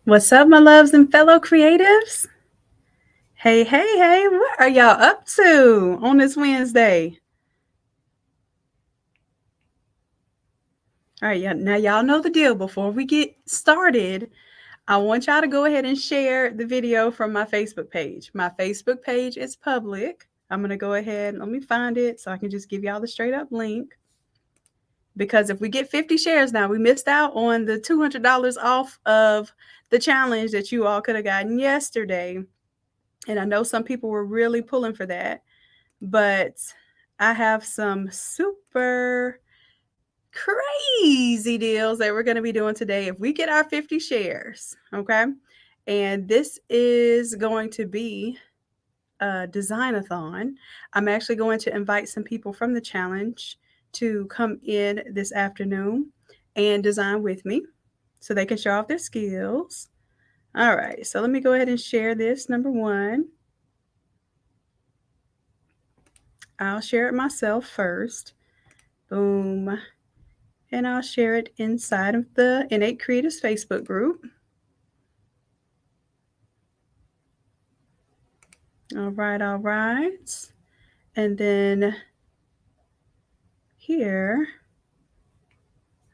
What's up, my loves and fellow creatives? Hey, what are y'all up to on this Wednesday? All right, now y'all know the deal. Before we get started, I want y'all to go ahead and share the video from my Facebook page. My Facebook page is public. I'm going to go ahead, let me find it so I can just give y'all the straight up link. Because if we get 50 shares now, we missed out on the $200 off of the challenge that you all could have gotten yesterday. And I know some people were really pulling for that, but I have some super crazy deals that we're going to be doing today if we get our 50 shares. Okay. And this is going to be a design-a-thon. I'm actually going to invite some people from the challenge to come in this afternoon and design with me so they can show off their skills. All right. So let me go ahead and share this. Number one, I'll share it myself first. Boom. And I'll share it inside of the Innate Creatives Facebook group. All right. And then here,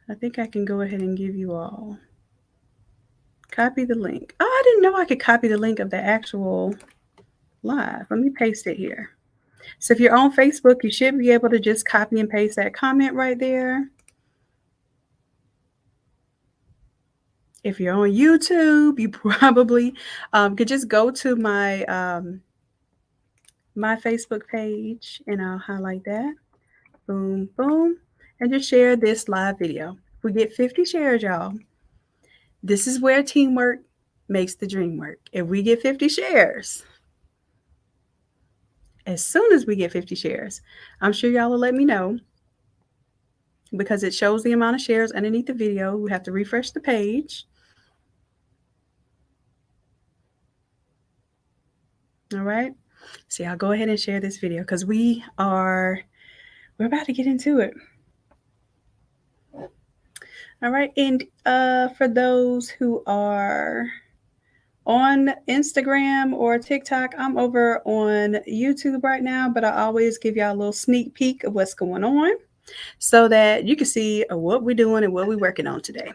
I think I can go ahead and give you all. Copy the link. Oh, I didn't know I could copy the link of the actual live. Let me paste it here. So if you're on Facebook, you should be able to just copy and paste that comment right there. If you're on YouTube, you probably could just go to my my Facebook page and I'll highlight that. Boom, boom. And just share this live video. If we get 50 shares, y'all, this is where teamwork makes the dream work. If we get 50 shares, as soon as we get 50 shares, I'm sure y'all will let me know because it shows the amount of shares underneath the video. We have to refresh the page. All right. So y'all go ahead and share this video because we're about to get into it. All right. And for those who are on Instagram or TikTok, I'm over on YouTube right now, but I always give y'all a little sneak peek of what's going on so that you can see what we're doing and what we're working on today.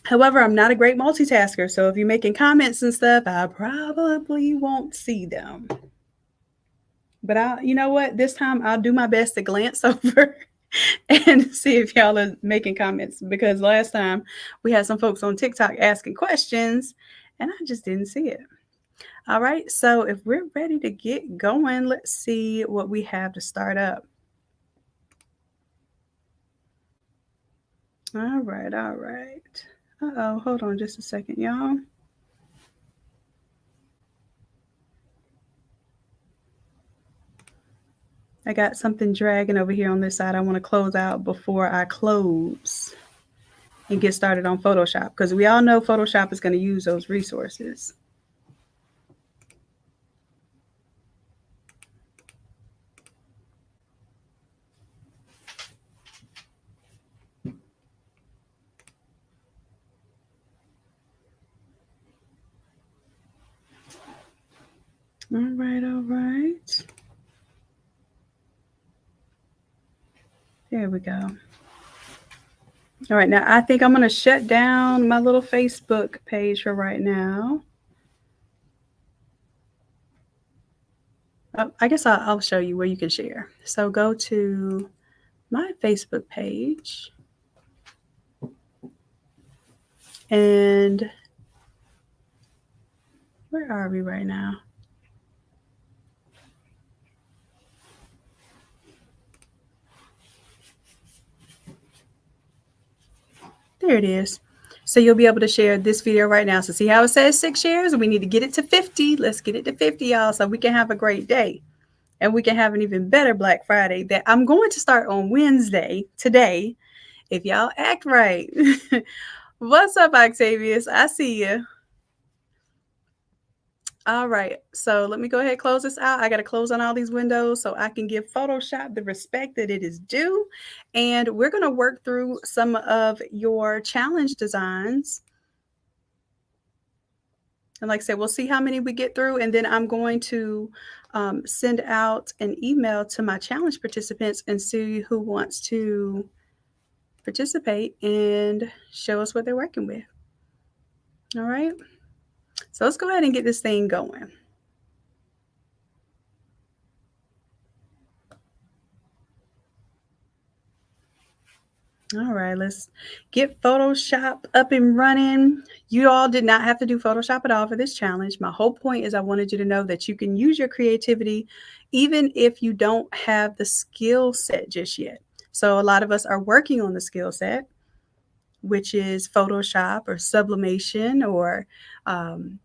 However, I'm not a great multitasker, so if you're making comments and stuff, I probably won't see them. But you know what? This time I'll do my best to glance over and see if y'all are making comments because last time we had some folks on TikTok asking questions and I just didn't see it. All right, so if we're ready to get going, let's see what we have to start up. All right. Uh-oh, hold on just a second, y'all. I got something dragging over here on this side. I want to close out before I close and get started on Photoshop because we all know Photoshop is going to use those resources. All right. There we go. All right, now I think I'm going to shut down my little Facebook page for right now. I guess I'll show you where you can share. So go to my Facebook page. And where are we right now? There it is. So you'll be able to share this video right now. So see how it says 6 shares? We need to get it to 50. Let's get it to 50, y'all, so we can have a great day. And we can have an even better Black Friday that I'm going to start on Wednesday, today, if y'all act right. What's up, Octavius? I see you. All right, so let me go ahead and close this out. I got to close on all these windows so I can give Photoshop the respect that it is due. And we're going to work through some of your challenge designs And like I said, we'll see how many we get through. And then I'm going to send out an email to my challenge participants and see who wants to participate and show us what they're working with. All right. So let's go ahead and get this thing going. All right, let's get Photoshop up and running. You all did not have to do Photoshop at all for this challenge. My whole point is I wanted you to know that you can use your creativity even if you don't have the skill set just yet. So a lot of us are working on the skill set, which is Photoshop or sublimation, or um,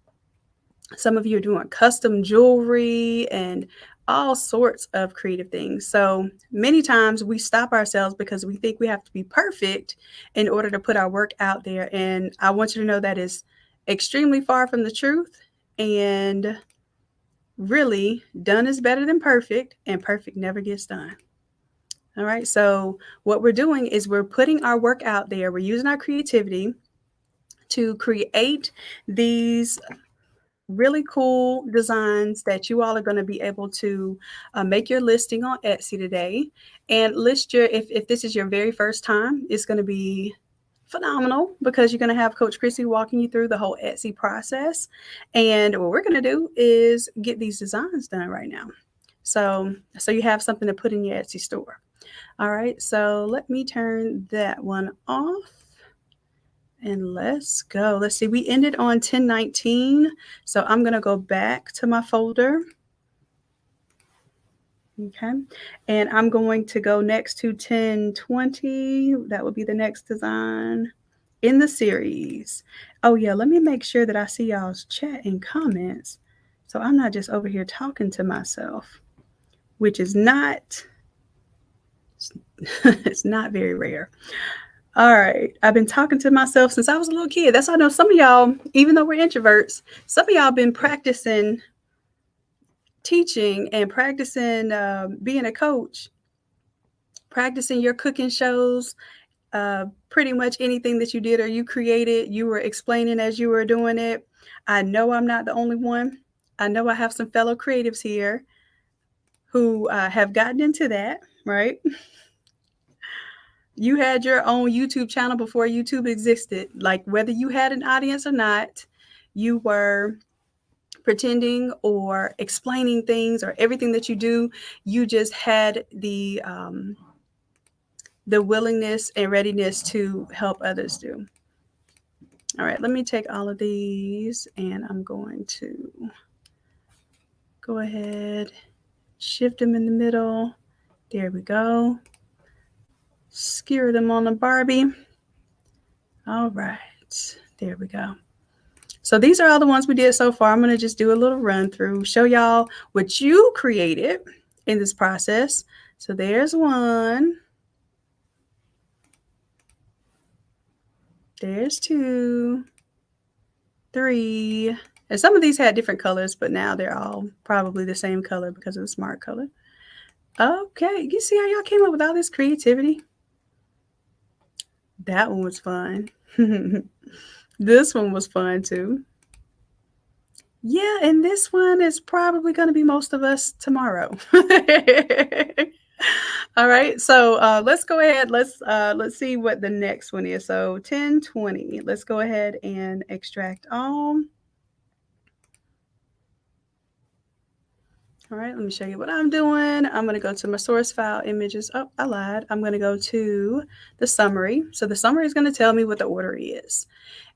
some of you are doing custom jewelry and all sorts of creative things. So many times we stop ourselves because we think we have to be perfect in order to put our work out there. And I want you to know that is extremely far from the truth. And really, done is better than perfect, and perfect never gets done. All right. So what we're doing is we're putting our work out there. We're using our creativity to create these really cool designs that you all are going to be able to make your listing on Etsy today, and list your, if this is your very first time, it's going to be phenomenal because you're going to have Coach Chrissy walking you through the whole Etsy process. And what we're going to do is get these designs done right now. So you have something to put in your Etsy store. All right, so let me turn that one off. And let's go. Let's see, we ended on 1019. So I'm going to go back to my folder. Okay. And I'm going to go next to 1020. That would be the next design in the series. Oh, yeah. Let me make sure that I see y'all's chat and comments. So I'm not just over here talking to myself, which is not, it's not very rare. All right. I've been talking to myself since I was a little kid. That's how I know some of y'all, even though we're introverts, some of y'all been practicing teaching and practicing being a coach, practicing your cooking shows. Pretty much anything that you did or you created, you were explaining as you were doing it. I know I'm not the only one. I know I have some fellow creatives here who have gotten into that, right? You had your own YouTube channel before YouTube existed. Like whether you had an audience or not, you were pretending or explaining things, or everything that you do, you just had the willingness and readiness to help others do. All right, let me take all of these and I'm going to go ahead, shift them in the middle. There we go. Skewer them on the Barbie. All right, there we go. So these are all the ones we did so far. I'm going to just do a little run through, show y'all what you created in this process. So there's one. There's 2, 3. And some of these had different colors, but now they're all probably the same color because of the smart color. Okay, you see how y'all came up with all this creativity? That one was fun. This one was fun too. Yeah, and this one is probably going to be most of us tomorrow. All right, so let's go ahead. Let's see what the next one is. So 1020. Let's go ahead and extract all. All right, let me show you what I'm doing. I'm going to go to my source file images. Oh, I lied. I'm going to go to the summary. So the summary is going to tell me what the order is.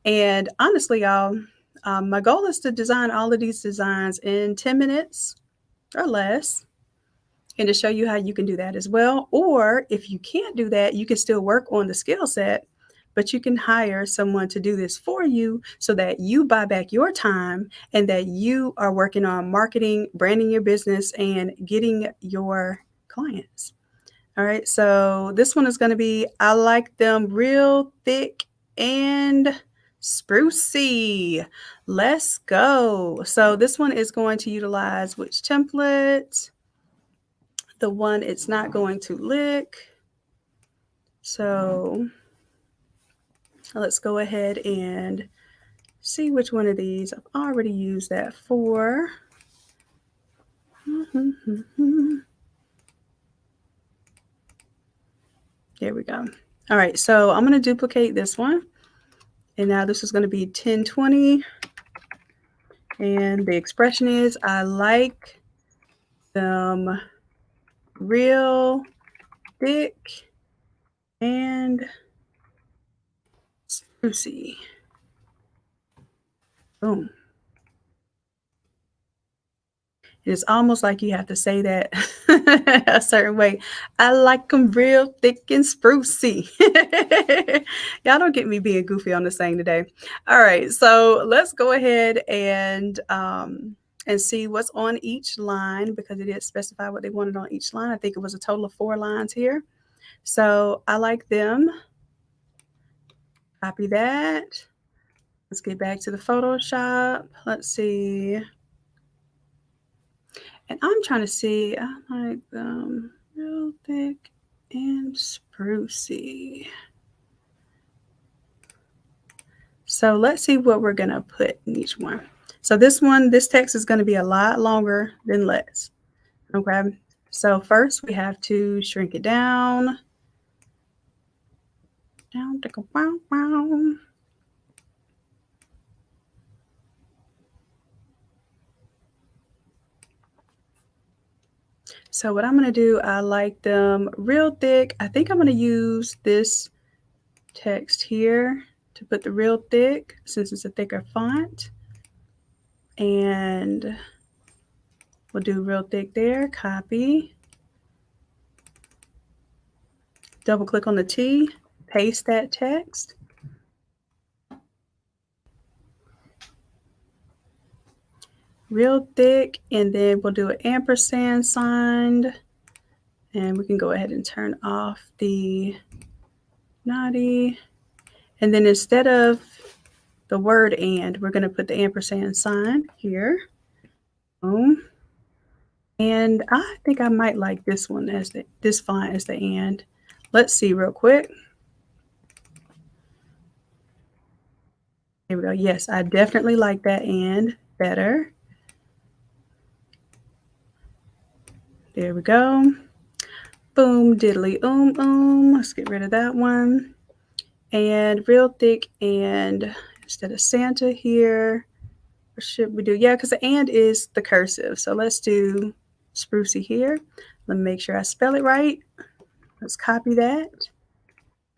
And honestly, y'all, my goal is to design all of these designs in 10 minutes or less, and to show you how you can do that as well. Or if you can't do that, you can still work on the skill set, but you can hire someone to do this for you so that you buy back your time and that you are working on marketing, branding your business, and getting your clients. All right, so this one is going to be, I like them real thick and sprucey. Let's go. So this one is going to utilize which template? The one it's not going to lick. So let's go ahead and see which one of these. I've already used that for. There we go. All right, so I'm going to duplicate this one. And now this is going to be 1020. And the expression is, I like them real thick and sprucey. Boom. It's almost like you have to say that a certain way. I like them real thick and sprucey. Y'all don't get me being goofy on this thing today. All right, so let's go ahead and see what's on each line, because it did specify what they wanted on each line. I think it was a total of 4 lines here. So I like them. Copy that. Let's get back to the Photoshop. Let's see. And I'm trying to see, I like them real thick and sprucey. So let's see what we're going to put in each one. So this text is going to be a lot longer than let's. Okay. So first we have to shrink it down. So what I'm going to do, I like them real thick. I think I'm going to use this text here to put the real thick, since it's a thicker font. And we'll do real thick there, copy. Double click on the T, paste that text. Real thick, and then we'll do an ampersand sign. And we can go ahead and turn off the naughty. And then instead of the word and, we're going to put the ampersand sign here. Boom. And I think I might like this one as this font as the and. Let's see real quick. Here we go. Yes, I definitely like that and better. There we go. Boom, diddly, Let's get rid of that one. And real thick, and instead of Santa here, what should we do? Yeah, because the and is the cursive. So let's do sprucey here. Let me make sure I spell it right. Let's copy that.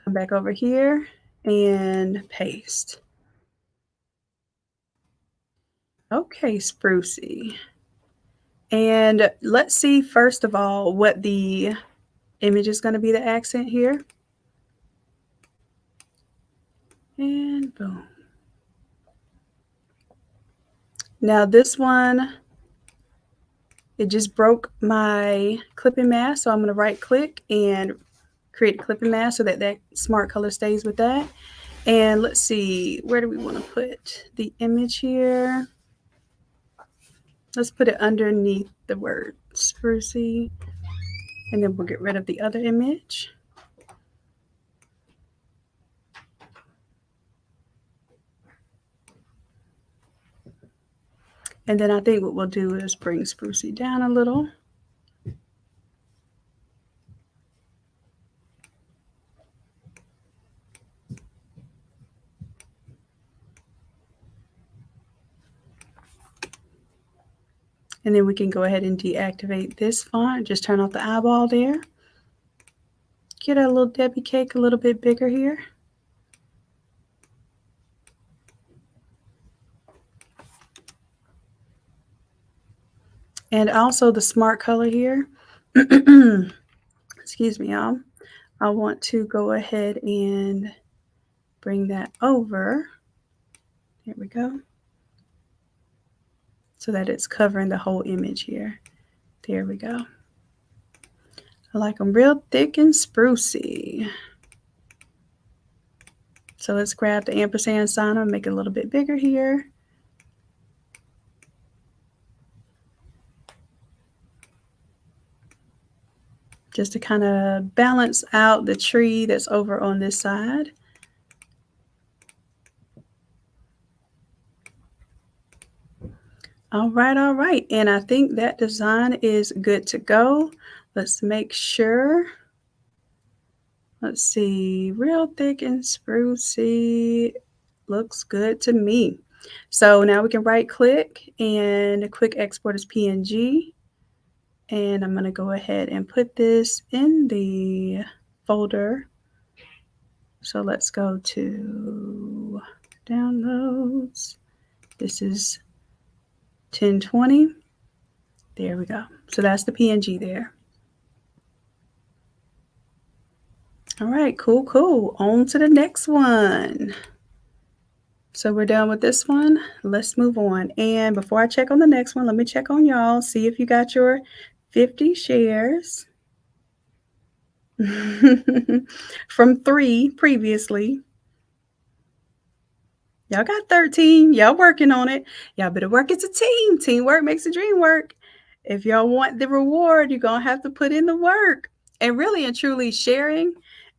Come back over here and paste. Okay, sprucey. And let's see, first of all, what the image is going to be, the accent here. And boom. Now this one, it just broke my clipping mask. So I'm going to right click and create a clipping mask so that that smart color stays with that. And let's see, where do we want to put the image here? Let's put it underneath the word sprucey. And then we'll get rid of the other image. And then I think what we'll do is bring sprucey down a little. And then we can go ahead and deactivate this font. Just turn off the eyeball there. Get our little Debbie cake a little bit bigger here. And also the smart color here. Excuse me, y'all. I want to go ahead and bring that over. There we go. So that it's covering the whole image here. There we go. I like them real thick and sprucey. So let's grab the ampersand sign and make it a little bit bigger here. Just to kind of balance out the tree that's over on this side. All right, all right. And I think that design is good to go. Let's make sure. Let's see. Real thick and sprucey. Looks good to me. So now we can right click and quick export as PNG. And I'm going to go ahead and put this in the folder. So let's go to downloads. This is 1020. There we go. So that's the PNG there. All right, cool, cool. On to the next one. So we're done with this one. Let's move on. And before I check on the next one, let me check on y'all. See if you got your 50 shares from 3 previously. Y'all got 13. Y'all working on it. Y'all better work as a team. Teamwork makes the dream work. If y'all want the reward, you're going to have to put in the work. And really and truly sharing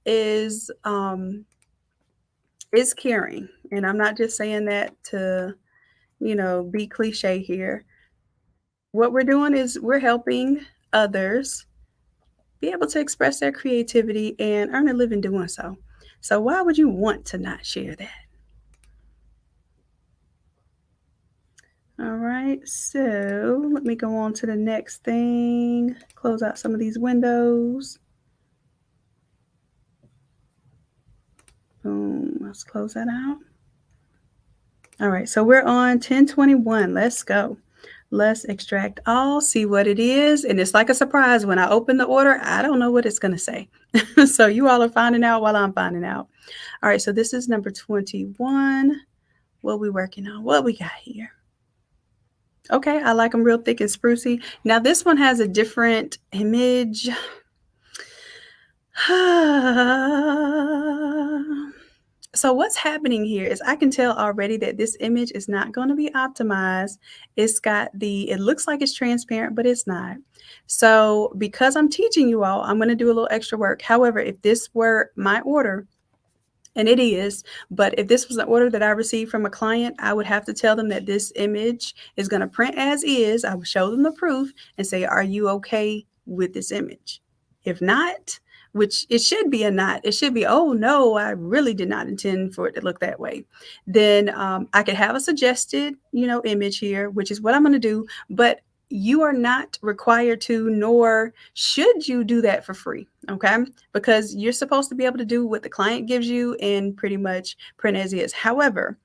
is caring. And I'm not just saying that to, be cliche here. What we're doing is we're helping others be able to express their creativity and earn a living doing so. So why would you want to not share that? All right, so let me go on to the next thing. Close out some of these windows. Boom, let's close that out. All right, so we're on 1021. Let's go. Let's extract all, see what it is. And it's like a surprise. When I open the order, I don't know what it's going to say. So you all are finding out while I'm finding out. All right, so this is number 21. What we working on? What we got here? Okay, I like them real thick and sprucey. Now this one has a different image. So what's happening here is I can tell already that this image is not going to be optimized. It looks like it's transparent, but it's not. So because I'm teaching you all, I'm going to do a little extra work. However, if this were my order, and it is, but if this was an order that I received from a client, I would have to tell them that this image is going to print as is. I would show them the proof and say, are you okay with this image? If not, which it should be a not, it should be, oh no, I really did not intend for it to look that way. Then I could have a suggested, image here, which is what I'm going to do. But you are not required to, nor should you do that for free. Okay. Because you're supposed to be able to do what the client gives you and pretty much print as is. However,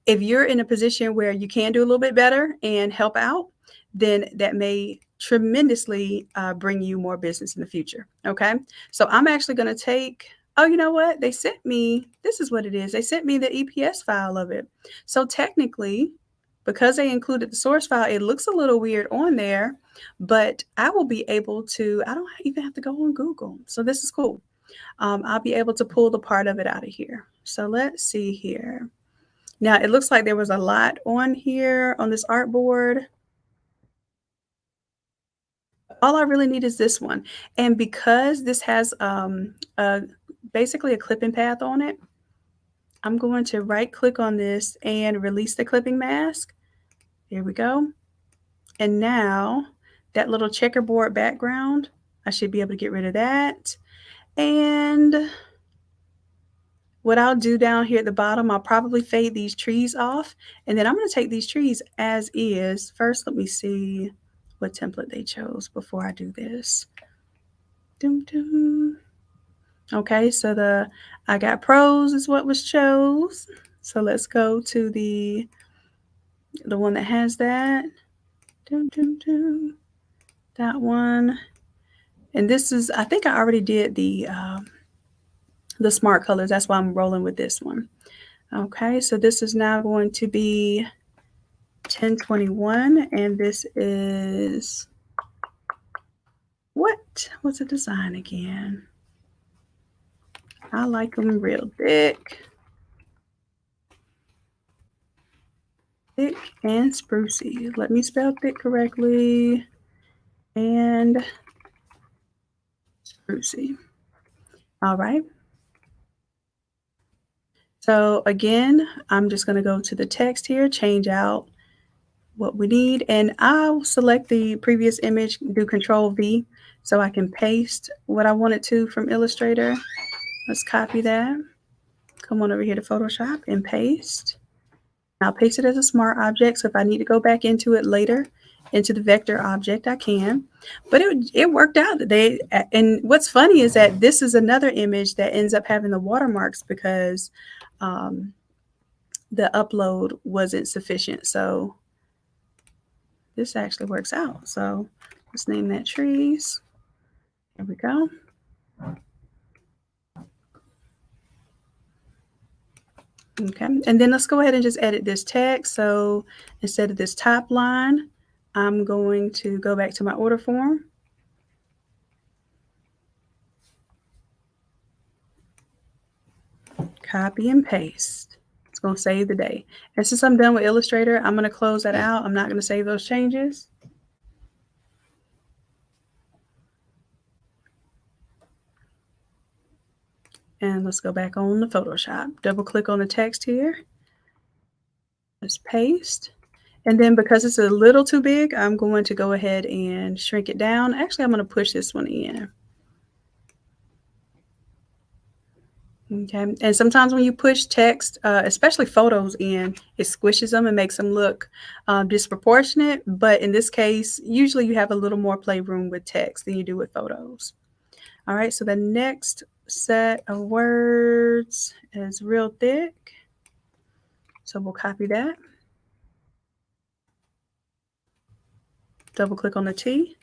if you're in a position where you can do a little bit better and help out, then that may tremendously bring you more business in the future. Okay. So I'm actually going to take, oh, you know what? They sent me, this is what it is. They sent me the EPS file of it. So technically, because they included the source file, it looks a little weird on there, but I will be able to, I don't even have to go on Google. So this is cool. I'll be able to pull the part of it out of here. So let's see here. Now it looks like there was a lot on here on this artboard. All I really need is this one. And because this has basically a clipping path on it, I'm going to right click on this and release the clipping mask. Here we go. And now that little checkerboard background, I should be able to get rid of that. And what I'll do down here at the bottom, I'll probably fade these trees off. And then I'm going to take these trees as is. First, let me see what template they chose before I do this. Dum, dum. Okay, so I got pros is what was chose. So let's go to the one that has that. Dum, dum, dum. That one. And this is, I think I already did the smart colors. That's why I'm rolling with this one. Okay, so this is now going to be 1021, and this is, what's the design again? I like them real thick. Thick and sprucey. Let me spell thick correctly. And sprucey. All right. So again, I'm just going to go to the text here, change out what we need. And I'll select the previous image, do Control V, so I can paste what I wanted to from Illustrator. Let's copy that. Come on over here to Photoshop and paste. I'll paste it as a smart object, so if I need to go back into it later, into the vector object, I can. But it worked out today. And what's funny is that this is another image that ends up having the watermarks because the upload wasn't sufficient. So this actually works out. So let's name that trees. There we go. Okay, and then let's go ahead and just edit this text. So instead of this top line, I'm going to go back to my order form. Copy and paste. It's going to save the day. And since I'm done with Illustrator, I'm going to close that out. I'm not going to save those changes. And let's go back on the Photoshop. Double click on the text here. Let's paste. And then because it's a little too big, I'm going to go ahead and shrink it down. Actually, I'm going to push this one in. Okay, and sometimes when you push text, especially photos in, it squishes them and makes them look disproportionate. But in this case, usually you have a little more playroom with text than you do with photos. All right, so the next set of words is real thick. So we'll copy that. Double click on the T,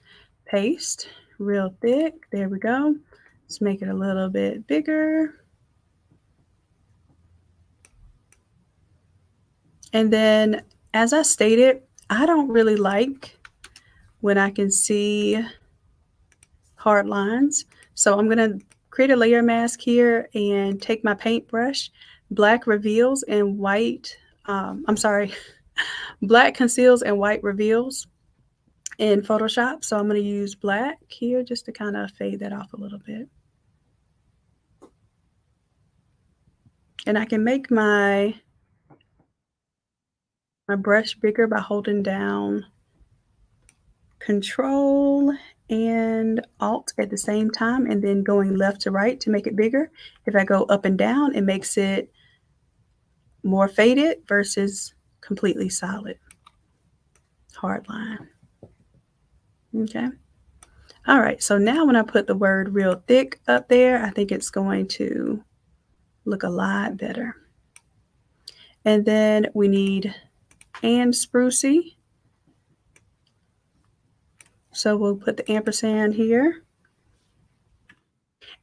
paste, real thick. There we go. Let's make it a little bit bigger. And then, as I stated, I don't really like when I can see hard lines. So I'm going to create a layer mask here and take my paintbrush, black reveals and white, black conceals and white reveals in Photoshop. So I'm going to use black here just to kind of fade that off a little bit. And I can make my brush bigger by holding down Control and Alt at the same time and then going left to right to make it bigger. If I go up and down, it makes it more faded versus completely solid. Hard line. Okay. All right, so now when I put the word real thick up there, I think it's going to look a lot better. And then we need and sprucey. So we'll put the ampersand here.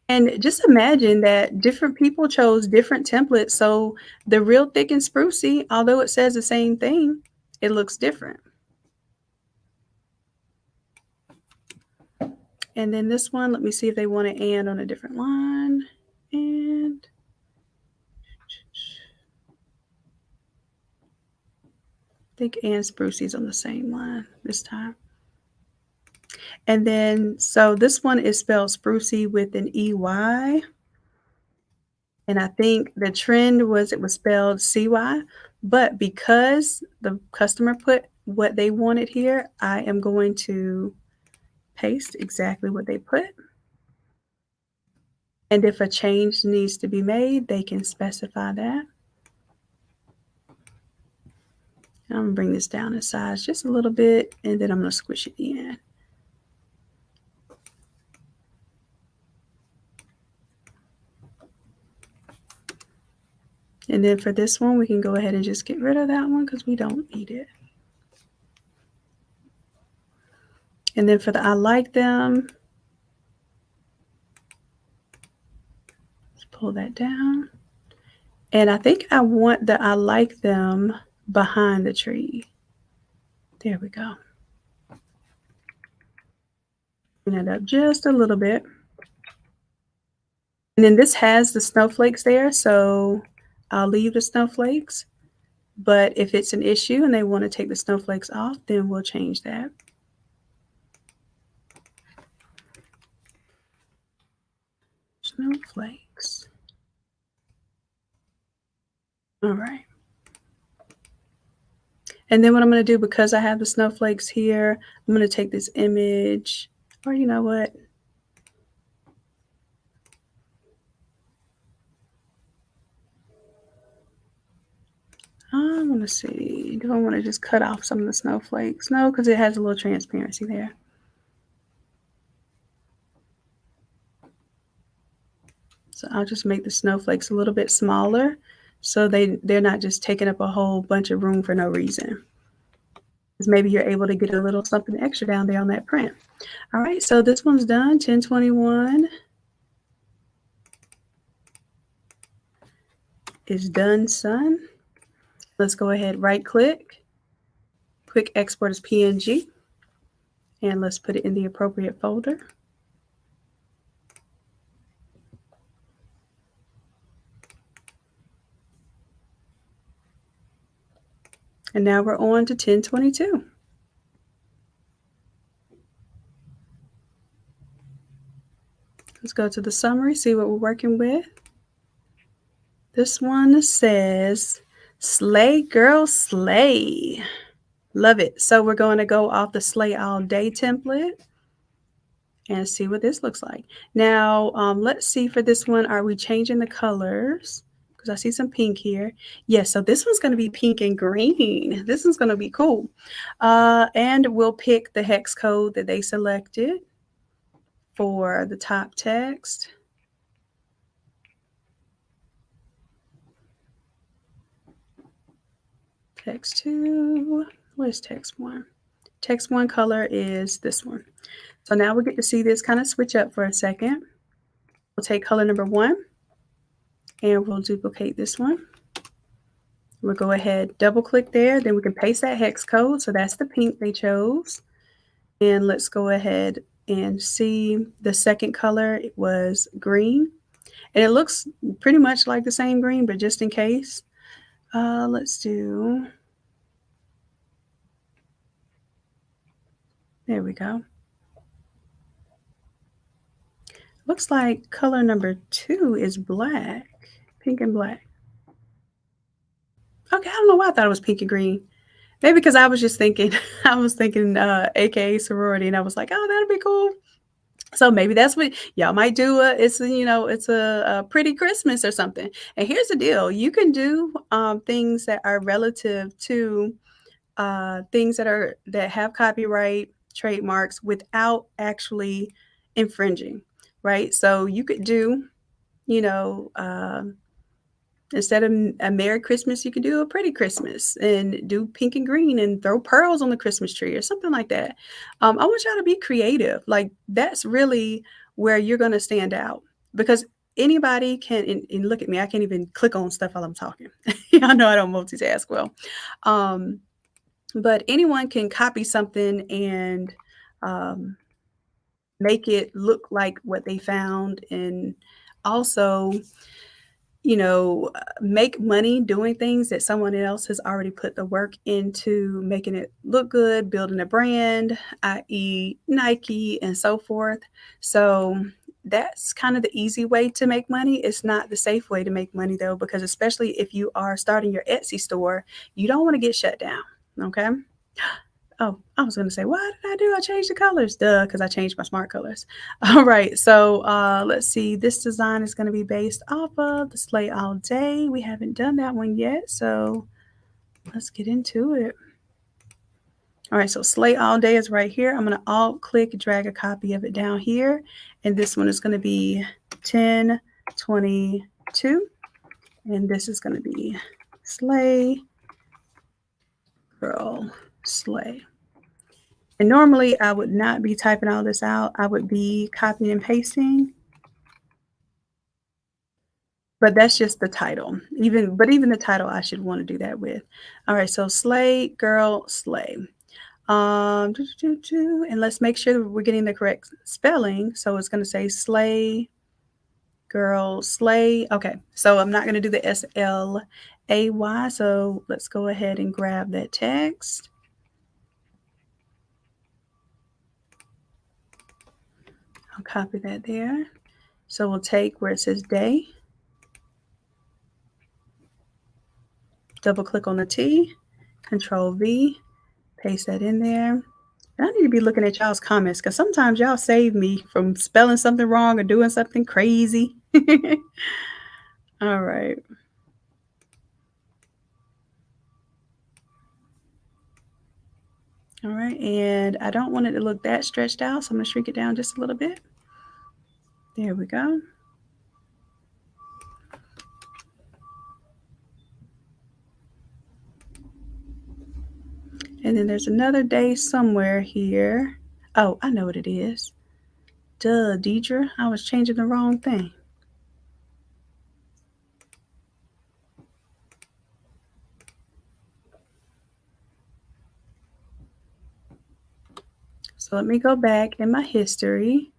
And just imagine that different people chose different templates. So the real thick and sprucey, although it says the same thing, it looks different. And then this one, let me see if they want to and on a different line. And I think and sprucey's on the same line this time. And then, so this one is spelled sprucey with an EY. And I think the trend was it was spelled CY. But because the customer put what they wanted here, I am going to paste exactly what they put. And if a change needs to be made, they can specify that. I'm going to bring this down in size just a little bit, and then I'm going to squish it in. And then for this one, we can go ahead and just get rid of that one because we don't need it. And then for the I like them, let's pull that down. And I think I want the I like them behind the tree. There we go. Bring that up just a little bit. And then this has the snowflakes there, so I'll leave the snowflakes. But if it's an issue and they want to take the snowflakes off, then we'll change that. Snowflakes. All right. And then what I'm going to do, because I have the snowflakes here, I'm going to take this image, or you know what? I want to see, do I want to just cut off some of the snowflakes? No, because it has a little transparency there. So I'll just make the snowflakes a little bit smaller so they're not just taking up a whole bunch of room for no reason. Because maybe you're able to get a little something extra down there on that print. All right, so this one's done, 1021 is done, son. Let's go ahead, right click, quick export as PNG, and let's put it in the appropriate folder. And now we're on to 1022. Let's go to the summary, see what we're working with. This one says, slay girl, slay. Love it. So we're going to go off the slay all day template and see what this looks like. Now, let's see for this one, are we changing the colors? Because I see some pink here. Yes, so this one's going to be pink and green. This one's going to be cool. And we'll pick the hex code that they selected for the top text. Text 2, where's text 1? Text 1 color is this one. So now we get to see this kind of switch up for a second. We'll take color number 1 and we'll duplicate this one. We'll go ahead, double click there, then we can paste that hex code. So that's the pink they chose. And let's go ahead and see the second color. It was green. And it looks pretty much like the same green, but just in case, let's do, there we go. Looks like color number 2 is black, pink and black. Okay, I don't know why I thought it was pink and green. Maybe because I was just thinking, AKA sorority, and I was like, oh, that'd be cool. So maybe that's what y'all might do. It's a pretty Christmas or something. And here's the deal: you can do things that are relative to things that have copyright trademarks without actually infringing, right? So you could do, instead of a Merry Christmas, you could do a Pretty Christmas and do pink and green and throw pearls on the Christmas tree or something like that. I want y'all to be creative. Like, that's really where you're going to stand out, because anybody can, and look at me, I can't even click on stuff while I'm talking. I know I don't multitask well. But anyone can copy something and make it look like what they found, and also make money doing things that someone else has already put the work into making it look good, building a brand, i.e. Nike and so forth. So that's kind of the easy way to make money. It's not the safe way to make money though, because especially if you are starting your Etsy store, you don't want to get shut down. Okay. Oh, I was going to say, what did I do? I changed the colors. Duh, because I changed my smart colors. All right, so let's see. This design is going to be based off of the Slay All Day. We haven't done that one yet, so let's get into it. All right, so Slay All Day is right here. I'm going to alt-click, drag a copy of it down here, and this one is going to be 1022, and this is going to be Slay Girl Slay. And normally I would not be typing all this out. I would be copying and pasting. But that's just the title. Even the title I should want to do that with. All right, so Slay Girl Slay. And let's make sure that we're getting the correct spelling. So it's going to say Slay Girl Slay. Okay, so I'm not going to do the SLAY. So let's go ahead and grab that text. I'll copy that there. So we'll take where it says day, double click on the T, Control V, paste that in there. And I need to be looking at y'all's comments because sometimes y'all save me from spelling something wrong or doing something crazy. All right. All right, and I don't want it to look that stretched out, so I'm going to shrink it down just a little bit. There we go. And then there's another day somewhere here. Oh, I know what it is. Duh, Deidre, I was changing the wrong thing. So let me go back in my history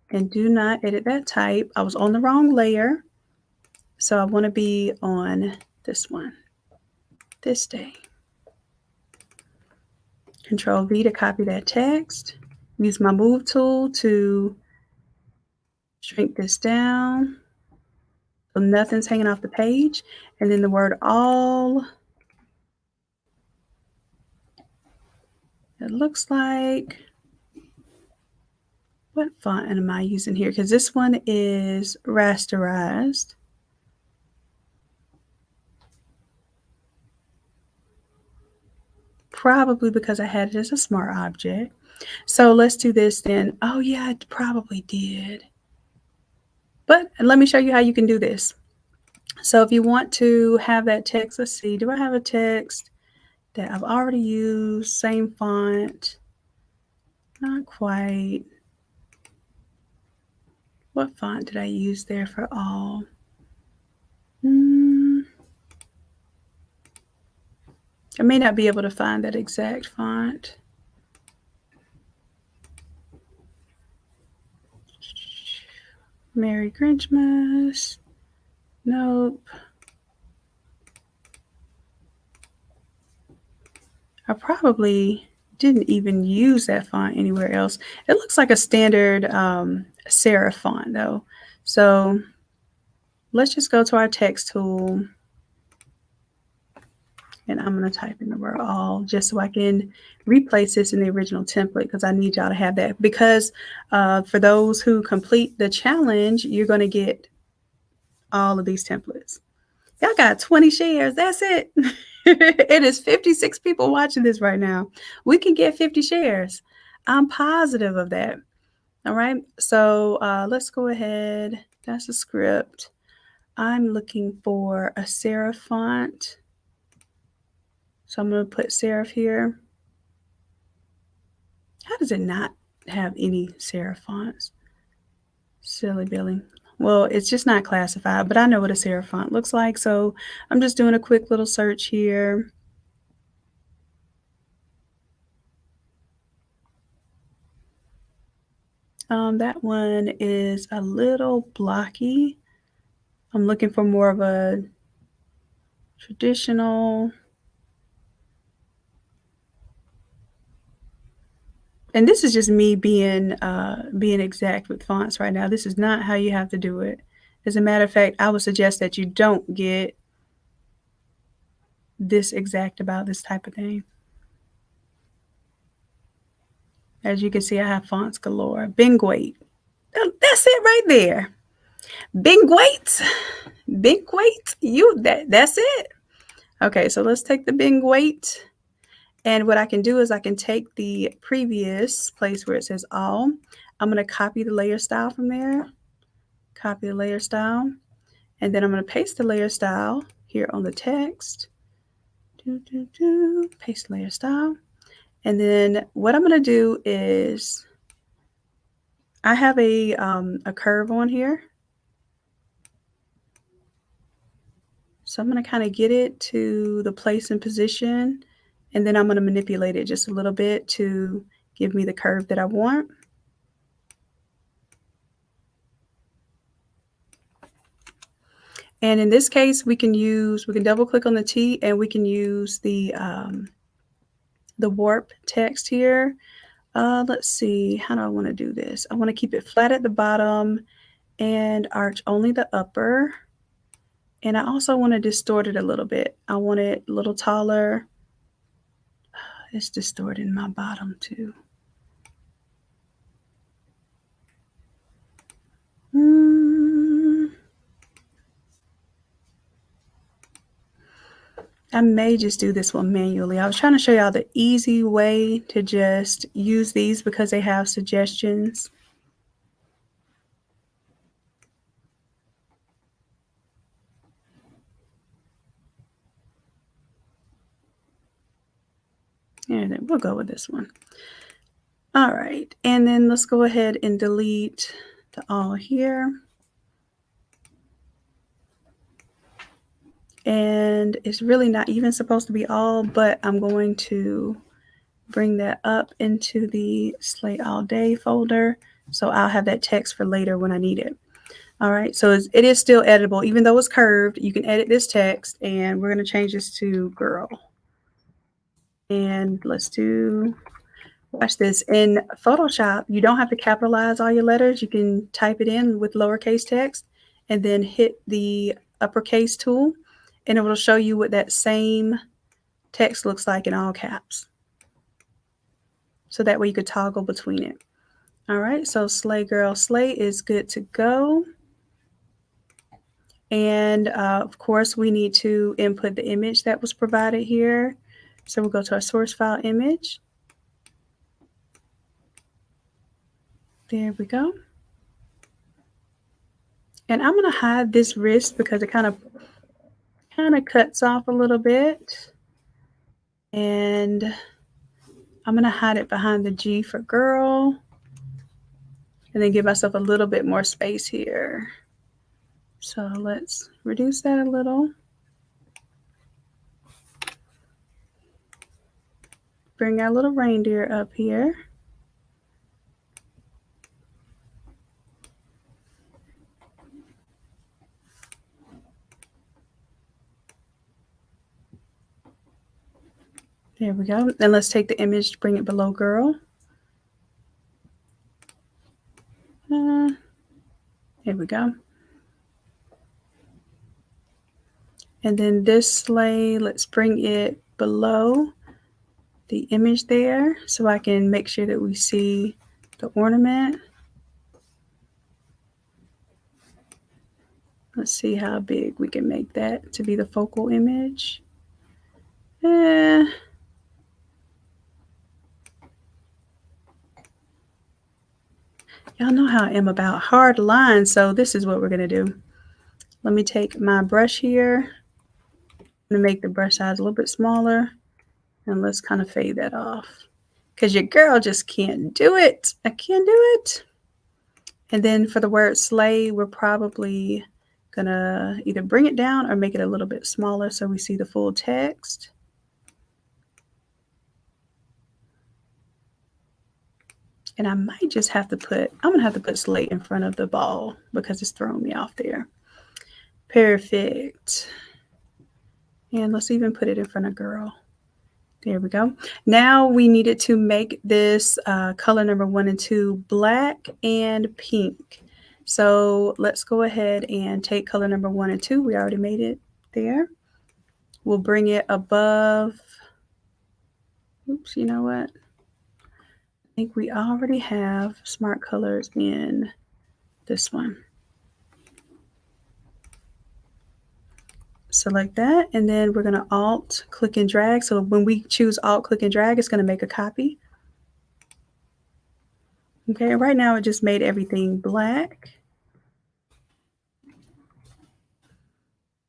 and do not edit that type. I was on the wrong layer. So I want to be on this one, this day. Control V to copy that text. Use my move tool to shrink this down so nothing's hanging off the page. And then the word all, it looks like, what font am I using here? Because this one is rasterized. Probably because I had it as a smart object. So let's do this then. Oh yeah, I probably did. But let me show you how you can do this. So if you want to have that text, let's see, do I have a text that I've already used, same font? Not quite. What font did I use there for all? I may not be able to find that exact font. Merry Christmas. Nope. I probably didn't even use that font anywhere else. It looks like a standard serif font though. So let's just go to our text tool and I'm going to type in the word all just so I can replace this in the original template because I need y'all to have that. Because for those who complete the challenge, you're going to get all of these templates. Y'all got 20 shares. That's it. It is 56 people watching this right now. We can get 50 shares. I'm positive of that. All right. So let's go ahead. That's a script. I'm looking for a serif font. So I'm going to put serif here. How does it not have any serif fonts? Silly Billy. Well, it's just not classified, but I know what a serif font looks like. So I'm just doing a quick little search here. That one is a little blocky. I'm looking for more of a traditional. And this is just me being exact with fonts right now. This is not how you have to do it. As a matter of fact, I would suggest that you don't get this exact about this type of thing. As you can see, I have fonts galore. Bingwait. That's it right there. Bingwait. Bingwait. That's it. Okay, so let's take the Bingwait. And what I can do is I can take the previous place where it says all. I'm going to copy the layer style from there. Copy the layer style. And then I'm going to paste the layer style here on the text. Paste layer style. And then what I'm going to do is I have a curve on here. So I'm going to kind of get it to the place and position. And then I'm going to manipulate it just a little bit to give me the curve that I want. And in this case, we can double click on the T and we can use the warp text here. Let's see, how do I want to do this? I want to keep it flat at the bottom and arch only the upper. And I also want to distort it a little bit. I want it a little taller It's distorting my bottom too. I may just do this one manually. I was trying to show y'all the easy way to just use these because they have suggestions. And then we'll go with this one. All right, and then let's go ahead and delete the all here. And it's really not even supposed to be all, but I'm going to bring that up into the Slate All Day folder. So I'll have that text for later when I need it. All right, so it is still editable. Even though it's curved, you can edit this text, and we're going to change this to girl. And let's do, watch this. In Photoshop, you don't have to capitalize all your letters. You can type it in with lowercase text and then hit the uppercase tool, and it will show you what that same text looks like in all caps. So that way you could toggle between it. All right, so Slay Girl Slay is good to go. And of course, we need to input the image that was provided here. So we'll go to our source file image. There we go. And I'm going to hide this wrist because it kind of cuts off a little bit. And I'm going to hide it behind the G for girl. And then give myself a little bit more space here. So let's reduce that a little. Bring our little reindeer up here. There we go. Then let's take the image, bring it below girl. There we go. And then this sleigh, let's bring it below the image there so I can make sure that we see the ornament. Let's see how big we can make that to be the focal image. Y'all know how I am about hard lines, so this is what we're going to do. Let me take my brush here. I'm going to make the brush size a little bit smaller, and let's kind of fade that off. Because your girl just can't do it. I can't do it. And then for the word slay, we're probably going to either bring it down or make it a little bit smaller so we see the full text. And I might just have to put, I'm going to have to put slate in front of the ball because it's throwing me off there. Perfect. And let's even put it in front of girl. There we go. Now we needed to make this color number 1 and 2 black and pink. So let's go ahead and take color number 1 and 2. We already made it there. We'll bring it above. Oops, you know what? I think we already have smart colors in this one. Select that, and then we're going to Alt, click and drag. So when we choose Alt, click and drag, it's going to make a copy. Okay, right now it just made everything black.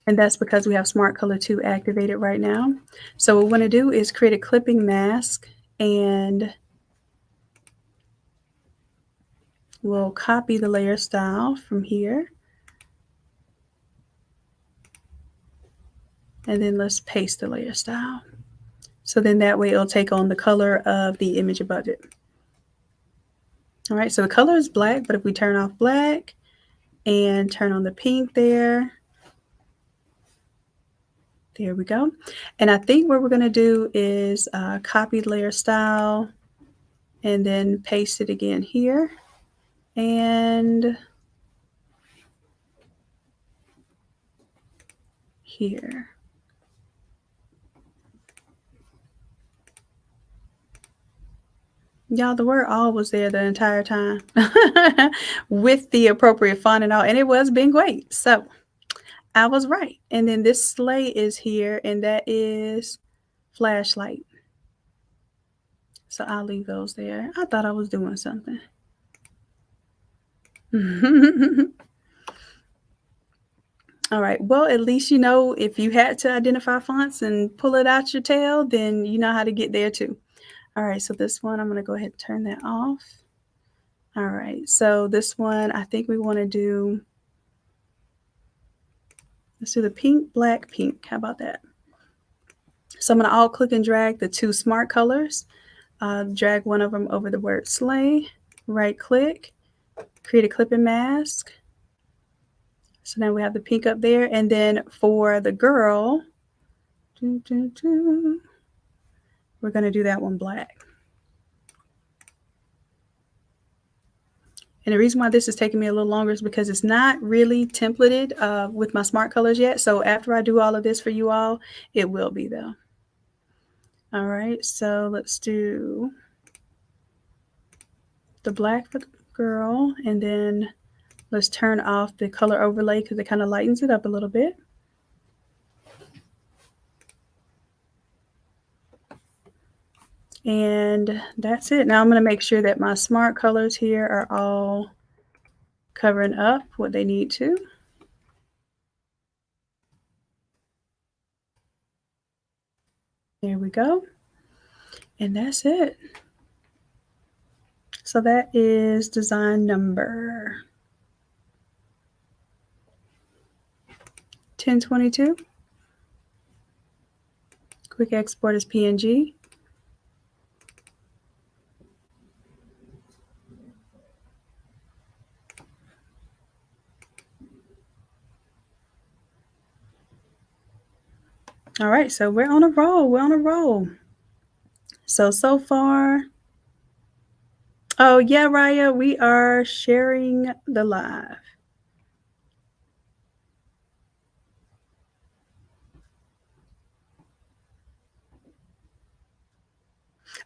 And that's because we have Smart Color 2 activated right now. So what we want to do is create a clipping mask, and we'll copy the layer style from here. And then let's paste the layer style. So then that way it'll take on the color of the image above it. All right, so the color is black, but if we turn off black and turn on the pink there we go. And I think what we're going to do is copy the layer style and then paste it again here. And here. Y'all, the word all was there the entire time with the appropriate font and all, and it was being great. So I was right. And then this sleigh is here, and that is flashlight. So I'll leave those there. I thought I was doing something. All right. Well, at least you know if you had to identify fonts and pull it out your tail, then you know how to get there too. All right. So this one, I'm going to go ahead and turn that off. All right. So this one, I think we want to do, let's do the pink, black, pink. How about that? So I'm going to alt click and drag the two smart colors. Drag one of them over the word sleigh. Right click, create a clip and mask. So now we have the pink up there. And then for the girl, we're going to do that one black. And the reason why this is taking me a little longer is because it's not really templated with my smart colors yet. So after I do all of this for you all, it will be though. All right, so let's do the black for the girl, and then let's turn off the color overlay because it kind of lightens it up a little bit. And that's it. Now I'm going to make sure that my smart colors here are all covering up what they need to. There we go. And that's it. So that is design number 1022. Quick export as PNG. All right, so we're on a roll. We're on a roll. So far. Oh, yeah, Raya, we are sharing the live.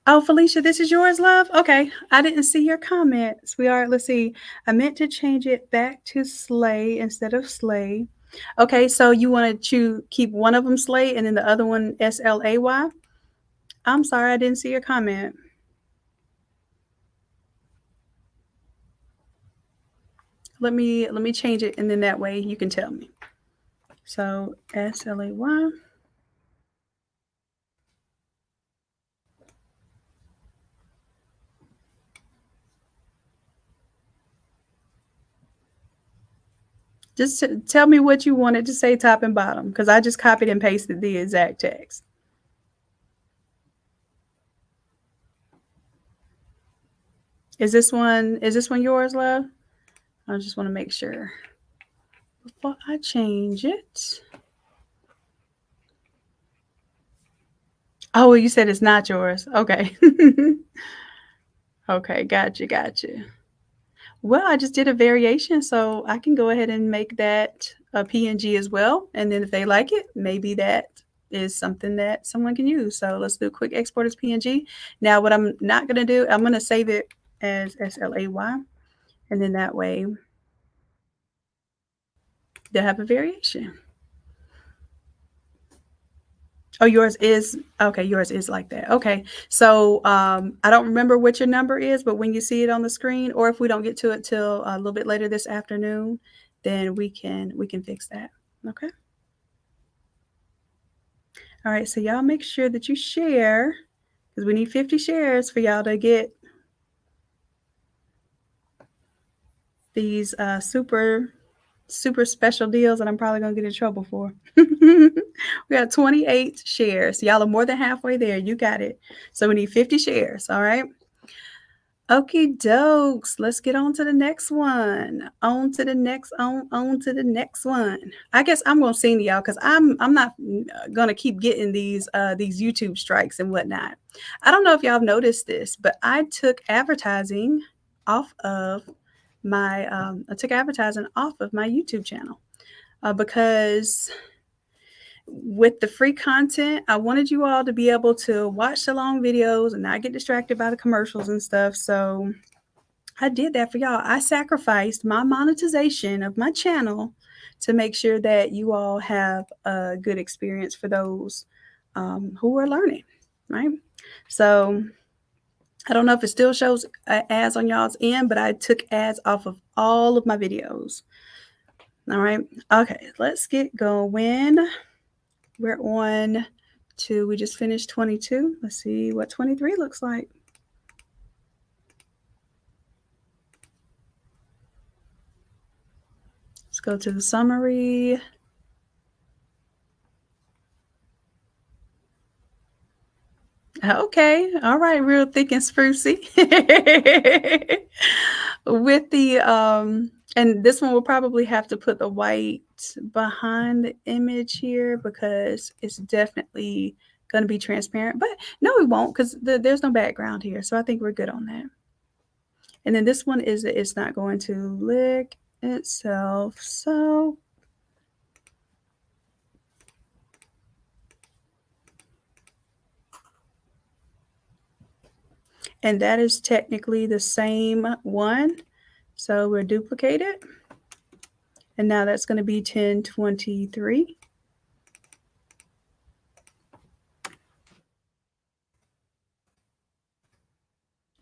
Oh, Felicia, this is yours, love? Okay, I didn't see your comment, sweetheart. Let's see. I meant to change it back to sleigh instead of slay. Okay, so you want to keep one of them slay and then the other one SLAY? I'm sorry, I didn't see your comment. Let me change it, and then that way you can tell me. So SLAY. Just tell me what you wanted to say top and bottom, because I just copied and pasted the exact text. Is this one yours, love? I just want to make sure before I change it. Oh, well, you said it's not yours. Okay. Okay, gotcha. Well, I just did a variation, so I can go ahead and make that a PNG as well. And then if they like it, maybe that is something that someone can use. So let's do a quick export as PNG. Now, what I'm not going to do, I'm going to save it as SLAY. And then that way they'll have a variation. Oh, yours is okay. Yours is like that. Okay. So I don't remember what your number is, but when you see it on the screen, or if we don't get to it till a little bit later this afternoon, then we can fix that. Okay. All right. So y'all make sure that you share, because we need 50 shares for y'all to get these super special deals that I'm probably going to get in trouble for. We got 28 shares. Y'all are more than halfway there. You got it. So we need 50 shares. All right. Okie dokes. Let's get on to the next one. On to the next one. I guess I'm going to sing to y'all because I'm not going to keep getting these YouTube strikes and whatnot. I don't know if y'all have noticed this, but I took advertising off of my YouTube channel because with the free content, I wanted you all to be able to watch the long videos and not get distracted by the commercials and stuff. So I did that for y'all. I sacrificed my monetization of my channel to make sure that you all have a good experience for those who are learning, right? So I don't know if it still shows ads on y'all's end, but I took ads off of all of my videos. All right. Okay, let's get going. We're on to, we just finished 22. Let's see what 23 looks like. Let's go to the summary. Okay. All right. Real thick and sprucey. With the, and this one will probably have to put the white behind the image here because it's definitely going to be transparent. But no, we won't because there's no background here. So I think we're good on that. And then this one is, it's not going to lick itself. So and that is technically the same one. So we'll duplicate it. And now that's going to be 1023.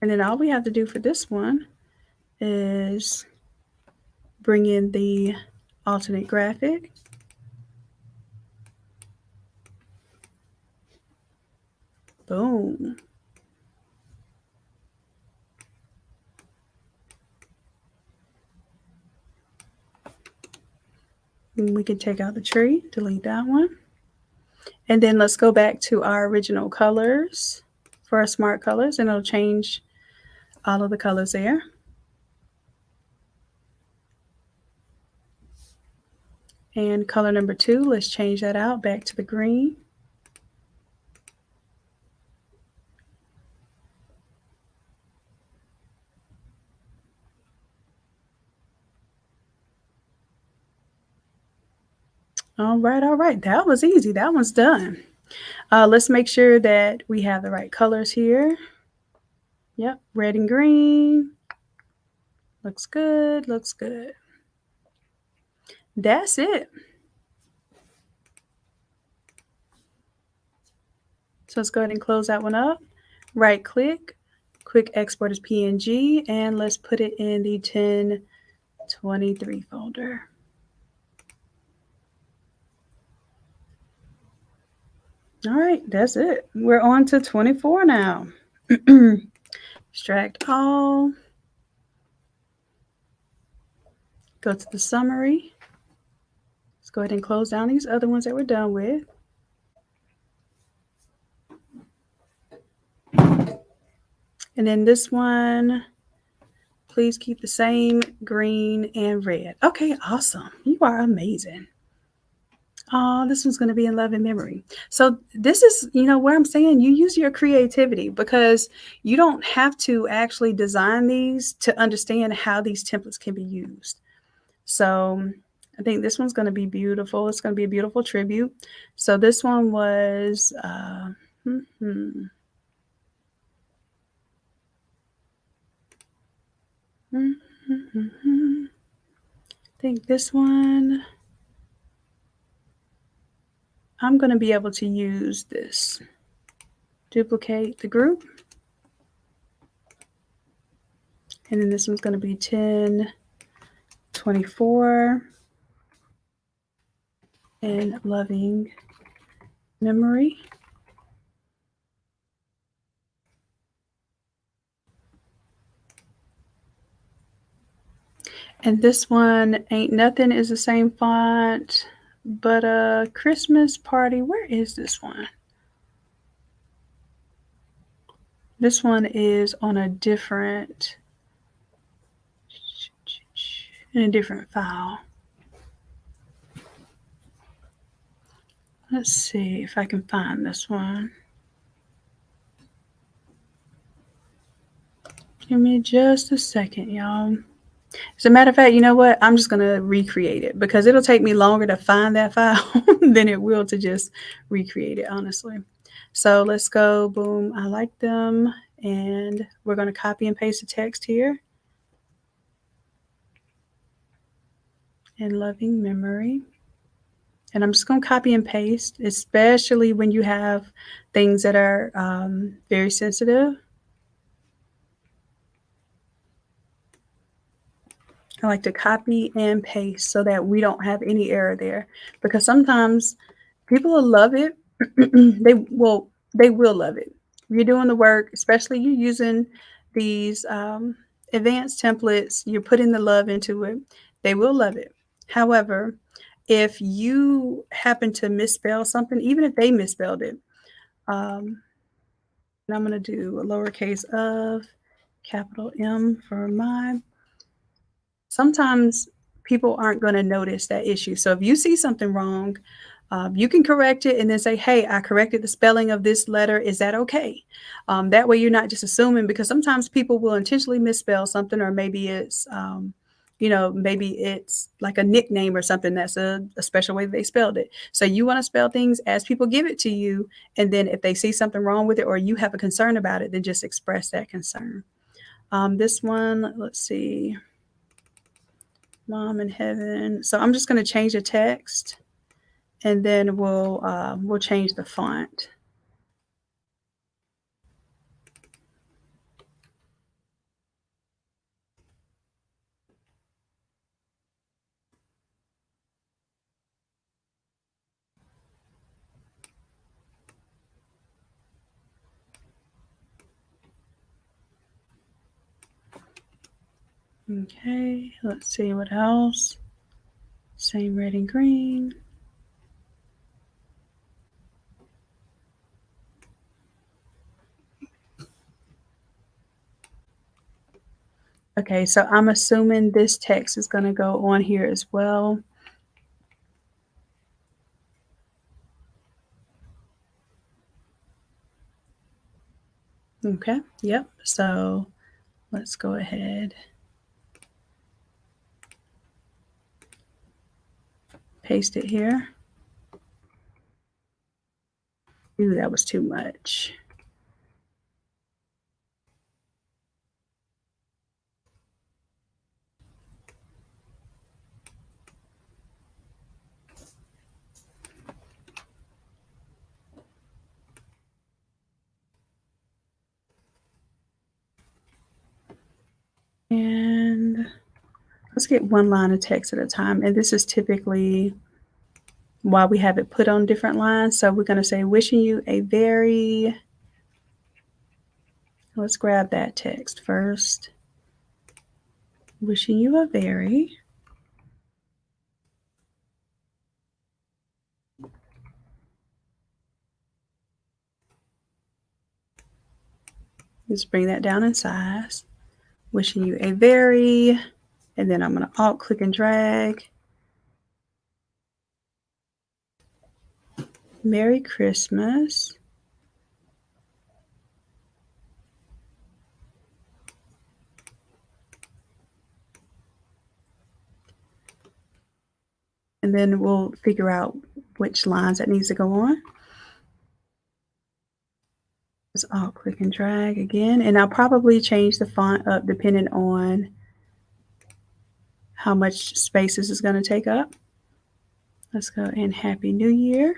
And then all we have to do for this one is bring in the alternate graphic. Boom. And we can take out the tree, delete that one. And then let's go back to our original colors for our smart colors, and it'll change all of the colors there. And color number 2, let's change that out back to the green. All right. That was easy. That one's done. Let's make sure that we have the right colors here. Yep, red and green. Looks good, looks good. That's it. So let's go ahead and close that one up. Right click, quick export as PNG, and let's put it in the 1023 folder. All right, that's it. We're on to 24 now. Extract all. Go to the summary. Let's go ahead and close down these other ones that we're done with. And then this one, please keep the same green and red. Okay, awesome. You are amazing. Oh, this one's going to be in love and memory. So this is, where I'm saying you use your creativity because you don't have to actually design these to understand how these templates can be used. So I think this one's going to be beautiful. It's going to be a beautiful tribute. So this one was, I think this one, I'm going to be able to use this. Duplicate the group. And then this one's going to be 1024 in loving memory. And this one, Ain't Nothing is the same font, but a Christmas Party. Where is this one? This one is on a different, in a different file. Let's see if I can find this one. Give me just a second, y'all. As a matter of fact, you know what? I'm just going to recreate it because it'll take me longer to find that file than it will to just recreate it, honestly. So let's go, boom, I like them. And we're going to copy and paste the text here. In loving memory. And I'm just going to copy and paste, especially when you have things that are very sensitive. I like to copy and paste so that we don't have any error there, because sometimes people will love it. They will love it. You're doing the work, especially you using these advanced templates. You're putting the love into it. They will love it. However, if you happen to misspell something, even if they misspelled it, and I'm going to do a lowercase of, capital M for my. Sometimes people aren't going to notice that issue. So if you see something wrong, you can correct it and then say, hey, I corrected the spelling of this letter. Is that okay? That way you're not just assuming, because sometimes people will intentionally misspell something, or maybe it's, maybe it's like a nickname or something that's a special way they spelled it. So you want to spell things as people give it to you. And then if they see something wrong with it or you have a concern about it, then just express that concern. This one, let's see. Mom in heaven. So I'm just going to change the text, and then we'll change the font. Okay, let's see what else. Same red and green. Okay, so I'm assuming this text is going to go on here as well. Okay, yep. So let's go ahead. Paste it here. Ooh, that was too much. And let's get one line of text at a time. And this is typically why we have it put on different lines. So we're going to say, wishing you a very, let's grab that text first. Wishing you a very, just bring that down in size. Wishing you a very, and then I'm going to alt click and drag. Merry Christmas. And then we'll figure out which lines that needs to go on. Just alt click and drag again. And I'll probably change the font up depending on how much space this is going to take up. Let's go in Happy New Year.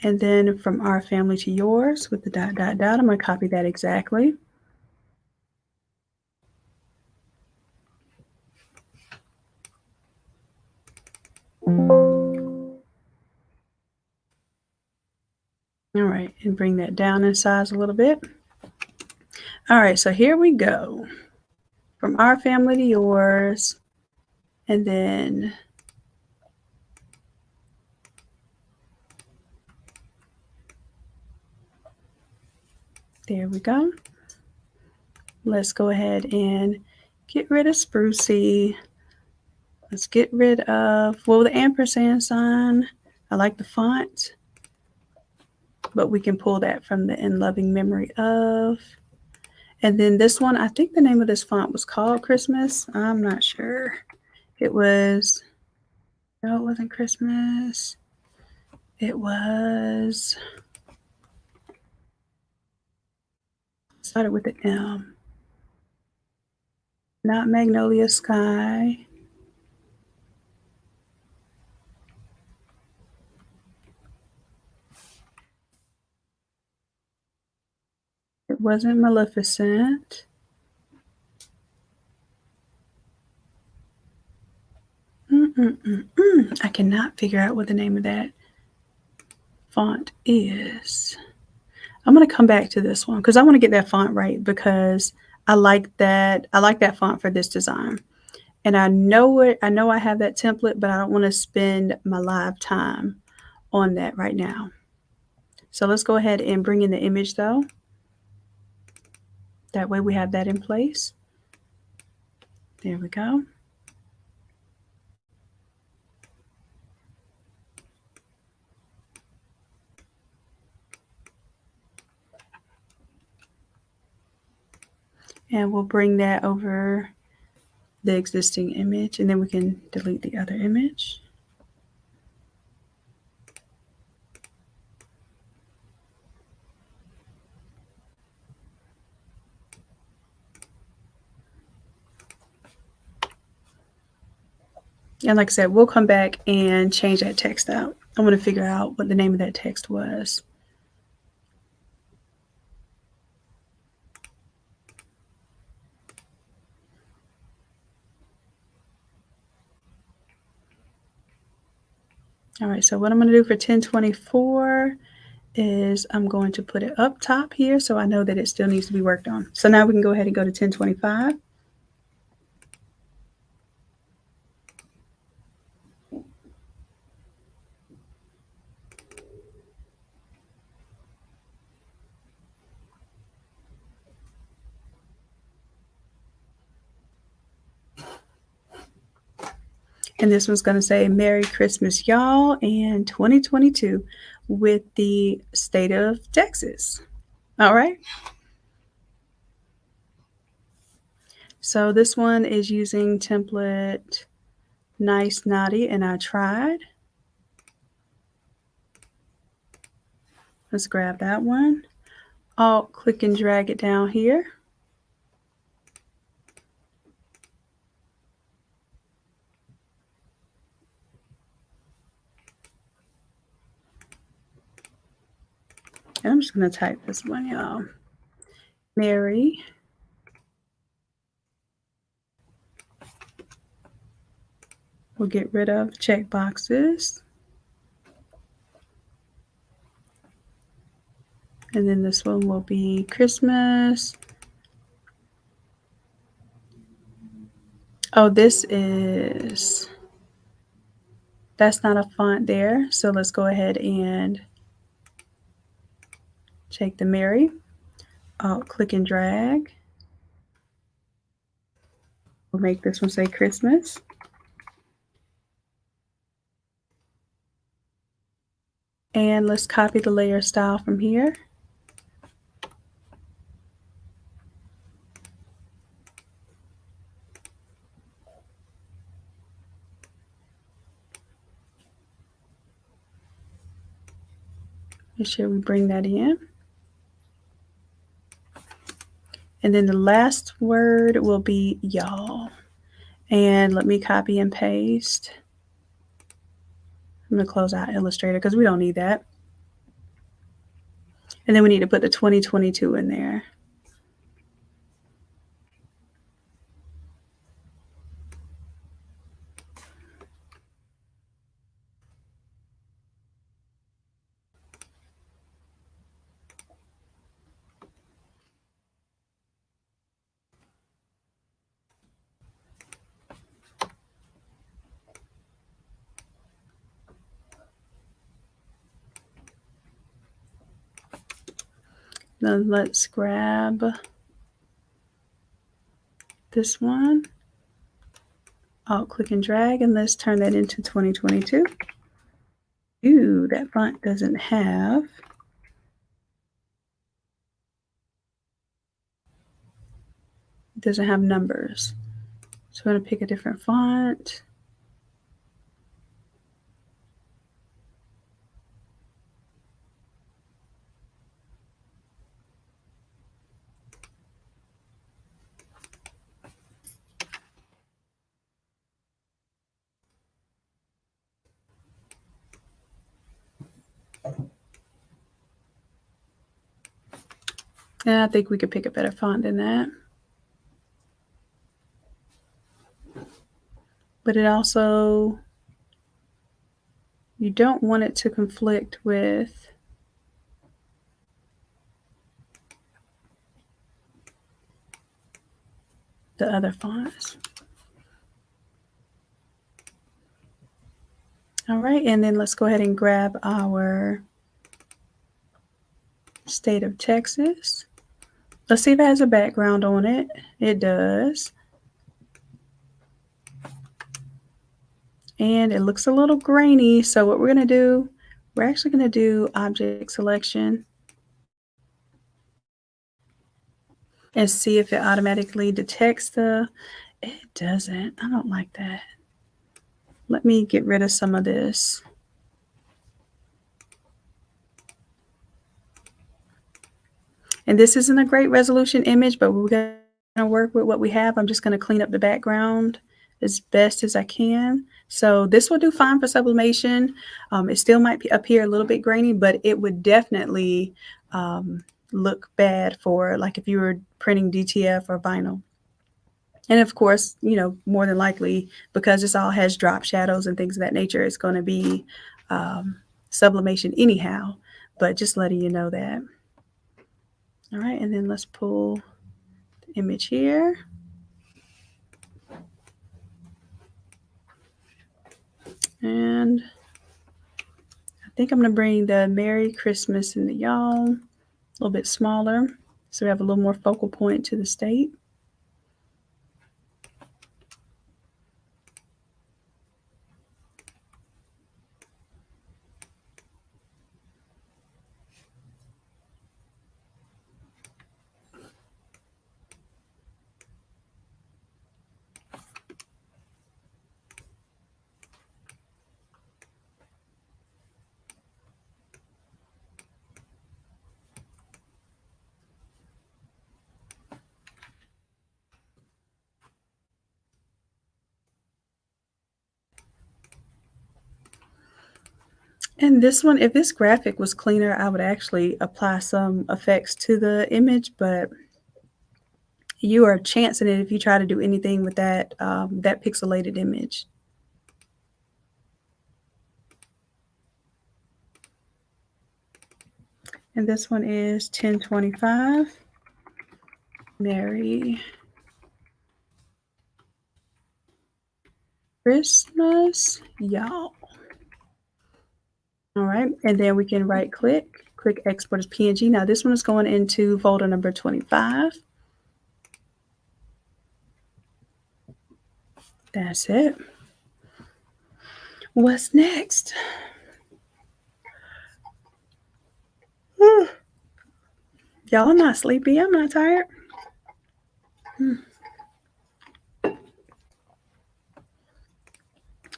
And then from our family to yours with the dot, dot, dot, I'm going to copy that exactly. All right, and bring that down in size a little bit. All right, so here we go. From our family to yours, and then there we go. Let's go ahead and get rid of Sprucey. Let's get rid of, well, the ampersand sign. I like the font. but we can pull that from the In Loving Memory of. And then this one, I think the name of this font was called Christmas. I'm not sure. It was, no, it wasn't Christmas. It was, started with an M. Not Magnolia Sky. It wasn't Maleficent. I cannot figure out what the name of that font is. I'm going to come back to this one because I want to get that font right because I like that. I like that font for this design. And I know it. I know I have that template, but I don't want to spend my live time on that right now. So let's go ahead and bring in the image though. That way we have that in place. There we go. And we'll bring that over the existing image and then we can delete the other image. And like I said, we'll come back and change that text out. I want to figure out what the name of that text was. All right, so what I'm going to do for 1024 is I'm going to put it up top here so I know that it still needs to be worked on. So now we can go ahead and go to 1025. And this one's going to say Merry Christmas, y'all, and 2022 with the state of Texas. All right. So this one is using template Nice Naughty, and I tried. Let's grab that one. Alt click and drag it down here. And I'm just going to type this one, y'all. Merry We'll get rid of check boxes. And then this one will be Christmas. Oh, that's not a font there. So let's go ahead and check the Merry. Alt click and drag. We'll make this one say Christmas. And let's copy the layer style from here. Make sure we bring that in. And then the last word will be y'all. And let me copy and paste. I'm going to close out Illustrator because we don't need that. And then we need to put the 2022 in there. Then let's grab this one. Alt click and drag, and let's turn that into 2022. Ooh, that font doesn't have doesn't have numbers. So I'm going to pick a different font. And I think we could pick a better font than that. But it also, you don't want it to conflict with the other fonts. All right, and then let's go ahead and grab our state of Texas. Let's see if it has a background on it. It does. And it looks a little grainy. So what we're going to do, we're actually going to do object selection and see if it automatically detects the, it doesn't. I don't like that. Let me get rid of some of this. And this isn't a great resolution image, but we're going to work with what we have. I'm just going to clean up the background as best as I can. So this will do fine for sublimation. It still might appear a little bit grainy, but it would definitely look bad for like if you were printing DTF or vinyl. And of course, you know, more than likely, because this all has drop shadows and things of that nature, it's going to be sublimation anyhow, but just letting you know that. All right, and then let's pull the image here. And I think I'm going to bring the Merry Christmas and the Y'all a little bit smaller so we have a little more focal point to the state. And this one, if this graphic was cleaner, I would actually apply some effects to the image, but you are chancing it if you try to do anything with that, that pixelated image. And this one is 1025. Merry Christmas, y'all. All right, and then we can right click, click export as PNG. Now this one is going into folder number 25. That's it. What's next? Y'all, I'm not sleepy. I'm not tired.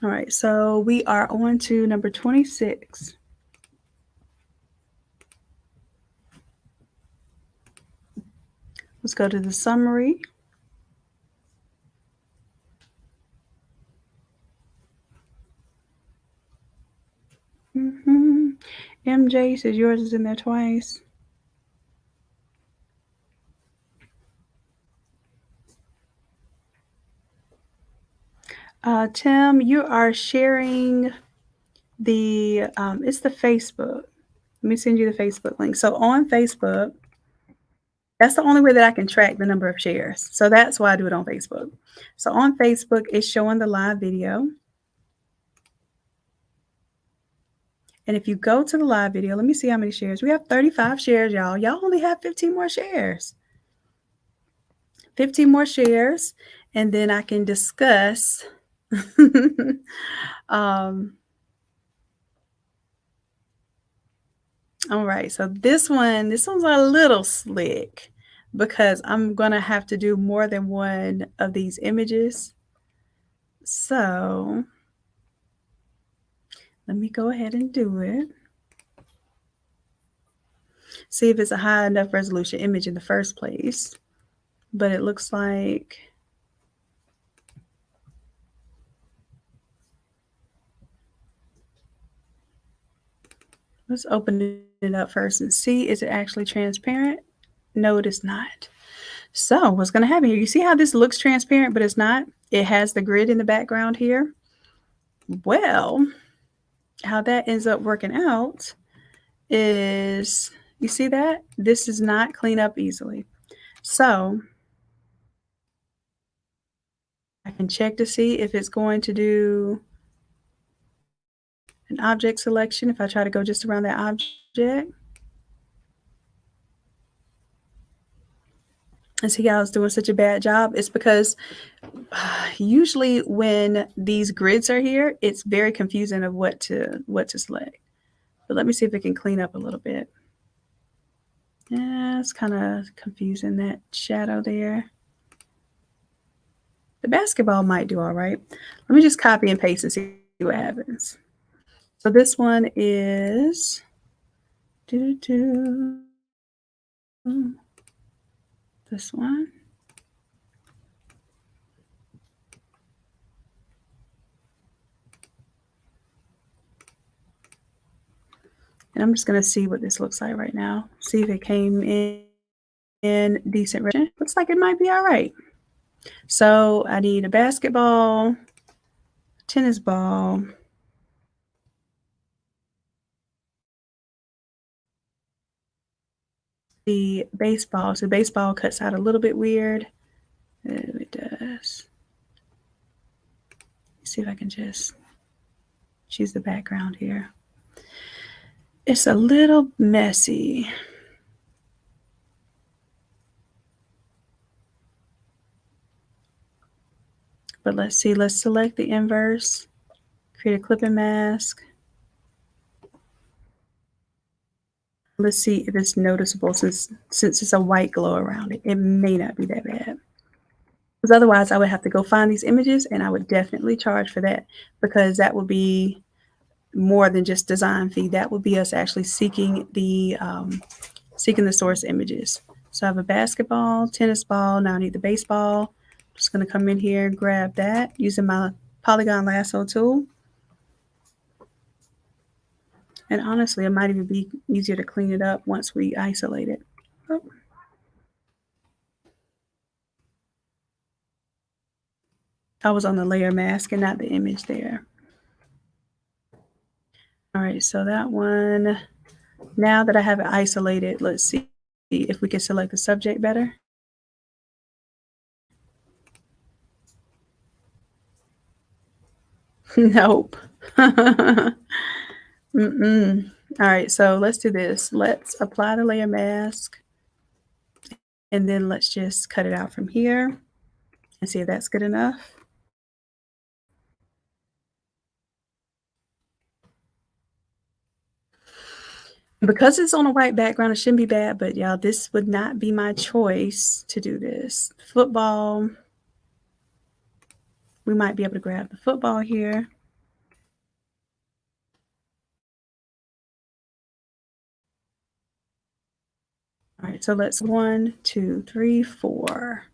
All right, so we are on to number 26. Let's go to the summary. MJ says yours is in there twice. Tim, you are sharing the, it's the Facebook. Let me send you the Facebook link. So on Facebook, that's the only way that I can track the number of shares. So that's why I do it on Facebook. So on Facebook, it's showing the live video. And if you go to the live video, let me see how many shares. We have 35 shares, y'all. Y'all only have 15 more shares. 15 more shares. And then I can discuss. All right, so this one's a little slick, because I'm gonna have to do more than one of these images. So let me go ahead and do it. See if it's a high enough resolution image in the first place. But it looks like let's open it up first and see, is it actually transparent? No, it is not. So what's going to happen here? You see how this looks transparent, but it's not? It has the grid in the background here. Well, how that ends up working out is, you see that? This does not clean up easily. So I can check to see if it's going to do an object selection. If I try to go just around that object. And see how I was doing such a bad job? It's because usually when these grids are here, it's very confusing of what to select. But let me see if it can clean up a little bit. Yeah, it's kind of confusing, that shadow there. The basketball might do all right. Let me just copy and paste and see what happens. So this one is this one. And I'm just going to see what this looks like right now. See if it came in decent resolution. Looks like it might be all right. So I need a basketball, tennis ball, the baseball. So baseball cuts out a little bit weird. It does. Let's see if I can just choose the background here. It's a little messy. But let's see, let's select the inverse, create a clipping mask. Let's see if it's noticeable since it's a white glow around it. It may not be that bad. Because otherwise I would have to go find these images and I would definitely charge for that, because that would be more than just design fee. That would be us actually seeking the source images. So I have a basketball, tennis ball. Now I need the baseball. I'm just going to come in here, grab that using my polygon lasso tool. And honestly, it might even be easier to clean it up once we isolate it. Oh. I was on the layer mask and not the image there. All right, so that one, now that I have it isolated, let's see if we can select the subject better. Nope. Mm-mm. All right, so let's do this. Let's apply the layer mask, and then let's just cut it out from here and see if that's good enough. Because it's on a white background, it shouldn't be bad, but y'all, this would not be my choice to do this. Football, we might be able to grab the football here. All right, so let's 1, 2, 3, 4.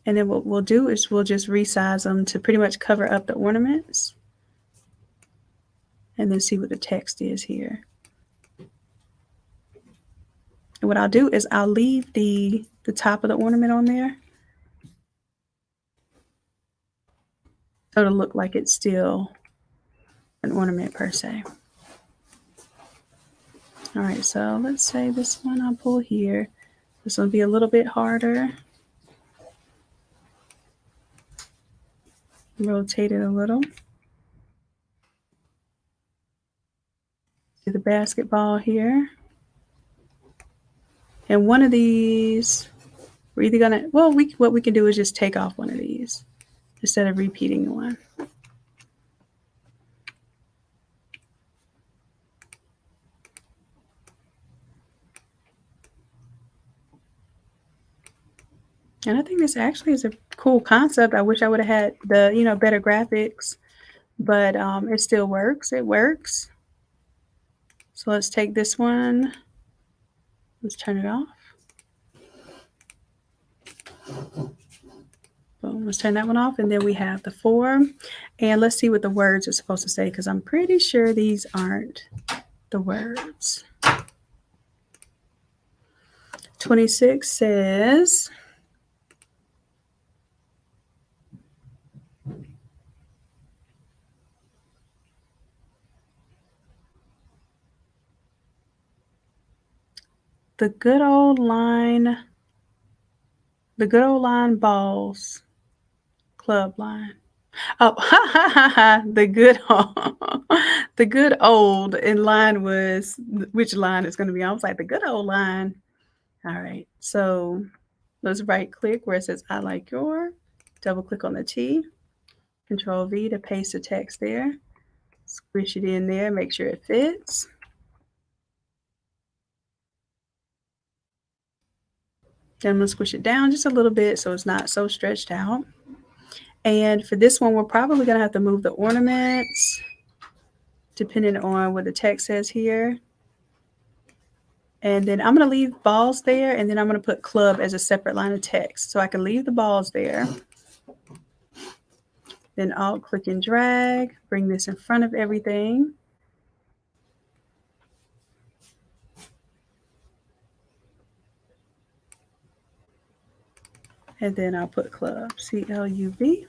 And then what we'll do is we'll just resize them to pretty much cover up the ornaments. And then see what the text is here. And what I'll do is I'll leave the top of the ornament on there, so it'll look like it's still an ornament per se. All right, so let's say this one I'll pull here. This will be a little bit harder. Rotate it a little. Do the basketball here. And one of these, we're either gonna, well, what we can do is just take off one of these instead of repeating one. And I think this actually is a cool concept. I wish I would have had the, better graphics, but it still works. It works. So let's take this one. Let's turn it off. Boom, let's turn that one off. And then we have the form. And let's see what the words are supposed to say, because I'm pretty sure these aren't the words. 26 says, the good old line balls club line. Oh, ha ha ha ha! The good old in line was which line is going to be on. I was like, the good old line. All right, so let's right click where it says I like your. Double click on the T. Control V to paste the text there. Squish it in there. Make sure it fits. Then I'm going to squish it down just a little bit so it's not so stretched out. And for this one, we're probably going to have to move the ornaments depending on what the text says here. And then I'm going to leave balls there, and then I'm going to put club as a separate line of text. So I can leave the balls there. Then Alt click and drag, bring this in front of everything. And then I'll put club, C-L-U-B.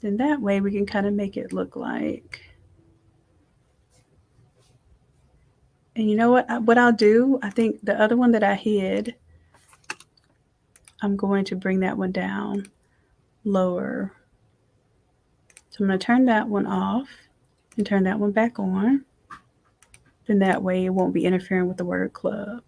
Then that way we can kind of make it look like. And you know what I'll do? I think the other one that I hid, I'm going to bring that one down lower. So I'm going to turn that one off and turn that one back on. Then that way it won't be interfering with the word club.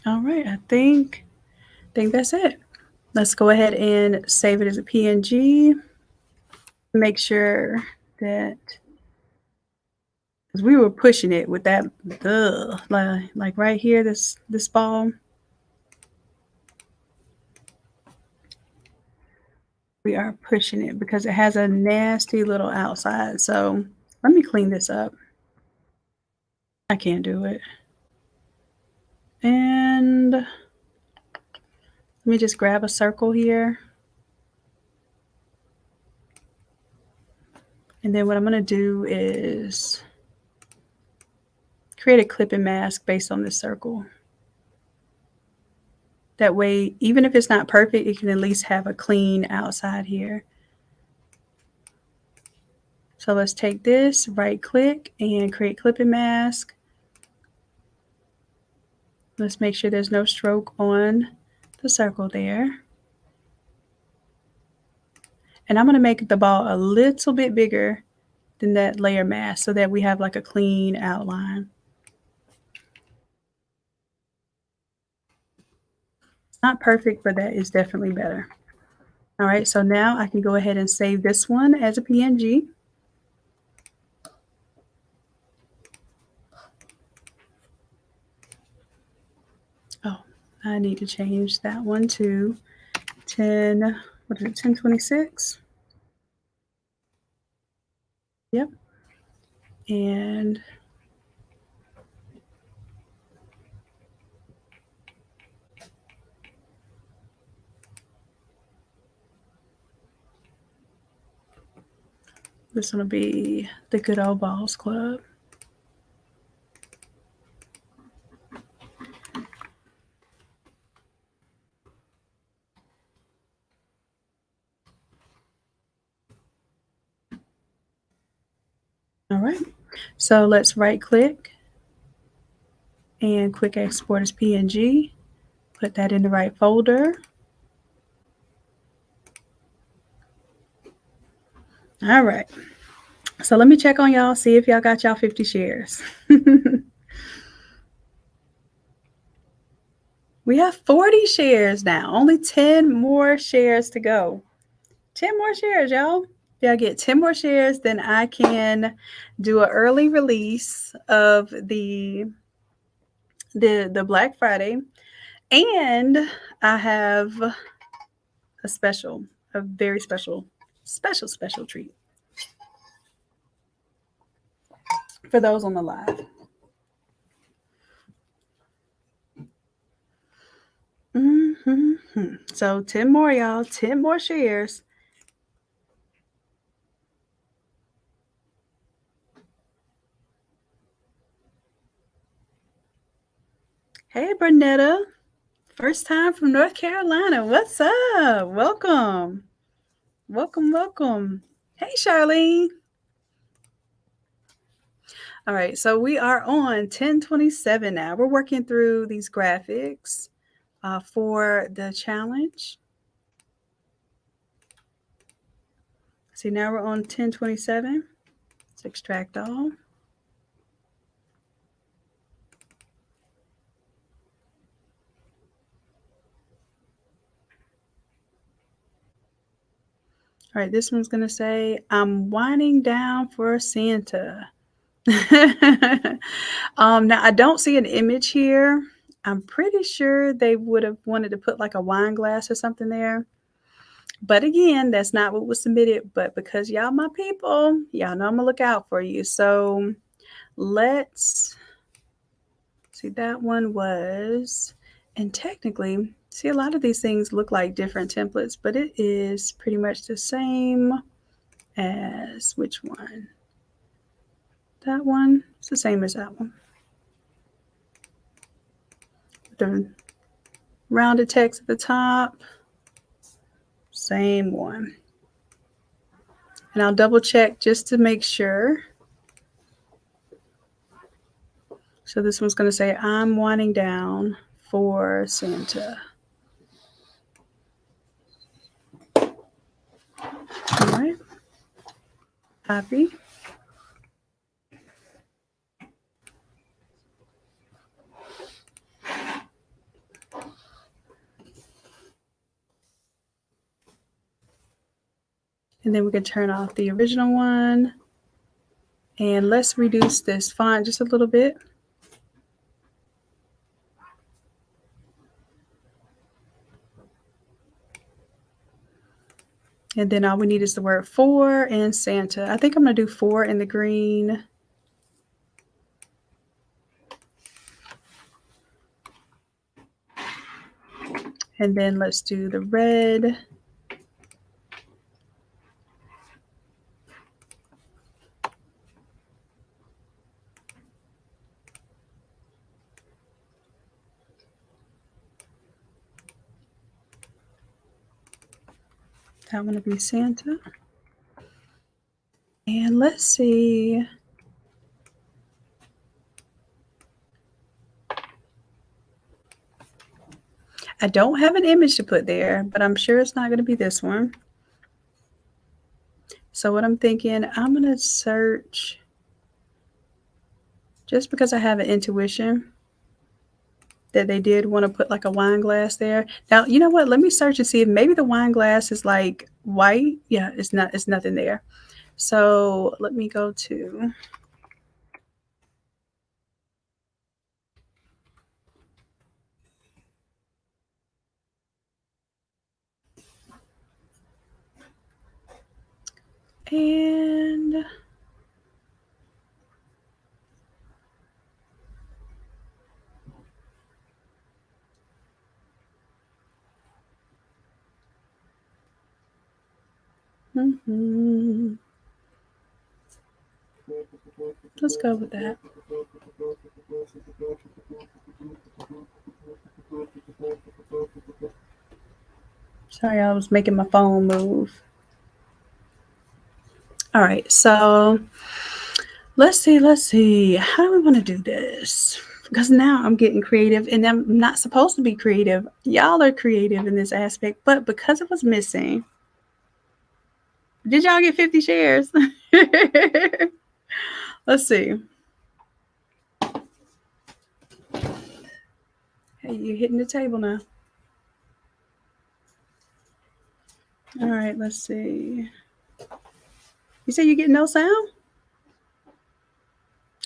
All right, I think that's it. Let's go ahead and save it as a PNG. Make sure that, because we were pushing it with that, like right here, this ball. We are pushing it because it has a nasty little outside. So let me clean this up. I can't do it. And let me just grab a circle here. And then what I'm going to do is create a clip and mask based on this circle. That way, even if it's not perfect, it can at least have a clean outside here. So let's take this, right click, and create clip and mask. Let's make sure there's no stroke on the circle there. And I'm going to make the ball a little bit bigger than that layer mask so that we have like a clean outline. It's not perfect, but that is definitely better. All right, so now I can go ahead and save this one as a PNG. Oh, I need to change that one to 1026? Yep. And this one will be the Good Old Balls Club. All right, so let's right click and quick export as PNG. Put that in the right folder. All right, So let me check on y'all, see if y'all got y'all 50 shares. We have 40 shares now. Only 10 more shares to go. 10 more shares, y'all. If y'all get 10 more shares, then I can do an early release of the Black Friday. And I have a special, a very special treat for those on the live. So 10 more, y'all. 10 more shares. Hey, Bernetta. First time from North Carolina. What's up? Welcome. Welcome. Hey, Charlene. All right, so we are on 1027 now. We're working through these graphics for the challenge. See, now we're on 1027. Let's extract all. All right, this one's going to say, I'm winding down for Santa. Now, I don't see an image here. I'm pretty sure they would have wanted to put like a wine glass or something there. But again, that's not what was submitted. But because y'all my people, y'all know I'm going to look out for you. So let's see, that one was, and technically, see, a lot of these things look like different templates, but it is pretty much the same as which one? That one. It's the same as that one. The rounded text at the top, same one. And I'll double check just to make sure. So this one's going to say, I'm winding down for Santa. All right. Copy. And then we can turn off the original one. And let's reduce this font just a little bit. And then all we need is the word for and Santa. I think I'm going to do for in the green. And then let's do the red. That one to be Santa. And let's see. I don't have an image to put there, but I'm sure it's not going to be this one. So what I'm thinking, I'm going to search, just because I have an intuition that they did want to put like a wine glass there. Now, you know what? Let me search and see if maybe the wine glass is like white. Yeah, it's not. It's nothing there. So let me go to. And let's go with that. Sorry, I was making my phone move. All right, so let's see. How do we want to do this? Because now I'm getting creative, and I'm not supposed to be creative. Y'all are creative in this aspect, but because it was missing, Did y'all get 50 shares? Let's see. Hey, you're hitting the table now. All right, let's see. You say you get no sound?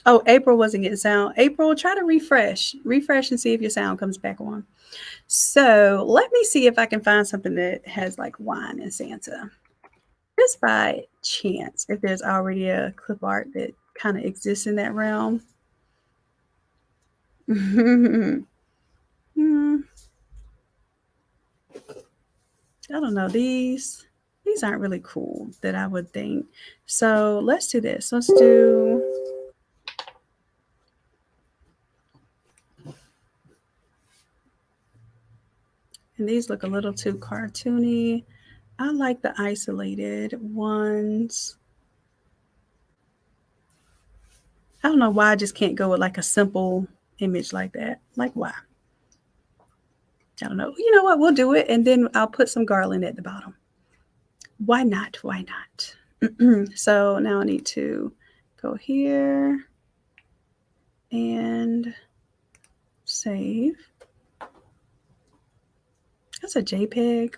Oh, April wasn't getting sound. April, try to refresh. Refresh and see if your sound comes back on. So let me see if I can find something that has like wine and Santa. Just by chance, if there's already a clip art that kind of exists in that realm. Hmm, I don't know. These aren't really cool that I would think. So let's do this. Let's do. And these look a little too cartoony. I like the isolated ones. I don't know why I just can't go with like a simple image like that. Like why? I don't know. You know what? We'll do it, and then I'll put some garland at the bottom. Why not? Why not? So now I need to go here and save. That's a JPEG.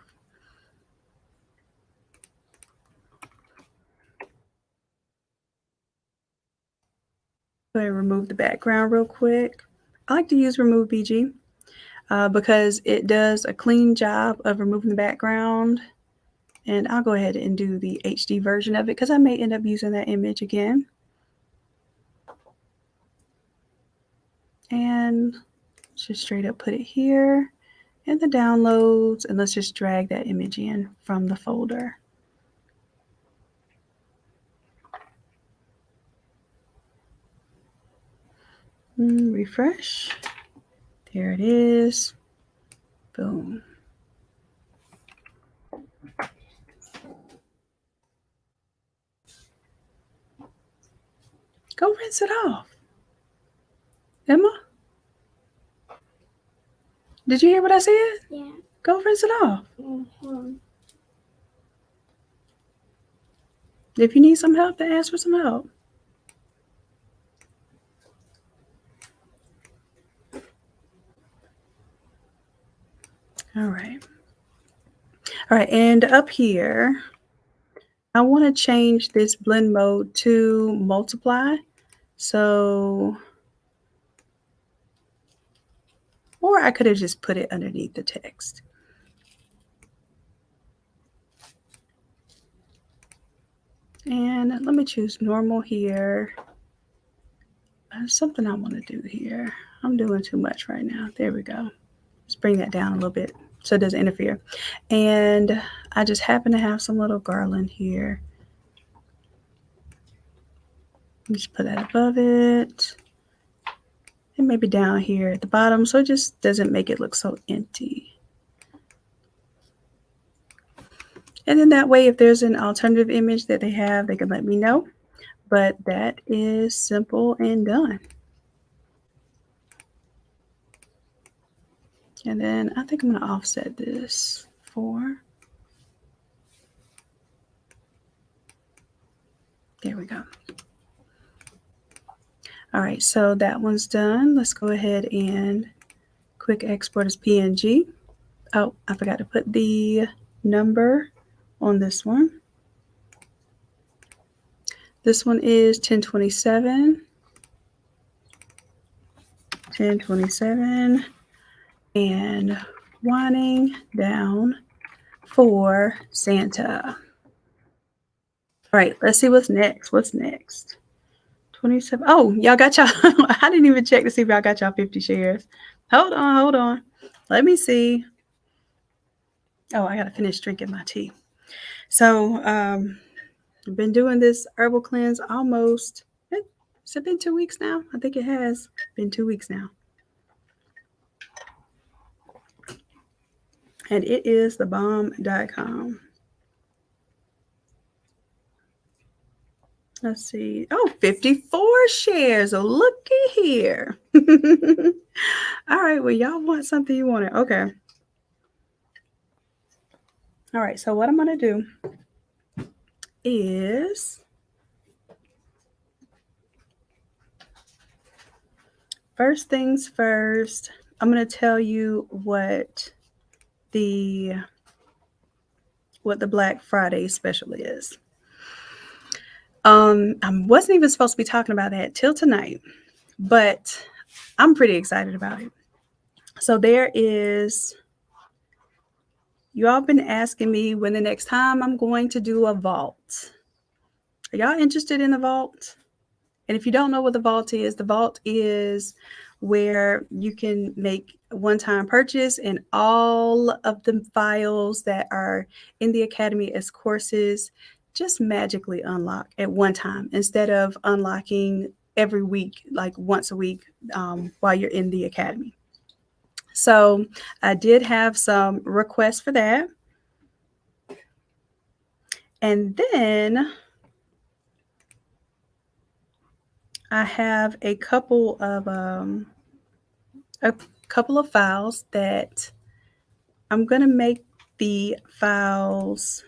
Go ahead and remove the background real quick. I like to use Remove BG because it does a clean job of removing the background. And I'll go ahead and do the HD version of it because I may end up using that image again. And just straight up put it here in the downloads, and let's just drag that image in from the folder. Refresh. There it is. Boom. Go rinse it off. Emma? Did you hear what I said? Yeah. Go rinse it off. Mm-hmm. If you need some help, then ask for some help. All right. All right, and up here, I want to change this blend mode to multiply. So, or I could have just put it underneath the text. And let me choose normal here. Something I want to do here. I'm doing too much right now. There we go. Let's bring that down a little bit so it doesn't interfere. And I just happen to have some little garland here. Just put that above it. And maybe down here at the bottom so it just doesn't make it look so empty. And then that way, if there's an alternative image that they have, they can let me know. But that is simple and done. And then I think I'm going to offset this for. There we go. All right, so that one's done. Let's go ahead and quick export as PNG. Oh, I forgot to put the number on this one. This one is 1027. 1027. And winding down for Santa. All right, let's see what's next. What's next? 27. Oh, y'all got y'all. I didn't even check to see if y'all got y'all 50 shares. Hold on, hold on. Let me see. Oh, I gotta finish drinking my tea. So I've been doing this herbal cleanse almost. Has it been 2 weeks now? I think it has been 2 weeks now. And it is thebomb.com. Let's see. Oh, 54 shares. Oh, looky here. All right. Well, y'all want something you wanted. Okay. All right. So what I'm going to do is first things first. I'm going to tell you the what the Black Friday special is. I wasn't even supposed to be talking about that till tonight, but I'm pretty excited about it. So there is, you all been asking me when the next time I'm going to do a vault. Are y'all interested in the vault? And if you don't know what the vault is where you can make one-time purchase and all of the files that are in the academy as courses just magically unlock at one time instead of unlocking every week, like once a week, while you're in the academy. So I did have some requests for that. And then I have a couple of files that I'm going to make the files.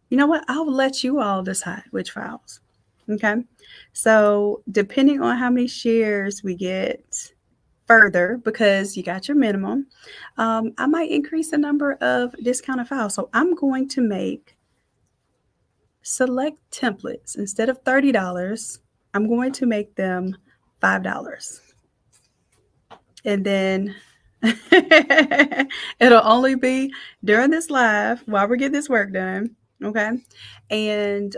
You know what? I'll let you all decide which files. Okay. So depending on how many shares we get further, because you got your minimum, I might increase the number of discounted files. So I'm going to make select templates. Instead of $30, I'm going to make them $5. And then it'll only be during this live while we're getting this work done. Okay. And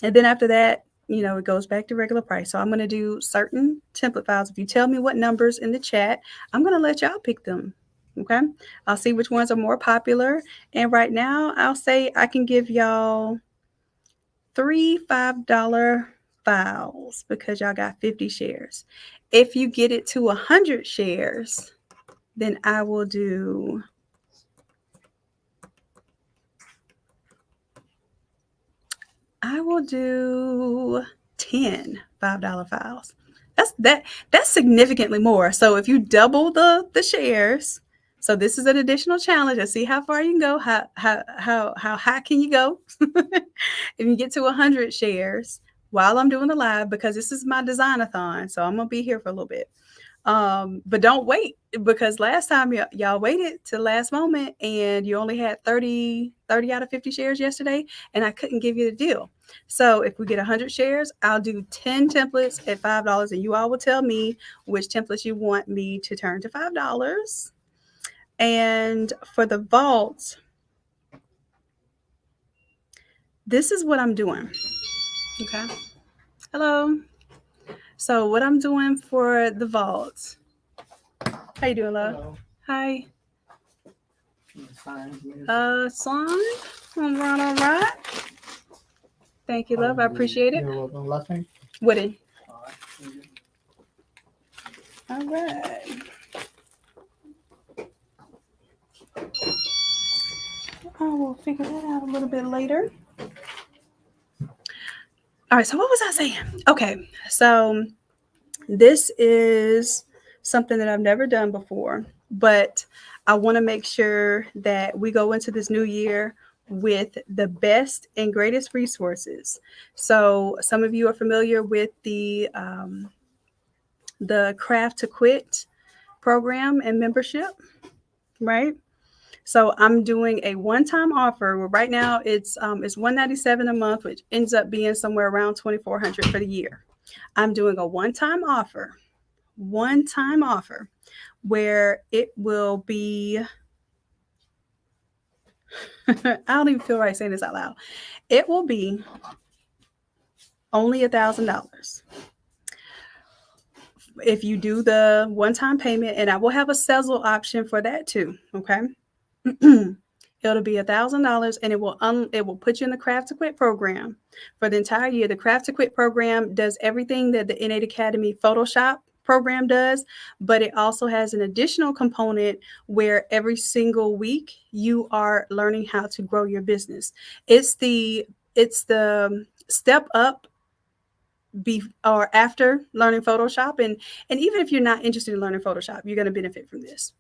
then after that, it goes back to regular price. So I'm going to do certain template files. If you tell me what numbers in the chat, I'm going to let y'all pick them. Okay. I'll see which ones are more popular. And right now I'll say I can give y'all 3 $5 files because y'all got 50 shares. If you get it to 100 shares, then I will do $10 $5 files. That's significantly more. So if you double the shares, so this is an additional challenge. Let's see how far you can go. How high can you go? If you get to 100 shares while I'm doing the live, because this is my design-a-thon, so I'm gonna be here for a little bit. But don't wait, because last time y'all waited to the last moment and you only had 30 out of 50 shares yesterday, and I couldn't give you the deal. So if we get 100 shares, I'll do 10 templates at $5, and you all will tell me which templates you want me to turn to $5. And for the vault, this is what I'm doing. Okay. Hello. So what I'm doing for the vault. How you doing, love? Hello. Hi. Sign. All right. Thank you, love. I appreciate it. You're welcome. Last name? Wooden. All right. All right. I will figure that out a little bit later. All right. So what was I saying? Okay. So this is something that I've never done before, but I want to make sure that we go into this new year with the best and greatest resources. So some of you are familiar with the Craft to Quit program and membership, right? So I'm doing a one-time offer. Well, right now it's $197 a month, which ends up being somewhere around $2,400 for the year. I'm doing a one-time offer where it will be I don't even feel right saying this out loud. It will be only $1,000 if you do the one-time payment, and I will have a sezzle option for that too. Okay. It'll be $1,000, and it will put you in the Craft to Quit program for the entire year. The Craft to Quit program does everything that the Innate Academy Photoshop program does, but it also has an additional component where every single week you are learning how to grow your business. It's the step up or after learning Photoshop, and even if you're not interested in learning Photoshop, you're going to benefit from this.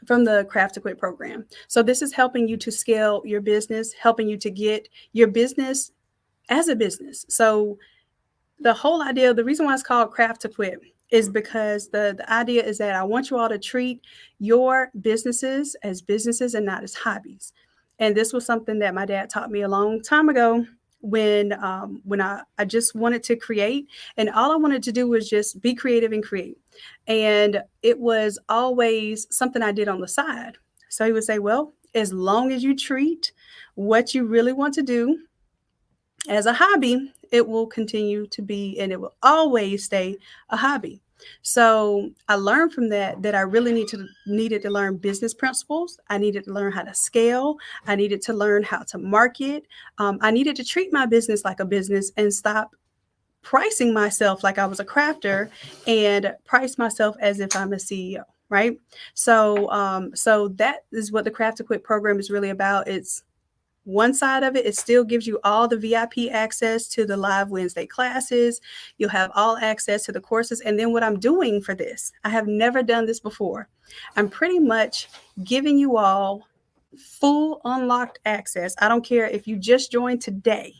from the Craft to Quit program. So this is helping you to scale your business, helping you to get your business as a business. So the whole idea, the reason why it's called Craft to Quit is because the idea is that I want you all to treat your businesses as businesses and not as hobbies. And this was something that my dad taught me a long time ago when I just wanted to create, and all I wanted to do was just be creative and create. And it was always something I did on the side. So he would say, well, as long as you treat what you really want to do as a hobby, it will continue to be and it will always stay a hobby. So I learned from that I really needed to learn business principles. I needed to learn how to scale. I needed to learn how to market. I needed to treat my business like a business and stop pricing myself like I was a crafter and price myself as if I'm a CEO. Right. So that is what the Craft to Quit program is really about. It's one side of it, it still gives you all the VIP access to the live Wednesday classes. You'll have all access to the courses. And then what I'm doing for this, I have never done this before. I'm pretty much giving you all full unlocked access. I don't care if you just joined today.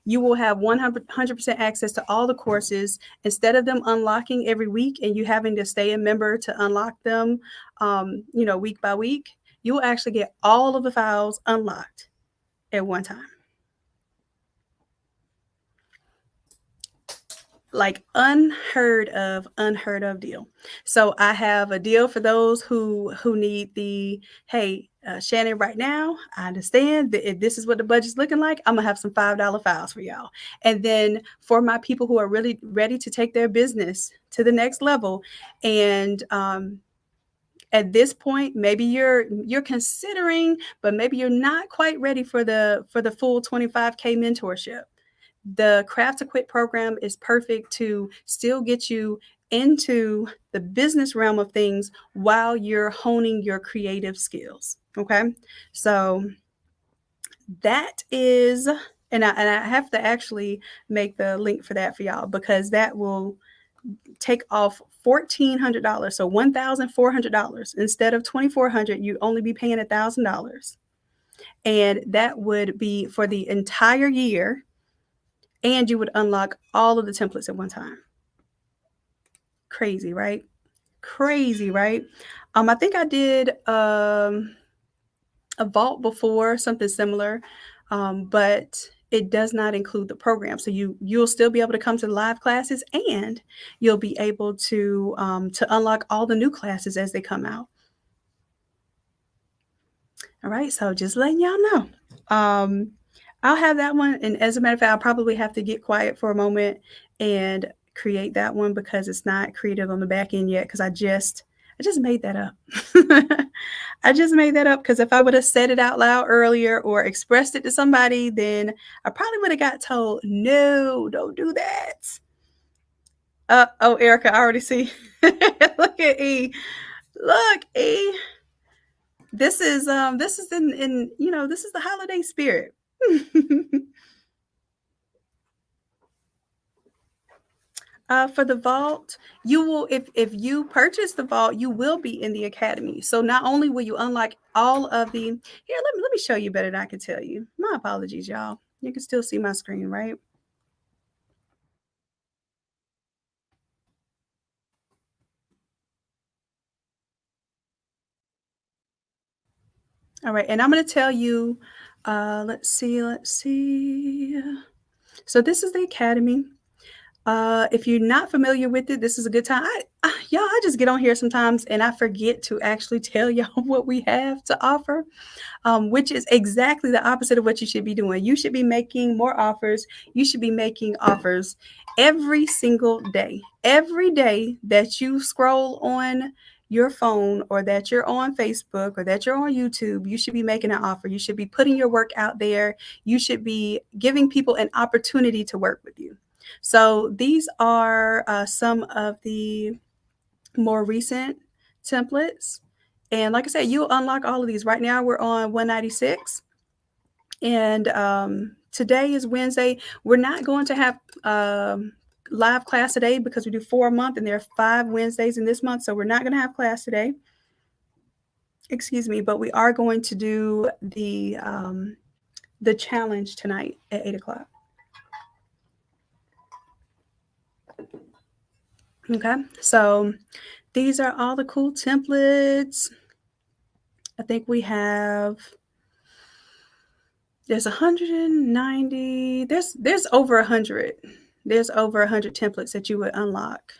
You will have 100% access to all the courses instead of them unlocking every week and you having to stay a member to unlock them, week by week. You will actually get all of the files unlocked at one time. Like unheard of deal. So I have a deal for those who need the, hey, Shannon, right now, I understand that if this is what the budget's looking like, I'm gonna have some $5 files for y'all. And then for my people who are really ready to take their business to the next level, and at this point, maybe you're considering, but maybe you're not quite ready for the full 25K mentorship. The Craft to Quit program is perfect to still get you into the business realm of things while you're honing your creative skills. Okay. So that is, and I have to actually make the link for that for y'all because that will take off $1,400. So $1,400 instead of $2,400, you'd only be paying $1,000. And that would be for the entire year. And you would unlock all of the templates at one time. Crazy, right? Crazy, right? I think I did a vault before, something similar, but it does not include the program. So you'll still be able to come to the live classes, and you'll be able to unlock all the new classes as they come out. All right, so just letting y'all know. I'll have that one, and as a matter of fact, I'll probably have to get quiet for a moment and create that one because it's not created on the back end yet because I just made that up. I just made that up because if I would have said it out loud earlier or expressed it to somebody, then I probably would have got told, no, don't do that. Oh, Erica, I already see. Look at E. Look, E. This is in this is the holiday spirit. For the vault, you will, if you purchase the vault, you will be in the academy. So not only will you unlock all of the, here, let me show you better than I can tell you. My apologies, y'all. You can still see my screen, right? All right, and I'm going to tell you, let's see. So this is the academy. If you're not familiar with it, this is a good time. I just get on here sometimes and I forget to actually tell y'all what we have to offer, which is exactly the opposite of what you should be doing. You should be making more offers. You should be making offers every single day. Every day that you scroll on your phone or that you're on Facebook or that you're on YouTube, you should be making an offer. You should be putting your work out there. You should be giving people an opportunity to work with you. So these are some of the more recent templates. And like I said, you'll unlock all of these. Right now we're on 196. And today is Wednesday. We're not going to have live class today because we do 4 a month and there are 5 Wednesdays in this month. So we're not going to have class today. excuse me, but we are going to do the challenge tonight at 8 o'clock. Okay, so these are all the cool templates. I think we have, there's 190, there's over 100. There's over 100 templates that you would unlock.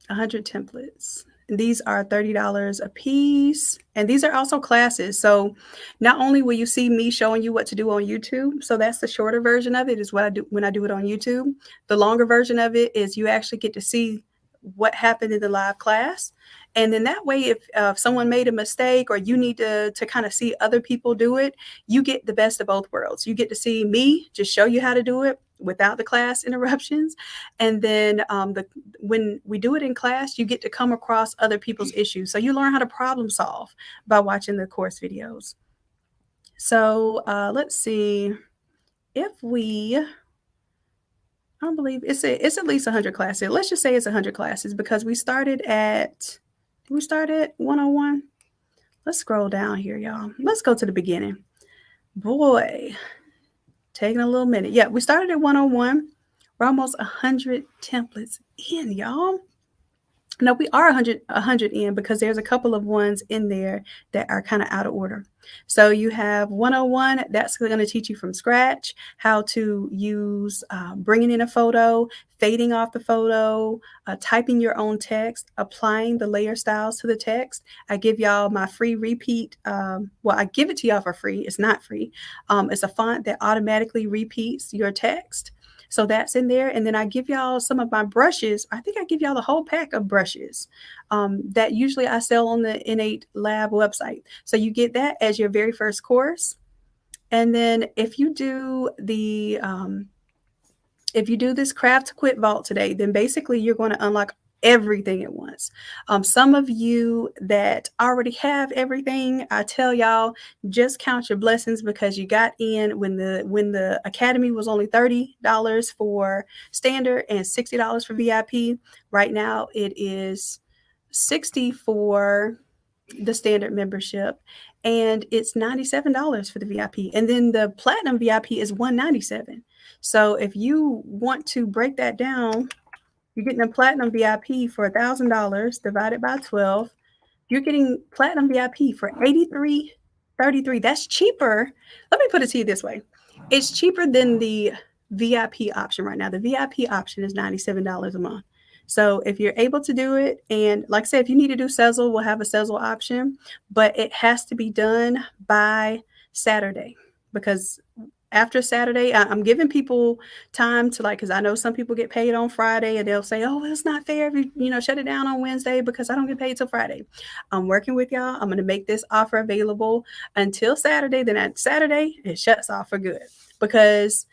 100 templates. These are $30 a piece. And these are also classes. So not only will you see me showing you what to do on YouTube, so that's the shorter version of it, is what I do when I do it on YouTube. The longer version of it is you actually get to see what happened in the live class. And then that way, if someone made a mistake or you need to kind of see other people do it, you get the best of both worlds. You get to see me just show you how to do it without the class interruptions. And then when we do it in class, you get to come across other people's issues. So you learn how to problem solve by watching the course videos. So let's see if I don't believe it's at least 100 classes. Let's just say it's 100 classes because we started at 101. Let's scroll down here, y'all. Let's go to the beginning. Boy, taking a little minute. Yeah, we started at 101. We're almost 100 templates in, y'all. No, we are 100 in because there's a couple of ones in there that are kind of out of order. So you have 101, that's going to teach you from scratch how to use bringing in a photo, fading off the photo, typing your own text, applying the layer styles to the text. I give y'all my free repeat. I give it to y'all for free. It's not free. It's a font that automatically repeats your text. So that's in there. And then I give y'all some of my brushes. I think I give y'all the whole pack of brushes that usually I sell on the Innate Lab website. So you get that as your very first course. And then if you do this craft to quit vault today, then basically you're going to unlock everything at once. Some of you that already have everything, I tell y'all, just count your blessings because you got in when the academy was only $30 for standard and $60 for VIP. Right now it is $60 for the standard membership and it's $97 for the VIP. And then the platinum VIP is $197. So if you want to break that down, you're getting a platinum VIP for $1,000 divided by 12. You're getting platinum VIP for $83.33. That's cheaper. Let me put it to you this way. It's cheaper than the VIP option right now. The VIP option is $97 a month. So if you're able to do it, and like I said, if you need to do Sezzle, we'll have a Sezzle option, but it has to be done by Saturday because after Saturday, I'm giving people time to because I know some people get paid on Friday and they'll say, oh, it's not fair if you shut it down on Wednesday because I don't get paid till Friday. I'm working with y'all. I'm going to make this offer available until Saturday. Then at Saturday, it shuts off for good because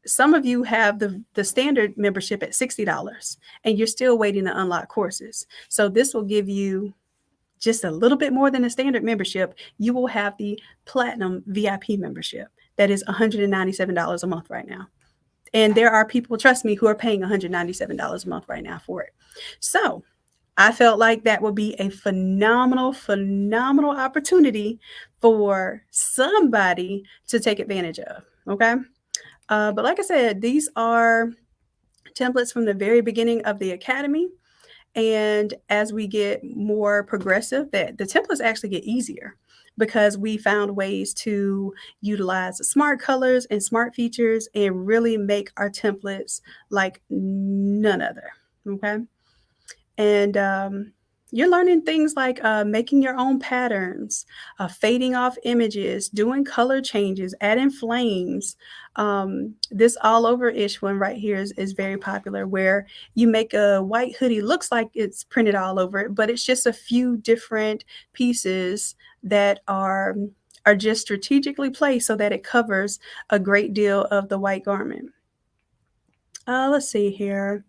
some of you have the standard membership at $60 and you're still waiting to unlock courses. So this will give you just a little bit more than a standard membership. You will have the platinum VIP membership that is $197 a month right now. And there are people, trust me, who are paying $197 a month right now for it. So I felt like that would be a phenomenal opportunity for somebody to take advantage of. Okay. But like I said, these are templates from the very beginning of the academy. And as we get more progressive, that the templates actually get easier because we found ways to utilize the smart colors and smart features and really make our templates like none other. Okay. And you're learning things like making your own patterns, fading off images, doing color changes, adding flames. This all over-ish one right here is very popular where you make a white hoodie, looks like it's printed all over it, but it's just a few different pieces that are just strategically placed so that it covers a great deal of the white garment. Let's see here.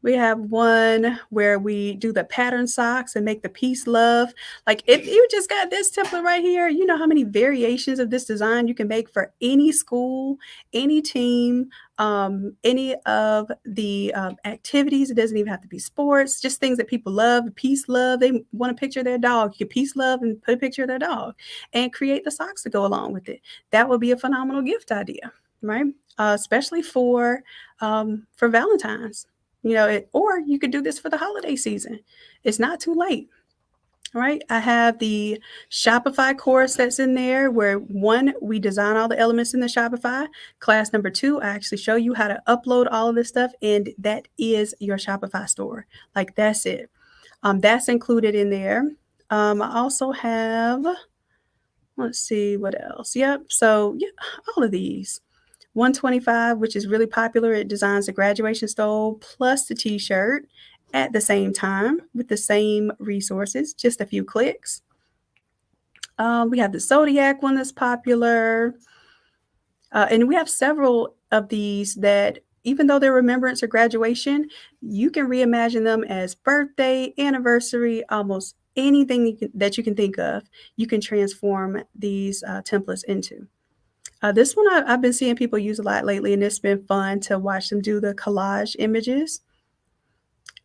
We have one where we do the pattern socks and make the peace love. Like if you just got this template right here, you know how many variations of this design you can make for any school, any team, any of the activities. It doesn't even have to be sports, just things that people love. Peace love. They want a picture of their dog. You can peace love and put a picture of their dog and create the socks to go along with it. That would be a phenomenal gift idea, right? Especially for Valentine's. Or you could do this for the holiday season. It's not too late, right? I have the Shopify course that's in there where one, we design all the elements in the Shopify. Class number 2, I actually show you how to upload all of this stuff, and that is your Shopify store. Like that's it. That's included in there. I also have, let's see what else. Yep. So yeah, all of these. 125, which is really popular. It designs the graduation stole plus the t-shirt at the same time with the same resources, just a few clicks. We have the Zodiac one that's popular. And we have several of these that, even though they're remembrance or graduation, you can reimagine them as birthday, anniversary, almost anything that you can think of, you can transform these templates into. This one I've been seeing people use a lot lately, and it's been fun to watch them do the collage images.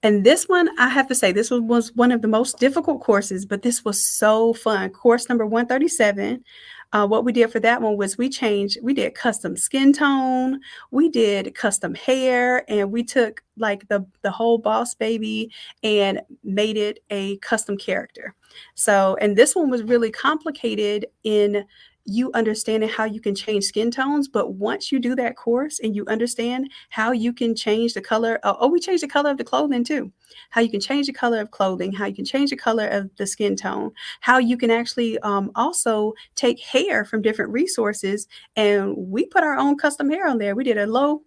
And this one, I have to say, this was one of the most difficult courses, but this was so fun. Course number 137. What we did for that one was we did custom skin tone, we did custom hair, and we took like the whole boss baby and made it a custom character. So, and this one was really complicated in you understanding how you can change skin tones. But once you do that course and you understand how you can change the color, we changed the color of the clothing too. How you can change the color of clothing, how you can change the color of the skin tone, how you can actually also take hair from different resources. And we put our own custom hair on there. We did a low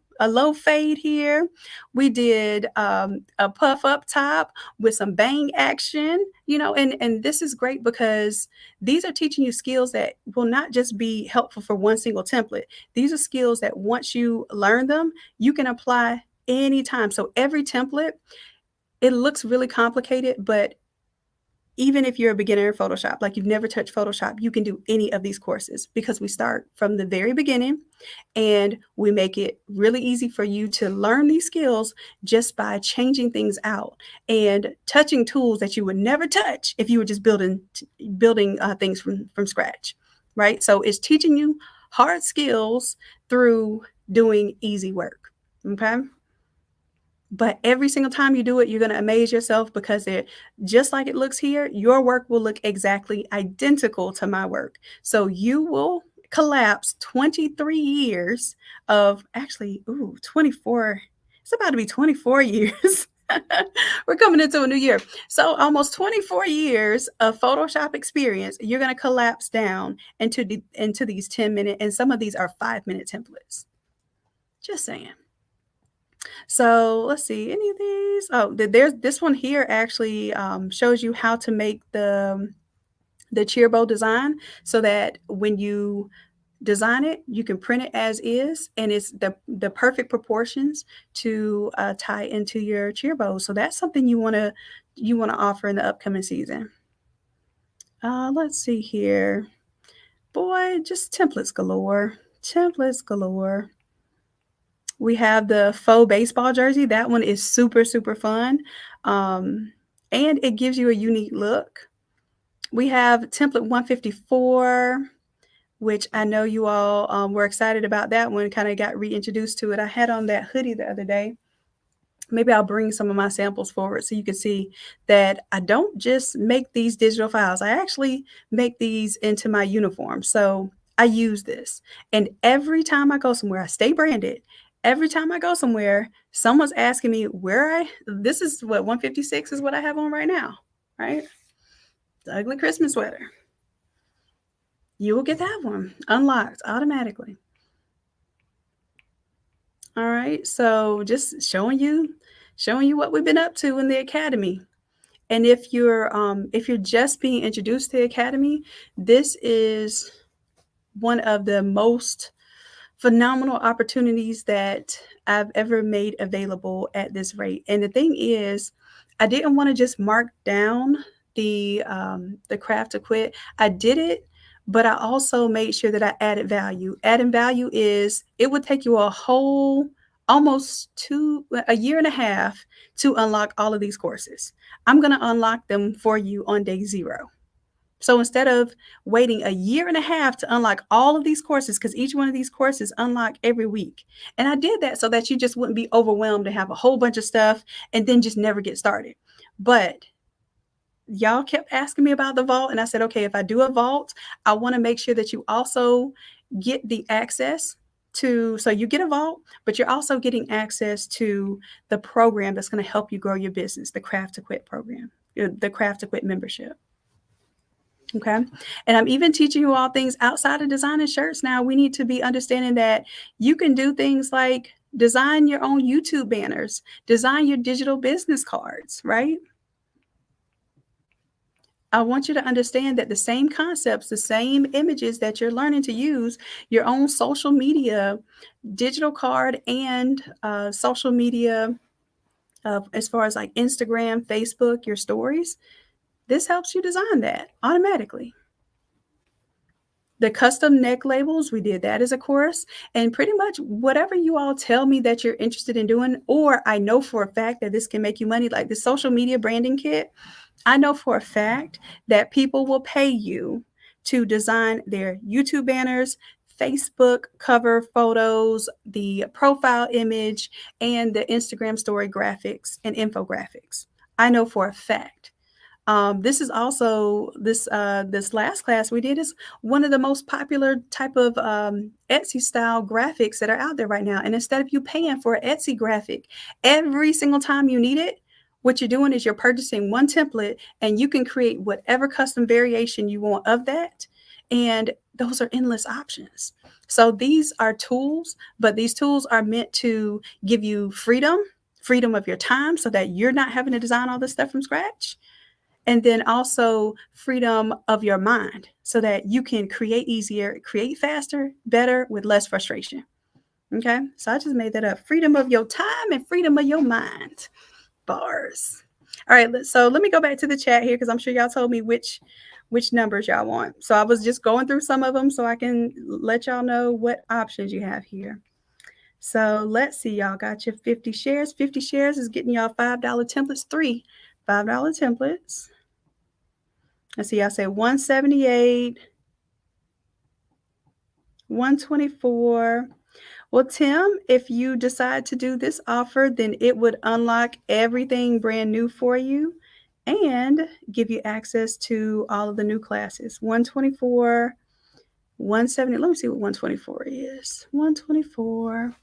fade here. We did a puff up top with some bang action, and this is great because these are teaching you skills that will not just be helpful for one single template. These are skills that once you learn them, you can apply anytime. So every template, it looks really complicated, but even if you're a beginner in Photoshop, like you've never touched Photoshop, you can do any of these courses because we start from the very beginning and we make it really easy for you to learn these skills just by changing things out and touching tools that you would never touch if you were just building things from scratch, right? So it's teaching you hard skills through doing easy work, okay? But every single time you do it, you're going to amaze yourself because they're just like it looks here. Your work will look exactly identical to my work. So you will collapse 23 years of 24. It's about to be 24 years. We're coming into a new year. So almost 24 years of Photoshop experience, you're going to collapse down into these 10-minute, and some of these are 5-minute templates. Just saying. So let's see, any of these? Oh, there's this one here actually shows you how to make the cheer bow design so that when you design it, you can print it as is, and it's the perfect proportions to tie into your cheer bow. So that's something you want to offer in the upcoming season. Let's see here. Boy, just templates galore. Templates galore. We have the faux baseball jersey. That one is super, super fun. And it gives you a unique look. We have template 154, which I know you all were excited about that one, kind of got reintroduced to it. I had on that hoodie the other day. Maybe I'll bring some of my samples forward so you can see that I don't just make these digital files. I actually make these into my uniform. So I use this. And every time I go somewhere, I stay branded. Every time I go somewhere, someone's asking me this is what 156 is what I have on right now, right? The ugly Christmas sweater. You will get that one unlocked automatically. All right, so just showing you what we've been up to in the academy. And if you're just being introduced to the academy, this is one of the most phenomenal opportunities that I've ever made available at this rate. And the thing is, I didn't want to just mark down the craft to quit. I did it, but I also made sure that I added value. Adding value is it would take you a whole almost a year and a half to unlock all of these courses. I'm going to unlock them for you on day 0. So instead of waiting a year and a half to unlock all of these courses, because each one of these courses unlock every week. And I did that so that you just wouldn't be overwhelmed to have a whole bunch of stuff and then just never get started. But y'all kept asking me about the vault. And I said, okay, if I do a vault, I want to make sure that you also get the access to, so you get a vault, but you're also getting access to the program that's going to help you grow your business, the Craft to Quit program, the Craft to Quit membership. Okay. And I'm even teaching you all things outside of designing shirts now. We need to be understanding that you can do things like design your own YouTube banners, design your digital business cards, right? I want you to understand that the same concepts, the same images that you're learning to use, your own social media, digital card, and social media, as far as like Instagram, Facebook, your stories, this helps you design that automatically. The custom neck labels, we did that as a course. And pretty much whatever you all tell me that you're interested in doing, or I know for a fact that this can make you money, like the social media branding kit, I know for a fact that people will pay you to design their YouTube banners, Facebook cover photos, the profile image, and the Instagram story graphics and infographics. I know for a fact. This is also this last class we did is one of the most popular type of Etsy style graphics that are out there right now. And instead of you paying for an Etsy graphic every single time you need it, what you're doing is you're purchasing one template and you can create whatever custom variation you want of that. And those are endless options. So these are tools, but these tools are meant to give you freedom of your time so that you're not having to design all this stuff from scratch. And then also freedom of your mind so that you can create easier, create faster, better with less frustration. Okay. So I just made that up. Freedom of your time and freedom of your mind. Bars. All right. So let me go back to the chat here because I'm sure y'all told me which numbers y'all want. So I was just going through some of them so I can let y'all know what options you have here. So let's see. Y'all got your 50 shares. 50 shares is getting y'all $5 templates, 3 $5 templates. Let's see, I say 178, 124. Well, Tim, if you decide to do this offer, then it would unlock everything brand new for you and give you access to all of the new classes. 124, 170. Let me see what 124 is. 124.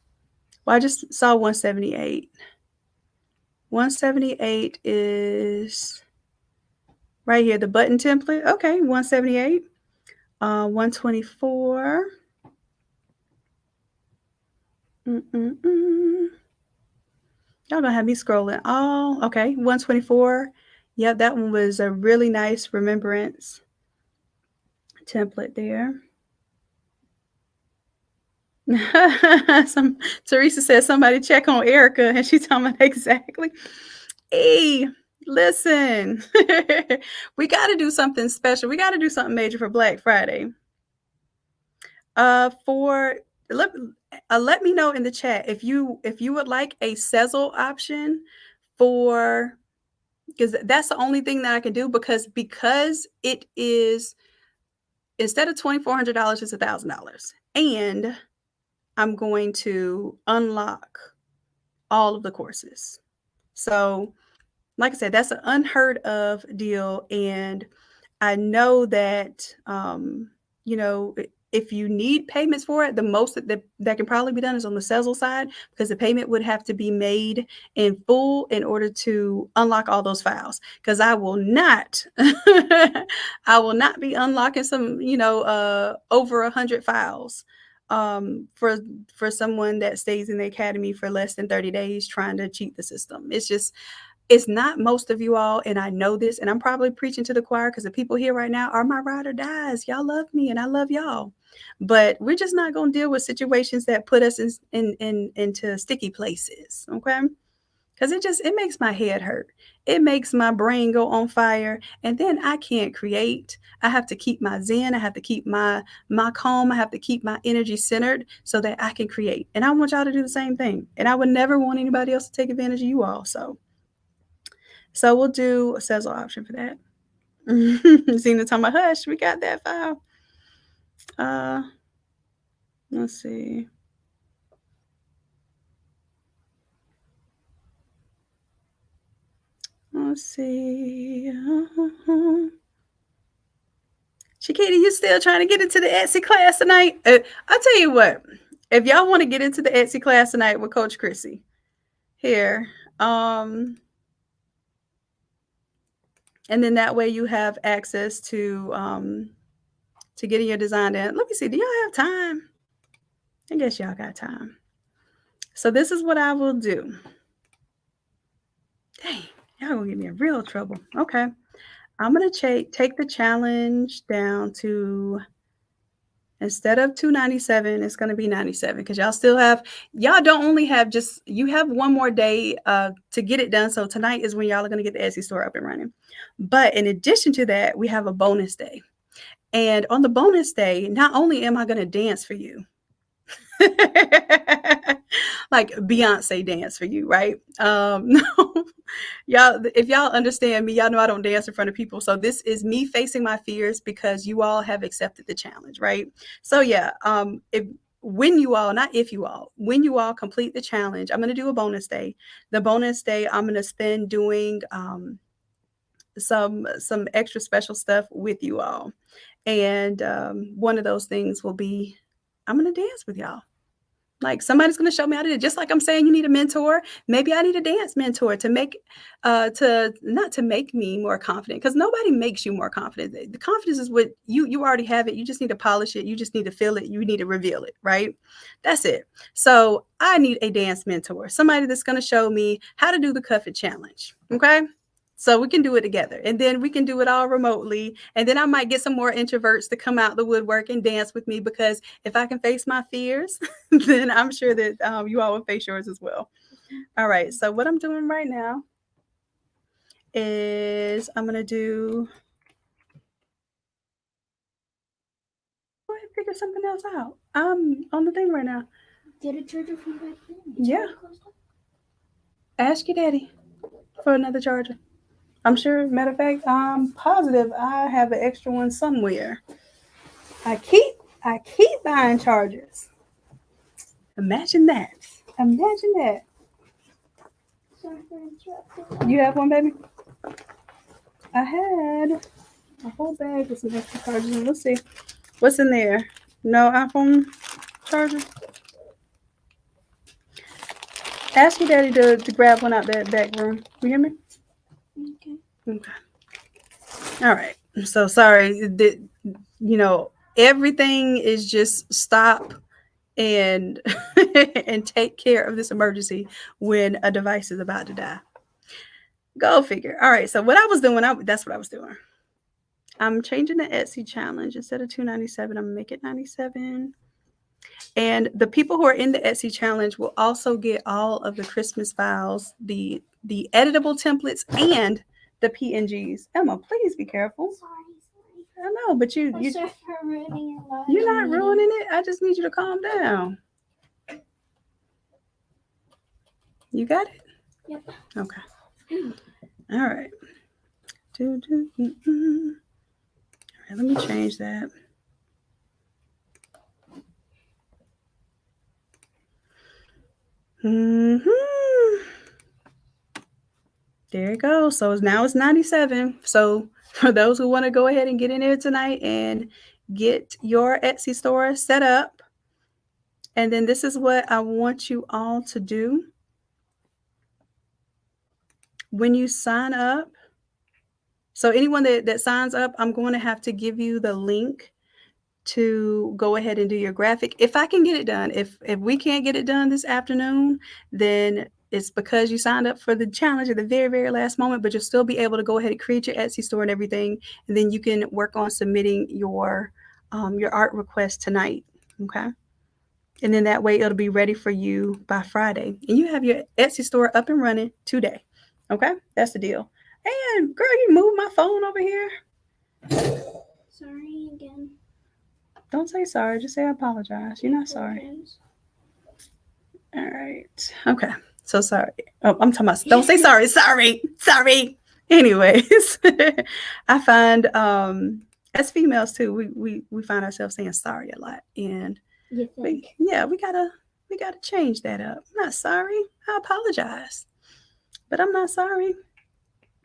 Well, I just saw 178. 178 is right here, the button template. Okay, 178. 124. Y'all gonna have me scrolling. Oh, okay. 124. Yep, that one was a really nice remembrance template there. Teresa says somebody check on Erica, and she's talking about exactly. Hey, listen, we got to do something special. We got to do something major for Black Friday. Let me know in the chat if you would like a Sezzle option for, because that's the only thing that I can do because it is, instead of $2,400, it's $1,000, and I'm going to unlock all of the courses. So, like I said, that's an unheard of deal, and I know that if you need payments for it, the most that can probably be done is on the Sezzle side, because the payment would have to be made in full in order to unlock all those files. Because I will not, I will not be unlocking some, over 100 files for someone that stays in the academy for less than 30 days trying to cheat the system. It's not most of you all, and I know this, and I'm probably preaching to the choir because the people here right now are my ride or dies. Y'all love me, and I love y'all. But we're just not going to deal with situations that put us into sticky places. Okay. Because it makes my head hurt. It makes my brain go on fire. And then I can't create. I have to keep my zen. I have to keep my calm. I have to keep my energy centered so that I can create. And I want y'all to do the same thing. And I would never want anybody else to take advantage of you all. So we'll do a Cecil option for that. Zena talking about hush, we got that file. Let's see. Let's see. Chiquita, you still trying to get into the Etsy class tonight? I tell you what, if y'all want to get into the Etsy class tonight with Coach Chrissy, here, and then that way you have access to getting your design in. Let me see. Do y'all have time? I guess y'all got time. So this is what I will do. Dang, y'all gonna get me in real trouble. Okay. I'm gonna take the challenge down to, instead of 297, it's gonna be 97 because y'all don't only have you have one more day to get it done. So tonight is when y'all are gonna get the Etsy store up and running. But in addition to that, we have a bonus day. And on the bonus day, not only am I gonna dance for you, like Beyonce dance for you, right? No, y'all, if y'all understand me, y'all know I don't dance in front of people. So this is me facing my fears because you all have accepted the challenge, right? So yeah, when you all complete the challenge, I'm going to do a bonus day. The bonus day I'm going to spend doing some extra special stuff with you all. And one of those things will be, I'm going to dance with y'all. Like somebody's going to show me how to do it. Just like I'm saying you need a mentor, maybe I need a dance mentor to not to make me more confident, because nobody makes you more confident. The confidence is what you already have it. You just need to polish it. You just need to feel it. You need to reveal it, right? That's it. So I need a dance mentor, somebody that's going to show me how to do the Cuff It challenge. Okay. So we can do it together, and then we can do it all remotely. And then I might get some more introverts to come out the woodwork and dance with me, because if I can face my fears, then I'm sure that you all will face yours as well. All right. So what I'm doing right now is I'm going to do, go ahead and figure something else out. I'm on the thing right now. Get a charger from back then. Yeah. Ask your daddy for another charger. I'm sure, matter of fact, I'm positive I have an extra one somewhere. I keep buying chargers. Imagine that. Imagine that. Sorry for interrupting. You have one, baby? I had a whole bag with some extra chargers. Let's see. What's in there? No iPhone charger? Ask your daddy to grab one out that back room. You hear me? Okay. All right. So sorry. Everything is just stop and and take care of this emergency when a device is about to die. Go figure. All right. So what I was doing, that's what I was doing. I'm changing the Etsy challenge. Instead of 297, I'm gonna make it 97. And the people who are in the Etsy challenge will also get all of the Christmas files, the editable templates, and the PNGs. Emma, please be careful. Sorry. I know, but you're not ruining it. I just need you to calm down. You got it? Yep. Okay. All right. All right, let me change that. There you go. So now it's 97. So for those who want to go ahead and get in there tonight and get your Etsy store set up, and then this is what I want you all to do when you sign up. So anyone that signs up, I'm going to have to give you the link to go ahead and do your graphic. If I can get it done, if we can't get it done this afternoon, then it's because you signed up for the challenge at the very, very last moment, but you'll still be able to go ahead and create your Etsy store and everything. And then you can work on submitting your your art request tonight. Okay. And then that way it'll be ready for you by Friday. And you have your Etsy store up and running today. Okay? That's the deal. And girl, you moved my phone over here. Sorry again. Don't say sorry. Just say I apologize. You're not sorry. All right. Okay. So sorry. Oh, I'm talking about. Don't say sorry. Sorry. Sorry. Anyways, I find as females too, we find ourselves saying sorry a lot, and You think? we gotta change that up. I'm not sorry. I apologize, but I'm not sorry.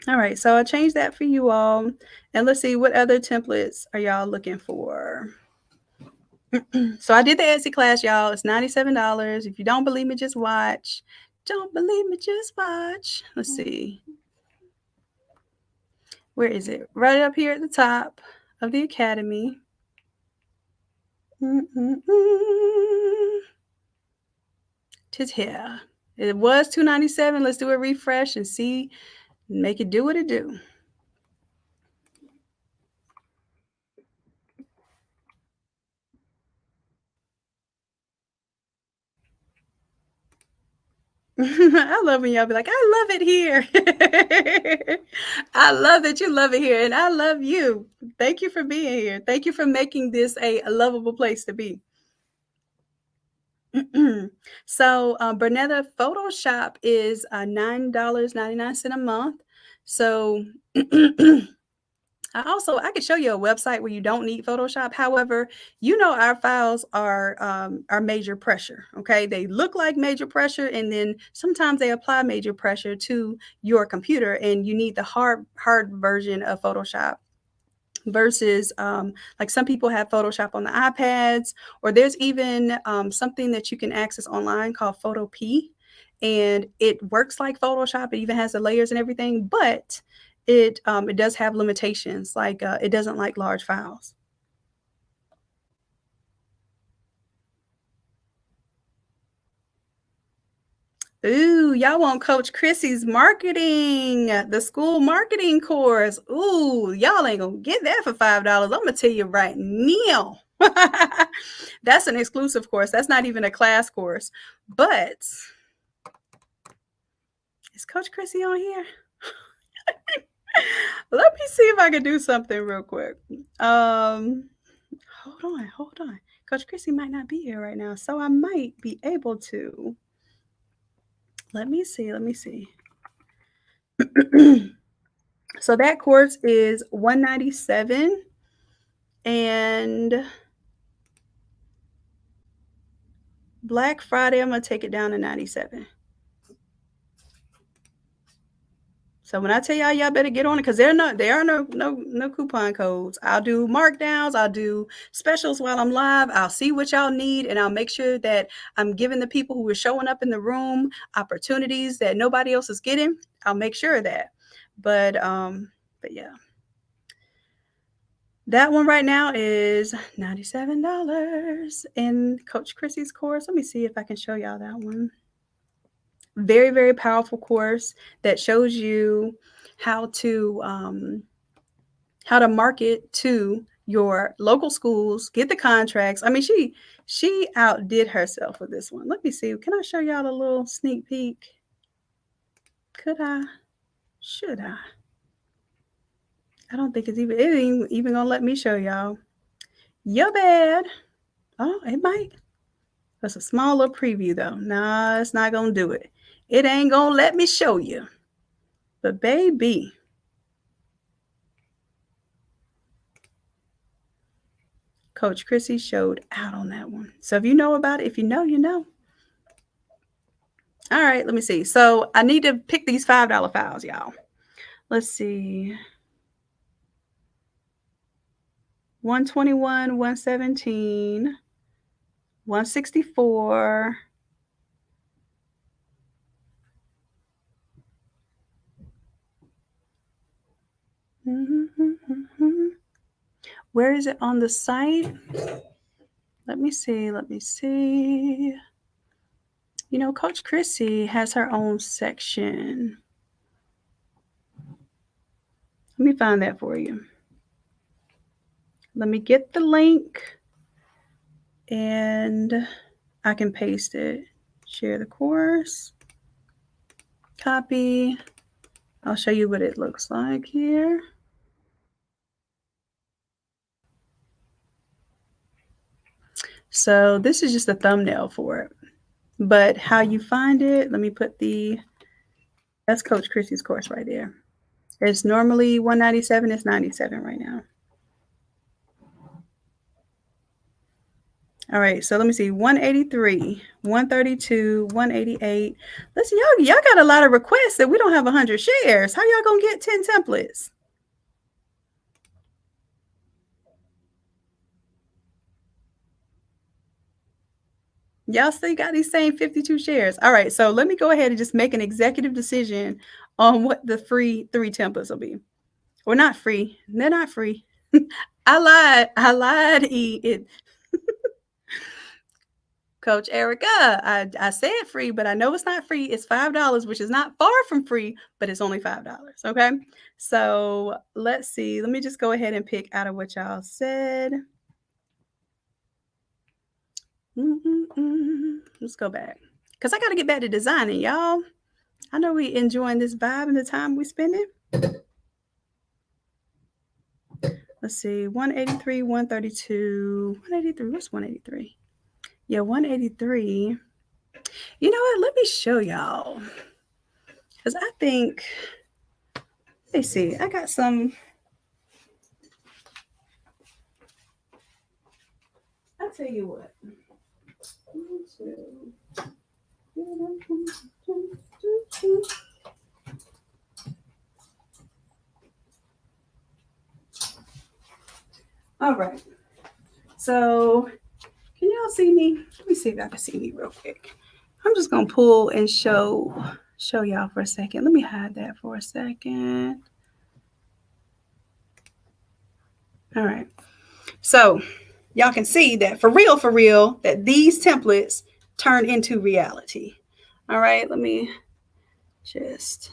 All right. So I changed that for you all, and let's see what other templates are y'all looking for. So I did the Etsy class, y'all. It's $97. If you don't believe me, just watch. Don't believe me, just watch. Let's see. Where is it? Right up here at the top of the Academy. Tis here. It was $297. Let's do a refresh and see. Make it do what it do. I love when y'all be like, I love it here. I love that you love it here, and I love you. Thank you for being here. Thank you for making this a lovable place to be. So, Bernetta Photoshop is $9.99 a month. So, I could show you a website where you don't need Photoshop. However, our files are major pressure. Okay, they look like major pressure, and then sometimes they apply major pressure to your computer, and you need the hard version of Photoshop. Versus like some people have Photoshop on the iPads, or there's even something that you can access online called Photopea, and it works like Photoshop. It even has the layers and everything, but it does have limitations, like it doesn't like large files. Ooh, y'all want Coach Chrissy's marketing, the school marketing course. Ooh, y'all ain't gonna get that for $5. I'm gonna tell you right now. That's an exclusive course. That's not even a class course. But is Coach Chrissy on here? Let me see if I can do something real quick. Hold on. Coach Chrissy might not be here right now, so I might be able to. Let me see. So that course is $197, and Black Friday I'm gonna take it down to $97. So when I tell y'all better get on it, because there are no coupon codes. I'll do markdowns, I'll do specials while I'm live. I'll see what y'all need, and I'll make sure that I'm giving the people who are showing up in the room opportunities that nobody else is getting. I'll make sure of that. But yeah. That one right now is $97 in Coach Chrissy's course. Let me see if I can show y'all that one. Very, very powerful course that shows you how to market to your local schools, get the contracts. I mean, she outdid herself with this one. Let me see. Can I show y'all a little sneak peek? Could I? Should I? I don't think it ain't even gonna let me show y'all. You're bad. Oh, it might. That's a small little preview though. Nah, it's not gonna do it. It ain't gonna let me show you. But baby, Coach Chrissy showed out on that one. So if you know about it, if you know, you know. All right, let me see. So I need to pick these $5 files, y'all. Let's see. 121, 117, 164. Where is it on the site? Let me see. Coach Chrissy has her own section. Let me find that for you. let me get the link and I can paste it. Share the course, copy. I'll show you what it looks like here. So this is just a thumbnail for it. But how you find it, let me put that's Coach Chrissy's course right there. It's normally $197, it's $97 right now. All right, so let me see, 183, 132, 188. Listen, y'all got a lot of requests that we don't have 100 shares. How y'all gonna get 10 templates? Y'all still got these same 52 shares. All right, so let me go ahead and just make an executive decision on what the free 3 templates will be. Or not free. They're not free. I lied. Coach Erica, I said free, but I know it's not free. It's $5, which is not far from free, but it's only $5. Okay. So let's see. Let me just go ahead and pick out of what y'all said. Let's go back. Because I got to get back to designing, y'all. I know we enjoying this vibe and the time we spending. Let's see. 183, 132, 183. What's 183? Yeah, 183. You know what? Let me show y'all. Because I think, let's see, I got some. I'll tell you what. All right. So, can y'all see me? Let me see if y'all can see me real quick. I'm just going to pull and show y'all for a second. Let me hide that for a second. All right. So, y'all can see that for real, that these templates turn into reality. All right. Let me just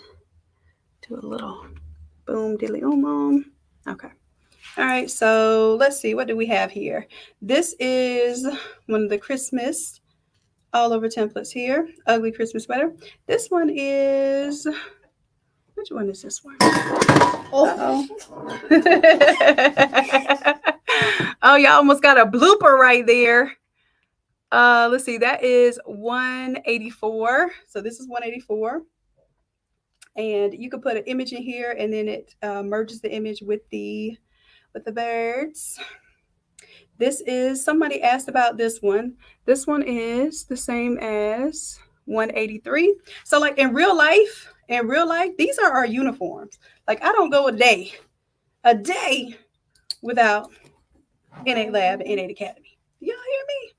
do a little boom, dilly, Okay. All right. So, let's see. What do we have here? This is one of the Christmas all over templates here. Ugly Christmas sweater. This one is, which one is this one? Oh, oh, y'all almost got a blooper right there. Let's see, that is 184. So this is 184. And you can put an image in here and then it merges the image with the birds. This is, somebody asked about this one. This one is the same as 183. So like in real life, these are our uniforms. Like I don't go a day without Innate Lab and Innate Academy. Y'all hear me?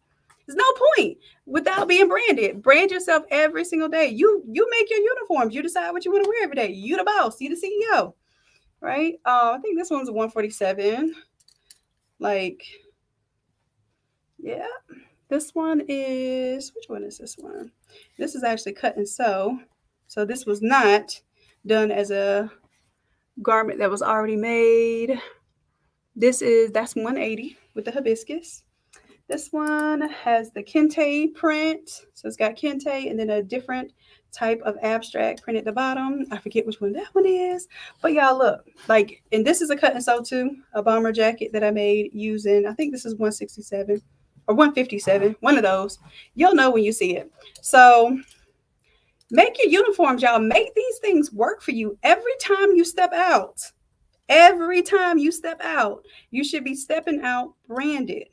There's no point without being branded. Brand yourself every single day. You make your uniforms. You decide what you want to wear every day. You the boss. You the CEO, right? I think this one's a 147. Like, yeah. This one is, which one is this one? This is actually cut and sew. So this was not done as a garment that was already made. That's 180 with the hibiscus. This one has the kente print. So it's got kente and then a different type of abstract print at the bottom. I forget which one that one is. But y'all look, like, and this is a cut and sew too, a bomber jacket that I made using, I think this is 167 or 157, one of those. You'll know when you see it. So make your uniforms, y'all. Make these things work for you every time you step out. Every time you step out, you should be stepping out branded.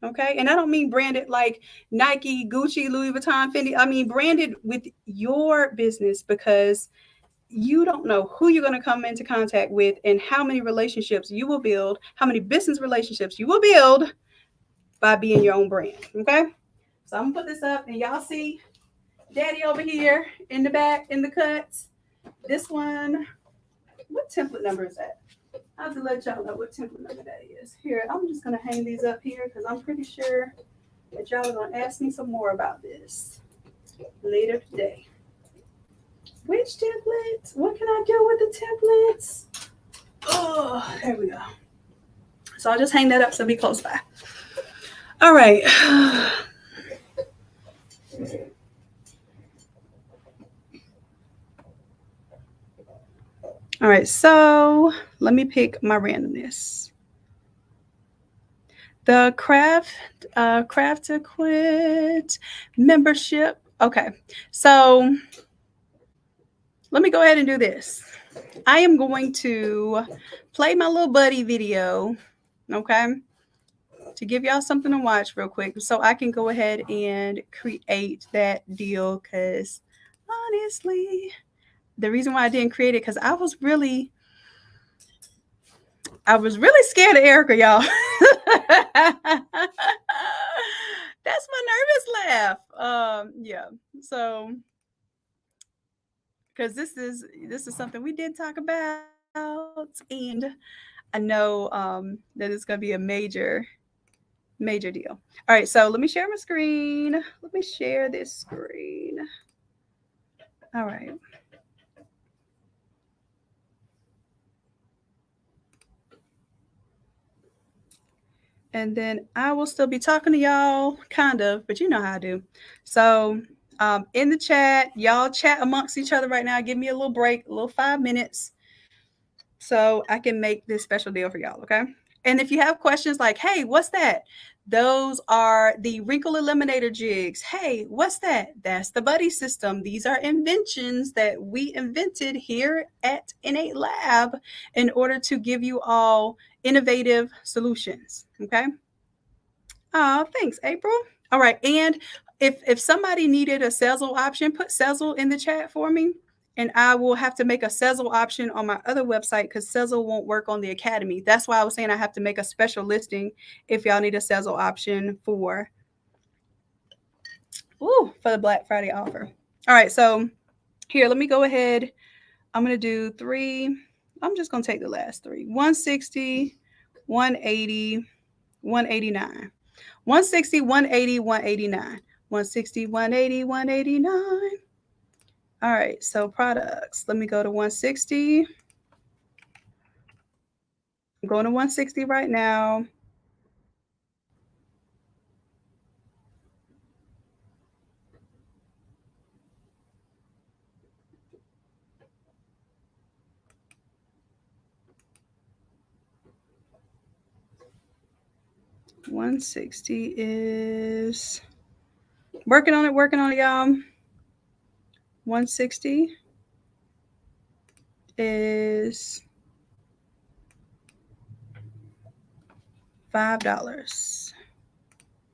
Okay. And I don't mean branded like Nike, Gucci, Louis Vuitton, Fendi. I mean branded with your business, because you don't know who you're going to come into contact with and how many relationships you will build, how many business relationships you will build by being your own brand. Okay. So I'm going to put this up and y'all see Daddy over here in the back, in the cuts. This one, what template number is that? I have to let y'all know what template number that is. Here, I'm just going to hang these up here because I'm pretty sure that y'all are going to ask me some more about this later today. Which templates? What can I do with the templates? Oh, there we go. So I'll just hang that up so it'll be close by. All right. All right, so let me pick my randomness. The craft to quit membership. Okay, so let me go ahead and do this. I am going to play my little buddy video, okay, to give y'all something to watch real quick so I can go ahead and create that deal, because honestly, the reason why I didn't create it because I was really scared of Erica, y'all. That's my nervous laugh. Yeah. So, because this is something we did talk about, and I know that it's going to be a major deal. All right. So let me share my screen. Let me share this screen. All right. And then I will still be talking to y'all, kind of, but you know how I do. So in the chat, y'all chat amongst each other right now. Give me a little break, a little 5 minutes, so I can make this special deal for y'all, okay? And if you have questions like, hey, what's that? Those are the wrinkle eliminator jigs. Hey, what's that? That's the buddy system. These are inventions that we invented here at Innate Lab in order to give you all innovative solutions, okay? Oh, thanks, April. All right, and if somebody needed a Sezzle option, put Sezzle in the chat for me, and I will have to make a Sezzle option on my other website because Sezzle won't work on the Academy. That's why I was saying I have to make a special listing if y'all need a Sezzle option for the Black Friday offer. All right, so here, let me go ahead. I'm going to do 3. I'm just going to take the last 3. 160, 180, 189. 160, 180, 189. 160, 180, 189. All right, so products. Let me go to 160. I'm going to 160 right now. $160 is working on it, y'all. 160 is $5.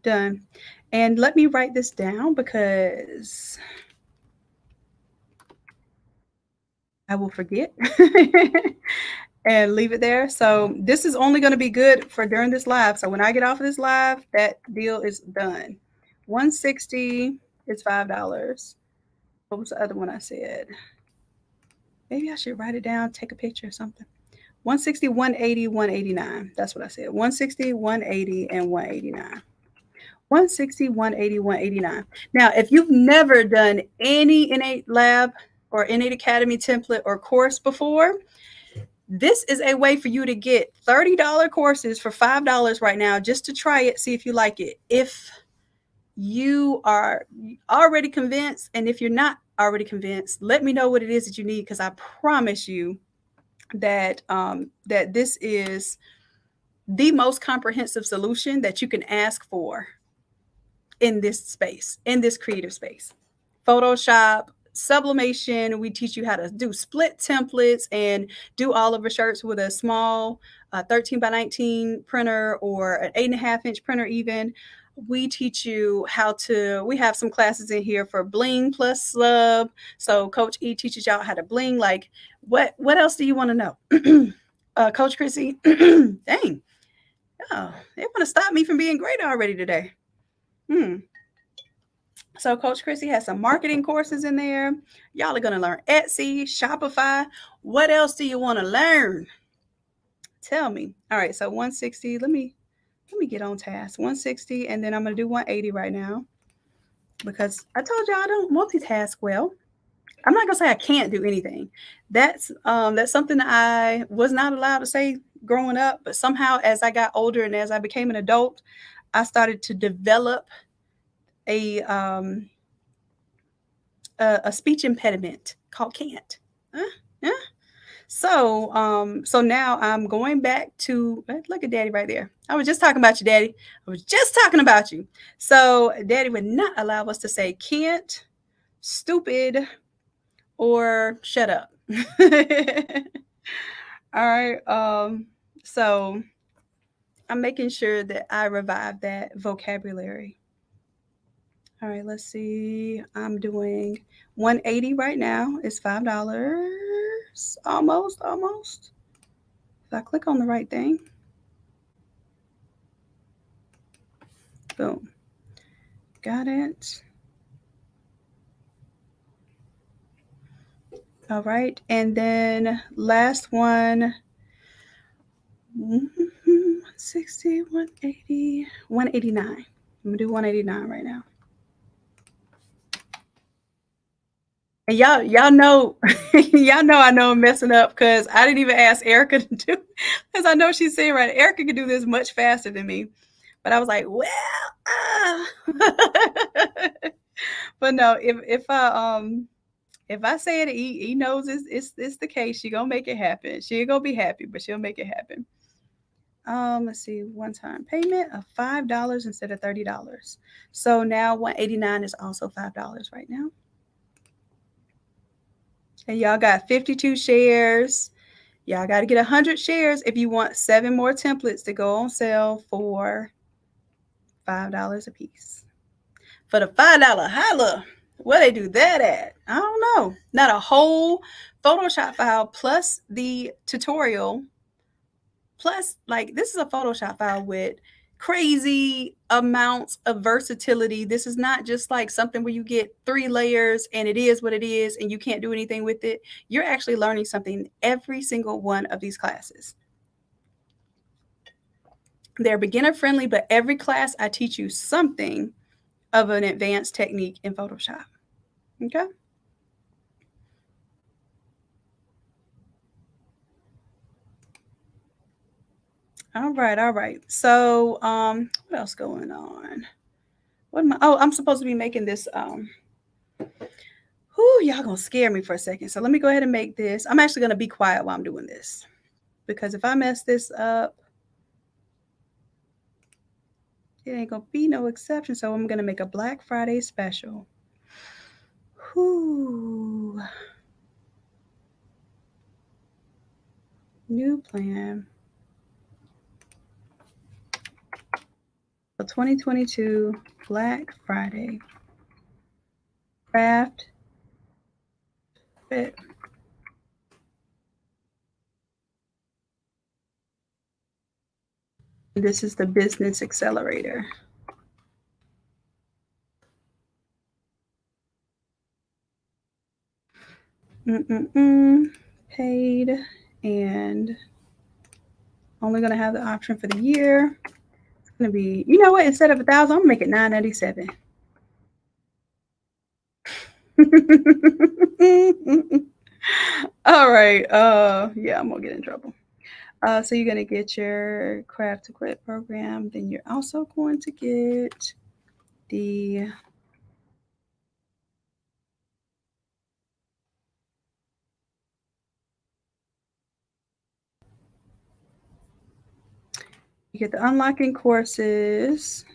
Done. And let me write this down because I will forget and leave it there. So this is only going to be good for during this live. So when I get off of this live, that deal is done. 160 is $5. What was the other one I said? Maybe I should write it down, take a picture or something. 160, 180, 189. That's what I said. 160, 180, and 189. 160, 180, 189. Now, if you've never done any Innate Lab or Innate Academy template or course before, this is a way for you to get $30 courses for $5 right now, just to try it, see if you like it. If you are already convinced, and if you're not already convinced, let me know what it is that you need, because I promise you that that this is the most comprehensive solution that you can ask for in this space, in this creative space. Photoshop, sublimation, we teach you how to do split templates and do all of our shirts with a small 13 by 19 printer or an 8.5-inch printer even. We teach you how to, we have some classes in here for bling plus slub. So Coach E teaches y'all how to bling. Like, what else do you want to know? Coach Chrissy, dang. Oh, they want to stop me from being great already today. So Coach Chrissy has some marketing courses in there. Y'all are going to learn Etsy, Shopify. What else do you want to learn? Tell me. All right, so 160. Let me get on task. 160, and then I'm going to do 180 right now because I told y'all I don't multitask well. I'm not going to say I can't do anything. That's something that I was not allowed to say growing up, but somehow as I got older and as I became an adult, I started to develop a a speech impediment called can't. Yeah. So now I'm going back to look at Daddy right there. I was just talking about you, Daddy. I was just talking about you. So Daddy would not allow us to say can't, stupid, or shut up. All right. So I'm making sure that I revive that vocabulary. All right, let's see. I'm doing 180 right now. It's $5. Almost. If I click on the right thing, boom. Got it. All right. And then last one, 160, 180, 189. I'm going to do 189 right now. And y'all know, y'all know I know I'm messing up because I didn't even ask Erica to do, because I know she's saying right. Erica can do this much faster than me, but I was like, well, but no, if I say it, he knows it's the case. She gonna make it happen. She ain't gonna be happy, but she'll make it happen. Let's see, one-time payment of $5 instead of $30. So now 189 is also $5 right now. And y'all got 52 shares. Y'all got to get 100 shares if you want 7 more templates to go on sale for $5 a piece. For the $5 holla, where they do that at? I don't know. Not a whole Photoshop file plus the tutorial. Plus, like, this is a Photoshop file with crazy amounts of versatility. This is not just like something where you get 3 layers and it is what it is and you can't do anything with it. You're actually learning something every single one of these classes. They're beginner friendly, but every class I teach you something of an advanced technique in Photoshop. Okay? All right. So, what else going on? What am I? Oh, I'm supposed to be making this. Y'all gonna scare me for a second. So let me go ahead and make this. I'm actually gonna be quiet while I'm doing this, because if I mess this up, it ain't gonna be no exception. So I'm gonna make a Black Friday special. Whoo. New plan. So 2022 Black Friday. Craft fit. This is the business accelerator. Paid, and only gonna have the option for the year. It's gonna be, you know what? Instead of 1,000, I'm gonna make it $9.97. All right. Yeah, I'm gonna get in trouble. So you're gonna get your craft to quit program. Then you're also going to get the unlocking courses.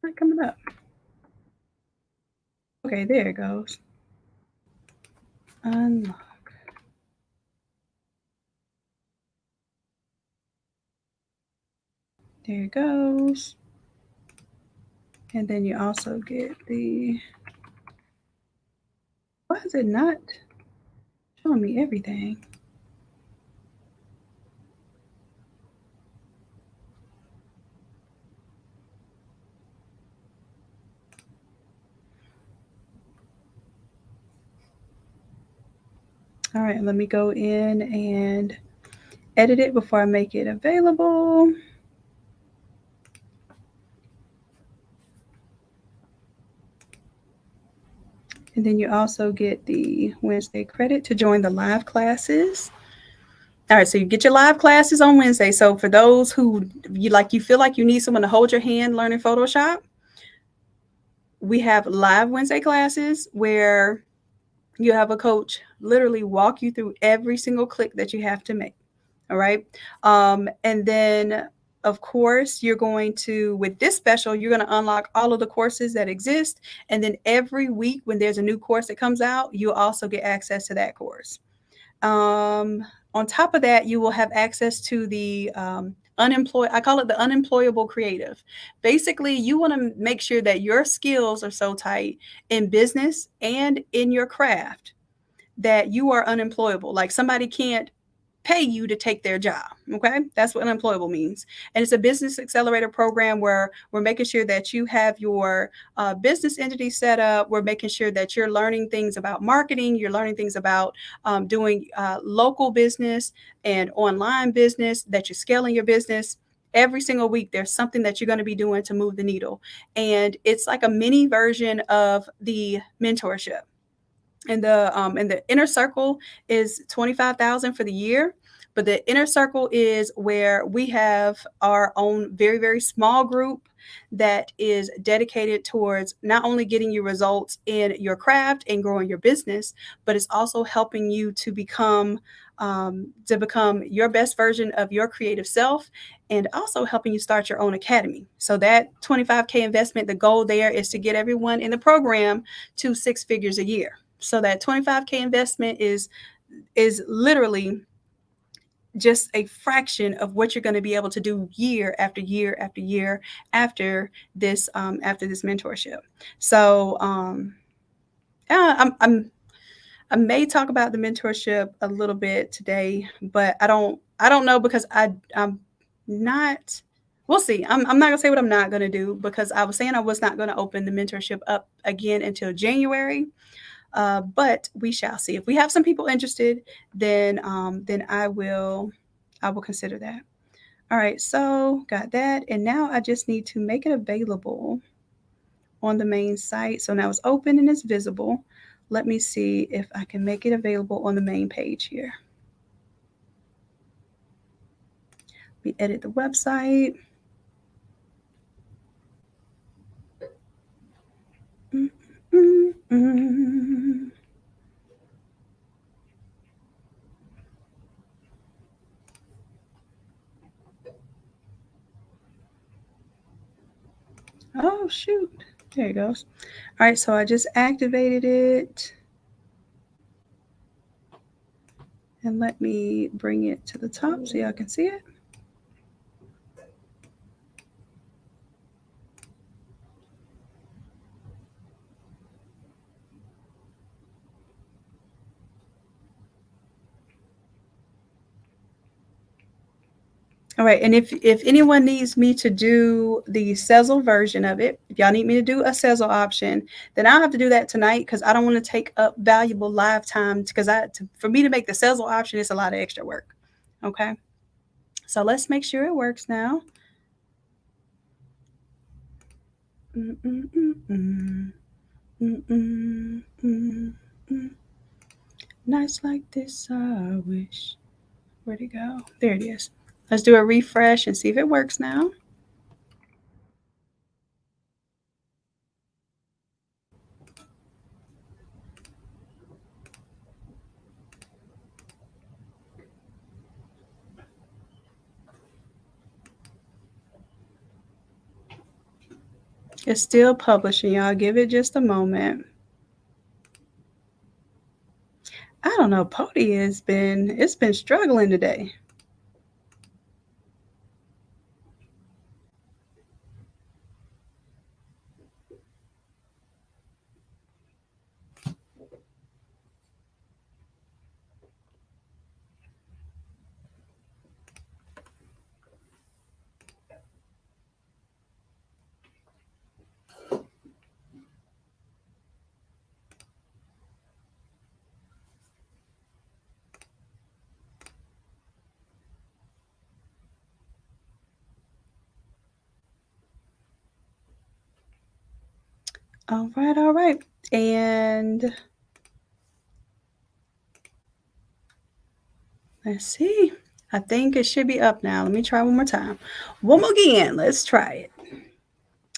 Not coming up. Okay, there it goes. Unlock. There it goes. And then you also get the, why is it not showing me everything? All right, let me go in and edit it before I make it available. And then you also get the Wednesday credit to join the live classes. All right, so you get your live classes on Wednesday. So for those who you feel like you need someone to hold your hand learning Photoshop, we have live Wednesday classes where you have a coach literally walk you through every single click that you have to make. All right. And then, of course, you're going to, with this special, you're going to unlock all of the courses that exist. And then every week when there's a new course that comes out, you'll also get access to that course. On top of that, you will have access to the unemployed, I call it the unemployable creative. Basically, you want to make sure that your skills are so tight in business and in your craft that you are unemployable. Like somebody can't pay you to take their job. Okay. That's what unemployable means. And it's a business accelerator program where we're making sure that you have your business entity set up. We're making sure that you're learning things about marketing. You're learning things about doing local business and online business, that you're scaling your business. Every single week, there's something that you're going to be doing to move the needle. And it's like a mini version of the mentorship. And the inner circle is 25,000 for the year, but the inner circle is where we have our own very, very small group that is dedicated towards not only getting you results in your craft and growing your business, but it's also helping you to become your best version of your creative self, and also helping you start your own academy. So that 25K investment, the goal there is to get everyone in the program to 6 figures a year. So that 25K investment is literally just a fraction of what you're going to be able to do year after year after year after this mentorship. So I may talk about the mentorship a little bit today, but I don't know, because I'm not. We'll see. I'm not gonna say what I'm not gonna do, because I was saying I was not gonna open the mentorship up again until January. But we shall see. If we have some people interested, then I will consider that. All right, so got that, and now I just need to make it available on the main site. So now it's open and it's visible. Let me see if I can make it available on the main page here. Let me edit the website. Oh, shoot. There it goes. All right, so I just activated it. And let me bring it to the top so y'all can see it. All right, and if anyone needs me to do the Sezzle version of it, if y'all need me to do a Sezzle option, then I'll have to do that tonight, because I don't want to take up valuable live time, because for me to make the Sezzle option, it's a lot of extra work. Okay, so let's make sure it works now. Nights like this, I wish. Where'd it go? There it is. Let's do a refresh and see if it works now. It's still publishing, y'all. Give it just a moment. I don't know. Pody it's been struggling today. All right. And let's see. I think it should be up now. Let me try one more time. One more again. Let's try it.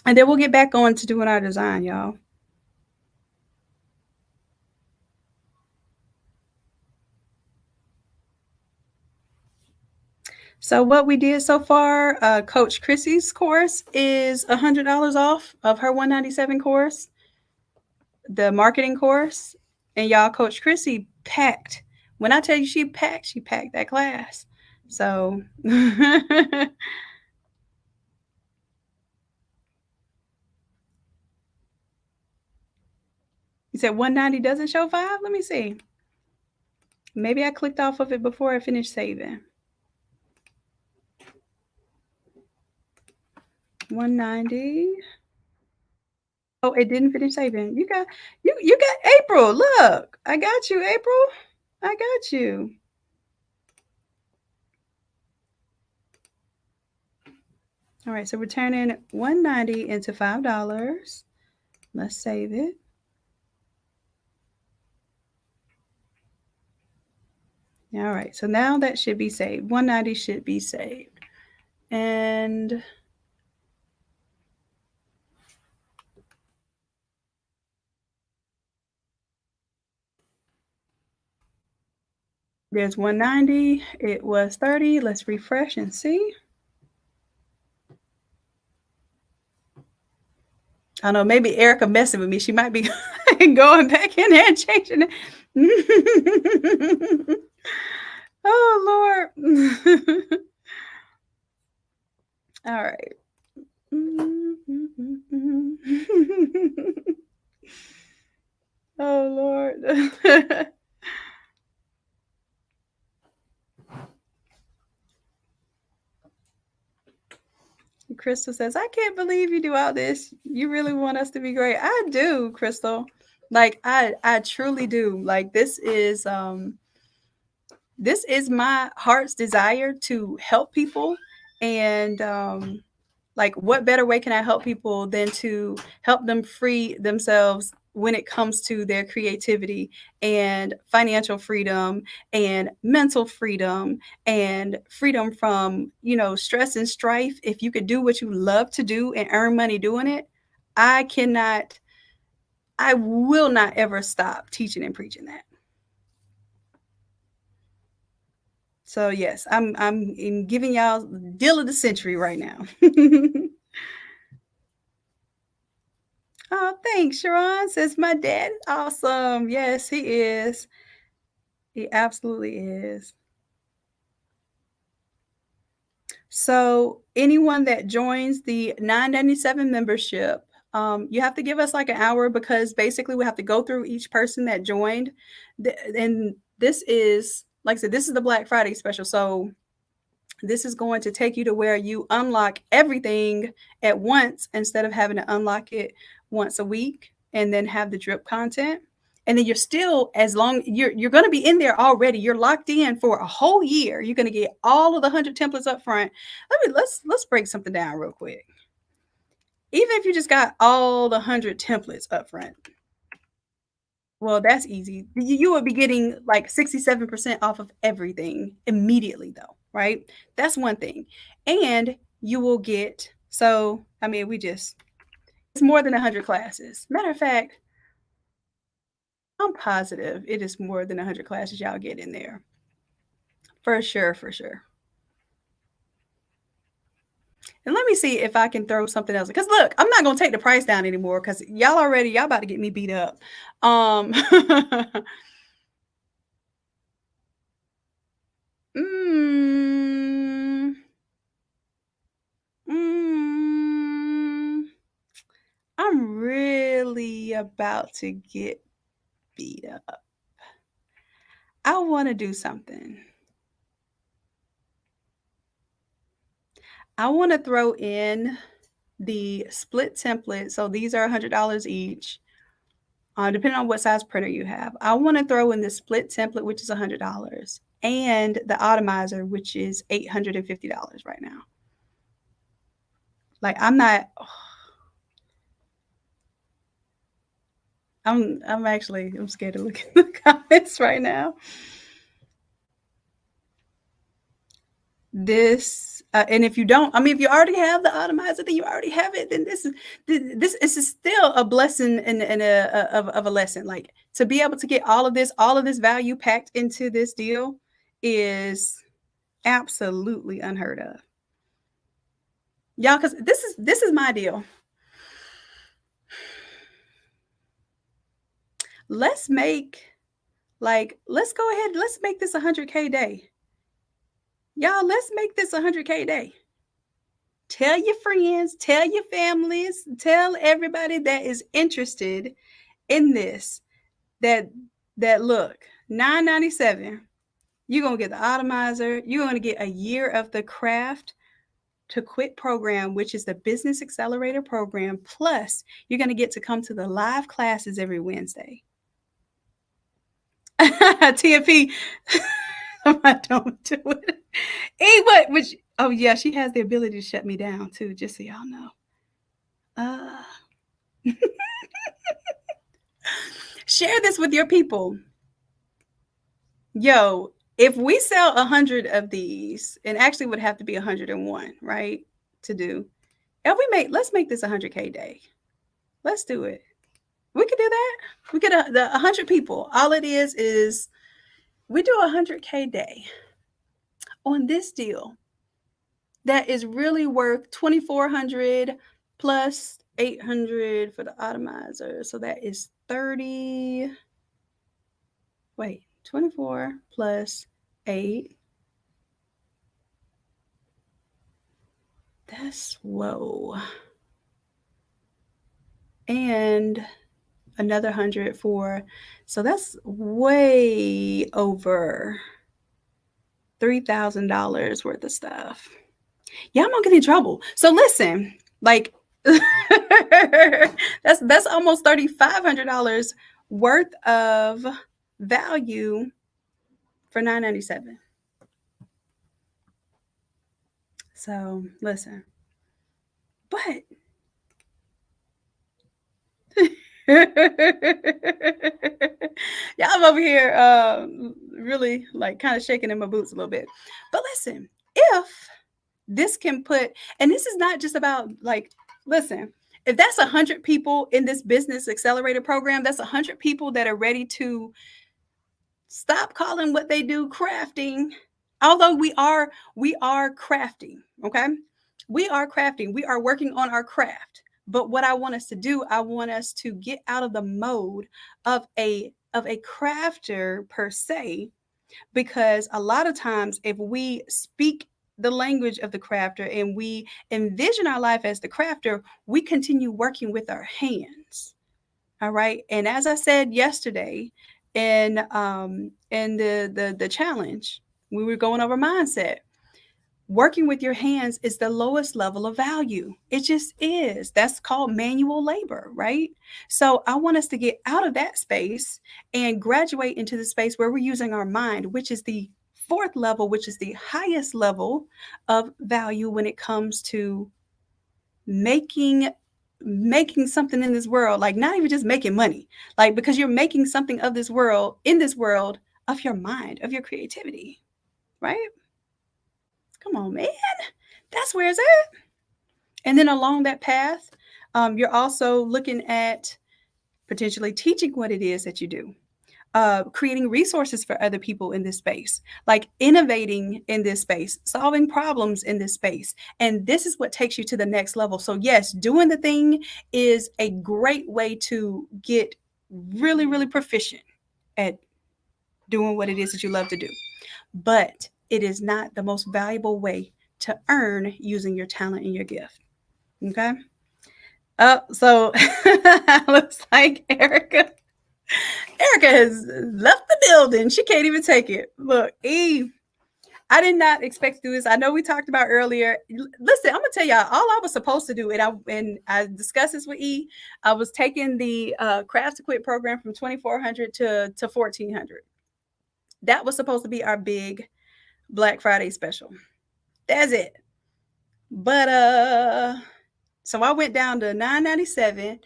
And then we'll get back on to doing our design, y'all. So what we did so far, Coach Chrissy's course is $100 off of her 197 course, the marketing course. And y'all, Coach Chrissy packed. When I tell you she packed that class. So you said 190 doesn't show 5? Let me see. Maybe I clicked off of it before I finished saving. 190. Oh, it didn't finish saving. You got April. Look, I got you, April. I got you. All right, so we're turning 190 into $5. Let's save it. All right, so now that should be saved. 190 should be saved. And there's 190. It was 30. Let's refresh and see. I don't know, maybe Erica messing with me. She might be going back in there and changing it. Oh, Lord. All right. Oh, Lord. Crystal says, I can't believe you do all this. You really want us to be great. I do, Crystal. Like I truly do. Like this is my heart's desire to help people. And like what better way can I help people than to help them free themselves when it comes to their creativity and financial freedom and mental freedom and freedom from, stress and strife. If you could do what you love to do and earn money doing it, I will not ever stop teaching and preaching that. So yes, I'm giving y'all deal of the century right now. Oh, thanks, Sharon. Says my dad is awesome. Yes, he is. He absolutely is. So anyone that joins the $9.97 membership, you have to give us like an hour because basically we have to go through each person that joined. And this is, like I said, this is the Black Friday special. So this is going to take you to where you unlock everything at once instead of having to unlock it once a week and then have the drip content. And then you're still, as long you're going to be in there already. You're locked in for a whole year. You're going to get all of the 100 templates up front. Let's break something down real quick. Even if you just got all the 100 templates up front, well, that's easy. You would be getting like 67% off of everything immediately, though, right? That's one thing. And you will get, so, I mean, it's more than 100 classes. Matter of fact, I'm positive it is more than 100 classes y'all get in there. For sure, for sure. And let me see if I can throw something else. Because look, I'm not going to take the price down anymore because y'all about to get me beat up. I'm really about to get beat up. I want to do something. I want to throw in the split template. So these are $100 each, depending on what size printer you have. I want to throw in the split template, which is $100, and the Automizer, which is $850 right now. Like I'm not I'm scared to look at the comments right now. This and if you don't, I mean, if you already have the Automizer, then you already have it. Then this is still a blessing and of a lesson. Like, to be able to get all of this value packed into this deal is absolutely unheard of, y'all. Because this is my deal. Let's go ahead. Let's make this 100K day. Y'all, let's make this 100K day. Tell your friends, tell your families, tell everybody that is interested in this that look, $9.97. You're gonna get the Automizer. You're gonna get a year of the Craft to Quit program, which is the Business Accelerator program. Plus, you're gonna get to come to the live classes every Wednesday. TFP, I don't do it. Which, oh yeah, she has the ability to shut me down too, just so y'all know. Share this with your people. Yo, if we sell 100 of these, and actually would have to be 101, right? To do. Let's make this 100K day. Let's do it. We could do that. We get 100 people. All it is we do 100K day on this deal that is really worth 2,400 plus 800 for the Automizer. So that is 30. Wait, 24 plus 8. That's whoa. And another 100 for, so that's way over $3,000 worth of stuff. Yeah, I'm gonna get in trouble. So listen, like that's almost $3,500 worth of value for $9.97. So listen, but yeah, I'm over here really like kind of shaking in my boots a little bit. But listen, if this can put, and this is not just about like, listen, if that's 100 people in this business accelerator program, that's 100 people that are ready to stop calling what they do crafting. Although we are crafting, okay? We are crafting. We are working on our craft. But what I want us to do, I want us to get out of the mode of a crafter per se, because a lot of times if we speak the language of the crafter and we envision our life as the crafter, we continue working with our hands. All right. And as I said yesterday in the challenge, we were going over mindset. Working with your hands is the lowest level of value. It just is. That's called manual labor, right? So I want us to get out of that space and graduate into the space where we're using our mind, which is the fourth level, which is the highest level of value when it comes to making something in this world. Like, not even just making money, like, because you're making something of this world, in this world, of your mind, of your creativity, right? Come on, man. That's where it's at. And then along that path, you're also looking at potentially teaching what it is that you do, creating resources for other people in this space, like innovating in this space, solving problems in this space. And this is what takes you to the next level. So yes, doing the thing is a great way to get really, really proficient at doing what it is that you love to do. But it is not the most valuable way to earn using your talent and your gift. Okay. So looks like Erica has left the building. She can't even take it. Look, Eve, I did not expect to do this. I know we talked about earlier. Listen, I'm gonna tell y'all all I was supposed to do, and I discussed this with E. I was taking the Craft to Quit program from 2,400 to 1,400. That was supposed to be our big Black Friday special. That's it. But so I went down to $9.97,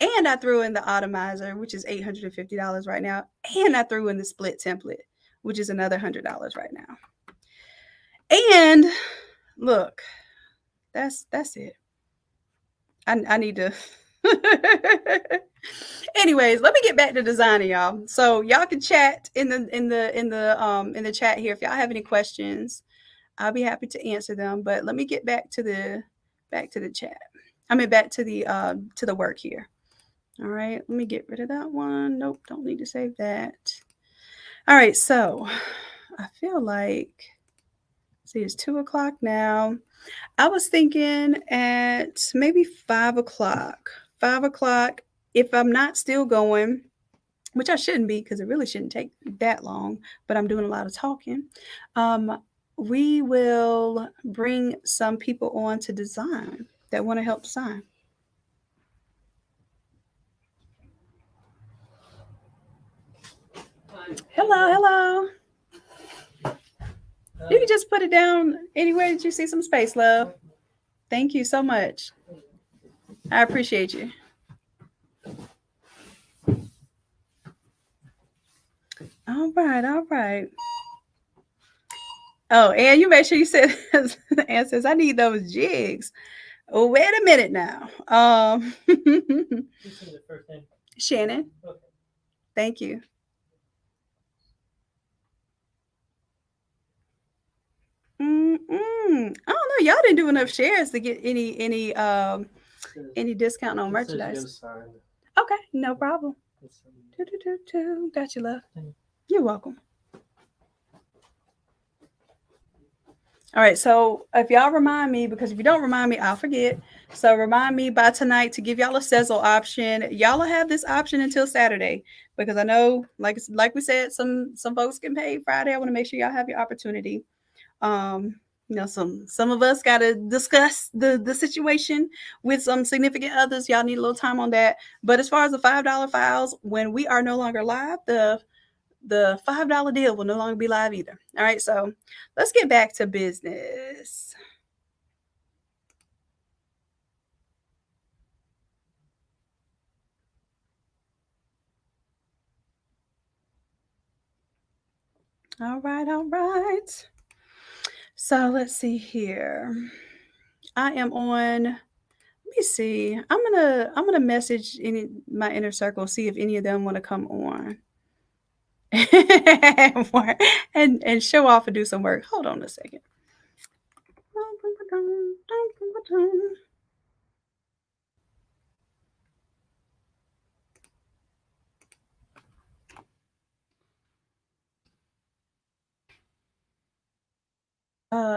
And I threw in the Automizer, which is $850 right now. And I threw in the split template, which is another $100 right now. And look, that's it. I need to. Anyways, let me get back to designing, y'all. So y'all can chat in the chat here if y'all have any questions. I'll be happy to answer them. But let me get back to the chat. I mean, back to the work here. All right, let me get rid of that one. Nope, don't need to save that. All right, so I feel like, see, it's 2:00 now. I was thinking at maybe 5:00. 5:00, if I'm not still going, which I shouldn't be because it really shouldn't take that long, but I'm doing a lot of talking. We will bring some people on to design that want to help design. Hello. You can just put it down anywhere that you see some space, love. Thank you so much. I appreciate you. All right. Oh, and you make sure you said Ann says, I need those jigs. Oh, wait a minute now. Shanon. Okay. Thank you. I don't know. Y'all didn't do enough shares to get any discount on merchandise. Okay, no problem. Got you, love. You're welcome. All right, so if y'all remind me, because if you don't remind me, I'll forget. So remind me by tonight to give y'all a sizzle option. Y'all will have this option until Saturday, because I know, like we said, some folks get paid Friday. I want to make sure y'all have your opportunity. Some of us got to discuss the situation with some significant others. Y'all need a little time on that. But as far as the $5 files, when we are no longer live, the $5 deal will no longer be live either. All right, so let's get back to business. All right. So let's see here. I am on. Let me see. I'm gonna message my inner circle, see if any of them want to come on. and show off and do some work. Hold on a second.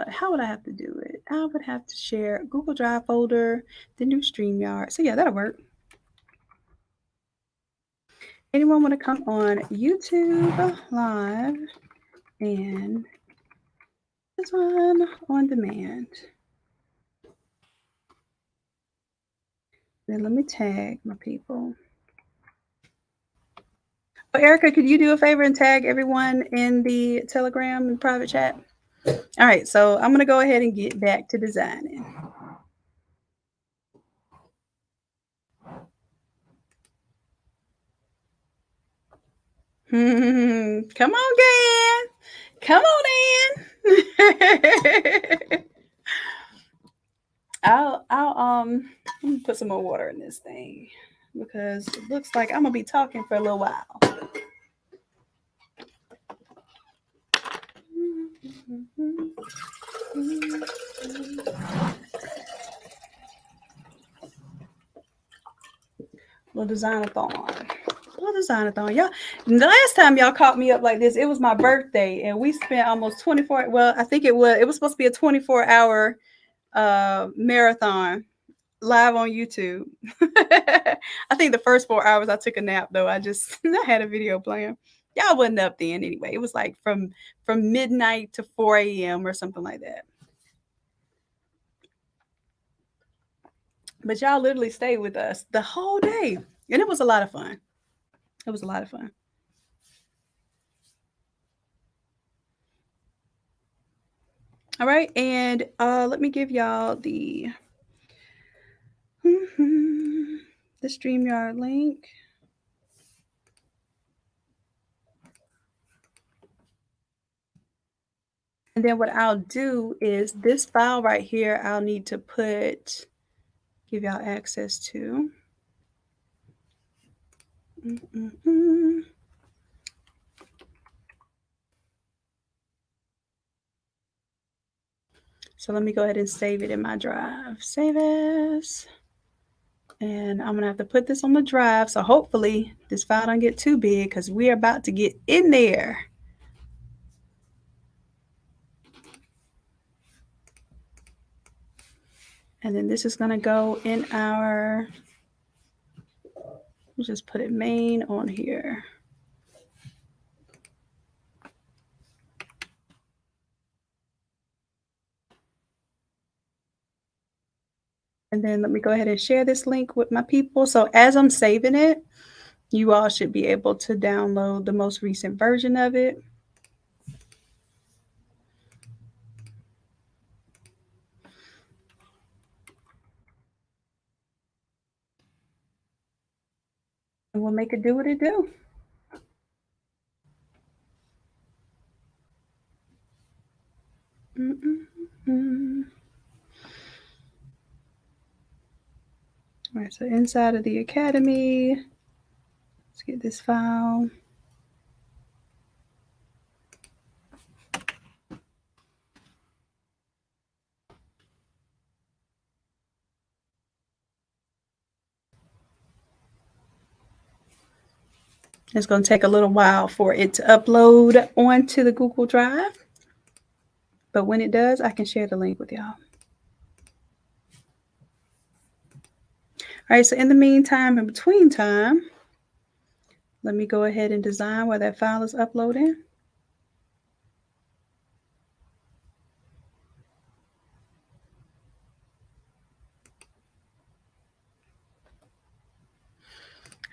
How would I have to do it? I would have to share Google Drive folder, the new StreamYard. So yeah, that'll work. Anyone want to come on YouTube Live and this one on demand? Then let me tag my people. Oh, Erica, could you do a favor and tag everyone in the Telegram and private chat? All right, so I'm going to go ahead and get back to designing. Come on, Dan. Come on in. I'll put some more water in this thing because it looks like I'm gonna be talking for a little while. Little design-a-thon. Y'all, the last time y'all caught me up like this, it was my birthday, and we spent almost 24. Well, I think it was supposed to be a 24-hour marathon live on YouTube. I think the first 4 hours I took a nap though. I had a video playing. Y'all wasn't up then anyway. It was like from midnight to 4 a.m. or something like that. But y'all literally stayed with us the whole day, and it was a lot of fun. All right, and let me give y'all the the StreamYard link. And then what I'll do is this file right here, I'll need to give y'all access to. So let me go ahead and save it in my drive. Save as. And I'm going to have to put this on the drive. So hopefully this file don't get too big because we're about to get in there. And then this is going to go in our, we'll just put it main on here. And then let me go ahead and share this link with my people. So as I'm saving it, you all should be able to download the most recent version of it. And we'll make it do what it do. All right, so inside of the Academy, let's get this file. It's going to take a little while for it to upload onto the Google Drive. But when it does, I can share the link with y'all. All right, so in the meantime, in between time, let me go ahead and design where that file is uploading.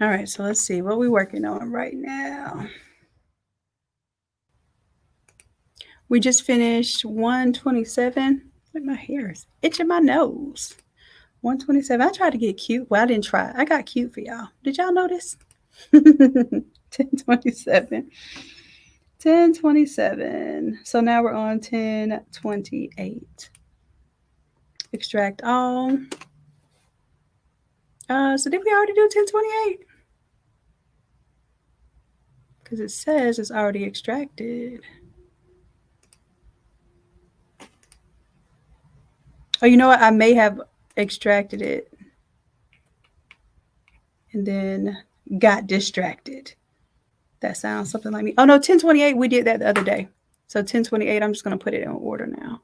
All right, so let's see what we're working on right now. We just finished 127. Look, my hair is itching my nose. 127. I tried to get cute. Well, I didn't try. I got cute for y'all. Did y'all notice? 1027. 1027. So now we're on 1028. Extract all. So did we already do 1028? Because it says it's already extracted. Oh, you know what? I may have extracted it and then got distracted. That sounds something like me. Oh, no, 1028. We did that the other day. So 1028, I'm just going to put it in order now.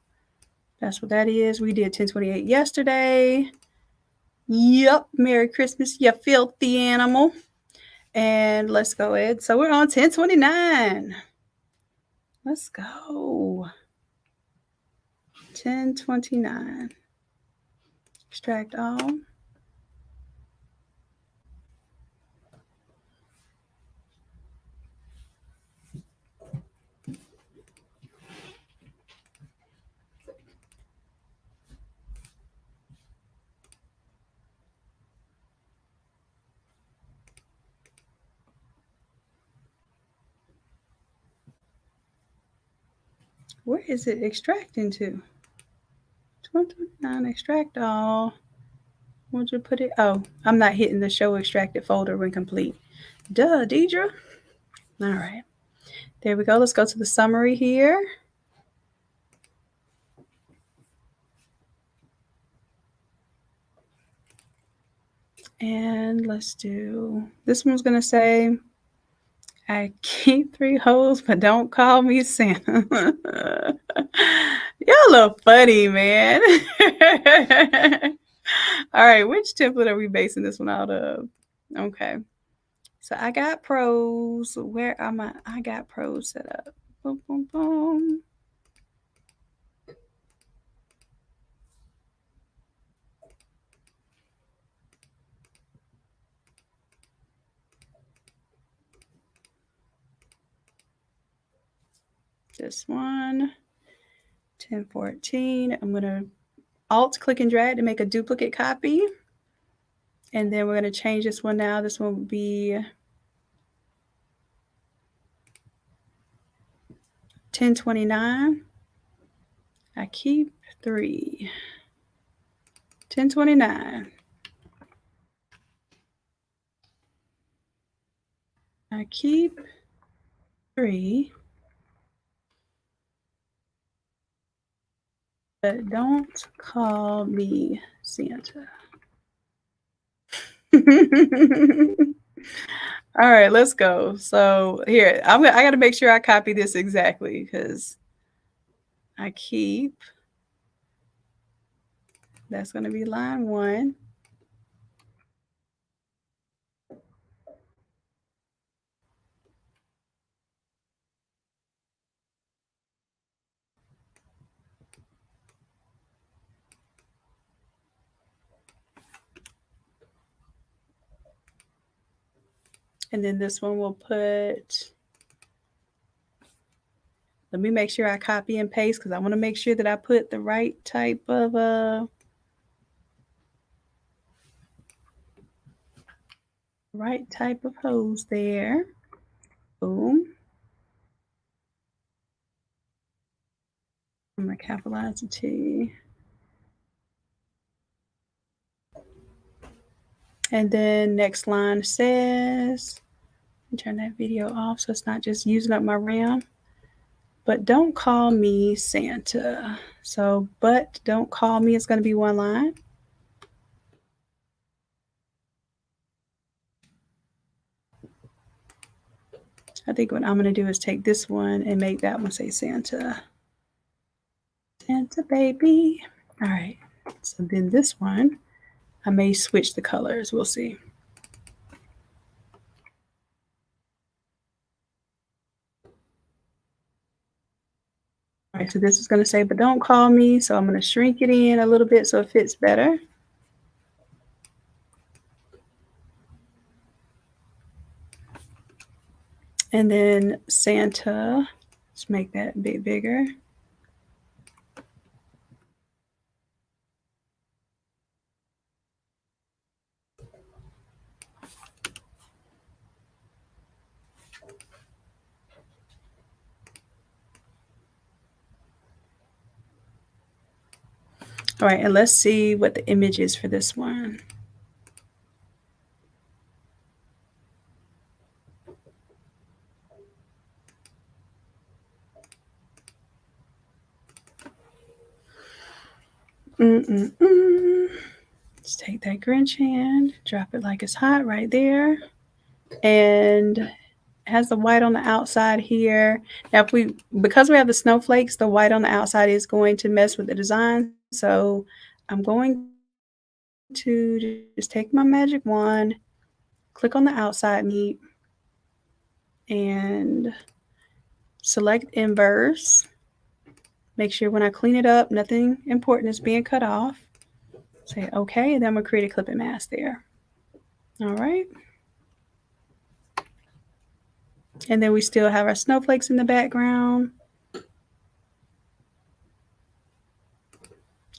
That's what that is. We did 1028 yesterday. Yep. Merry Christmas, you filthy animal. And let's go ahead. So we're on 1029. Let's go. 1029. Extract all. Where is it extracting to? 229, extract all. Where'd you put it? Oh, I'm not hitting the show extracted folder when complete. Duh, Deidre. All right. There we go. Let's go to the summary here. And let's do, this one's going to say, I keep 3 hoes, but don't call me Santa. Y'all look funny, man. All right, which template are we basing this one out of? Okay. So I got pros. Where am I? I got pros set up. Boom, boom, boom. This one. 1014. I'm going to Alt click and drag to make a duplicate copy. And then we're going to change this one now. This one will be 1029. I keep 3. 1029. I keep 3. But don't call me Santa. All right, let's go. So here, I got to make sure I copy this exactly because I keep, that's going to be line 1. And then this one will put, let me make sure I copy and paste because I want to make sure that I put the right type of hose there. Boom. I'm going to capitalize the T. And then next line says, turn that video off so it's not just using up my RAM. But don't call me Santa. So, but don't call me is going to be one line. I think what I'm going to do is take this one and make that one say Santa. Santa baby. All right. So then this one, I may switch the colors. We'll see. All right, so this is going to say, but don't call me. So I'm going to shrink it in a little bit so it fits better. And then Santa, let's make that a bit bigger. All right, and let's see what the image is for this one. Let's take that Grinch hand, drop it like it's hot right there. And it has the white on the outside here. Now, because we have the snowflakes, the white on the outside is going to mess with the design. So I'm going to just take my magic wand, click on the outside meat, and select inverse. Make sure when I clean it up, nothing important is being cut off. Say okay, and then we'll create a clipping mask there. All right. And then we still have our snowflakes in the background.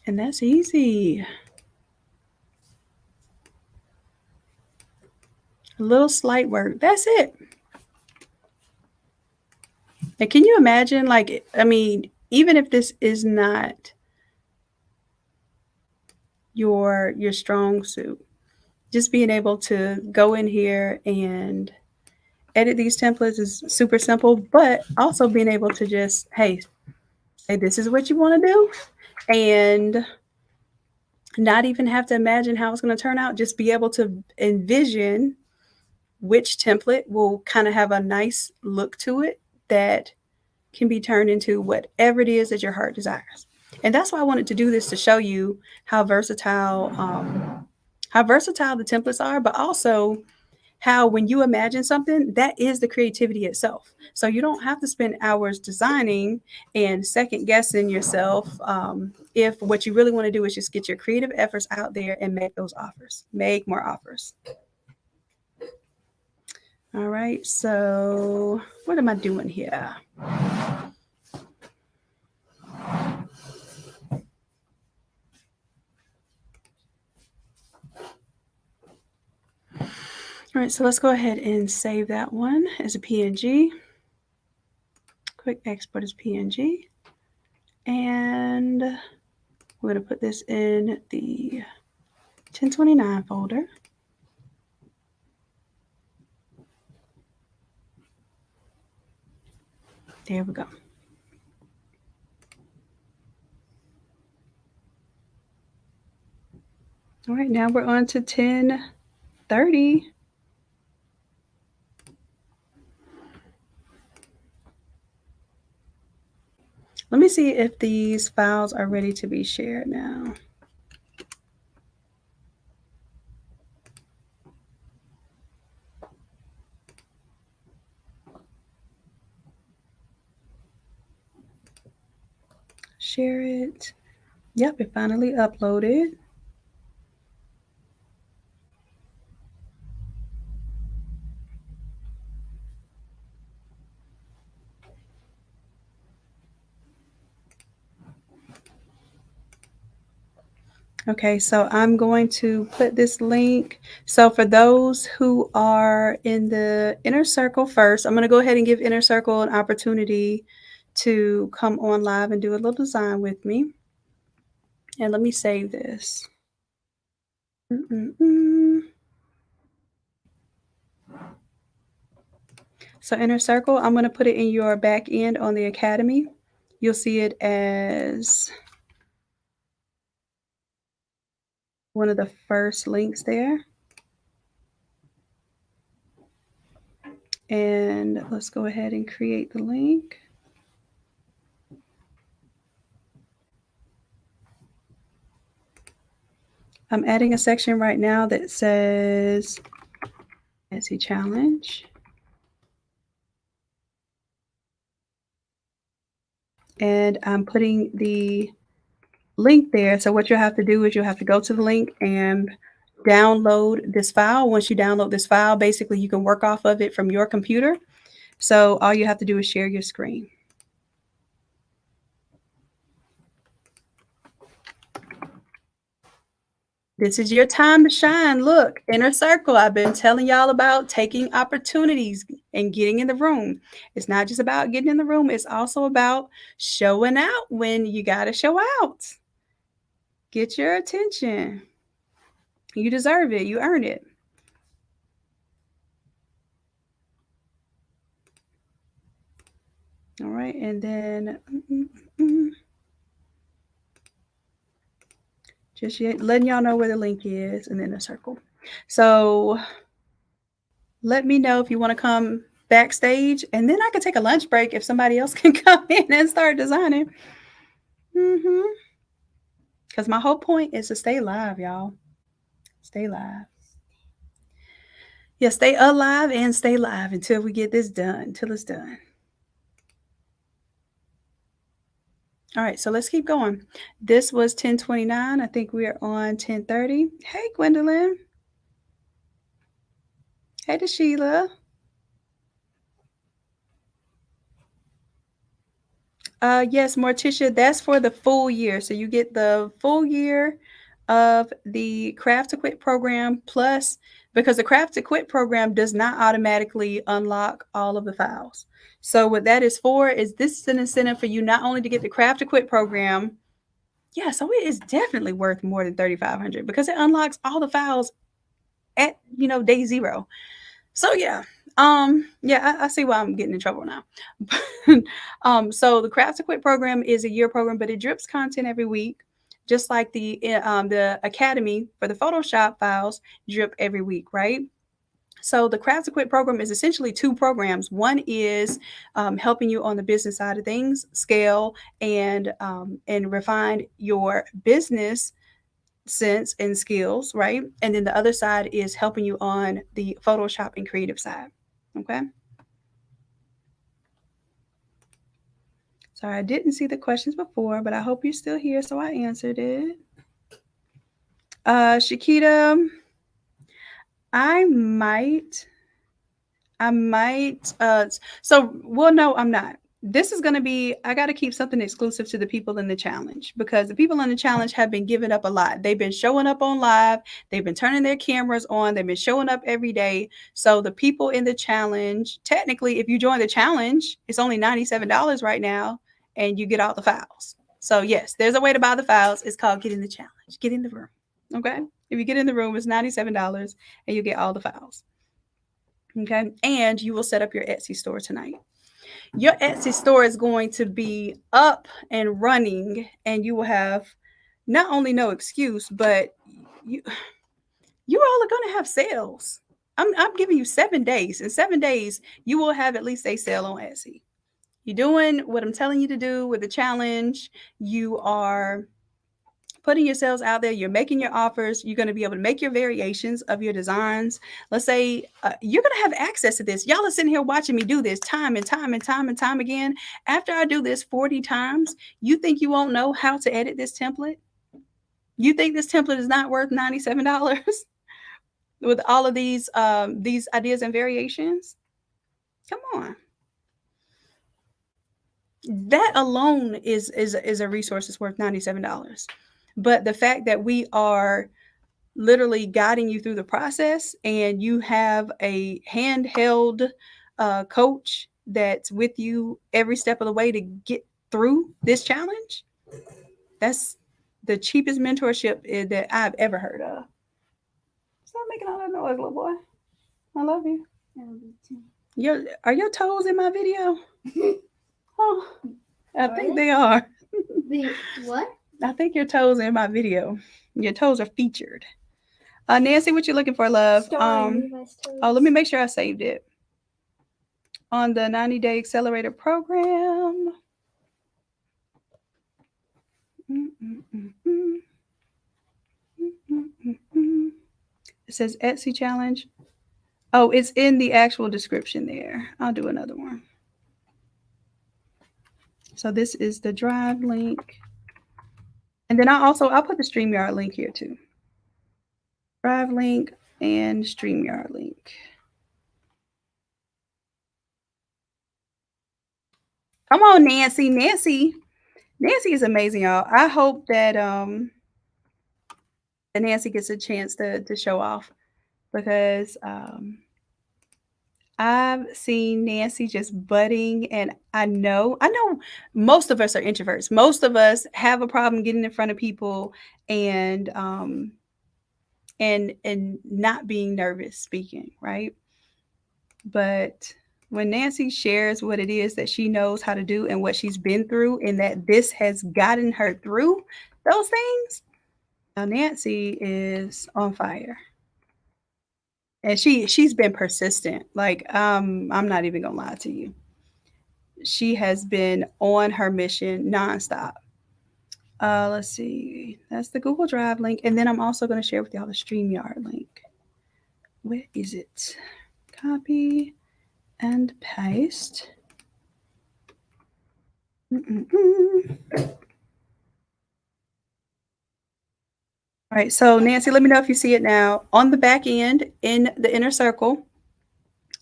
And that's easy. A little slight work. That's it. And can you imagine, like, I mean, even if this is not your strong suit, just being able to go in here and edit these templates is super simple, but also being able to just, hey, say this is what you want to do and not even have to imagine how it's going to turn out. Just be able to envision which template will kind of have a nice look to it that can be turned into whatever it is that your heart desires. And that's why I wanted to do this, to show you how versatile the templates are, but also how when you imagine something, that is the creativity itself. So you don't have to spend hours designing and second guessing yourself if what you really want to do is just get your creative efforts out there and make those offers, make more offers. All right, so what am I doing here? All right, so let's go ahead and save that one as a PNG. Quick export as PNG. And we're going to put this in the 1029 folder. There we go. All right, now we're on to 1030. Let me see if these files are ready to be shared now. Share it. Yep, it finally uploaded. Okay, so I'm going to put this link. So for those who are in the inner circle first, I'm going to go ahead and give inner circle an opportunity to come on live and do a little design with me. And let me save this. So inner circle, I'm going to put it in your back end on the Academy. You'll see it as one of the first links there. And let's go ahead and create the link. I'm adding a section right now that says Etsy challenge. And I'm putting the link there. So what you'll have to do is you'll have to go to the link and download this file. Once you download this file, basically you can work off of it from your computer. So all you have to do is share your screen. This is your time to shine. Look, inner circle. I've been telling y'all about taking opportunities and getting in the room. It's not just about getting in the room. It's also about showing out when you got to show out. Get your attention. You deserve it. You earn it. All right. And then just letting y'all know where the link is and then a circle. So let me know if you want to come backstage, and then I can take a lunch break if somebody else can come in and start designing. Because my whole point is to stay live, y'all. Stay live. Yeah, stay alive and stay live until we get this done, until it's done. All right, so let's keep going. This was 1029. I think we are on 1030. Hey, Gwendolyn. Hey, DeSheila. Yes, Morticia, that's for the full year. So you get the full year of the Craft to Quit program, plus because the Craft to Quit program does not automatically unlock all of the files. So what that is for is this is an incentive for you not only to get the Craft to Quit program. Yeah, so it is definitely worth more than $3,500 because it unlocks all the files at day zero. So yeah. I see why I'm getting in trouble now. So the Craft to Quit program is a year program, but it drips content every week, just like the Academy for the Photoshop files drip every week, right? So the Craft to Quit program is essentially two programs. One is helping you on the business side of things, scale and refine your business sense and skills, right? And then the other side is helping you on the Photoshop and creative side. Okay. Sorry, I didn't see the questions before, but I hope you're still here, so I answered it. Shakita, I might, no, I'm not. this is going to be, I got to keep something exclusive to the people in the challenge, because the people in the challenge have been giving up a lot. They've been showing up on live. They've been turning their cameras on. They've been showing up every day. So the people in the challenge, technically, if you join the challenge, it's only $97 right now and you get all the files. So yes, there's a way to buy the files. It's called Get in the Challenge. Get in the room. Okay. If you get in the room, it's $97 and you get all the files. Okay. And you will set up your Etsy store tonight. Your Etsy store is going to be up and running, and you will have not only no excuse, but you all are going to have sales. I'm giving you 7 days. In 7 days, you will have at least a sale on Etsy. You're doing what I'm telling you to do with the challenge. You are putting yourselves out there. You're making your offers. You're going to be able to make your variations of your designs. Let's say you're going to have access to this. Y'all are sitting here watching me do this time and time and time and time again. After I do this 40 times, you think you won't know how to edit this template? You think this template is not worth $97 with all of these ideas and variations? Come on. That alone is a resource that's worth $97. But the fact that we are literally guiding you through the process, and you have a handheld coach that's with you every step of the way to get through this challenge, that's the cheapest mentorship that I've ever heard of. Stop making all that noise, little boy. I love you. I love you too. Are your toes in my video? Oh, I Are think they? they are. The what? I think your toes are in my video. Your toes are featured. Nancy, what you looking for, love? Starring Levi's toes. Oh, let me make sure I saved it. On the 90-day accelerator program. It says Etsy challenge. Oh, it's in the actual description there. I'll do another one. So this is the Drive link. And then I'll put the StreamYard link here too. Drive link and StreamYard link. Come on, Nancy. Nancy is amazing, y'all. I hope that Nancy gets a chance to show off, because I've seen Nancy just budding, and I know most of us are introverts. Most of us have a problem getting in front of people and not being nervous speaking, right? But when Nancy shares what it is that she knows how to do and what she's been through, and that this has gotten her through those things, now Nancy is on fire. And she's been persistent. Like, I'm not even gonna lie to you. She has been on her mission nonstop. Let's see. That's the Google Drive link. And then I'm also going to share with y'all the StreamYard link. Where is it? Copy and paste. All right, so Nancy, let me know if you see it now. On the back end, in the inner circle,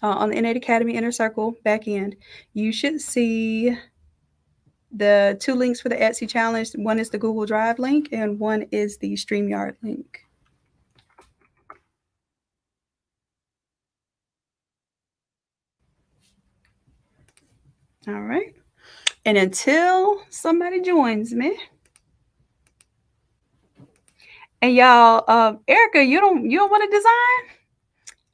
on the Innate Academy inner circle back end, you should see the 2 links for the Etsy challenge. One is the Google Drive link, and one is the StreamYard link. All right. And until somebody joins me. And y'all, Erica, you don't want to design?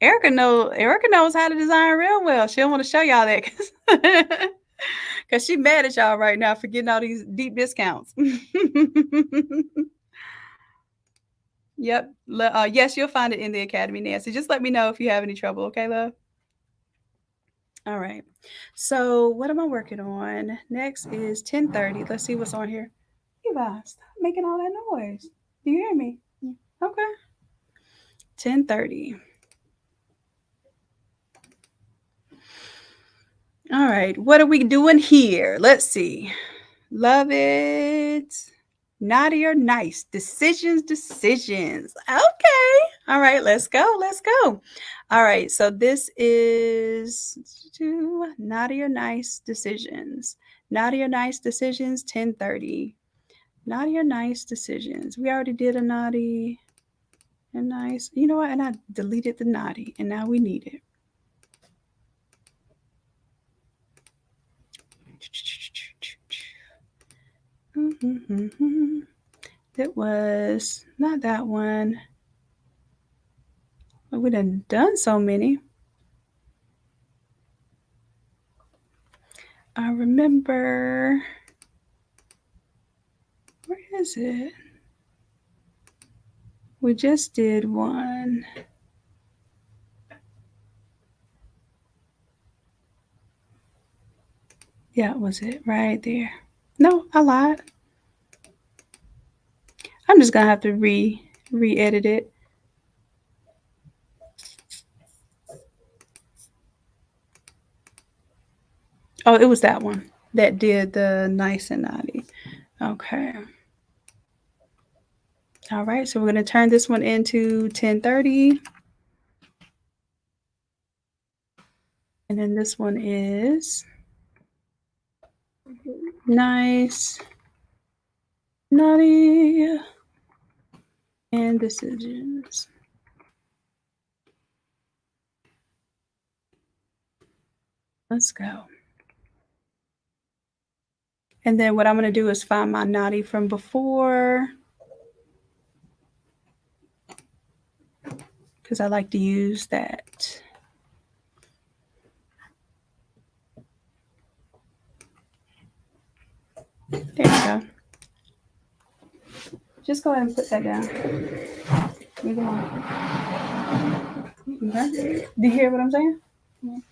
Erica knows how to design real well. She don't want to show y'all that because she mad at y'all right now for getting all these deep discounts. Yep. Yes, you'll find it in the Academy, Nancy. Just let me know if you have any trouble, okay, love? All right. So what am I working on? Next is 10:30. Let's see what's on here. Eva, stop making all that noise. Do you hear me? Yeah. Okay. 10:30. All right. What are we doing here? Let's see. Love it. Naughty or nice? Decisions. Okay. All right, let's go. Let's go. All right, so this is naughty or nice decisions. Naughty or nice decisions, 10:30. Naughty or nice decisions. We already did a naughty and nice. You know what? And I deleted the naughty, and now we need it. It was not that one. We done so many. I remember. Where is it? We just did one. Yeah, was it right there? No, I lied. I'm just gonna have to re-edit it. Oh, it was that one that did the nice and naughty. Okay. All right, so we're gonna turn this one into 10:30. And then this one is nice, naughty, and decisions. Let's go. And then what I'm going to do is find my naughty from before, because I like to use that. There you go. Just go ahead and put that down. Leave it alone. Okay. Do you hear what I'm saying?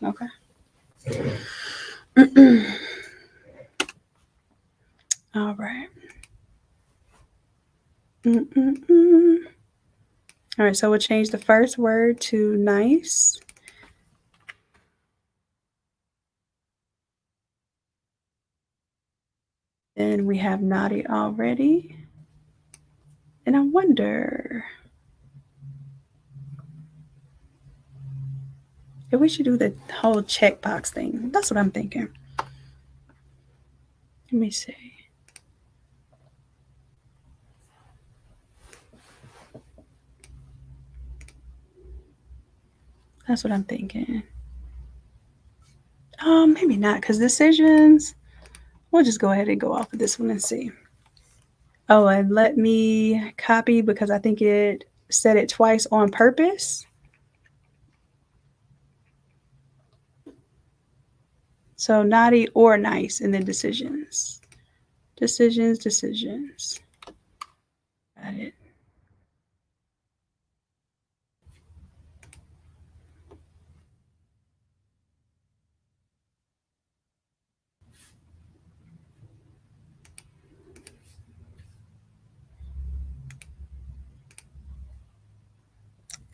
Okay. All right. All right, so we'll change the first word to nice. And we have naughty already. And I wonder if we should do the whole checkbox thing. That's what I'm thinking. Let me see. That's what I'm thinking. Maybe not, because decisions, we'll just go ahead and go off of this one and see. Oh, and let me copy because I think it said it twice on purpose. So naughty or nice, and then decisions. Decisions. Got it.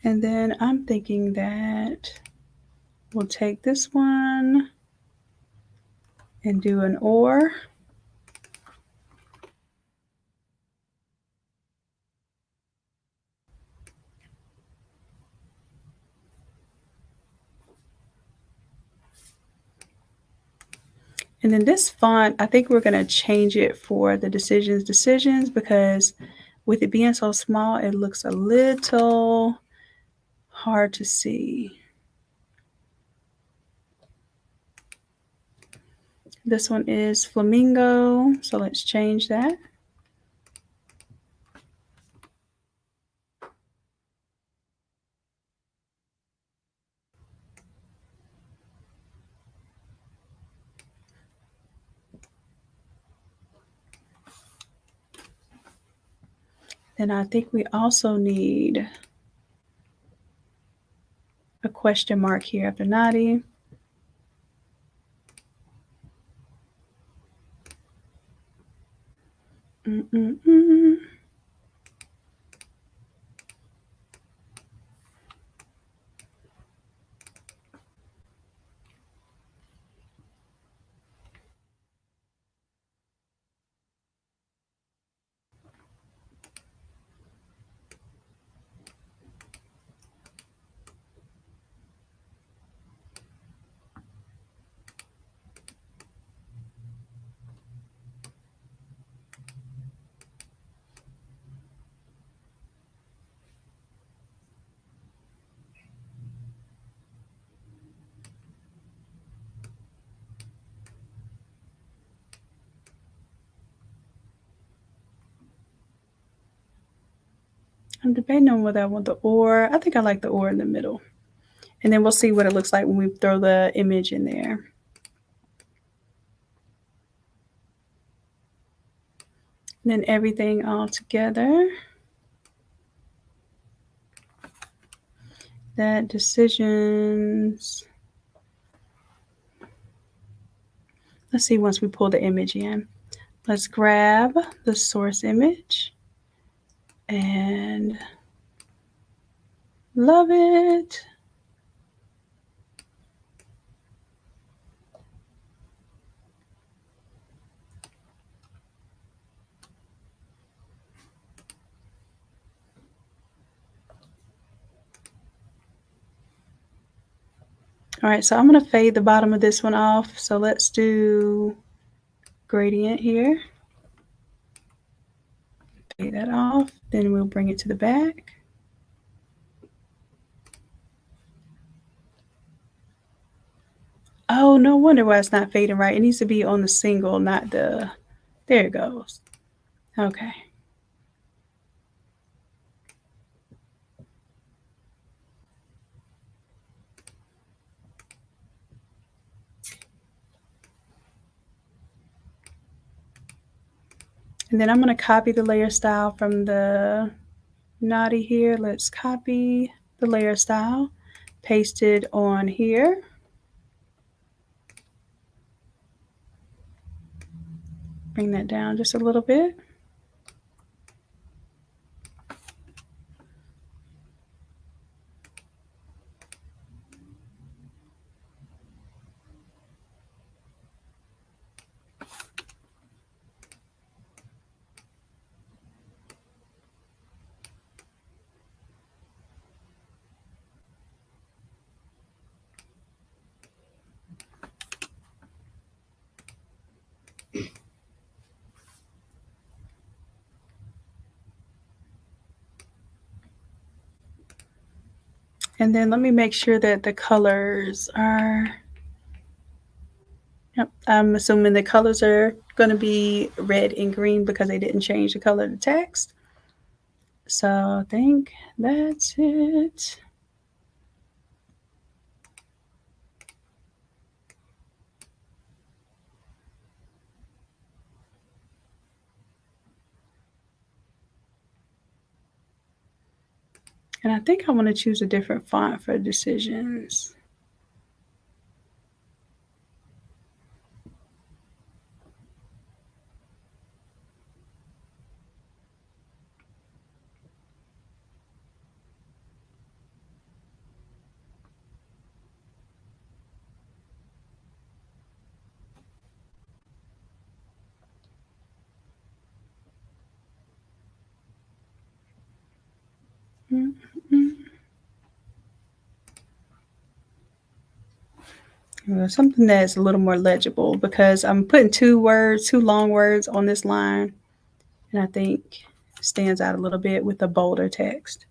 And then I'm thinking that we'll take this one and do an or. And then this font, I think we're going to change it for the decisions, because with it being so small, it looks a little hard to see. This one is flamingo, so let's change that. Then I think we also need a question mark here after naughty. I'm debating on whether I want the or. I think I like the or in the middle. And then we'll see what it looks like when we throw the image in there. And then everything all together. That decisions. Let's see once we pull the image in. Let's grab the source image and love it. All right, so I'm going to fade the bottom of this one off. So let's do gradient here. Fade that off. Then we'll bring it to the back. Oh, no wonder why it's not fading right. It needs to be on the single, not the... There it goes. Okay. And then I'm going to copy the layer style from the naughty here. Let's copy the layer style, paste it on here. Bring that down just a little bit. And then let me make sure that the colors are, yep, I'm assuming the colors are going to be red and green because they didn't change the color of the text. So I think that's it. And I think I want to choose a different font for decisions. Something that's a little more legible because I'm putting two long words on this line, and I think it stands out a little bit with the bolder text.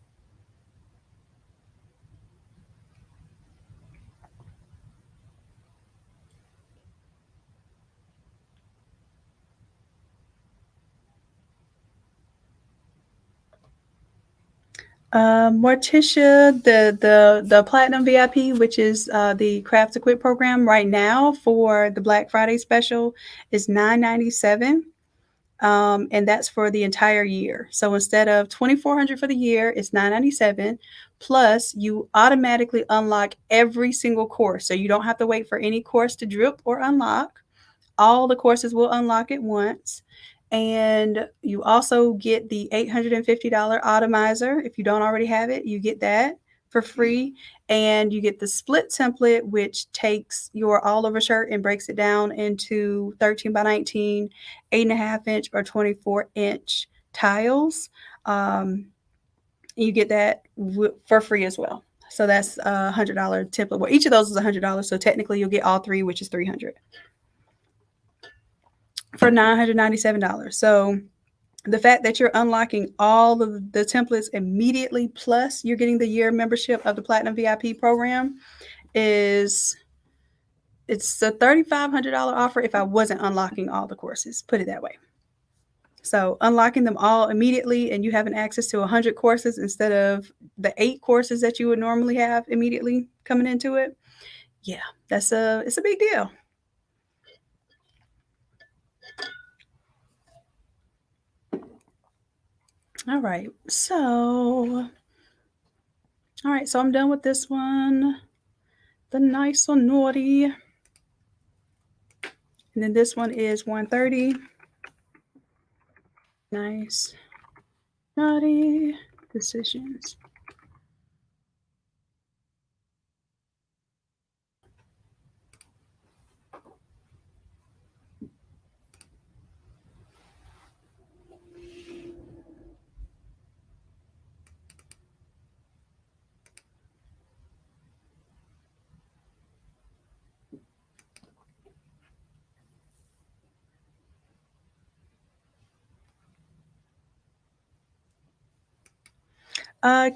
Morticia, the Platinum VIP, which is the Craft to Quit program right now for the Black Friday special, is $9.97, and that's for the entire year. So instead of $2,400 for the year, it's $9.97. Plus, you automatically unlock every single course, so you don't have to wait for any course to drip or unlock. All the courses will unlock at once. And you also get the $850 Automizer. If you don't already have it, you get that for free. And you get the split template, which takes your all over shirt and breaks it down into 13 by 19, 8.5 inch or 24-inch tiles. You get that for free as well. So that's a $100 template. Well, each of those is $100. So technically you'll get all three, which is $300. For $997. So the fact that you're unlocking all of the templates immediately, plus you're getting the year membership of the Platinum VIP program, it's a $3,500 offer if I wasn't unlocking all the courses, put it that way. So unlocking them all immediately and you having access to 100 courses instead of the 8 courses that you would normally have immediately coming into it. Yeah, it's a big deal. All right, so I'm done with this one. The nice or naughty. And then this one is 130. Nice, naughty decisions.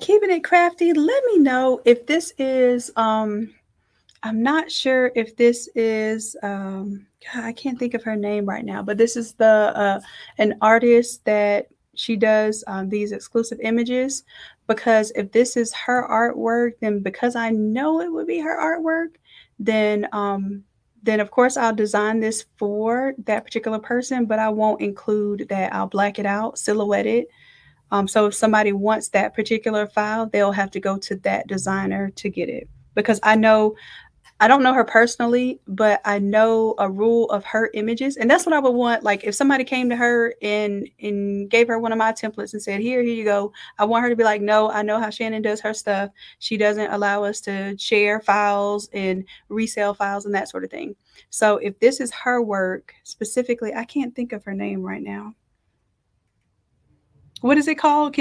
Keeping it crafty. Let me know if this is I'm not sure if this is God, I can't think of her name right now, but this is the an artist that she does these exclusive images. Because if this is her artwork, then because I know it would be her artwork, then of course I'll design this for that particular person, but I won't include that. I'll black it out, silhouette it. So if somebody wants that particular file, they'll have to go to that designer to get it. Because I don't know her personally, but I know a rule of her images. And that's what I would want. Like if somebody came to her and gave her one of my templates and said, here you go. I want her to be like, no, I know how Shanon does her stuff. She doesn't allow us to share files and resell files and that sort of thing. So if this is her work specifically, I can't think of her name right now. What is it called?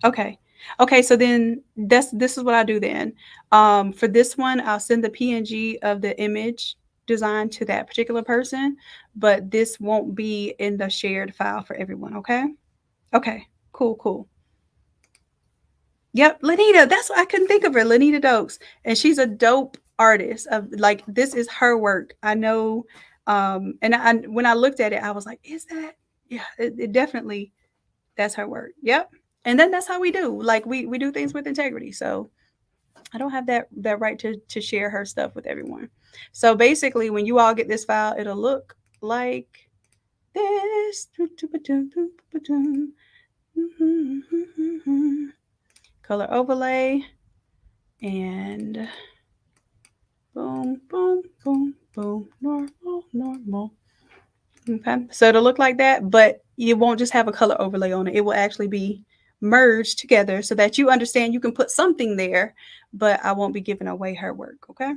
Okay. Okay, so then this is what I do then. For this one, I'll send the PNG of the image design to that particular person, but this won't be in the shared file for everyone, okay? Okay, cool. Yep, Lanita, that's what I couldn't think of her, Lanita Dokes. And she's a dope artist of like this is her work. I know and when I looked at it, I was like, is that? Yeah, it definitely that's her work. Yep. And then that's how we do. Like we do things with integrity. So I don't have that right to share her stuff with everyone. So basically, when you all get this file, it'll look like this. Color overlay and boom, normal. Okay, so it'll look like that, but you won't just have a color overlay on it. It will actually be merged together so that you understand you can put something there, but I won't be giving away her work, okay?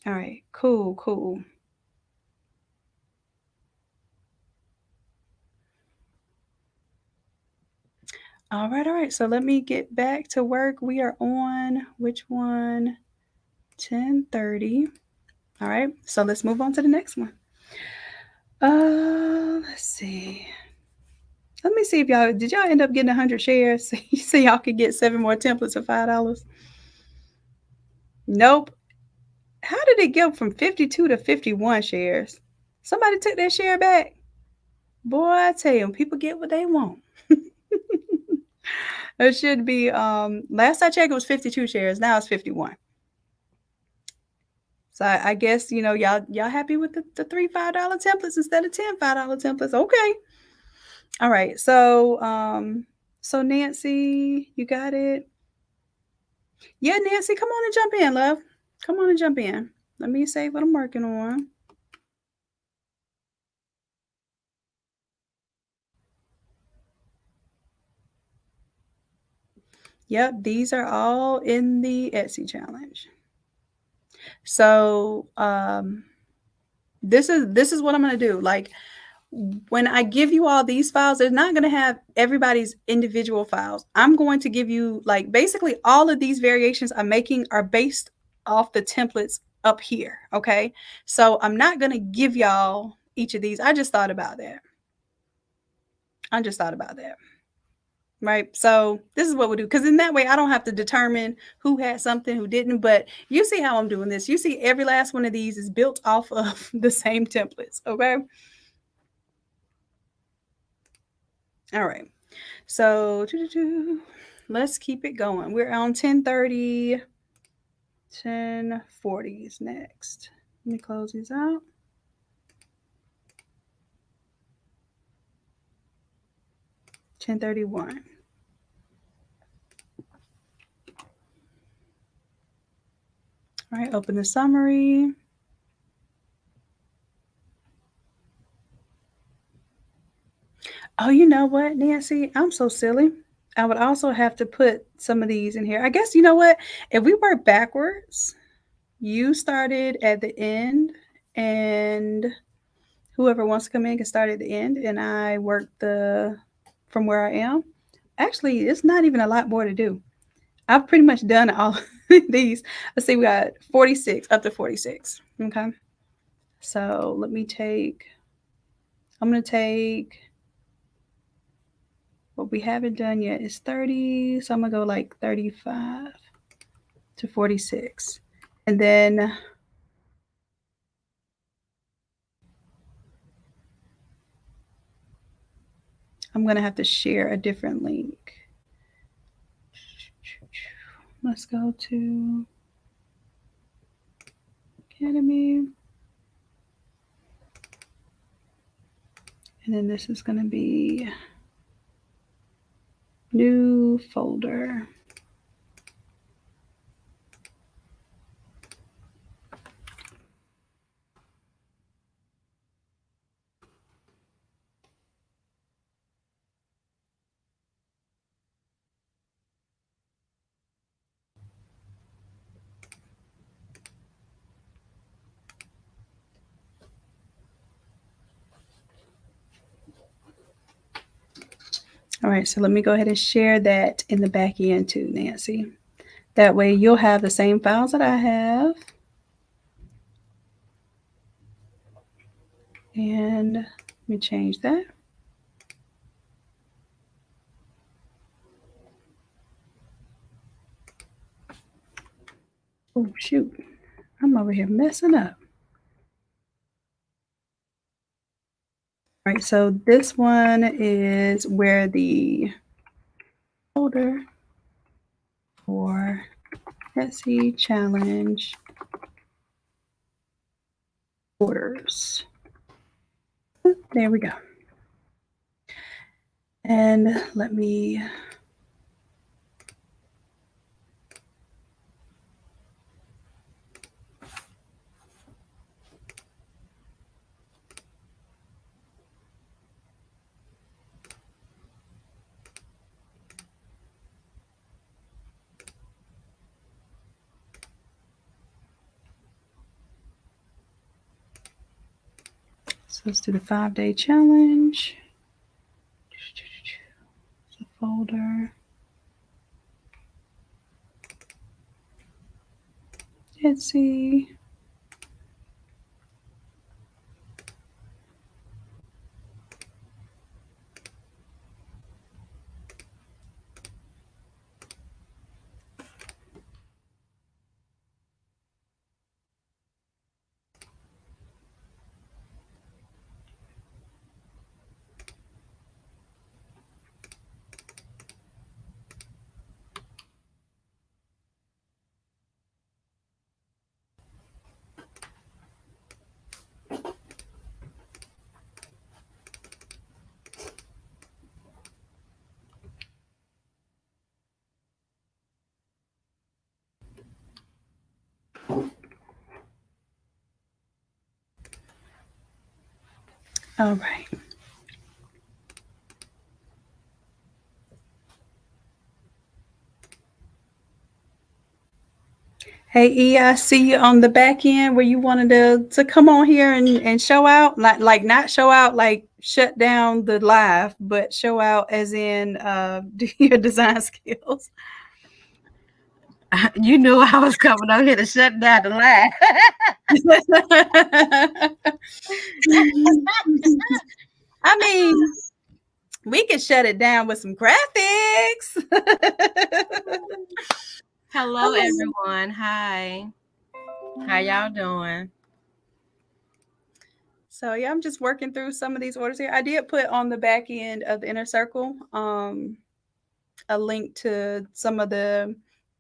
All right, cool. All right. So let me get back to work. We are on which one? 10:30. All right, so let's move on to the next one. Let's see. Let me see if did y'all end up getting 100 shares so y'all could get 7 more templates for $5? Nope. How did it go from 52 to 51 shares? Somebody took that share back. Boy, I tell you, people get what they want. It should be last I checked it was 52 shares. Now it's 51. So I guess y'all happy with the 3 $5 templates instead of 10 $5 templates. Okay. All right. So Nancy, you got it. Yeah, Nancy, come on and jump in, love. Come on and jump in. Let me save what I'm working on. Yep, these are all in the Etsy challenge. So this is what I'm gonna do. Like when I give you all these files, they're not gonna have everybody's individual files. I'm going to give you like basically all of these variations I'm making are based off the templates up here. Okay, so I'm not gonna give y'all each of these. I just thought about that. Right. So this is what we'll do. Because in that way, I don't have to determine who had something, who didn't. But you see how I'm doing this. You see every last one of these is built off of the same templates. Okay. All right. So let's keep it going. We're on 10:30, 10:40 is next. Let me close these out. $10:31. All right, open the summary. Oh, you know what, Nancy? I'm so silly. I would also have to put some of these in here. I guess, you know what? If we work backwards, you started at the end, and whoever wants to come in can start at the end, and I work the from where I am. Actually, it's not even a lot more to do. I've pretty much done all these. Let's see, we got 46 up to 46. Okay. So I'm going to take what we haven't done yet is 30. So I'm going to go like 35 to 46. And then I'm going to have to share a different link. Let's go to Academy. And then this is going to be new folder. All right, so let me go ahead and share that in the back end too, Nancy. That way you'll have the same files that I have. And let me change that. Oh, shoot. I'm over here messing up. All right, so this one is where the folder for Etsy challenge orders. There we go. And let me so let's do the 5-day challenge. The folder. Etsy. All right. Hey E, I see you on the back end where you wanted to come on here and show out, like not show out like shut down the live, but show out as in your design skills. You knew I was coming out here to shut down the line. I mean, we could shut it down with some graphics. Hello, everyone. Hi. How y'all doing? So yeah, I'm just working through some of these orders here. I did put on the back end of the inner circle a link to some of the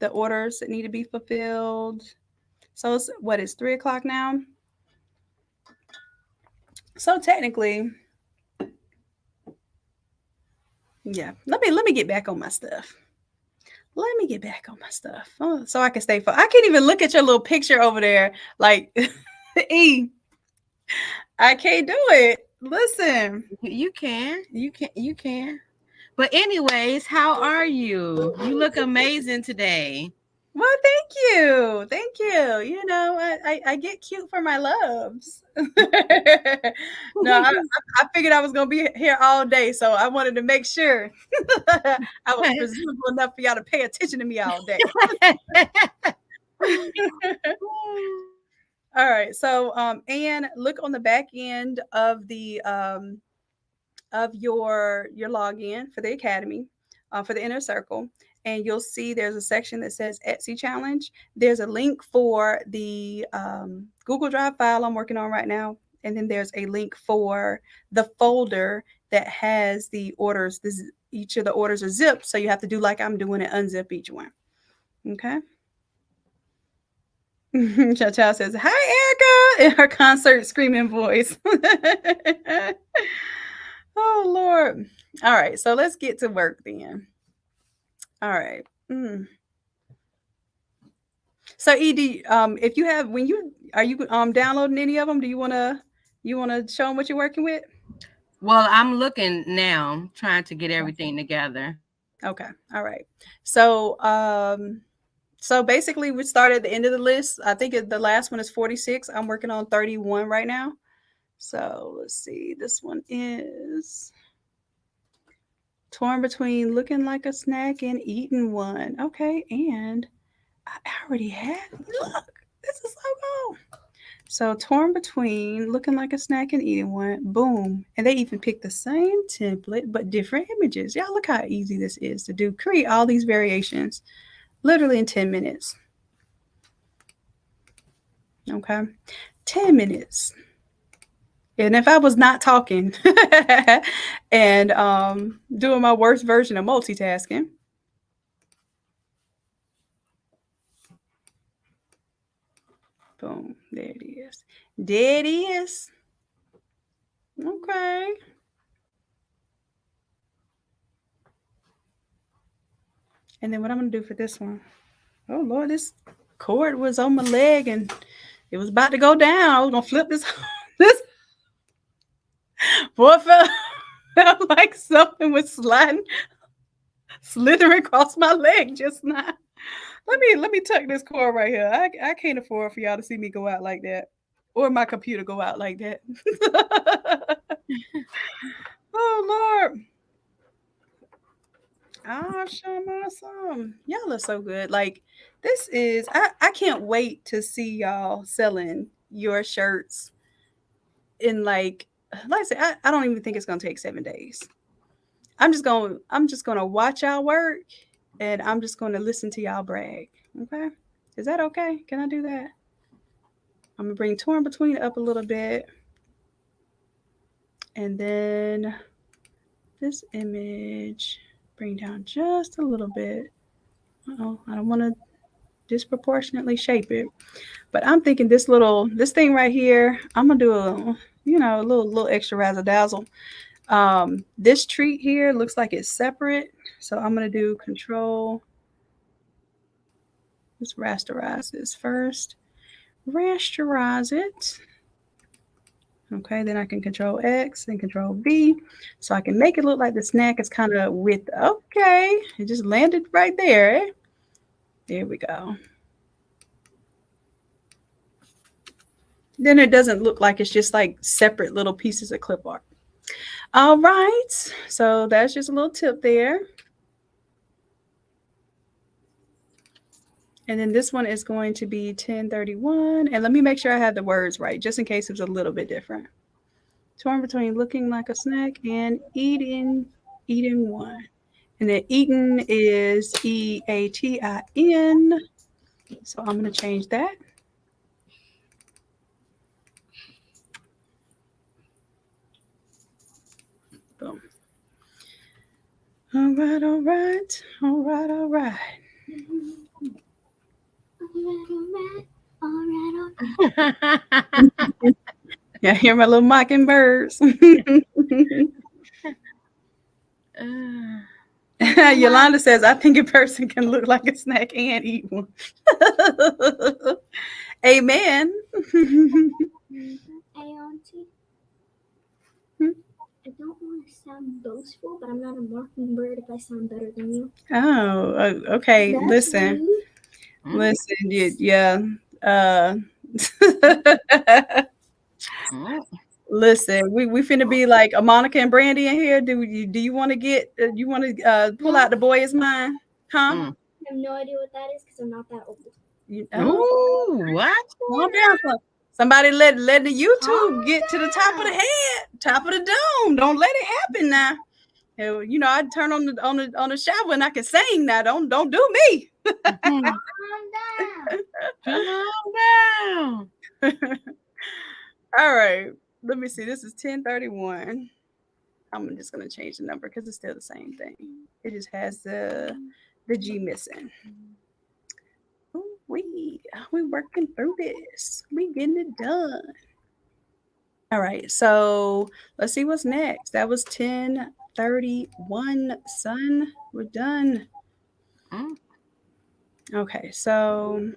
orders that need to be fulfilled. So it's 3:00 now. So technically, yeah. Let me get back on my stuff. Let me get back on my stuff. Oh, so I can stay focused. I can't even look at your little picture over there. Like E. I can't do it. Listen. You can. But anyways, how are you? You look amazing today. Well, thank you. You know, I get cute for my loves. No, I figured I was gonna be here all day, so I wanted to make sure I was presentable enough for y'all to pay attention to me all day. All right, so Anne, look on the back end of the of your login for the Academy, for the Inner Circle, and you'll see there's a section that says Etsy Challenge. There's a link for the Google Drive file I'm working on right now, and then there's a link for the folder that has the orders. Each of the orders are zipped, so you have to do like I'm doing and unzip each one. Okay. Cha-Cha says, "Hi, Erica," in her concert screaming voice. Oh, Lord. All right, so let's get to work then. All right. So, Ed, if you have, are you downloading any of them? Do you wanna show them what you're working with? Well, I'm looking now, trying to get everything together. Okay. All right. So, so basically, we started at the end of the list. I think the last one is 46. I'm working on 31 right now. So let's see. This one is torn between looking like a snack and eating one. Okay, and I already had. Look, this is so cool. So torn between looking like a snack and eating one. Boom, and they even picked the same template but different images. Y'all look how easy this is to do. Create all these variations, literally in 10 minutes. Okay, 10 minutes. And if I was not talking and doing my worst version of multitasking, boom, there it is. There it is. Okay. And then what I'm going to do for this one, oh, Lord, this cord was on my leg and it was about to go down. I was going to flip this. Boy, felt like something was slithering across my leg just now. Let me tuck this cord right here. I can't afford for y'all to see me go out like that, or my computer go out like that. Oh, Lord. Oh, Shanon, y'all are so good. Like, this is, I can't wait to see y'all selling your shirts in like I said, I don't even think it's gonna take 7 days. I'm just gonna watch y'all work, and I'm just gonna listen to y'all brag. Okay, is that okay? Can I do that? I'm gonna bring torn between up a little bit, and then this image bring down just a little bit. Oh, I don't want to disproportionately shape it, but I'm thinking this thing right here. I'm gonna do a little extra razzle dazzle. This treat here looks like it's separate, so I'm going to do control. Let's rasterize this first. Rasterize it. Okay, then I can control X and control V, so I can make it look like the snack is kind of with. Okay, it just landed right there. Eh? There we go. Then it doesn't look like it's just like separate little pieces of clip art. All right, so that's just a little tip there. And then this one is going to be 1031. And let me make sure I have the words right, just in case it's a little bit different. Torn between looking like a snack and eating one. And then eaten is EATIN. So I'm going to change that. right, all right. All right, all right. Yeah, hear my little mockingbirds. Yolanda says, I think a person can look like a snack and eat one. Amen. Auntie. I don't want to sound boastful, but I'm not a mockingbird if I sound better than you. Oh, okay. That's rude. Listen, yeah. Listen, we finna be like a Monica and Brandy in here. Do you want to get? You want to pull out the boy's mind, huh? I have no idea what that is because I'm not that old. What? Calm down. Somebody let the YouTube get to the top of the head, top of the dome. Don't let it happen now. You know, I turn on the shower and I can sing now. Don't do me. Calm down. Calm down. All right. Let me see. This is 1031. I'm just gonna change the number because it's still the same thing. It just has the G missing. Ooh, we working through this. We getting it done. All right. So let's see what's next. That was 1031. Son, we're done. Okay. So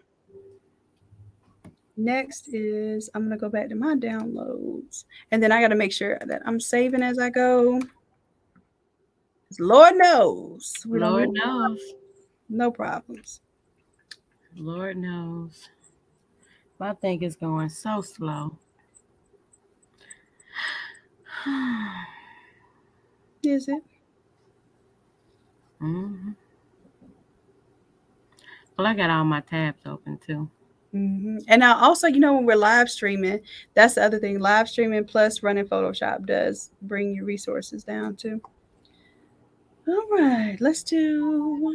next is I'm gonna go back to my downloads, and then I got to make sure that I'm saving as I go. Lord knows. Lord knows. No problems. Lord knows. My thing is going so slow. Is it? Well, I got all my tabs open too. And now also, you know, when we're live streaming, that's the other thing. Live streaming plus running Photoshop does bring your resources down too. All right, let's do.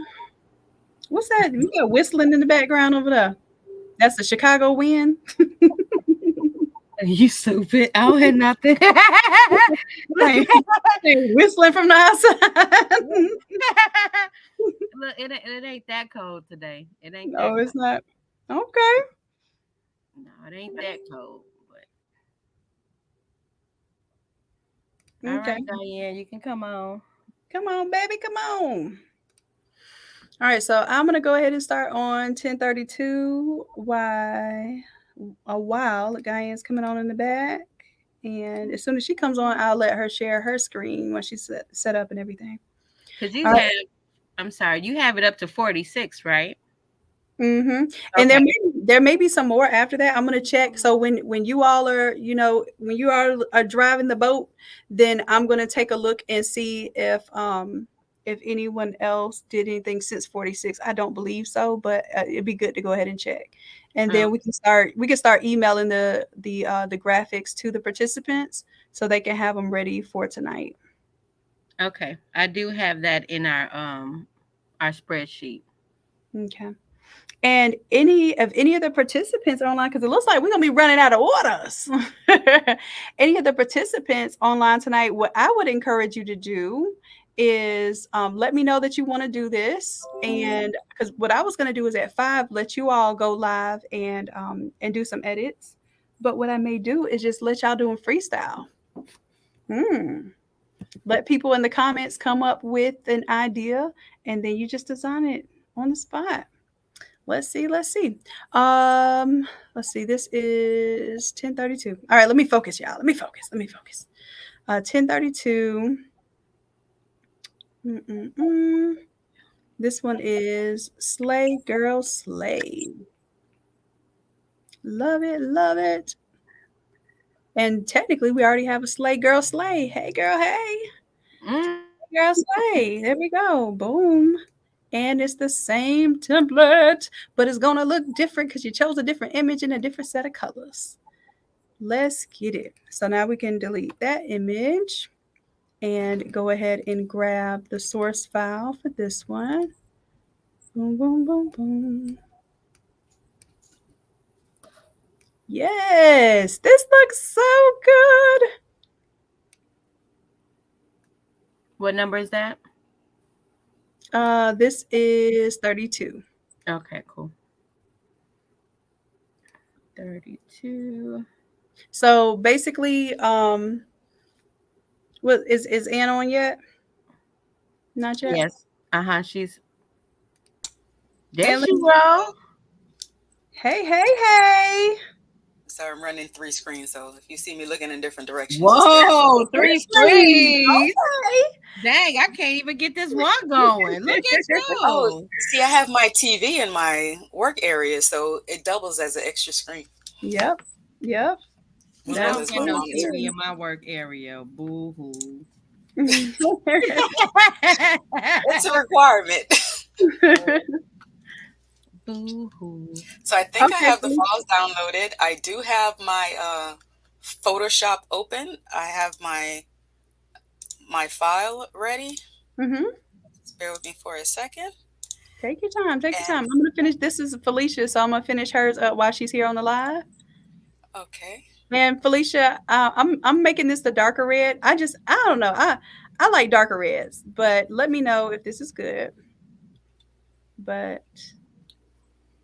What's that? You got whistling in the background over there. That's the Chicago wind. You stupid. I don't have nothing. Like, whistling from the outside. Look, it ain't that cold today. It ain't. No, it's not. Okay. No, it ain't that cold. But... Okay. All right, Diane, you can come on. Come on, baby. Come on. All right, so I'm going to go ahead and start on 1032. While Diane's coming on in the back. And as soon as she comes on, I'll let her share her screen when she's set up and everything. Because you have, I'm sorry, you have it up to 46, right? Mm-hmm. Okay. And there may be some more after that. I'm going to check. So when you all are, you know, when you are driving the boat, then I'm going to take a look and see if anyone else did anything since 46. I don't believe so, but it'd be good to go ahead and check. And then we can start emailing the graphics to the participants so they can have them ready for tonight. Okay. I do have that in our spreadsheet. Okay. And any of the participants online, because it looks like we're gonna be running out of orders. Any of the participants online tonight, what I would encourage you to do is let me know that you want to do this, and because what I was going to do is at 5 let you all go live and do some edits, but what I may do is just let y'all do a freestyle. Let people in the comments come up with an idea, and then you just design it on the spot. Let's see. Let's see. This is 1032. All right, let me focus, y'all. Let me focus. 1032. This one is Slay Girl Slay. Love it, love it. And technically, we already have a Slay Girl Slay. Hey, girl, hey. Slay Girl Slay. There we go. Boom. And it's the same template, but it's going to look different because you chose a different image and a different set of colors. Let's get it. So now we can delete that image and go ahead and grab the source file for this one. Boom, boom, boom, boom. Yes, this looks so good. What number is that? This is 32. Okay, cool. 32. So basically, what is Ann on yet? Not yet. Yes. She's there. And She roll. hey. So I'm running 3 screens. So if you see me looking in different directions, Whoa, 3 screens. Okay. Dang, I can't even get this one going. Look at oh, you. see, I have my TV in my work area, so it doubles as an extra screen. Yep. I That don't is get no what it TV is. in my work area. Boo hoo. It's a requirement. Boo hoo. So I think I Okay. have the files downloaded. I do have my Photoshop open. I have my file ready. Just bear with me for a second. Take your time. And, I'm gonna finish. This is Felicia, so I'm gonna finish hers up while she's here on the live. okay. And Felicia, I'm making this the darker red. I don't know. I like darker reds, but let me know if this is good.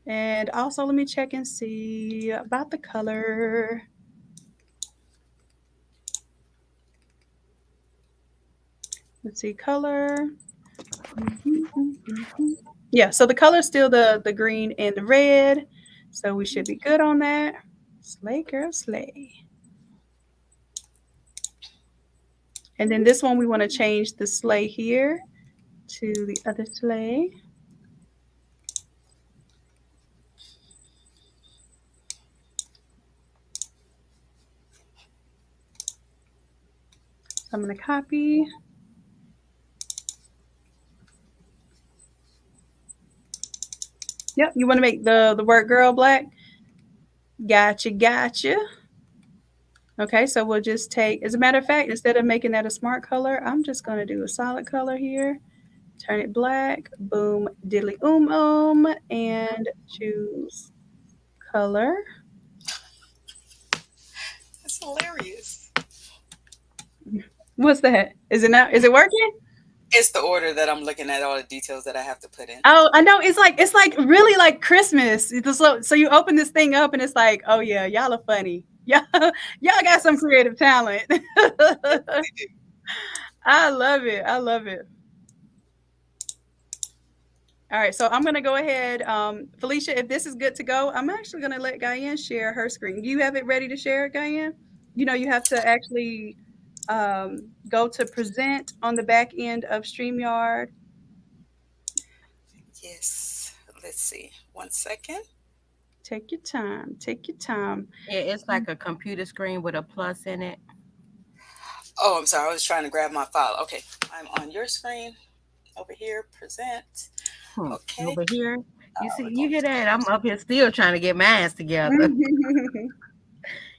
And also let me check and see about the color. Let's see, color. Yeah, so the color is still the green and the red. So we should be good on that. Slay, girl, slay. And then this one, we want to change the slay here to the other slay. I'm going to copy. Yep, you want to make the word girl black? Gotcha. Okay, so we'll just take, as a matter of fact, instead of making that a smart color, I'm just going to do a solid color here. Turn it black. Boom, diddly and choose color. That's hilarious. What's that? Is it working? It's the order that I'm looking at, all the details that I have to put in. Oh, I know. It's like really like Christmas. So you open this thing up and it's like, oh yeah, y'all are funny. Y'all got some creative talent. I love it. All right, so I'm gonna go ahead. Felicia, if this is good to go, I'm actually gonna let Guyan share her screen. Do you have it ready to share it, Guyan? You know, you have to actually go to present on the back end of StreamYard. Yes. Let's see. 1 second. Take your time. Yeah, it's like a computer screen with a plus in it. Oh, I'm sorry. I was trying to grab my file. Okay. I'm on your screen. Over here. Present. Okay. Over here. You see, you hear that? I'm up here still trying to get my ass together.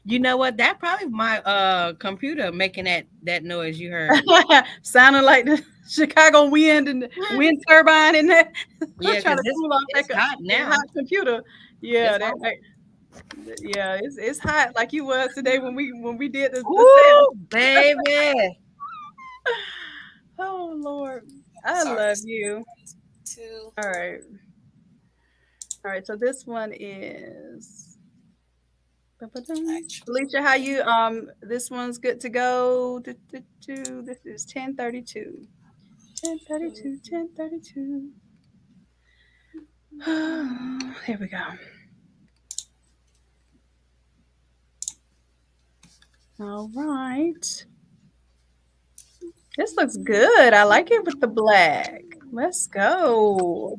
You know what? That probably my computer making that noise you heard. Sounding like the Chicago wind and the wind turbine in there. Yeah, trying to cool off it's that hot now. hot computer. Yeah, It's it's hot like you was today when we did the Ooh, baby. Oh Lord, I love you. 2. All right. So this one is. Felicia, how you this one's good to go. This is 10:32. 10:32. Here we go. All right. This looks good. I like it with the black. Let's go. All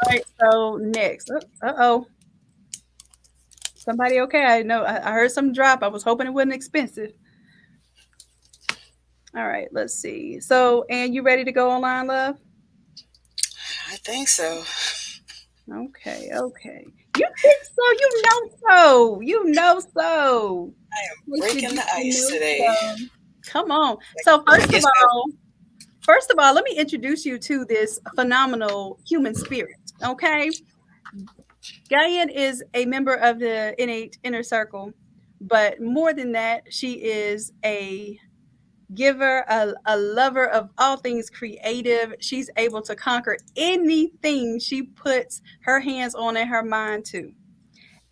right, so next. Uh-oh. Somebody okay? I know I heard some drop. I was hoping it wasn't expensive. All right, let's see. So, Ann, you ready to go online, love? I think so. Okay. You think so? You know so. I am breaking the ice today. Come on. So first of all, let me introduce you to this phenomenal human spirit. Okay. Guyan is a member of the innate inner circle, but more than that, she is a giver, a lover of all things creative. She's able to conquer anything she puts her hands on and her mind to.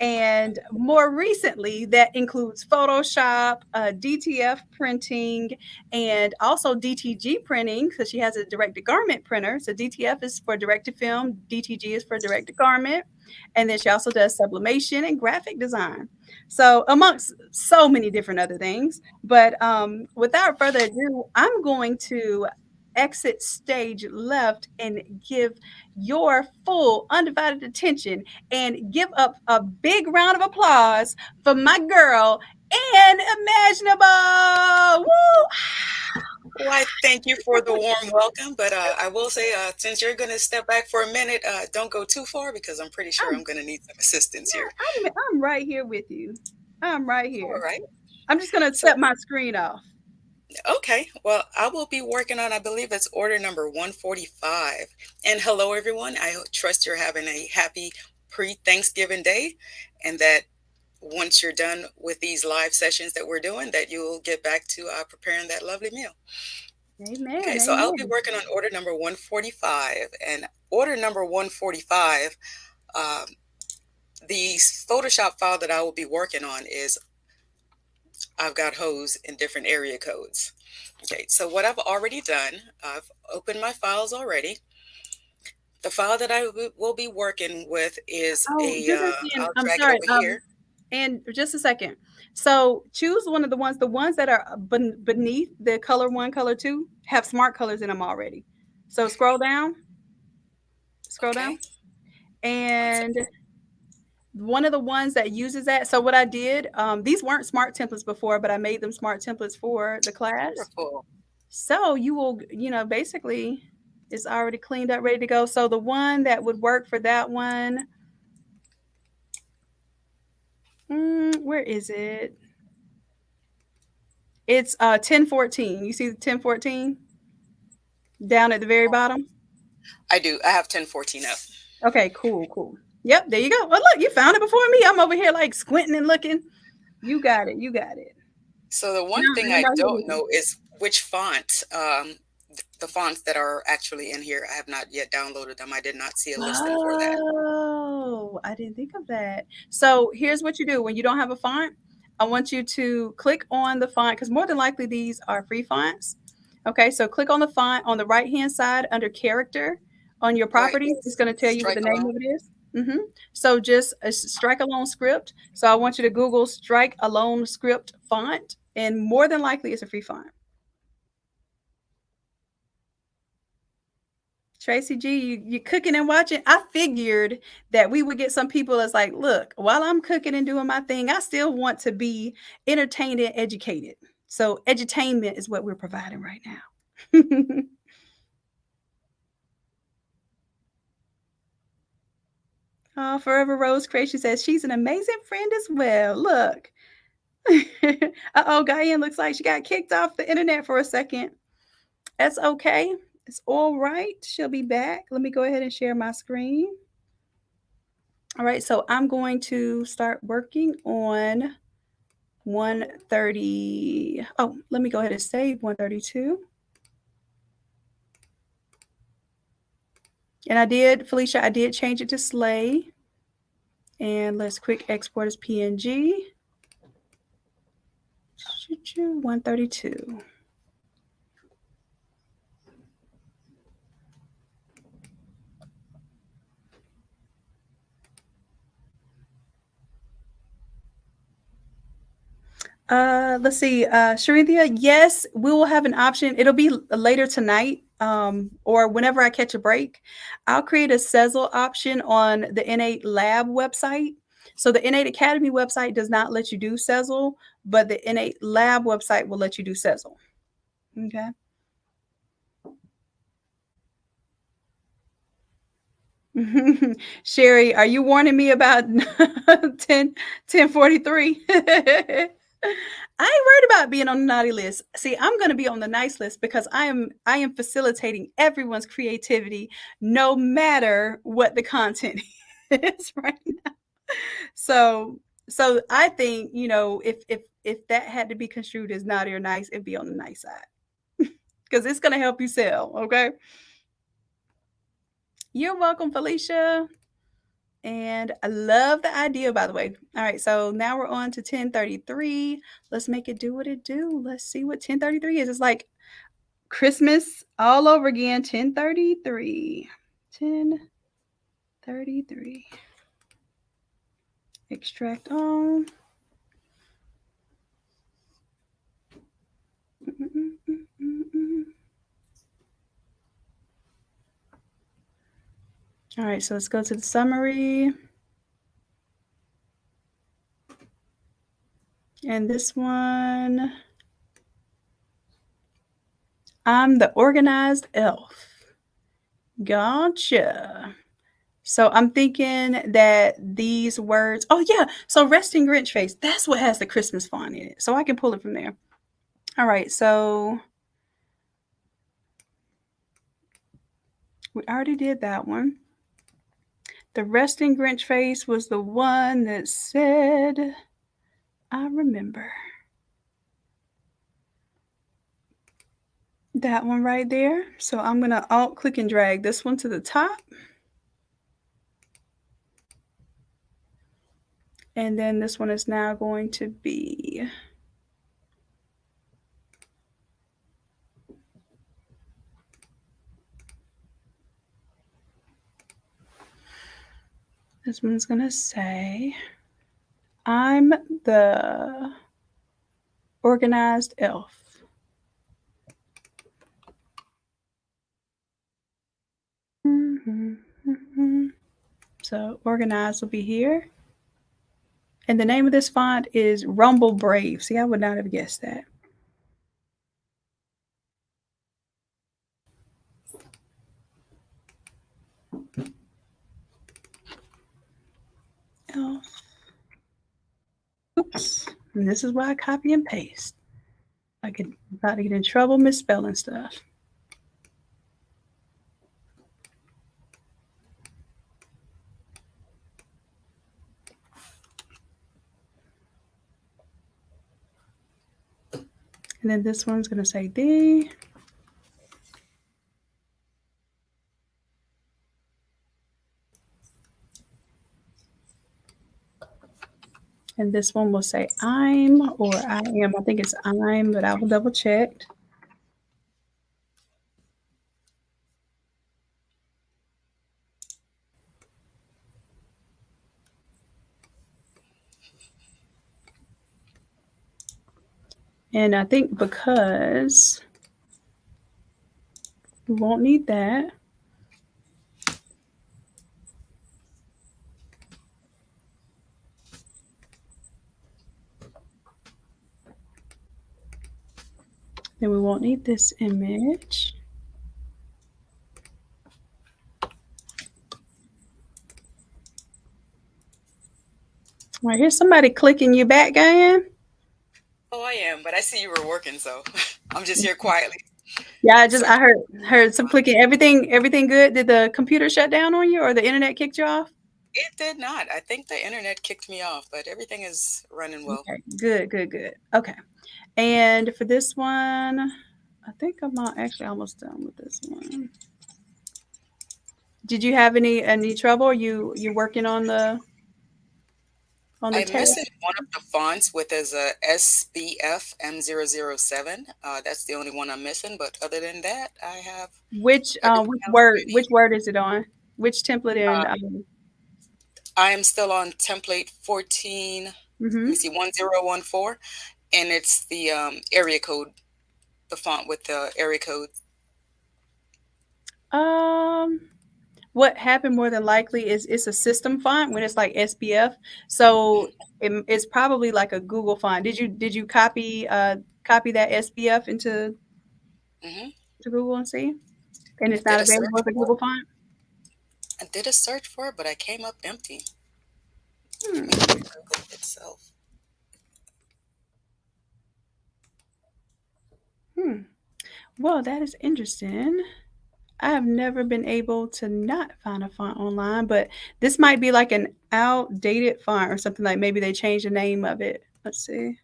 And more recently, that includes Photoshop, DTF printing, and also DTG printing, because she has a directed garment printer. So DTF is for directed film, DTG is for directed garment. And then she also does sublimation and graphic design. So, amongst so many different other things. But without further ado, I'm going to exit stage left and give your full undivided attention and give up a big round of applause for my girl and Imaginable. Woo! Why, thank you for the warm welcome. But I will say, since you're going to step back for a minute, don't go too far because I'm pretty sure I'm going to need some assistance here. I'm right here with you. I'm right here. All right. I'm just going to set my screen off. Okay, well, I will be working on, I believe it's order number 145. And hello, everyone. I trust you're having a happy pre-Thanksgiving day, and that once you're done with these live sessions that we're doing, that you'll get back to preparing that lovely meal. Amen. Okay, so I'll be working on order number 145. And order number 145, the Photoshop file that I will be working on is I've got hose in different area codes. Okay, so what I've already done, I've opened my files already. The file that I will be working with is I'll drag it over here. And just a second. So choose one of the ones that are beneath the color 1, color 2 have smart colors in them already. So scroll down. Scroll down. And one of the ones that uses that. So what I did, these weren't smart templates before, but I made them smart templates for the class. Wonderful. So you will, basically it's already cleaned up, ready to go. So the one that would work for that one, where is it? It's 1014. You see the 1014 down at the very bottom? I do. I have 1014 up. Okay, cool. Yep, there you go. Well, look, you found it before me. I'm over here like squinting and looking. You got it. So the one thing I don't know is which font, the fonts that are actually in here. I have not yet downloaded them. I did not see a listing for that. Oh, I didn't think of that. So here's what you do. When you don't have a font, I want you to click on the font, because more than likely these are free fonts. Okay, so click on the font on the right-hand side under character on your properties. It's going to tell you what the name of it is. So just a Strike Alone script. So I want you to Google Strike Alone script font, and more than likely it's a free font. Tracy G, you cooking and watching. I figured that we would get some people that's like, look, while I'm cooking and doing my thing, I still want to be entertained and educated. So edutainment is what we're providing right now. Oh, Forever Rose Creation says she's an amazing friend as well. Look. Uh-oh, Diane looks like she got kicked off the internet for a second. That's okay. It's all right. She'll be back. Let me go ahead and share my screen. All right, so I'm going to start working on 130. Oh, let me go ahead and save 132. And I did, Felicia, I did change it to Slay. And let's quick export as PNG. 132. Let's see, Sharinthia, yes, we will have an option. It'll be later tonight, or whenever I catch a break. I'll create a Sezzle option on the Innate Lab website. So the Innate Academy website does not let you do Sezzle, but the Innate Lab website will let you do Sezzle. Okay. Sherry, are you warning me about 1043? I ain't worried about being on the naughty list. See, I'm going to be on the nice list because I am facilitating everyone's creativity, no matter what the content is right now. So So I think, if that had to be construed as naughty or nice, it'd be on the nice side. Because it's gonna help you sell, okay? You're welcome, Felicia. And I love the idea, by the way. All right, so now we're on to 1033. Let's make it do what it do. Let's see what 1033 is. It's like Christmas all over again. 1033. 1033. Extract all. All right, so let's go to the summary. And this one, I'm the organized elf. Gotcha. So I'm thinking that these words, oh yeah, so resting Grinch face, that's what has the Christmas font in it. So I can pull it from there. All right, so we already did that one. The resting Grinch face was the one that said, I remember. That one right there. So I'm going to alt click and drag this one to the top. And then this one is now going to be this one's going to say, I'm the organized elf. So organized will be here. And the name of this font is Rumble Brave. See, I would not have guessed that. Elf. Oops. And this is why I copy and paste. I could about to get in trouble misspelling stuff. And then this one's going to say D. And this one will say I'm or I am. I think it's I'm, but I will double check. And I think because we won't need that. Then we won't need this image. All right, here's somebody clicking you back, Diane. Oh, I am, but I see you were working, so I'm just here quietly. Yeah, I heard some clicking. Everything good? Did the computer shut down on you or the internet kicked you off? It did not. I think the internet kicked me off, but everything is running well. Okay, good. Okay. And for this one, I think I'm actually almost done with this one. Did you have any trouble? Are you working on the I'm missing one of the fonts with as a SBF M007. That's the only one I'm missing. But other than that, I have which word is it on? Which template? And I am still on template 14. Let me see, 1014, and it's the area code, the font with the area code. What happened more than likely is it's a system font when it's like SBF. So it's probably like a Google font. Did you copy that SBF into to Google and see? And it's not available as a Google font? I did a search for it, but I came up empty. Google itself. Well, that is interesting. I have never been able to not find a font online, but this might be like an outdated font or something, like maybe they changed the name of it. Let's see.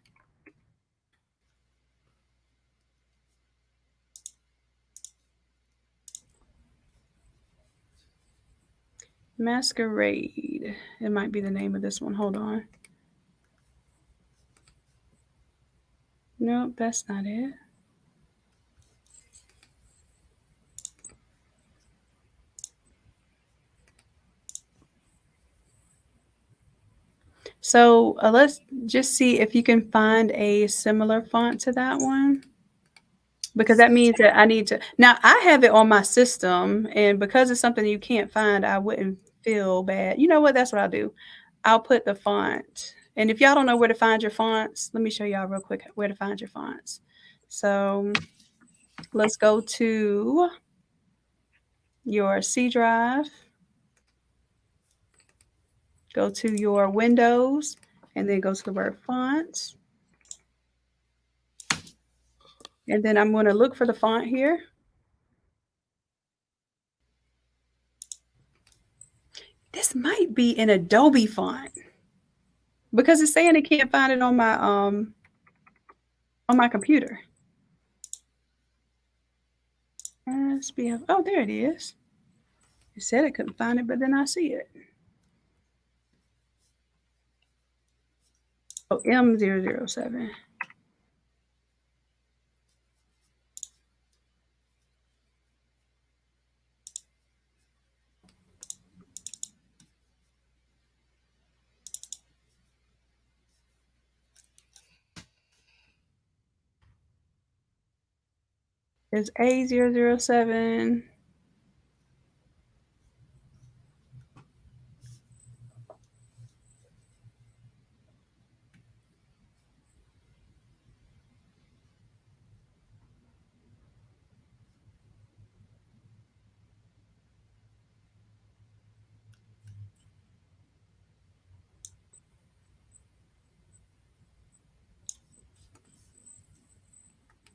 Masquerade. It might be the name of this one. Hold on. Nope, that's not it. So let's just see if you can find a similar font to that one. Because that means that I need to. Now, I have it on my system, and because it's something you can't find, I wouldn't feel bad. You know what? That's what I'll do. I'll put the font. And if y'all don't know where to find your fonts, let me show y'all real quick where to find your fonts. So let's go to your C drive, go to your Windows, and then go to the word fonts. And then I'm going to look for the font here. This might be an Adobe font because it's saying it can't find it on my computer. SPF. Oh, there it is. It said it couldn't find it, but then I see it. Oh, M007. It's A007.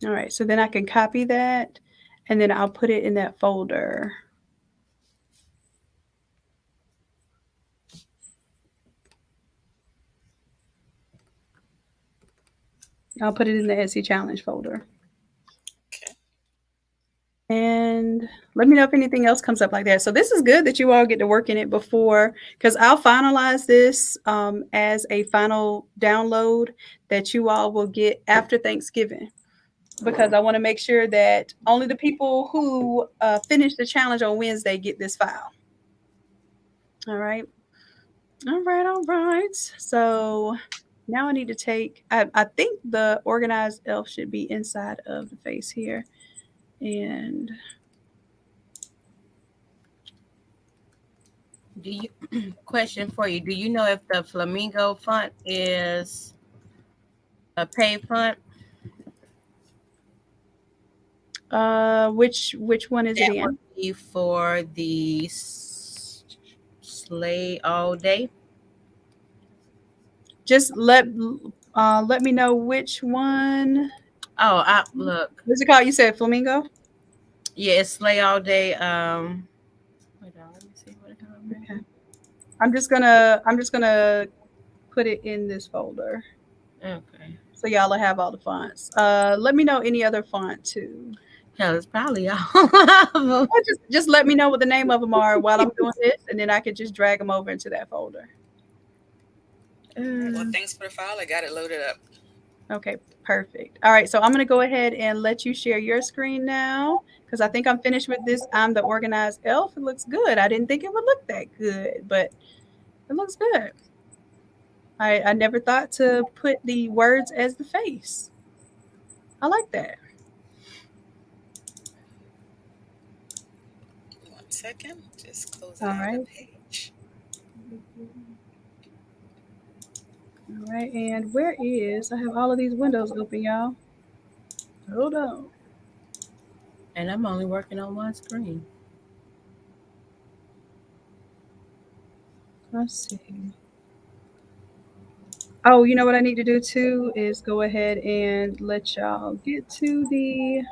All right, so then I can copy that, and then I'll put it in that folder. I'll put it in the Etsy challenge folder. Okay. And let me know if anything else comes up like that. So this is good that you all get to work in it before, because I'll finalize this as a final download that you all will get after Thanksgiving, because I want to make sure that only the people who finish the challenge on Wednesday get this file. All right. All right. All right. So now I need to take, I think the organized elf should be inside of the face here. And Do you question for you? Do you know if the flamingo font is a paid font? which one is it in? Would be for the Slay All Day. Just let me know which one. Oh, look. What's it called? You said flamingo? Yeah, it's Slay All Day. Wait on, let me see what it called. Okay. I'm just gonna put it in this folder. Okay. So y'all will have all the fonts. Let me know any other font too. Hell, it's probably all of them. Or just let me know what the name of them are while I'm doing this, and then I could just drag them over into that folder. Well, thanks for the file. I got it loaded up. Okay, perfect. All right, so I'm going to go ahead and let you share your screen now, because I think I'm finished with this. I'm the organized elf. It looks good. I didn't think it would look that good, but it looks good. I never thought to put the words as the face. I like that. 1 second. Just close All out right. the page. All right, and where is, I have all of these windows open, y'all. Hold on. And I'm only working on one screen. Let's see. Oh, you know what I need to do too is go ahead and let y'all get to the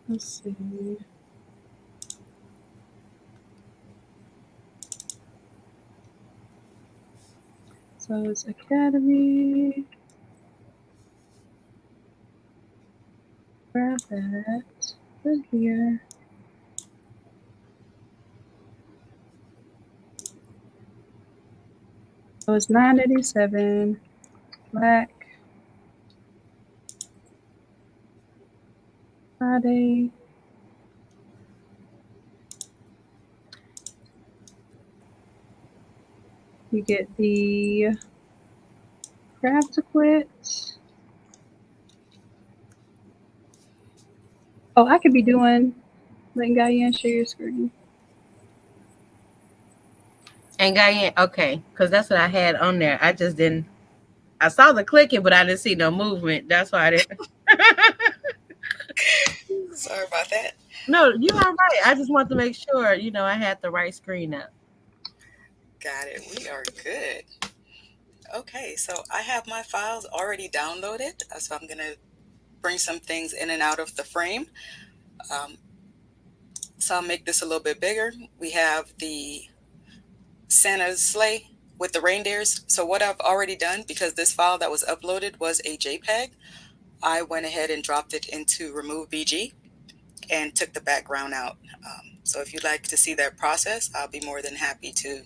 Let's see. So it's Academy. Grab that. Put here. So it's 987. Black Friday. You get the grab to quit. Oh, I could be doing letting Guyan share your screen. And Guyan, okay, because that's what I had on there. I just didn't. I saw the clicking, but I didn't see no movement. That's why I didn't. Sorry about that. No, you are right. I just want to make sure, I had the right screen up. Got it. We are good. Okay, so I have my files already downloaded. So I'm going to bring some things in and out of the frame. So I'll make this a little bit bigger. We have the Santa's sleigh with the reindeers. So what I've already done, because this file that was uploaded was a JPEG, I went ahead and dropped it into Remove BG and took the background out. So if you'd like to see that process, I'll be more than happy to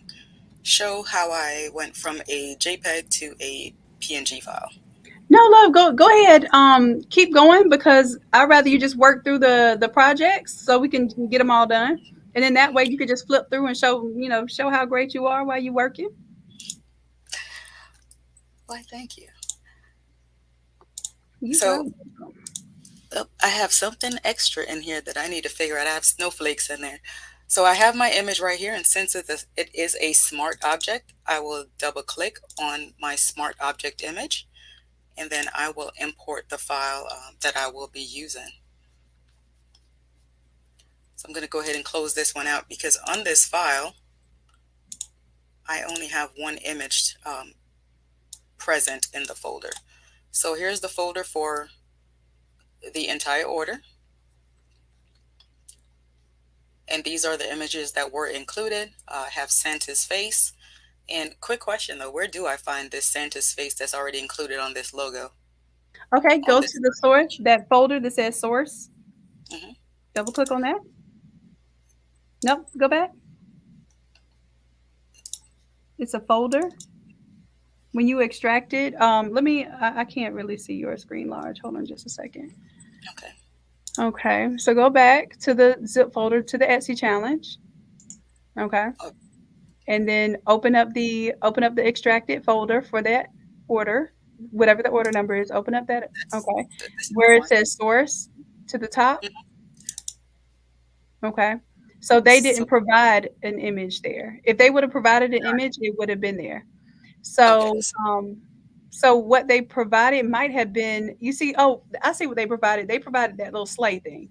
show how I went from a JPEG to a PNG file. No, love, go ahead. Keep going because I'd rather you just work through the projects so we can get them all done, and then that way you could just flip through and show how great you are while you're working. Why, thank you. So I have something extra in here that I need to figure out. I have snowflakes in there. So I have my image right here, and since it is a smart object, I will double click on my smart object image, and then I will import the file that I will be using. So I'm going to go ahead and close this one out because on this file, I only have one image present in the folder. So here's the folder for the entire order. And these are the images that were included. I have Santa's face. And quick question though, where do I find this Santa's face that's already included on this logo? okay, go to the source, that folder that says source. Mhm. Double click on that. Nope, go back. It's a folder. When you extract it, I can't really see your screen large. Hold on just a second. Okay. Okay, so go back to the zip folder to the Etsy challenge. Okay. Oh. And then open up the extracted folder for that order, whatever the order number is. Open up that. Okay. Where it says source to the top. Okay. So they didn't provide an image there. If they would have provided an image, it would have been there. So, so what they provided might have been, you see, oh, I see what they provided. They provided that little sleigh thing.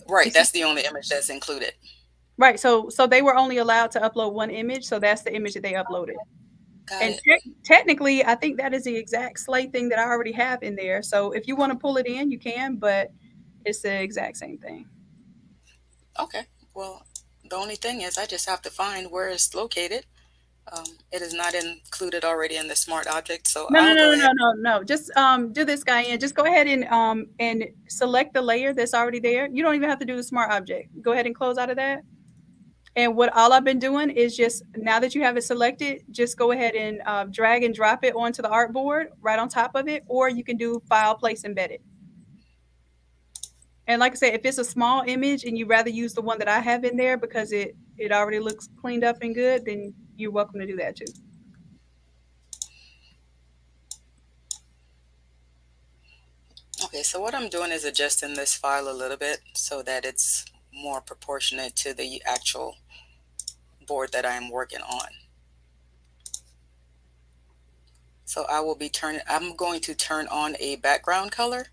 Right, that's the only image that's included. Right. So they were only allowed to upload one image. So that's the image that they uploaded. And technically, I think that is the exact sleigh thing that I already have in there. So if you want to pull it in, you can, but it's the exact same thing. Okay. Well, the only thing is I just have to find where it's located. It is not included already in the smart object. So No. Just do this, guy, and just go ahead and select the layer that's already there. You don't even have to do the smart object. Go ahead and close out of that. And what all I've been doing is just, now that you have it selected, just go ahead and drag and drop it onto the artboard right on top of it, or you can do file, place, embedded. And like I said, if it's a small image and you'd rather use the one that I have in there because it already looks cleaned up and good, then you're welcome to do that too. Okay, so what I'm doing is adjusting this file a little bit so that it's more proportionate to the actual board that I'm working on. So I'm going to turn on a background color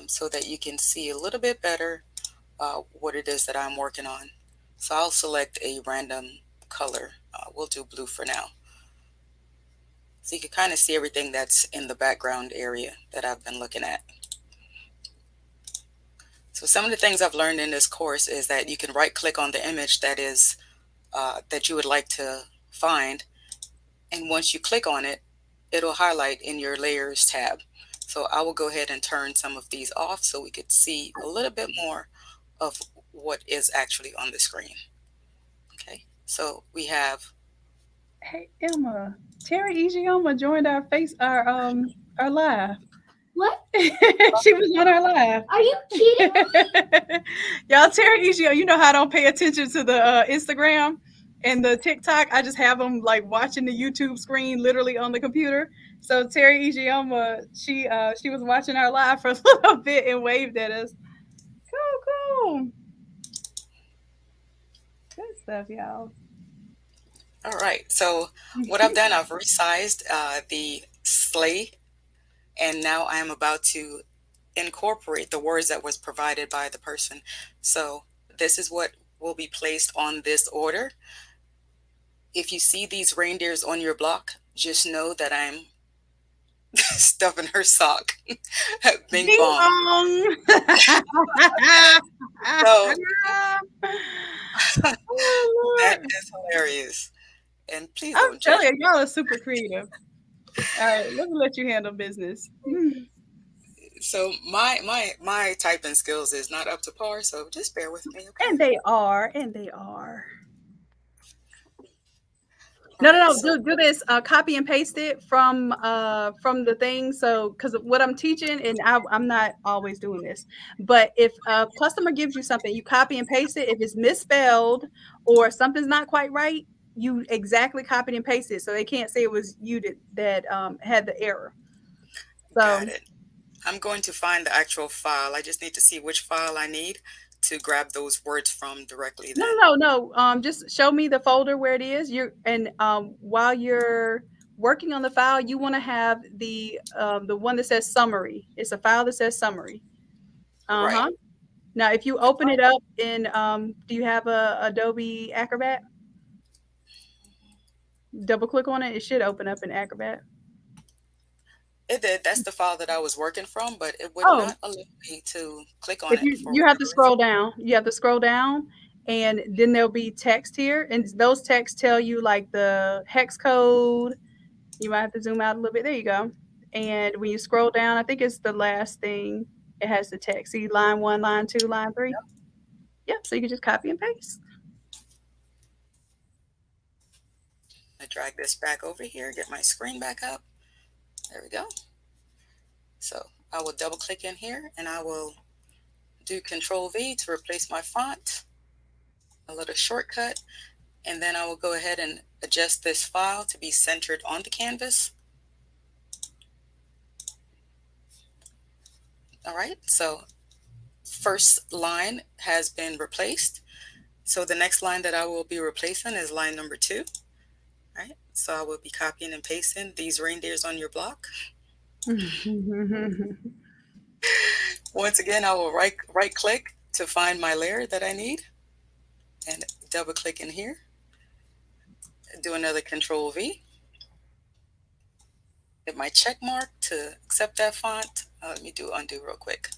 so that you can see a little bit better what it is that I'm working on. So I'll select a random color. We'll do blue for now. So you can kind of see everything that's in the background area that I've been looking at. So some of the things I've learned in this course is that you can right click on the image that you would like to find, and once you click on it, it'll highlight in your layers tab. So I will go ahead and turn some of these off so we could see a little bit more of what is actually on the screen. Okay, so we have. Hey Emma, Terry Ijeoma joined our live. What? She was on our live. Are you kidding? Y'all, Terry Ijeoma, you know how I don't pay attention to the Instagram and the TikTok. I just have them like watching the YouTube screen literally on the computer. So Terry Ijeoma, she was watching our live for a little bit and waved at us. Cool. Good stuff, y'all. All right, so what I've done, I've resized the sleigh, and now I am about to incorporate the words that was provided by the person. So this is what will be placed on this order. If you see these reindeers on your block, just know that I'm stuffing her sock. Bing Ding bong. bong. So that is hilarious. And please I'm don't judge. telling you, y'all are super creative. All right, let me let you handle business. So my typing skills is not up to par, so just bear with me, okay? And they are. No. So, Do this. Copy and paste it from the thing. So, because what I'm teaching, and I'm not always doing this, but if a customer gives you something, you copy and paste it. If it's misspelled or something's not quite right, you exactly copy and paste it, so they can't say it was you that had the error. So, got it. I'm going to find the actual file. I just need to see which file I need to grab those words from directly then. No. Just show me the folder where it is. While you're working on the file, you want to have the one that says summary. It's a file that says summary. Right. Now, if you open it up in, do you have a Adobe Acrobat? Double click on it. It should open up in Acrobat. It did. That's the file that I was working from, but it would not allow me to click on If it. you have to scroll down. You have to scroll down, and then there'll be text here, and those texts tell you like the hex code. You might have to zoom out a little bit. There you go. And when you scroll down, I think it's the last thing. It has the text. See line 1, line 2, line 3. Yep. So you can just copy and paste. I drag this back over here, get my screen back up. There we go. So I will double click in here and I will do Control V to replace my font, a little shortcut, and then I will go ahead and adjust this file to be centered on the canvas. All right, so first line has been replaced. So the next line that I will be replacing is line number 2. All right, so I will be copying and pasting these reindeers on your block. Once again, I will right click to find my layer that I need and double click in here. Do another Control V. Hit my check mark to accept that font. Let me do undo real quick.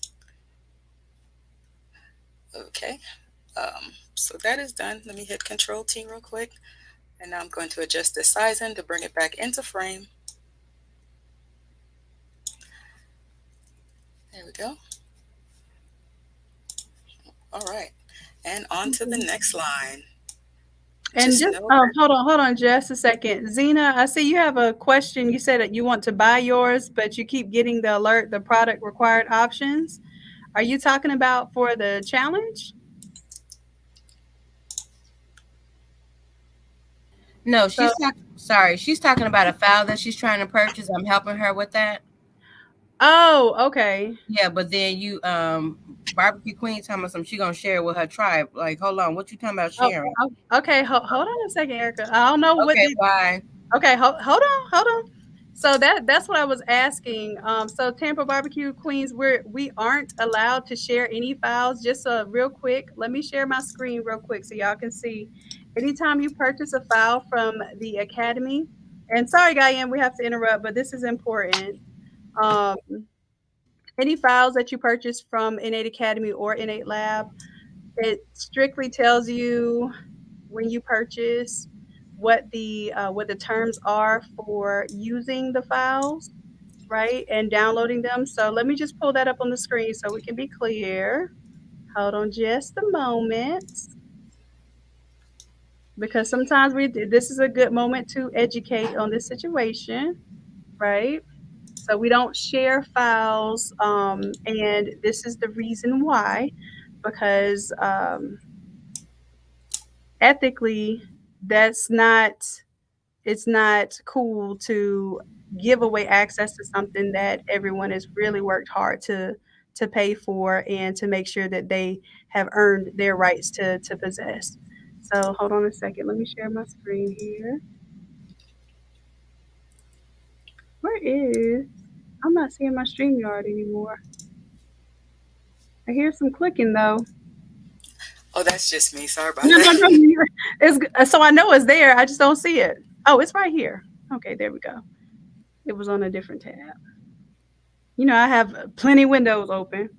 Okay, so that is done. Let me hit Control T real quick. And now I'm going to adjust the sizing to bring it back into frame. There we go. All right. And on to the next line. And just hold on just a second. Zena, I see you have a question. You said that you want to buy yours, but you keep getting the alert, the product required options. Are you talking about for the challenge? No, she's talking about a file that she's trying to purchase. I'm helping her with that. Oh, okay. Yeah, but then you Barbecue Queen talking about something she gonna share with her tribe. Like, hold on, what you talking about sharing? Okay, hold on a second, Erica. I don't know what. Okay, why? Okay, hold on. So that's what I was asking. So Tampa Barbecue Queens, we aren't allowed to share any files. Just real quick, let me share my screen real quick so y'all can see. Anytime you purchase a file from the Academy, and sorry, Guyan, we have to interrupt, but this is important. Any files that you purchase from Innate Academy or Innate Lab, it strictly tells you when you purchase what the terms are for using the files, right, and downloading them. So let me just pull that up on the screen so we can be clear. Hold on just a moment, because sometimes this is a good moment to educate on this situation, right? So we don't share files, and this is the reason why, because ethically, that's not it's not cool to give away access to something that everyone has really worked hard to pay for and to make sure that they have earned their rights to possess. So hold on a second. Let me share my screen here. Where is I'm not seeing my StreamYard anymore. I hear some clicking though. Oh, that's just me. Sorry about No, no, that. no. So I know it's there. I just don't see it. Oh, it's right here. Okay, there we go. It was on a different tab. You know, I have plenty windows open.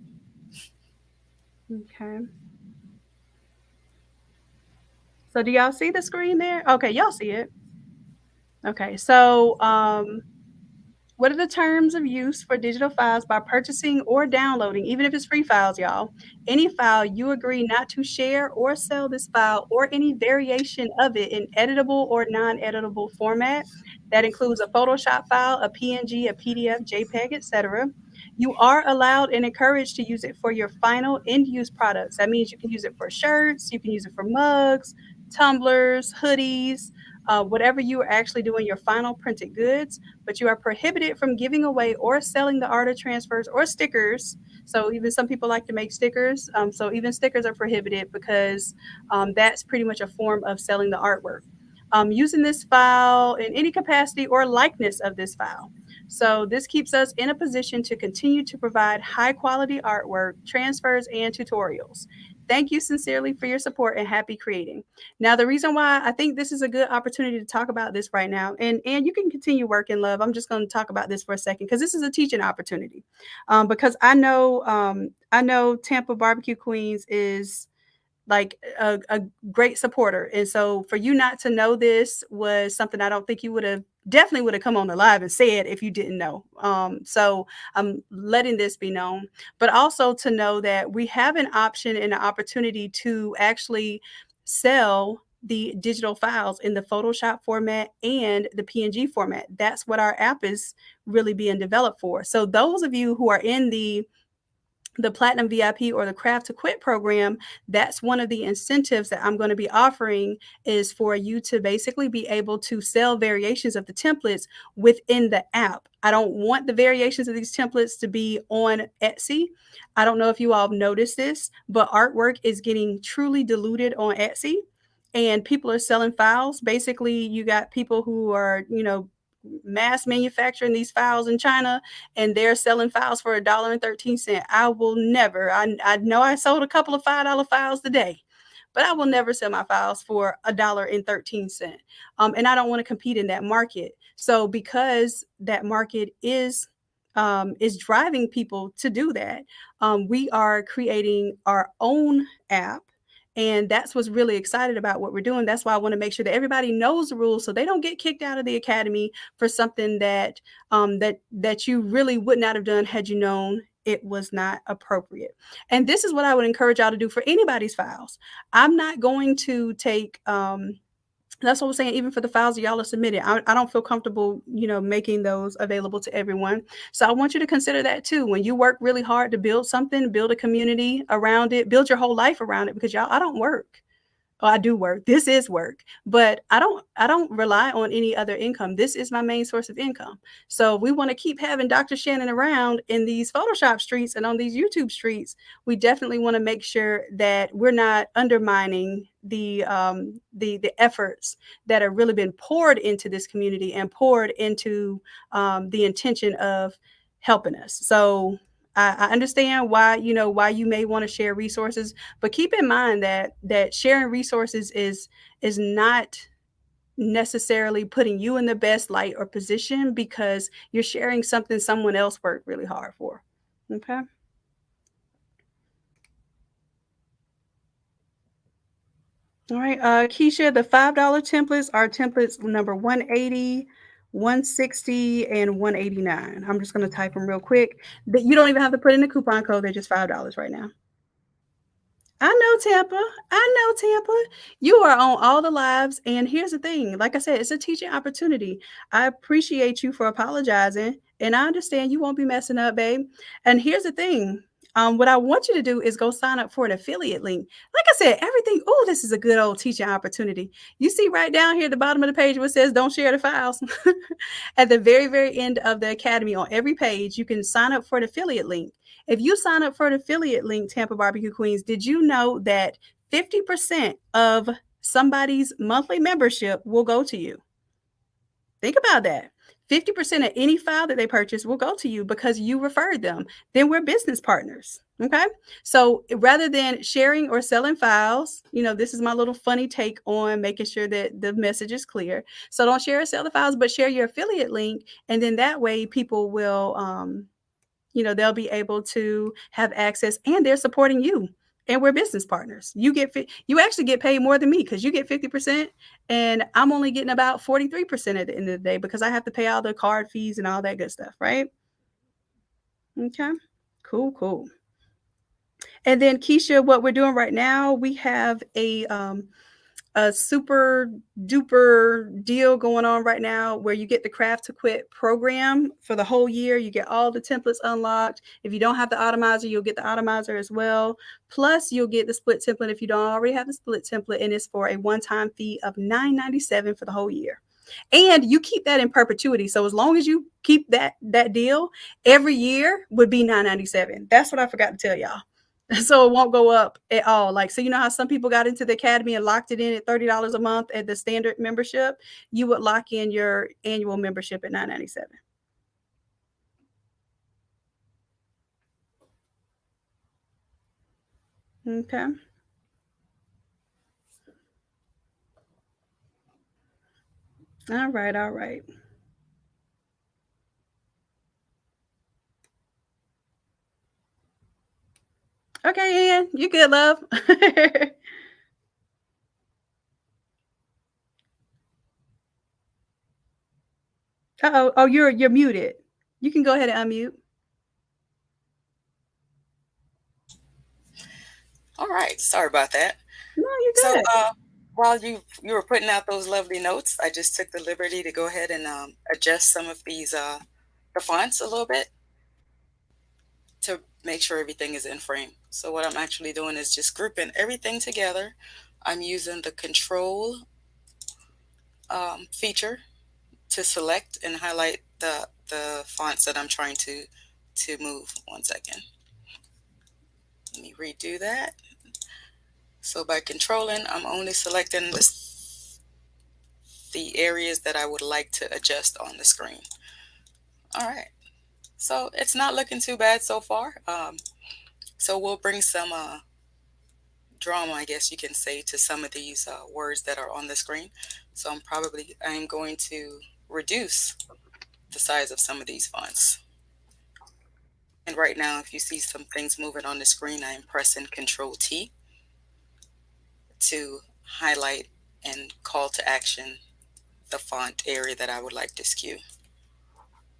Okay. So do y'all see the screen there? Okay, y'all see it. Okay, so what are the terms of use for digital files by purchasing or downloading, even if it's free files, y'all? Any file you agree not to share or sell this file or any variation of it in editable or non-editable format. That includes a Photoshop file, a PNG, a PDF, JPEG, etc. You are allowed and encouraged to use it for your final end-use products. That means you can use it for shirts, you can use it for mugs, tumblers, hoodies, whatever you are actually doing your final printed goods, but you are prohibited from giving away or selling the art of transfers or stickers. So even some people like to make stickers. So even stickers are prohibited because that's pretty much a form of selling the artwork. Using this file in any capacity or likeness of this file. So this keeps us in a position to continue to provide high quality artwork, transfers, and tutorials. Thank you sincerely for your support and happy creating. Now, the reason why I think this is a good opportunity to talk about this right now, and you can continue working, love. I'm just going to talk about this for a second because this is a teaching opportunity. Because I know Tampa Barbecue Queens is like a great supporter, and so for you not to know this was something I don't think you definitely would have come on the live and said if you didn't know. So I'm letting this be known, but also to know that we have an option and an opportunity to actually sell the digital files in the Photoshop format and the PNG format. That's what our app is really being developed for. So those of you who are in the Platinum VIP or the Craft to Quit program, that's one of the incentives that I'm going to be offering, is for you to basically be able to sell variations of the templates within the app. I don't want the variations of these templates to be on Etsy. I don't know if you all noticed this, but artwork is getting truly diluted on Etsy and people are selling files. Basically, you got people who are, mass manufacturing these files in China, and they're selling files for $1.13. I will never. I know I sold a couple of $5 files today, but I will never sell my files for $1.13. And I don't want to compete in that market. So because that market is driving people to do that, we are creating our own app. And that's what's really excited about what we're doing. That's why I want to make sure that everybody knows the rules so they don't get kicked out of the academy for something that that you really would not have done had you known it was not appropriate. And this is what I would encourage y'all to do for anybody's files. I'm not going to take that's what I'm saying. Even for the files that y'all are submitting, I don't feel comfortable, making those available to everyone. So I want you to consider that too. When you work really hard to build something, build a community around it, build your whole life around it, because y'all, I don't work. Oh, I do work. This is work, but I don't rely on any other income. This is my main source of income. So we want to keep having Dr. Shanon around in these Photoshop streets and on these YouTube streets. We definitely want to make sure that we're not undermining the efforts that have really been poured into this community and poured into the intention of helping us. So I understand why you may want to share resources, but keep in mind that sharing resources is not necessarily putting you in the best light or position, because you're sharing something someone else worked really hard for. Okay. All right, Keisha, the $5 templates are templates number 180, 160, and 189. I'm just going to type them real quick. That you don't even have to put in the coupon code. They're just $5 right now. I know Tampa. I know Tampa. You are on all the lives. And here's the thing. Like I said, it's a teaching opportunity. I appreciate you for apologizing. And I understand you won't be messing up, babe. And here's the thing. What I want you to do is go sign up for an affiliate link. Like I said, everything. Oh, this is a good old teaching opportunity. You see right down here at the bottom of the page where it says don't share the files. At the very, very end of the academy, on every page, you can sign up for an affiliate link. If you sign up for an affiliate link, Tampa Barbecue Queens, did you know that 50% of somebody's monthly membership will go to you? Think about that. 50% of any file that they purchase will go to you because you referred them. Then we're business partners. Okay. So rather than sharing or selling files, this is my little funny take on making sure that the message is clear. So don't share or sell the files, but share your affiliate link. And then that way people will, they'll be able to have access and they're supporting you. And we're business partners. You actually get paid more than me because you get 50% and I'm only getting about 43% at the end of the day because I have to pay all the card fees and all that good stuff, right? Okay. Cool, cool. And then Keisha, what we're doing right now, we have a super duper deal going on right now where you get the Craft to Quit program for the whole year. You get all the templates unlocked. If you don't have the Automizer, you'll get the Automizer as well. Plus, you'll get the split template if you don't already have the split template, and it's for a one-time fee of $9.97 for the whole year. And you keep that in perpetuity. So as long as you keep that deal, every year would be $9.97. That's what I forgot to tell y'all. So it won't go up at all. Like, so you know how some people got into the academy and locked it in at $30 a month at the standard membership? You would lock in your annual membership at $9.97. Okay. All right. All right. Okay, Ian, you good, love? Uh-oh. Oh, you're muted. You can go ahead and unmute. All right. Sorry about that. No, you're So, good. while you were putting out those lovely notes, I just took the liberty to go ahead and adjust some of these the fonts a little bit to make sure everything is in frame. So what I'm actually doing is just grouping everything together. I'm using the control feature to select and highlight the fonts that I'm trying to move. One second. Let me redo that. So by controlling, I'm only selecting the areas that I would like to adjust on the screen. All right. So it's not looking too bad so far. So we'll bring some drama, I guess you can say, to some of these words that are on the screen. So I'm going to reduce the size of some of these fonts. And right now, if you see some things moving on the screen, I am pressing Control T to highlight and call to action the font area that I would like to skew.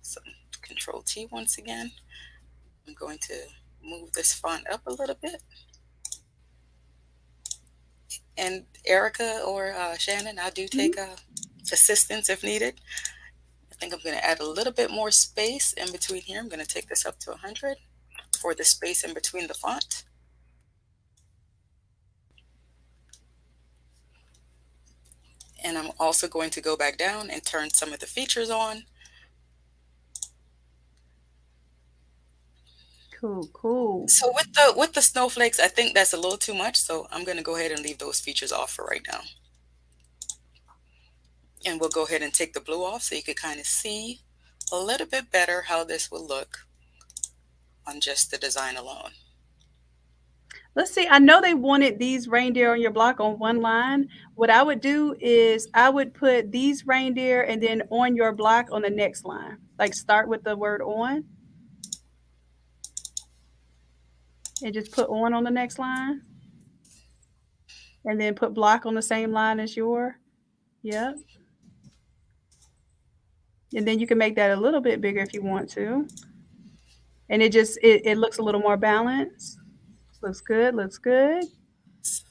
So Control T once again. I'm going to move this font up a little bit. And Erica or Shannon, I do take assistance if needed. I think I'm going to add a little bit more space in between here. I'm going to take this up to 100 for the space in between the font. And I'm also going to go back down and turn some of the features on. Cool, cool. So with the snowflakes, I think that's a little too much. So I'm going to go ahead and leave those features off for right now. And we'll go ahead and take the blue off so you can kind of see a little bit better how this will look on just the design alone. Let's see. I know they wanted these reindeer on your block on one line. What I would do is I would put these reindeer and then on your block on the next line. Like start with the word on. and just put on the next line. And then put block on the same line as your. Yep. And then you can make that a little bit bigger if you want to. And it looks a little more balanced. Looks good, looks good.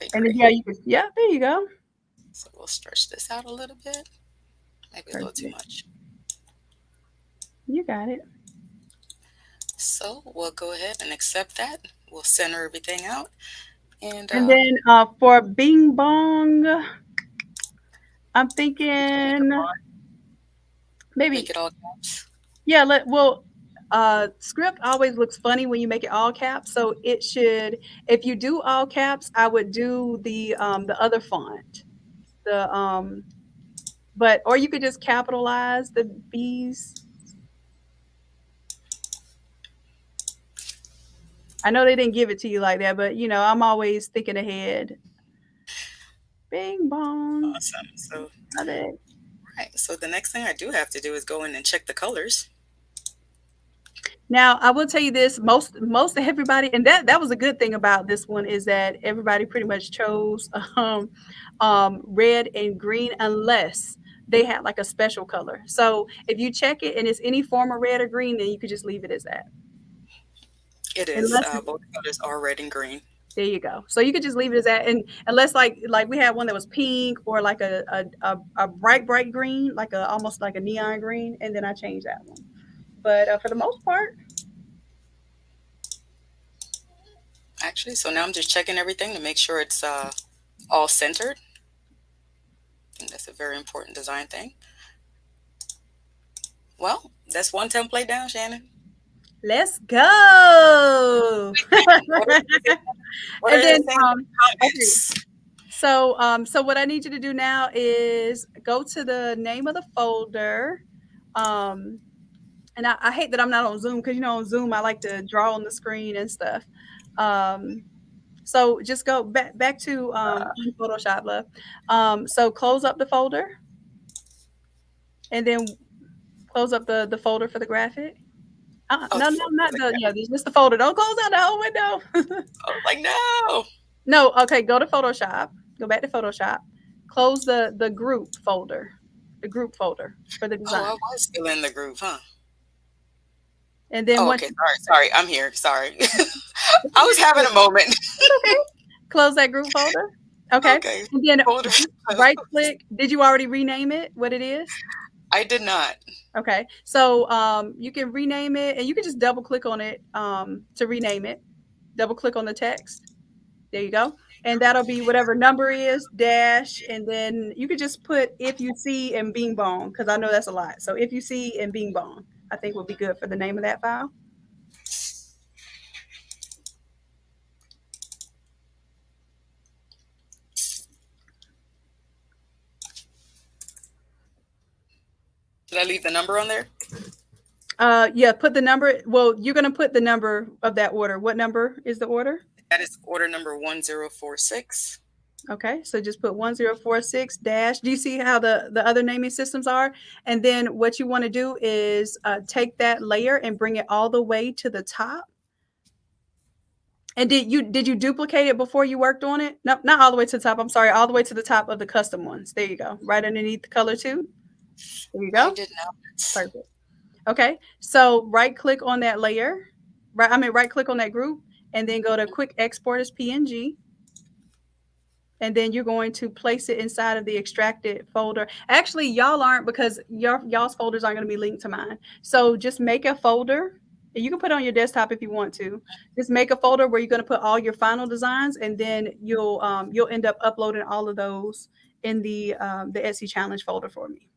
I And then, agree. yeah, you can, yeah, there you go. So we'll stretch this out a little bit. Maybe a little too Perfect. much. You got it. So we'll go ahead and accept that. We'll center everything out. And And then for Bing Bong, I'm thinking maybe, make it all caps. yeah, script always looks funny when you make it all caps. So it should, if you do all caps, I would do the other font. But or you could just capitalize the B's. I know they didn't give it to you like that, but I'm always thinking ahead. Bing bong. Awesome. So Love it. right. So the next thing I do have to do is go in and check the colors. Now I will tell you this: most everybody, and that was a good thing about this one is that everybody pretty much chose red and green unless they had like a special color. So if you check it and it's any form of red or green, then you could just leave it as that. It is. Unless Both colors are red and green. there you go. So you could just leave it as that, and unless like we had one that was pink or like a bright green, like almost like a neon green, and then I changed that one. But for the most part, Actually, so now I'm just checking everything to make sure it's all centered. I think that's a very important design thing. Well, that's one template down, Shannon. let's go. What And are then the comments? so what I need you to do now is go to the name of the folder. And I hate that I'm not on Zoom because on Zoom I like to draw on the screen and stuff. So just go back to Photoshop, love. So close up the folder, and then close up the folder for the graphic. Oh, No, not the just the folder. Don't close out the whole window. I was like, no. No, okay. Go to Photoshop. Go back to Photoshop. Close the group folder, the group folder for the design. Oh, I was still in the groove, huh? And then Oh, once okay. Sorry. I'm here. Sorry. I was having a moment. okay, close that group folder. Okay. Okay. And then Folder. right click. Did you already rename it? What it is? I did not. Okay. So you can rename it, and you can just double click on it to rename it. Double click on the text. There you go. And that'll be whatever number is dash, and then you could just put if you see and Bing Bong because I know that's a lot. So if you see and Bing Bong, I think will be good for the name of that file. Did I leave the number on there? Yeah, put the number. Well, you're going to put the number of that order. What number is the order? That is order number 1046. Okay, so just put 1046 dash. Do you see how the other naming systems are? And then what you want to do is take that layer and bring it all the way to the top. And did you duplicate it before you worked on it? No, not all the way to the top. I'm sorry, all the way to the top of the custom ones. There you go. Right underneath the color too. There you go. I did not. Perfect. Okay, so right click on that layer. Right click on that group, and then go to quick export as PNG. And then you're going to place it inside of the extracted folder. Actually, y'all aren't because y'all's folders aren't going to be linked to mine. So just make a folder. You can put it on your desktop if you want to. Just make a folder where you're going to put all your final designs, and then you'll end up uploading all of those in the Etsy challenge folder for me.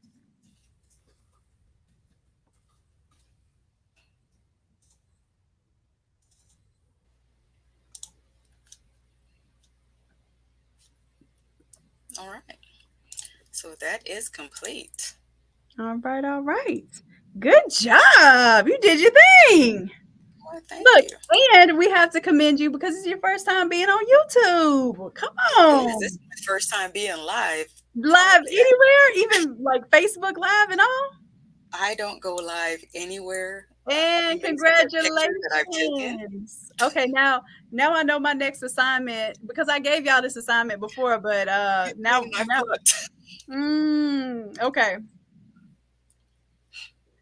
All right. So that is complete. All right. Good job. You did your thing. Well, thank Look, you. and we have to commend you because it's your first time being on YouTube. Come on. This is my first time being live. Live anywhere, even like Facebook Live and all? I don't go live anywhere And Amazing. The picture that I've taken. congratulations. Okay, now I know my next assignment because I gave y'all this assignment before, but Oh, my foot. okay.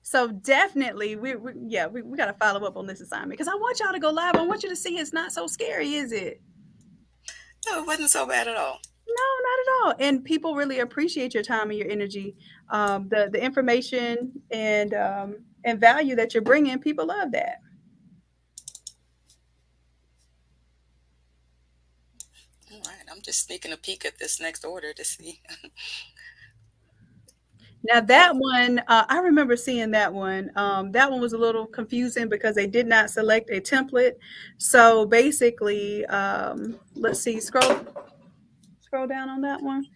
So definitely we got to follow up on this assignment because I want y'all to go live. I want you to see it's not so scary, is it? No, it wasn't so bad at all. No, not at all. And people really appreciate your time and your energy. The information and value that you're bringing, people love that. All right, I'm just sneaking a peek at this next order to see. Now that one, I remember seeing that one. That one was a little confusing because they did not select a template. So basically, let's see, scroll down on that one.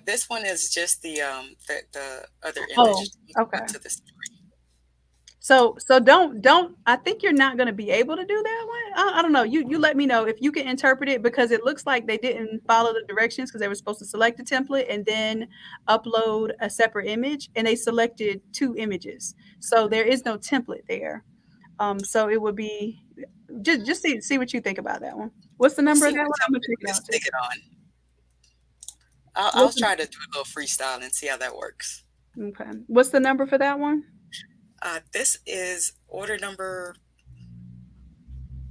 This one is just the other Oh, image okay. to the story. So don't. I think you're not going to be able to do that one. I don't know. You let me know if you can interpret it because it looks like they didn't follow the directions because they were supposed to select a template and then upload a separate image, and they selected two images. So there is no template there. So it would be just see what you think about that one. What's the We'll number of see that what one? I'm gonna check template it to out too. stick it on. I'll What's try to do a little freestyle and see how that works. okay. What's the number for that one? This is order number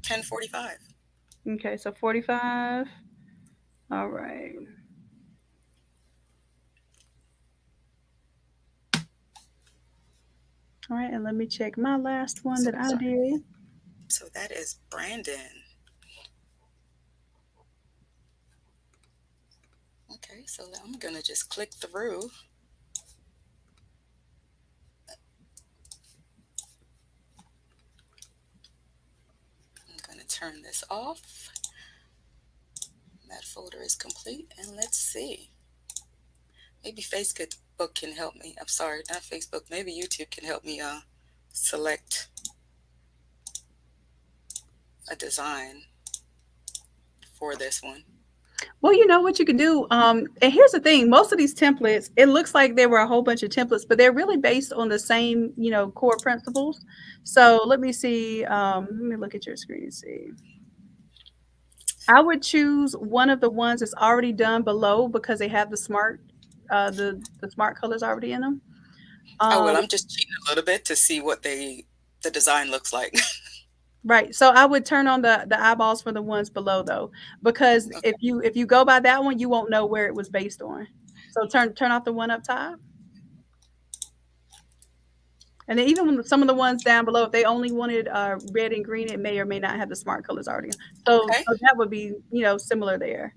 1045. Okay, so 45. All right. All right, and let me check my last one that I did. So that is Brandon. Okay, so I'm going to just click through. I'm going to turn this off. That folder is complete, and let's see. Maybe Facebook can help me. I'm sorry, not Facebook. Maybe YouTube can help me select a design for this one. Well, you know what you can do. And here's the thing: most of these templates, it looks like there were a whole bunch of templates, but they're really based on the same, core principles. So let me see. Let me look at your screen and see. I would choose one of the ones that's already done below because they have the smart, the smart colors already in them. Oh, well, I'm just cheating a little bit to see what the design looks like. Right. So I would turn on the eyeballs for the ones below though, because Okay. if you go by that one, you won't know where it was based on. So turn off the one up top. And then even when some of the ones down below, if they only wanted red and green, it may or may not have the smart colors already. So, Okay. so that would be, similar there.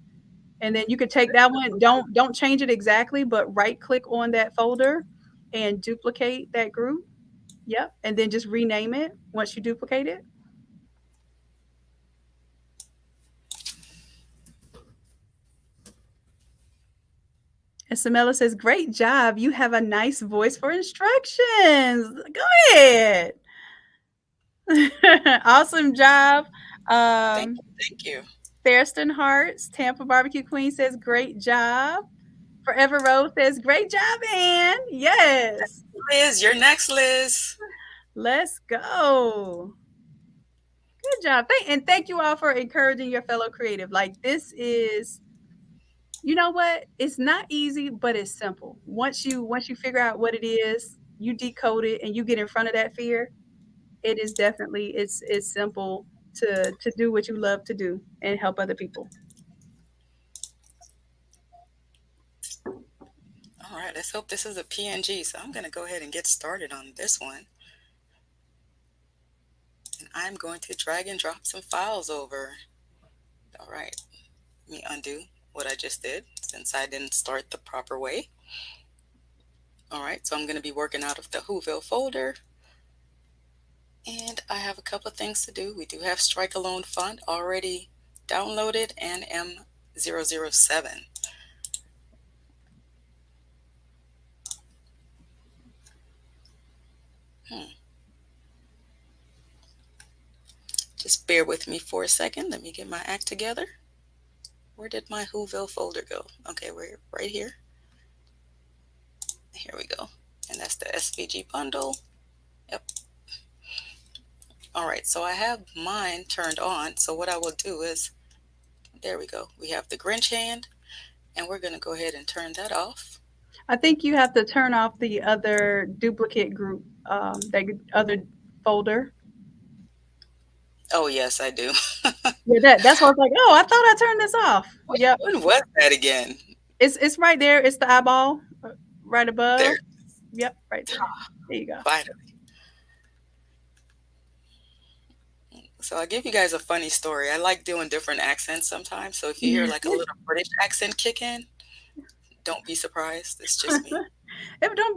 And then you could take that one, don't change it exactly, but right click on that folder and duplicate that group. Yep. And then just rename it once you duplicate it. And Samela says, great job. You have a nice voice for instructions. Go ahead. Awesome job. Thank you. Thurston Hearts, Tampa Barbecue Queen says, great job. Forever Rose says, great job, Ann. Yes. Liz, you're next, Liz. Let's go. Good job. And thank you all for encouraging your fellow creative. Like this is, you know what? It's not easy, but it's simple. Once you figure out what it is, you decode it and you get in front of that fear, it is definitely it's simple to do what you love to do and help other people. All right, let's hope this is a PNG. So I'm going to go ahead and get started on this one. And I'm going to drag and drop some files over. All right, let me undo what I just did since I didn't start the proper way. All right, so I'm going to be working out of the Whoville folder. And I have a couple of things to do. We do have Strike Alone font already downloaded and M007. Just bear with me for a second. Let me get my act together. Where did my Whoville folder go? Okay, we're right here. Here we go. And that's the SVG bundle. Yep. All right, so I have mine turned on. So what I will do is, there we go. We have the Grinch hand, and we're going to go ahead and turn that off. I think you have to turn off the other duplicate group, that other folder. Oh, yes, I do. Yeah, that's why I was like, oh, I thought I turned this off. Yep, When was that again? it's right there. It's the eyeball right above. There, Yep, right there. There you go. finally. So I'll give you guys a funny story. I like doing different accents sometimes. So if you hear like a little British accent kick in, don't be surprised. It's just me.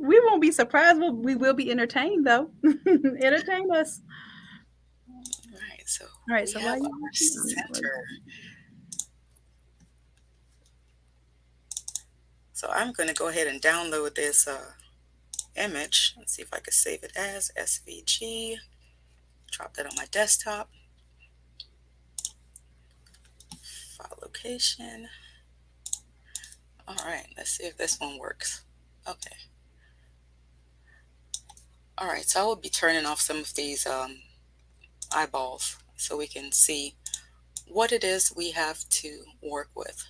We won't be surprised. We will be entertained though. Entertain us. All right, so All right. we So have while you're our working on that, center. So I'm going to go ahead and download this image. Let's see if I can save it as SVG. Drop that on my desktop. File location. All right, let's see if this one works. Okay. All right, so I will be turning off some of these eyeballs so we can see what it is we have to work with.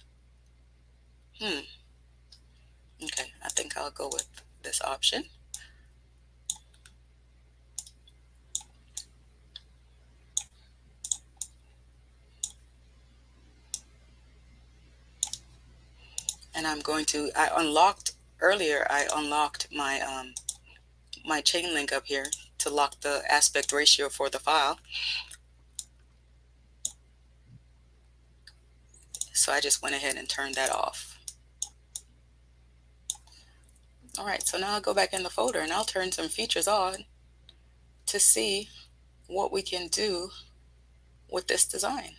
Okay, I think I'll go with this option. And I'm going to, I unlocked my my chain link up here to lock the aspect ratio for the file. So I just went ahead and turned that off. All right, so now I'll go back in the folder and I'll turn some features on to see what we can do with this design.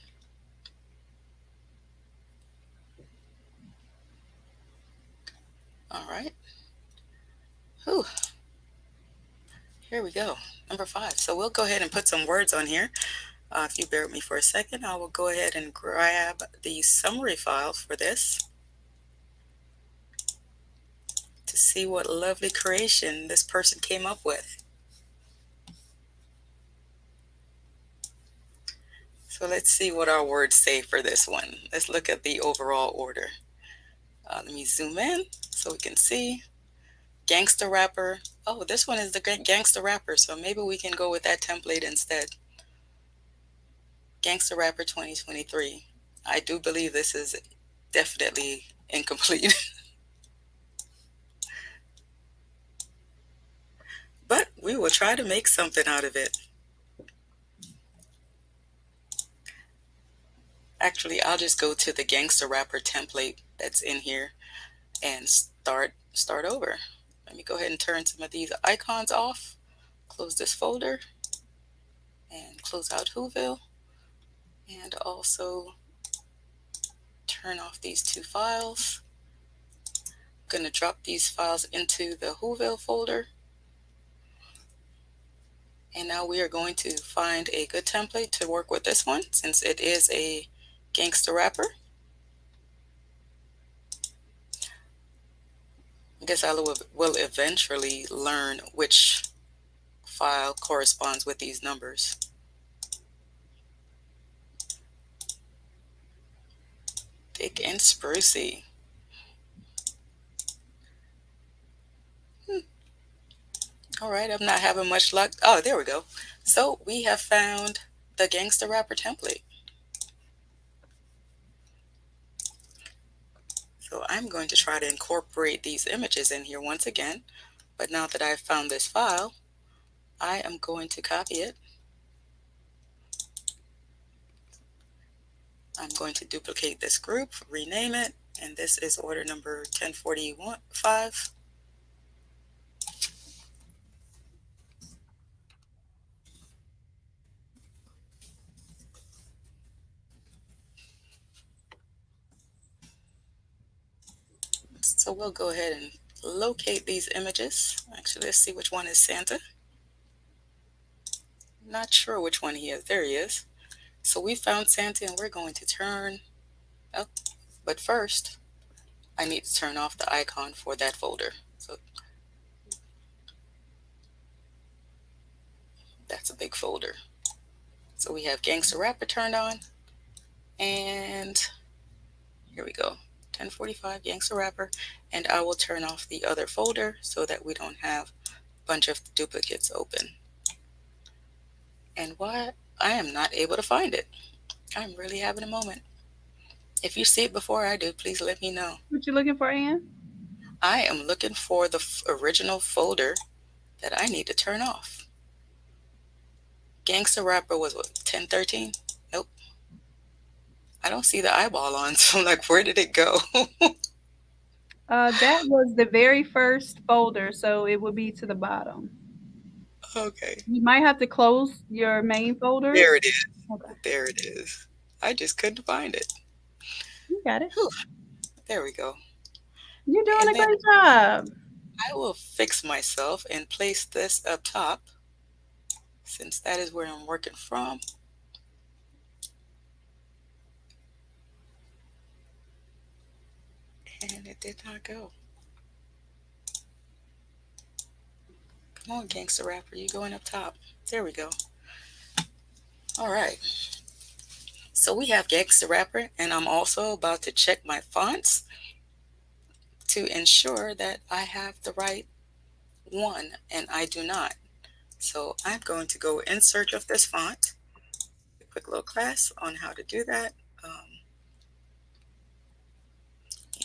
All right. Whew. Here we go. Number 5. So we'll go ahead and put some words on here. If you bear with me for a second, I will go ahead and grab the summary file for this to see what lovely creation this person came up with. So let's see what our words say for this one. Let's look at the overall order. Let me zoom in so we can see. Gangster rapper. Oh, this one is the gangster rapper, so maybe we can go with that template instead. Gangster rapper 2023. I do believe this is definitely incomplete. But we will try to make something out of it. Actually, I'll just go to the gangster rapper template that's in here and start over. Let me go ahead and turn some of these icons off, close this folder, and close out Whoville, and also turn off these 2 files. I'm going to drop these files into the Whoville folder. And now we are going to find a good template to work with this one, since it is a gangster rapper. I guess I will eventually learn which file corresponds with these numbers. Thick and sprucey. All right, I'm not having much luck. Oh, there we go. So we have found the gangster rapper template. So I'm going to try to incorporate these images in here once again. But now that I've found this file, I am going to copy it. I'm going to duplicate this group, rename it, and this is order number 1045. So we'll go ahead and locate these images. Actually, let's see which one is Santa. Not sure which one he is. There he is. So we found Santa and we're going to turn up. But first, I need to turn off the icon for that folder. So that's a big folder. So we have Gangster Rapper turned on, and here we go. 1045 Gangster Rapper, and I will turn off the other folder so that we don't have a bunch of duplicates open. And why I am not able to find it. I'm really having a moment. If you see it before I do, please let me know. What you looking for, Ann? I am looking for the original folder that I need to turn off. Gangster Rapper was what, 1013? Nope. I don't see the eyeball on, so I'm like, where did it go? That was the very first folder, so it would be to the bottom. Okay. You might have to close your main folder. There it is. Okay. There it is. I just couldn't find it. You got it. Whew. There we go. You're doing And a then great job. I will fix myself and place this up top, since that is where I'm working from. And it did not go. Come on, Gangster Rapper, you going up top. There we go. All right. So we have Gangster Rapper, and I'm also about to check my fonts to ensure that I have the right one, and I do not. So I'm going to go in search of this font. A quick little class on how to do that.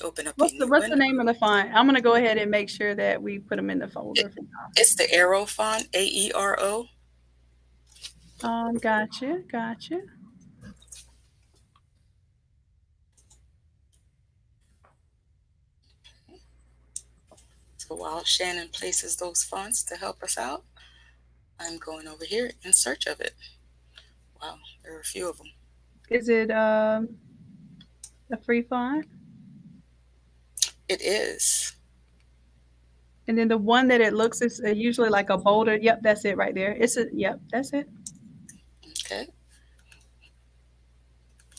Open up What's a the new what's the window. name of the font? I'm gonna go ahead and make sure that we put them in the folder. It's the Aero font, AERO. Gotcha. So while Shannon places those fonts to help us out, I'm going over here in search of it. Wow, there are a few of them. Is it a free font? It is. And then the one that it looks is usually like a bolder. Yep, that's it right there. Yep, that's it. Okay.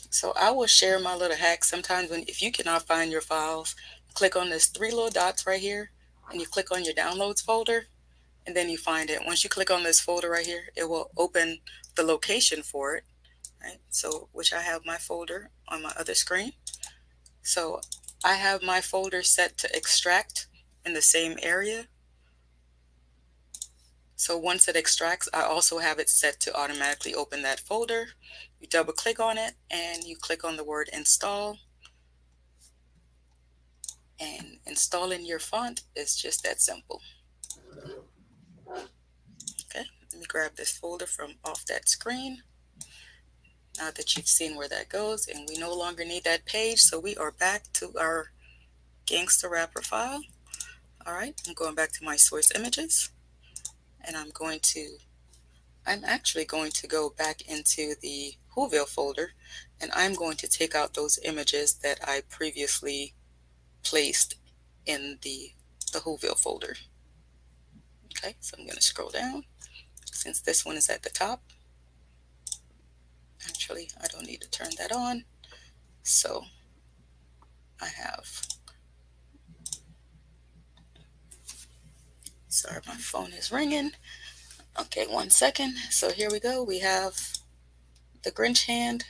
So I will share my little hack. Sometimes if you cannot find your files, click on this 3 little dots right here, and you click on your downloads folder, and then you find it. Once you click on this folder right here, it will open the location for it. Right? So, which I have my folder on my other screen. So I have my folder set to extract in the same area. So once it extracts, I also have it set to automatically open that folder. You double click on it and you click on the word install. And installing your font is just that simple. Okay, let me grab this folder from off that screen. Now that you've seen where that goes, and we no longer need that page, so we are back to our Gangster Rapper file. All right, I'm going back to my source images, and I'm actually going to go back into the Whoville folder, and I'm going to take out those images that I previously placed in the Whoville folder. Okay, so I'm going to scroll down. Since this one is at the top, actually, I don't need to turn that on. So I have, sorry, my phone is ringing. Okay, 1 second. So here we go. We have the Grinch hand.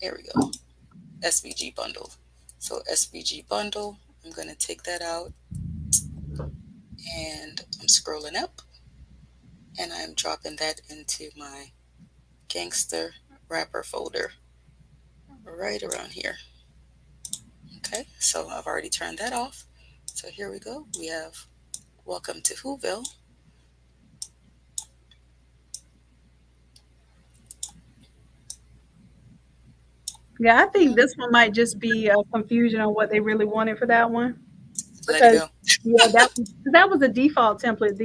There we go. SVG bundle. So SVG bundle, I'm going to take that out, and I'm scrolling up, and I'm dropping that into my Gangster Rapper folder right around here. Okay, so I've already turned that off. So here we go. We have Welcome to Whoville. Yeah, I think this one might just be a confusion on what they really wanted for that one. Let it go. Yeah, that was the default template.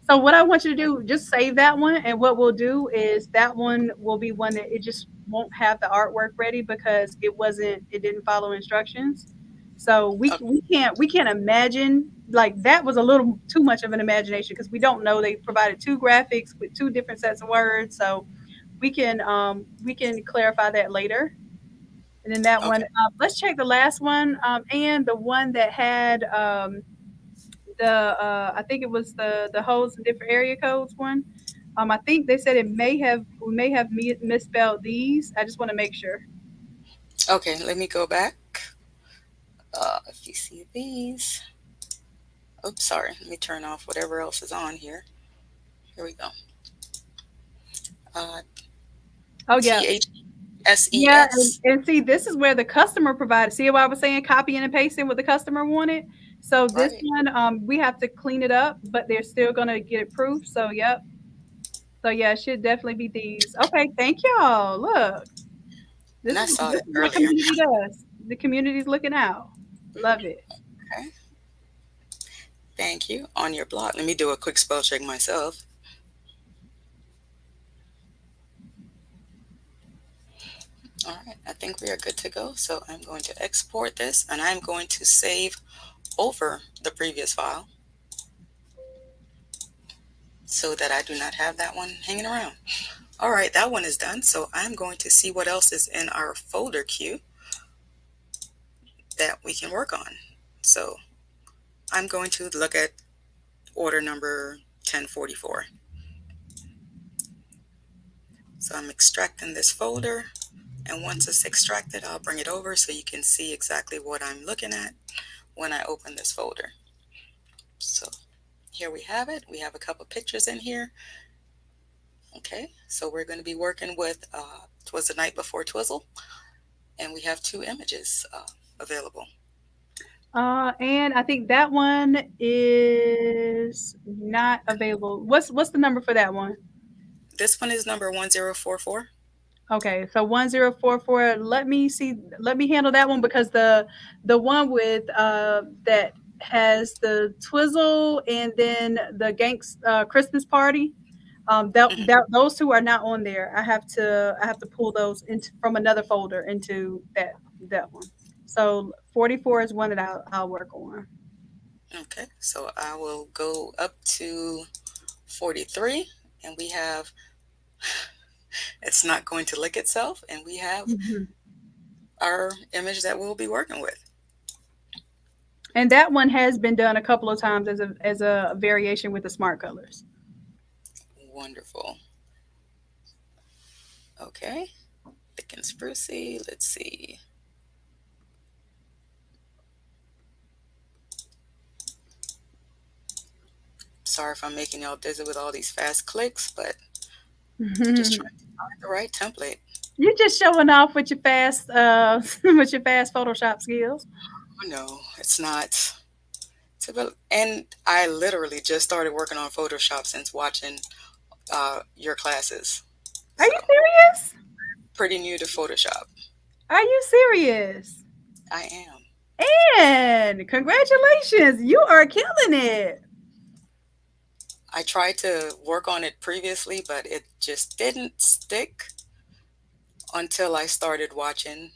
So what I want you to do, just save that one, and what we'll do is that one will be one that it just won't have the artwork ready because it didn't follow instructions. So we can't imagine, like, that was a little too much of an imagination because we don't know. They provided two graphics with two different sets of words, so we can clarify that later. And then that one, let's check the last one, and the one that had I think it was the holes in different area codes one. I think they said it may have we may have misspelled these. I just want to make sure. Okay, let me go back. If you see these, oops, sorry. Let me turn off whatever else is on here. Here we go. Uh, Oh yeah, yeah, THSES. and see, this is where the customer provided. See what I was saying? Copying and pasting what the customer wanted. So this Right. one, we have to clean it up, but they're still gonna get it proof. So yep. So yeah, it should definitely be these. Okay, thank y'all. Look, And I saw this that is what earlier. community does. The community's looking out. Love it. Okay. Thank you. On your block. Let me do a quick spell check myself. All right. I think we are good to go. So I'm going to export this and I'm going to save over the previous file so that I do not have that one hanging around. All right, that one is done. So I'm going to see what else is in our folder queue that we can work on. So I'm going to look at order number 1044. So I'm extracting this folder, and once it's extracted, I'll bring it over so you can see exactly what I'm looking at when I open this folder. So here we have it. We have a couple pictures in here. Okay, so we're going to be working with "'Twas the Night Before Twizzle," and we have 2 images available. And I think that one is not available. What's the number for that one? This one is number 1044. Okay, so 1044. Let me see. Let me handle that one because the one with that has the Twizzle and then the Ganks Christmas party. Mhm. Those two are not on there. I have to pull those into from another folder into that one. So 44 is one that I'll work on. Okay, so I will go up to 43, and we have "It's Not Going to Lick Itself," and we have Mhm. our image that we'll be working with. And that one has been done a couple of times as a variation with the smart colors. Wonderful. Okay, thick and sprucey. Let's see. Sorry if I'm making y'all dizzy with all these fast clicks, but I'm just trying to find the right template. You're just showing off with your fast with your fast Photoshop skills. Oh no, it's not. And I literally just started working on Photoshop since watching your classes. Are So you serious? pretty new to Photoshop. Are you serious? I am. And congratulations, you are killing it. I tried to work on it previously, but it just didn't stick until I started watching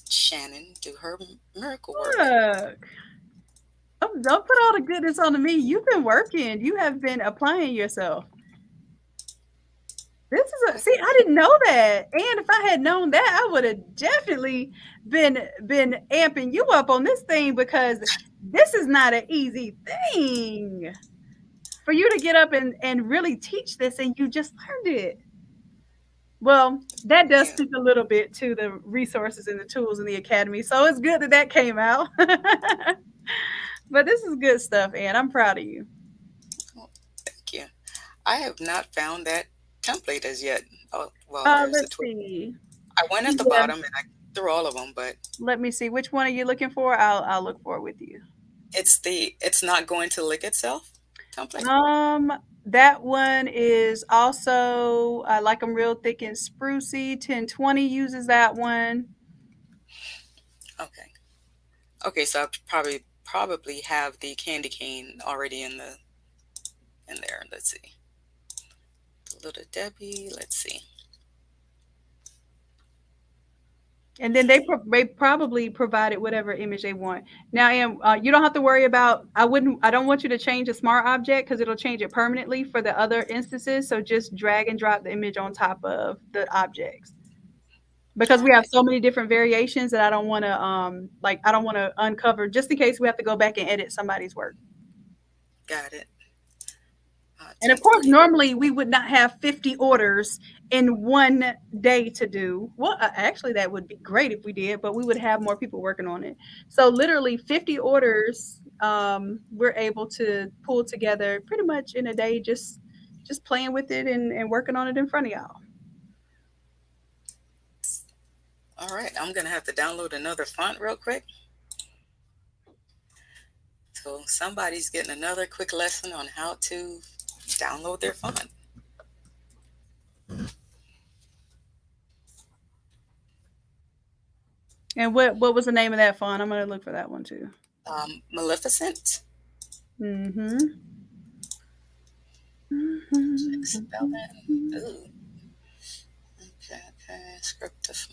Shannon do her miracle work. Look, don't put all the goodness on me. You've been working. You have been applying yourself. This is a I, see. I didn't know that, and if I had known that, I would have definitely been amping you up on this thing because this is not an easy thing for you to get up and really teach this, and you just learned it. Well, that does yeah. speak a little bit to the resources and the tools in the academy, so it's good that that came out. But this is good stuff, and I'm proud of you. Well, thank you. I have not found that template as yet. Oh, well, there's the Let's twist. see. I went at the Yeah, bottom and I threw all of them, but let me see. Which one are you looking for? I'll look for it with you. it's not going to lick itself template. Um, that one is also I like them real thick and sprucey. 1020 uses that one. Okay. Okay, so I probably have the candy cane already in there. Let's see. Little Debbie. Let's see. And then they probably provided whatever image they want. Now, you don't have to worry about. I don't want you to change a smart object because it'll change it permanently for the other instances. So just drag and drop the image on top of the objects. because All we have right. so many different variations that I don't want to I don't want to uncover just in case we have to go back and edit somebody's work. Got it. And of course, 1040. normally we would not have 50 orders in one day to do. Well, actually, that would be great if we did, but we would have more people working on it. So, literally, 50 orders we're able to pull together pretty much in a day, just playing with it and working on it in front of y'all. All right. I'm going to have to download another font real quick. So somebody's getting another quick lesson on how to download their font. And what was the name of that font? I'm gonna look for that one too. Maleficent. Mm-hmm. Spell that. Ooh. Okay. Script of.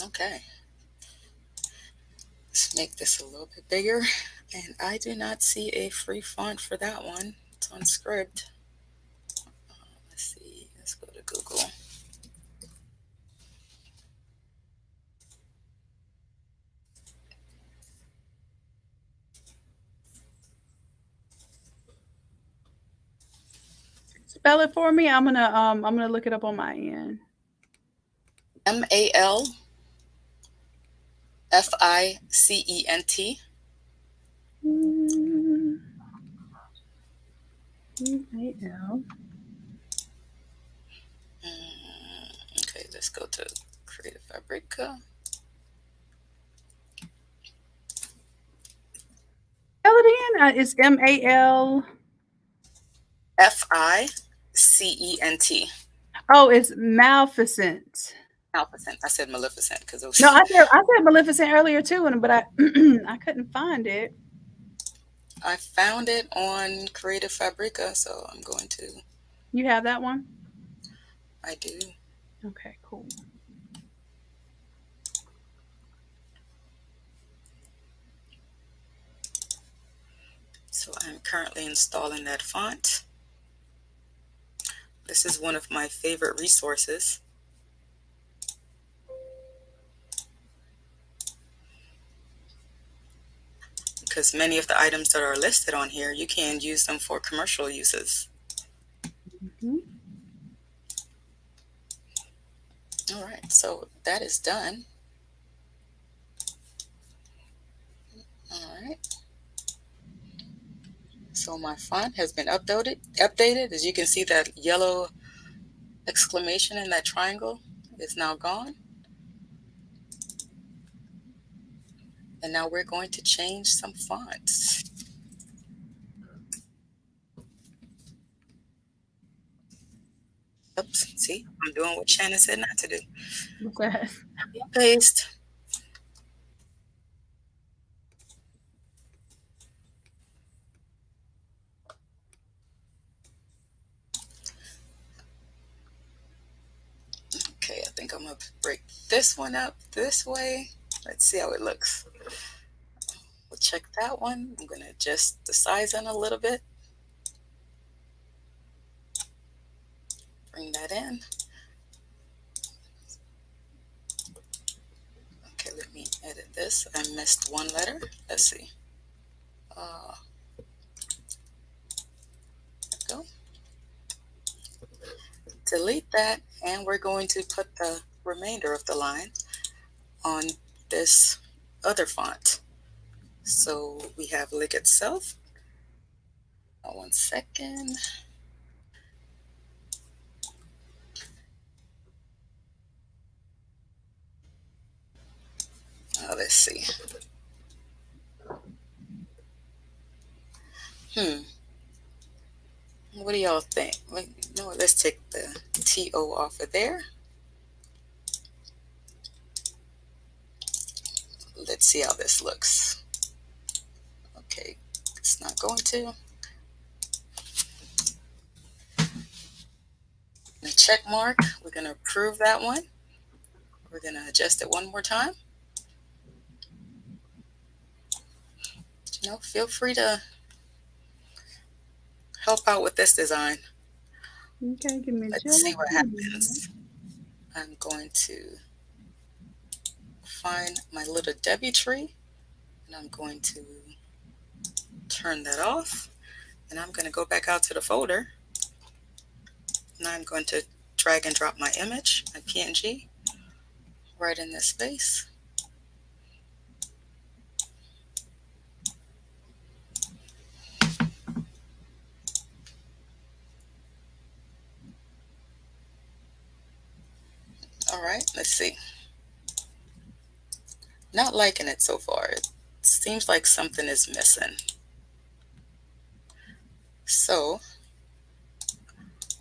Okay. Let's make this a little bit bigger. And I do not see a free font for that one. It's on script. Let's see. Let's go to Google. Spell it for me. I'm gonna look it up on my end. Malficent. M-A-L. Okay, let's go to Creative Fabrica. Spell it again. It's M-A-L. Ficent. Oh, it's Maleficent. Maleficent. I said Maleficent because it was. No, I said Maleficent earlier too, but I I couldn't find it. I found it on Creative Fabrica, so I'm going to. You have that one? I do. Okay, cool. So I'm currently installing that font. This is one of my favorite resources. Because many of the items that are listed on here, you can use them for commercial uses. Mm-hmm. All right, so that is done. All right. So my font has been updated. As you can see, that yellow exclamation in that triangle is now gone. And now we're going to change some fonts. Oops, see, I'm doing what Shannon said not to do. What's that? Paste. Okay, I think I'm gonna break this one up this way. Let's see how it looks. We'll check that one. I'm gonna adjust the size in a little bit. Bring that in. Okay, let me edit this. I missed one letter. Let's see. There we go. Delete that, and we're going to put the remainder of the line on this other font. So we have Lick itself. 1 second. Let's see. What do y'all think? Let's take the TO off of there. Let's see how this looks. Okay, it's not going to. The check mark, we're going to approve that one. We're going to adjust it one more time. Feel free to help out with this design. Okay, give me Let's just see what a minute. happens. I'm going to find my little Debbie tree, and I'm going to turn that off, and I'm going to go back out to the folder, and I'm going to drag and drop my image, my PNG, right in this space. All right, let's see. Not liking it so far. It seems like something is missing. So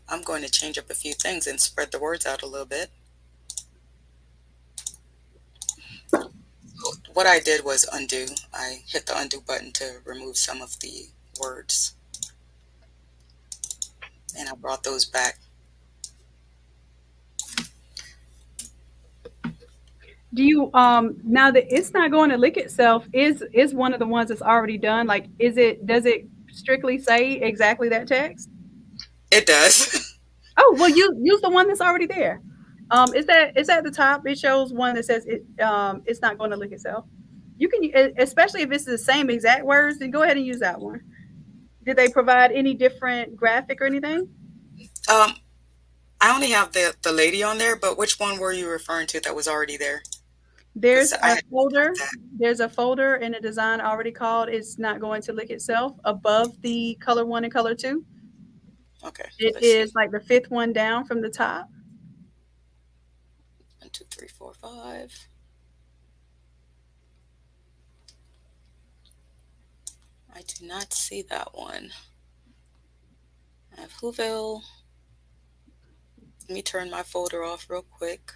I'm going to change up a few things and spread the words out a little bit. What I did was undo. I hit the undo button to remove some of the words, and I brought those back. Do you now that it's not going to lick itself, is one of the ones that's already done? Like, does it strictly say exactly that text? It does. Oh, well, use the one that's already there. Is at the top? It shows one that says it's not going to lick itself. You can, especially if it's the same exact words, then go ahead and use that one. Did they provide any different graphic or anything? um, I only have the lady on there, but which one were you referring to that was already there? There's Because I a had folder. that. There's a folder in a design already called "It's Not Going to Lick Itself" above the color 1 and color 2. Okay, It let's see. is like the fifth one down from the top. 1, 2, 3, 4, 5. I do not see that one. I have Whoville. Let me turn my folder off real quick.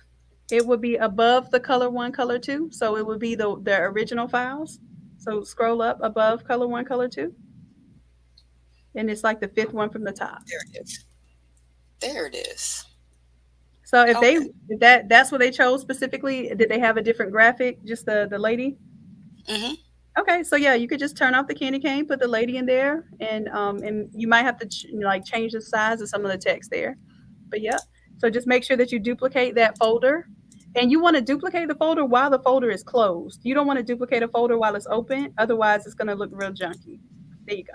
It would be above the color 1, color 2. So it would be the original files. So scroll up above color 1, color 2. And it's like the fifth one from the top. There it is. There it is. So if Okay. that's what they chose specifically, did they have a different graphic? Just the lady? Mm-hmm. Okay, so yeah, you could just turn off the candy cane, put the lady in there, and you might have to like change the size of some of the text there. But yeah, so just make sure that you duplicate that folder, and you want to duplicate the folder while the folder is closed. You don't want to duplicate a folder while it's open, otherwise it's going to look real junky. There you go.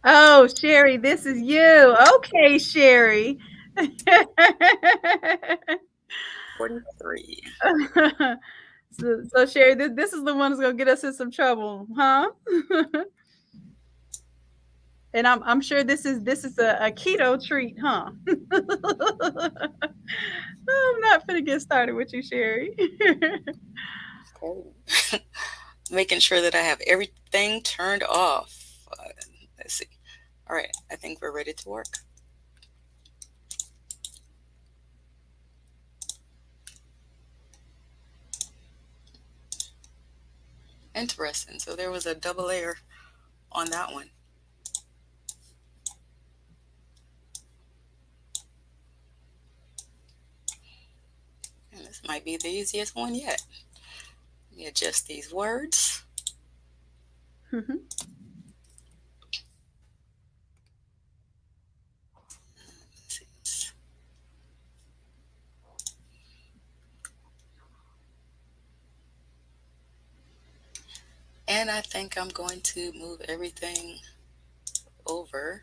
Oh, Sherry, this is you. Okay, Sherry. 43. So Sherry, this is the one that's gonna get us in some trouble, huh? And I'm sure this is a keto treat, huh? I'm not gonna get started with you, Sherry. Okay. Making sure that I have everything turned off. Let's see. All right, I think we're ready to work. Interesting. So there was a double layer on that one. And this might be the easiest one yet. Let me adjust these words. Mhm. And I think I'm going to move everything over.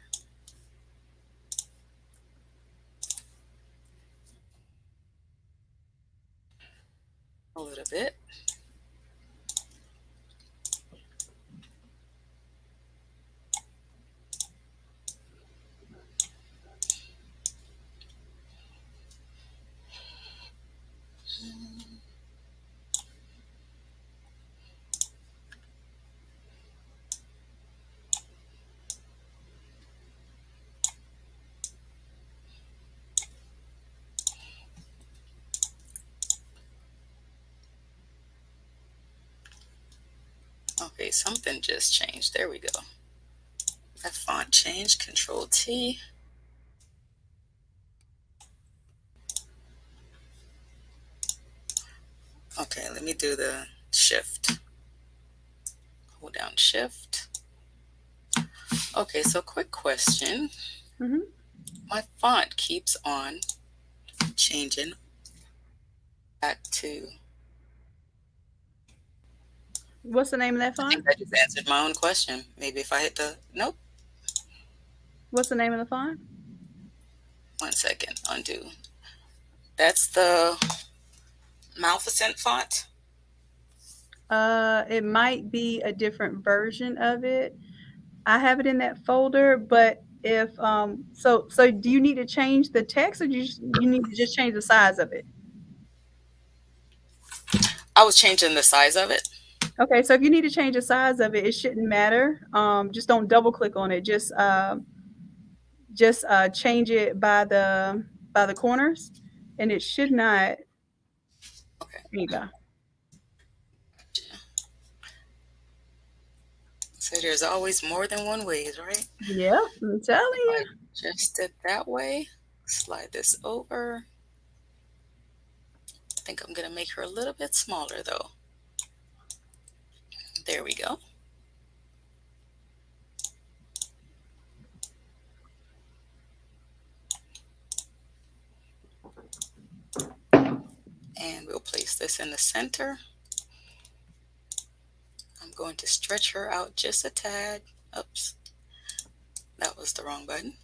A little bit. Okay, something just changed. There we go. That font changed. Control T. Okay, let me do the shift. Hold down shift. Okay, so quick question. Mhm. My font keeps on changing back to. What's the name of that I think font? I just answered my own question. Maybe if I hit the nope. What's the name of the font? 1 second. Undo. That's the Maleficent font. It might be a different version of it. I have it in that folder, but if so do you need to change the text or you need to just change the size of it? I was changing the size of it. Okay, so if you need to change the size of it, it shouldn't matter. Just don't double click on it. Just change it by the corners, and it should not. Okay. There you go. So there's always more than one ways, right? Yep, I'm telling If I you. just did that way, slide this over. I think I'm going to make her a little bit smaller though. There we go. And we'll place this in the center. I'm going to stretch her out just a tad. Oops, that was the wrong button.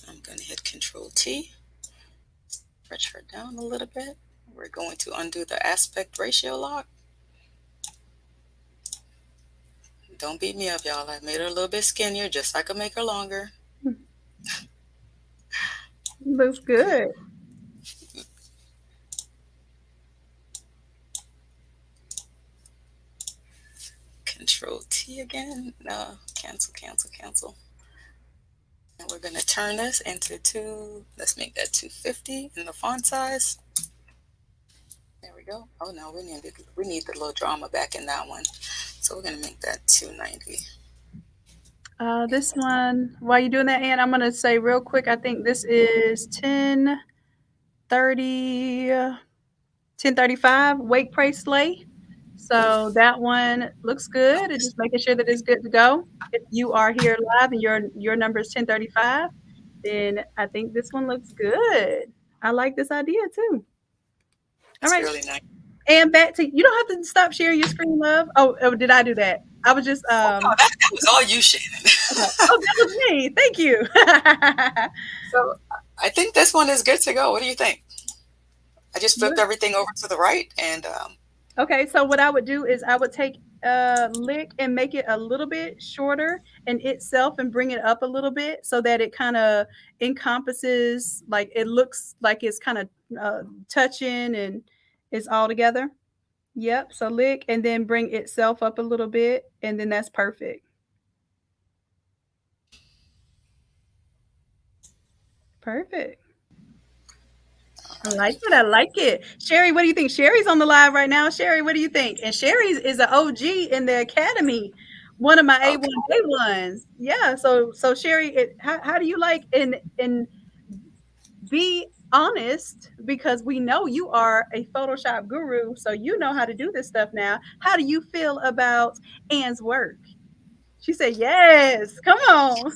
I'm going to hit Control T, stretch her down a little bit. We're going to undo the aspect ratio lock. Don't beat me up, y'all. I made her a little bit skinnier just so I could make her longer. Looks good. Control T again. No, cancel, cancel, cancel. And we're going to turn this into let's make that 250 in the font size. There we go. Oh no, we need the little drama back in that one. So we're going to make that 290. This one, while you're doing that, Ann, I'm gonna say real quick. I think this is 1030, 1035 Wake Pray Slay. So that one looks good. And just making sure that it's good to go. If you are here live and your number is 1035, then I think this one looks good. I like this idea too. All It's right. really nice. And back to you don't have to stop sharing your screen, love. Oh, did I do that? I was just Oh, that was all you, Shannon. okay. Oh, that was me. Thank you. So I think this one is good to go. What do you think? I just flipped everything over to the right and Okay, so what I would do is I would take lick and make it a little bit shorter in itself and bring it up a little bit so that it kind of encompasses, like it looks like it's kind of touching and it's all together. Yep. So lick and then bring itself up a little bit, and then that's perfect. Perfect. I like it. I like it. Sherry, what do you think? Sherry's on the live right now. Sherry, what do you think? And Sherry is an OG in the academy, one of my A1 Yeah. So Sherry, how do you like and be honest, because we know you are a Photoshop guru, so you know how to do this stuff now. How do you feel about Ann's work? She said, yes. Come on.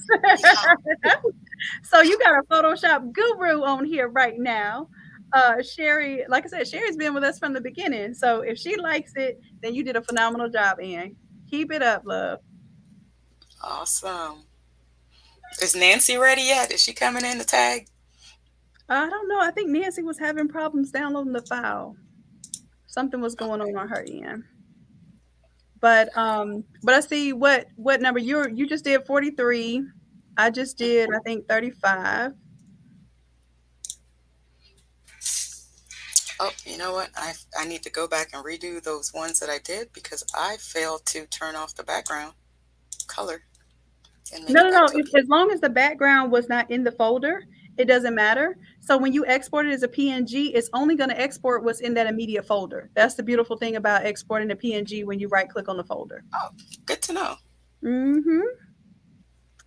So you got a Photoshop guru on here right now. Sherry, like I said, Sherry's been with us from the beginning. So if she likes it, then you did a phenomenal job, Ann. Keep it up, love. awesome. Is Nancy ready yet? Is she coming in to tag? I don't know. I think Nancy was having problems downloading the file. Something was going on her end. But I see what number you just did 43. I just did I think 35. Oh, you know what? I need to go back and redo those ones that I did because I failed to turn off the background color. And make No. it back to As long as the background was not in the folder, it doesn't matter. So when you export it as a PNG, it's only going to export what's in that immediate folder. That's the beautiful thing about exporting a PNG when you right click on the folder. Oh, good to know. Mm-hmm.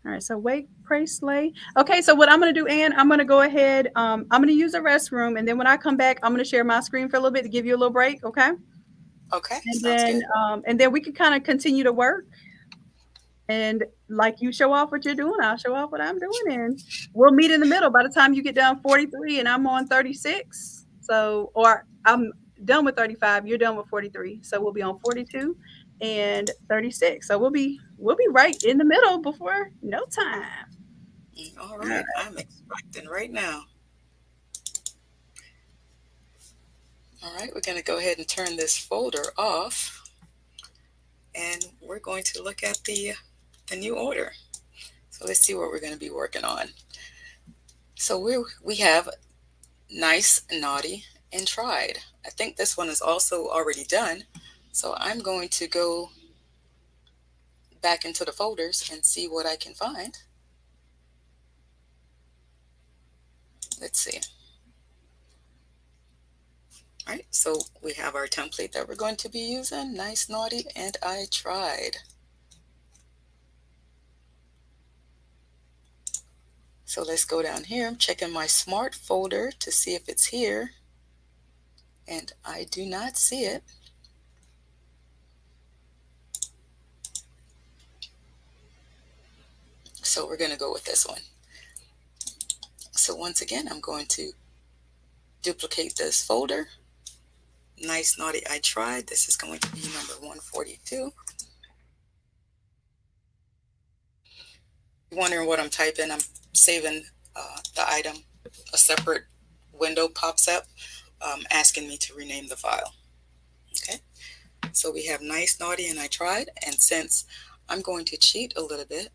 All right, so wake, pray, slay. Okay, so what I'm going to do, Ann, I'm going to go ahead. I'm going to use a restroom, and then when I come back, I'm going to share my screen for a little bit to give you a little break, okay? Okay, And sounds then, good. and then we can kind of continue to work. And like you show off what you're doing, I'll show off what I'm doing, and we'll meet in the middle. By the time you get down 43 and I'm on 36, so or I'm done with 35, you're done with 43, so we'll be on 42 and 36. So we'll be right in the middle before no time. All right, I'm extracting right now. All right, we're going to go ahead and turn this folder off, and we're going to look at the new order. So let's see what we're going to be working on. So we have nice, naughty, and tried. I think this one is also already done. So I'm going to go back into the folders and see what I can find. Let's see. All right, so we have our template that we're going to be using, nice, naughty, and I tried. So let's go down here. I'm checking my smart folder to see if it's here, and I do not see it. So we're going to go with this one. So once again, I'm going to duplicate this folder. Nice, naughty, I tried. This is going to be number 142. You're wondering what I'm typing? I'm saving the item. A separate window pops up asking me to rename the file. Okay, so we have nice, naughty, and I tried. And since I'm going to cheat a little bit,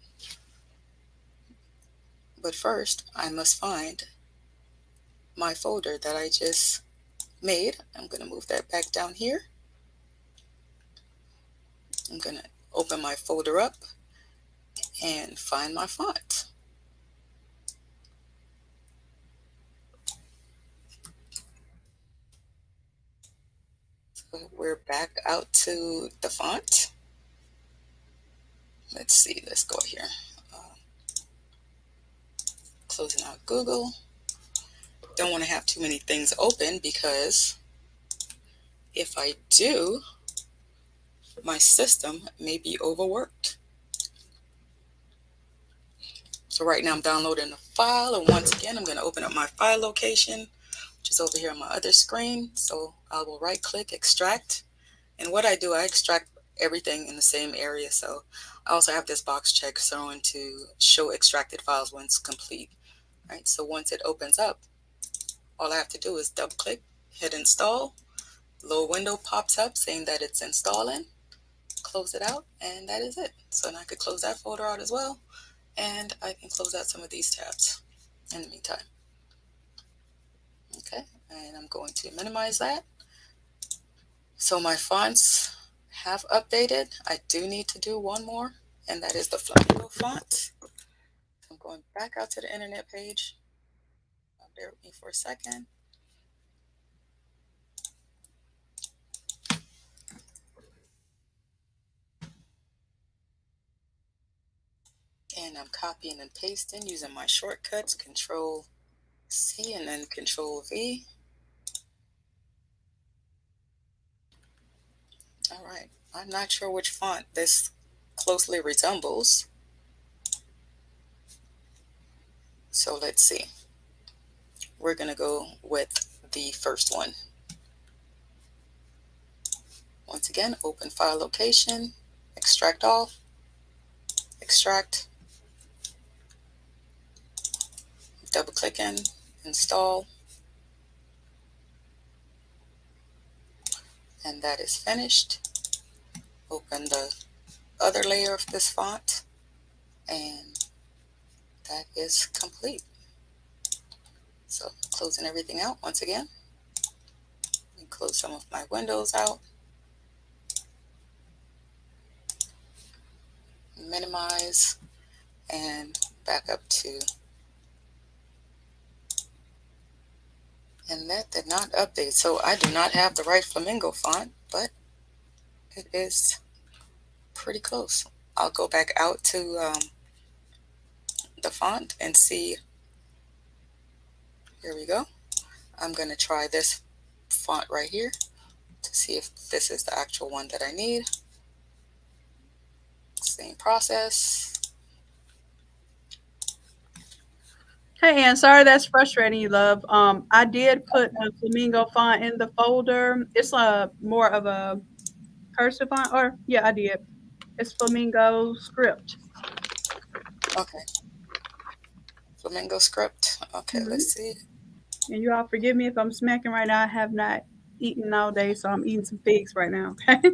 but first I must find my folder that I just made. I'm going to move that back down here. I'm going to open my folder up and find my font. So we're back out to the font. Let's see, let's go here. Closing out Google. Don't want to have too many things open because if I do, my system may be overworked. So right now I'm downloading the file, and once again I'm going to open up my file location, which is over here on my other screen. So I will right click, extract, and what I do, I extract everything in the same area. So I also have this box check showing to show extracted files when it's complete. Right, so once it opens up, all I have to do is double click, hit install, little window pops up saying that it's installing, close it out, and that is it. So now I could close that folder out as well, and I can close out some of these tabs in the meantime. Okay, and I'm going to minimize that. So my fonts have updated. I do need to do one more, and that is the Flamingo font. I'm going back out to the internet page. Bear with me for a second. And I'm copying and pasting using my shortcuts, Control C and then Control V. All right, I'm not sure which font this closely resembles. So let's see. We're going to go with the first one. Once again, open file location, extract all, extract, double click in, install, and that is finished. Open the other layer of this font, and that is complete. So closing everything out once again. And close some of my windows out. Minimize and back up to, and that did not update. So I do not have the right Flamingo font, but it is pretty close. I'll go back out to the font and see. Here we go. I'm going to try this font right here to see if this is the actual one that I need. Same process. Hey, Ann, sorry that's frustrating you, love. I did put a flamingo font in the folder. It's a more of a cursive font, or yeah, I did. It's flamingo script. Okay. Flamingo script. Okay, Hmm. let's see. And you all forgive me if I'm smacking right now. I have not eaten all day, so I'm eating some figs right now. Okay.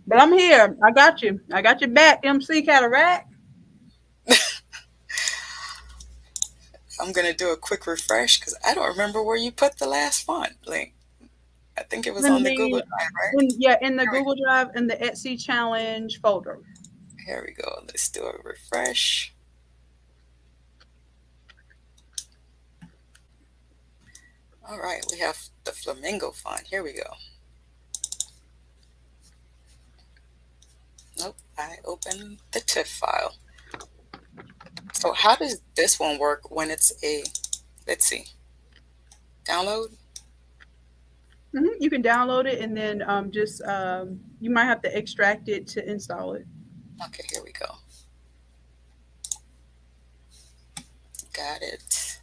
But I'm here. I got you. I got your back, MC Cataract. I'm gonna do a quick refresh because I don't remember where you put the last font link. I think it was In on the Google the Drive, right? in the Google Drive in the Etsy challenge folder. Here we go. Let's do a refresh. All right, we have the flamingo font. Here we go. Nope, I opened the TIFF file. So how does this one work when it's a, let's see, download? You can download it and then just you might have to extract it to install it. Okay, here we go. Got it.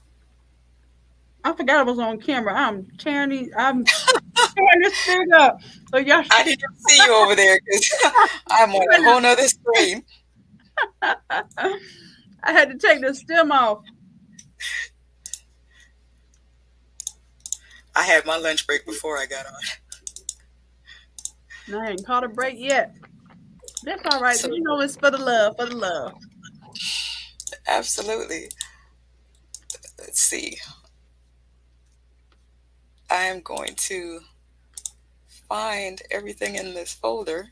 I forgot I was on camera. I'm tearing this thing up. So y'all I didn't see you over there because I'm on a whole nother screen. I had to take the stem off. I had my lunch break before I got on. And I ain't caught a break yet. That's all right. So, You know it's for the love, for the love. absolutely. Let's see. I am going to find everything in this folder.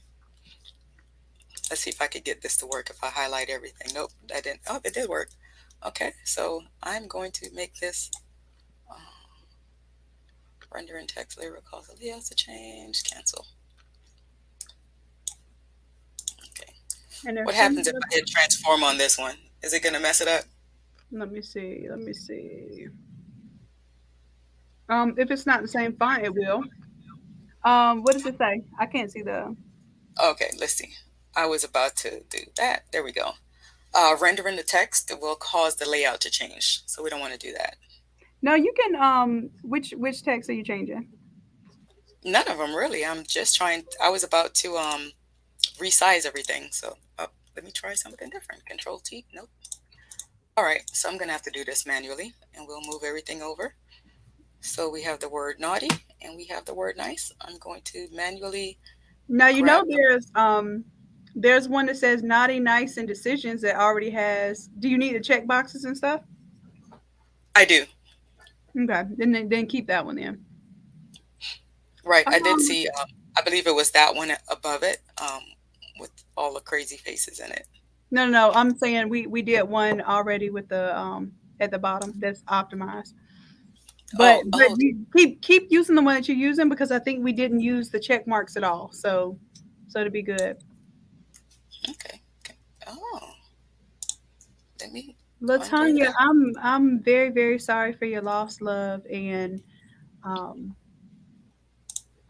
Let's see if I could get this to work if I highlight everything. Nope, I didn't. Oh, it did work. Okay, so I'm going to make this render in text layer cause the layouts to change, cancel. Okay. And What happens if I hit transform on this one? Is it going to mess it up? let me see. Let me see. If it's not the same font, it will. What does it say? I can't see the. Okay, let's see. I was about to do that. There we go. Rendering the text will cause the layout to change, so we don't want to do that. No, you can. Which text are you changing? None of them really. I'm just trying. I was about to resize everything. So let me try something different. Control T. Nope. All right. So I'm gonna have to do this manually, and we'll move everything over. So we have the word naughty and we have the word nice. I'm going to manually. Now you know there's one that says naughty, nice, and decisions that already has. Do you need the check boxes and stuff? I do. Okay, then keep that one in. Right. I did see. I believe it was that one above it, with all the crazy faces in it. No. I'm saying we did one already with the at the bottom that's optimized. But you keep using the one that you're using because I think we didn't use the check marks at all. So to be good. Okay. Oh, let me. Latanya, I'm very, very sorry for your loss, love, and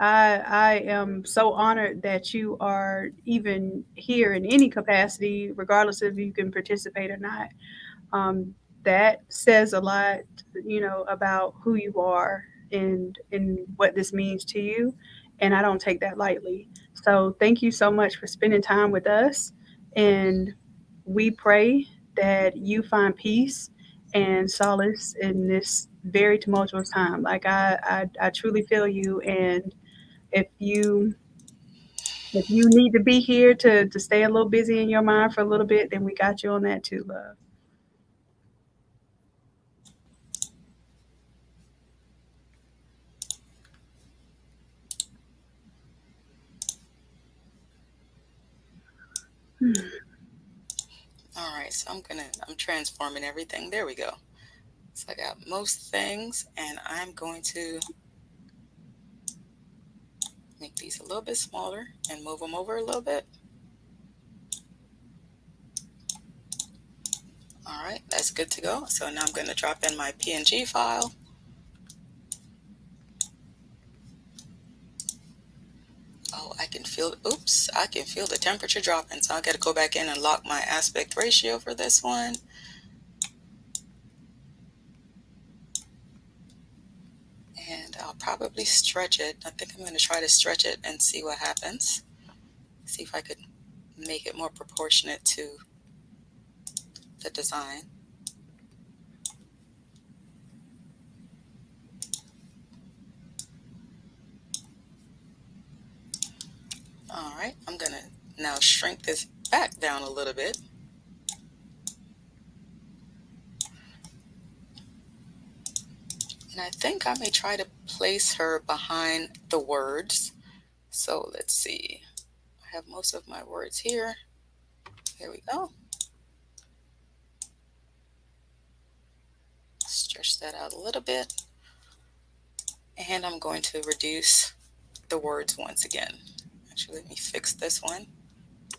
I am so honored that you are even here in any capacity, regardless if you can participate or not. That says a lot, about who you are and what this means to you. And I don't take that lightly. So thank you so much for spending time with us. And we pray that you find peace and solace in this very tumultuous time. Like I truly feel you. And if you need to be here to stay a little busy in your mind for a little bit, then we got you on that too, love. All right. So I'm transforming everything. There we go. So I got most things, and I'm going to make these a little bit smaller and move them over a little bit. All right, that's good to go. So now I'm going to drop in my PNG file. Oh, I can feel, oops, I can feel the temperature dropping. So I got to go back in and lock my aspect ratio for this one. And I'll probably stretch it. I think I'm going to try to stretch it and see what happens. See if I could make it more proportionate to the design. All right, I'm going to now shrink this back down a little bit. And I think I may try to place her behind the words. So let's see. I have most of my words here. Here we go. Stretch that out a little bit. And I'm going to reduce the words once again. Actually, let me fix this one.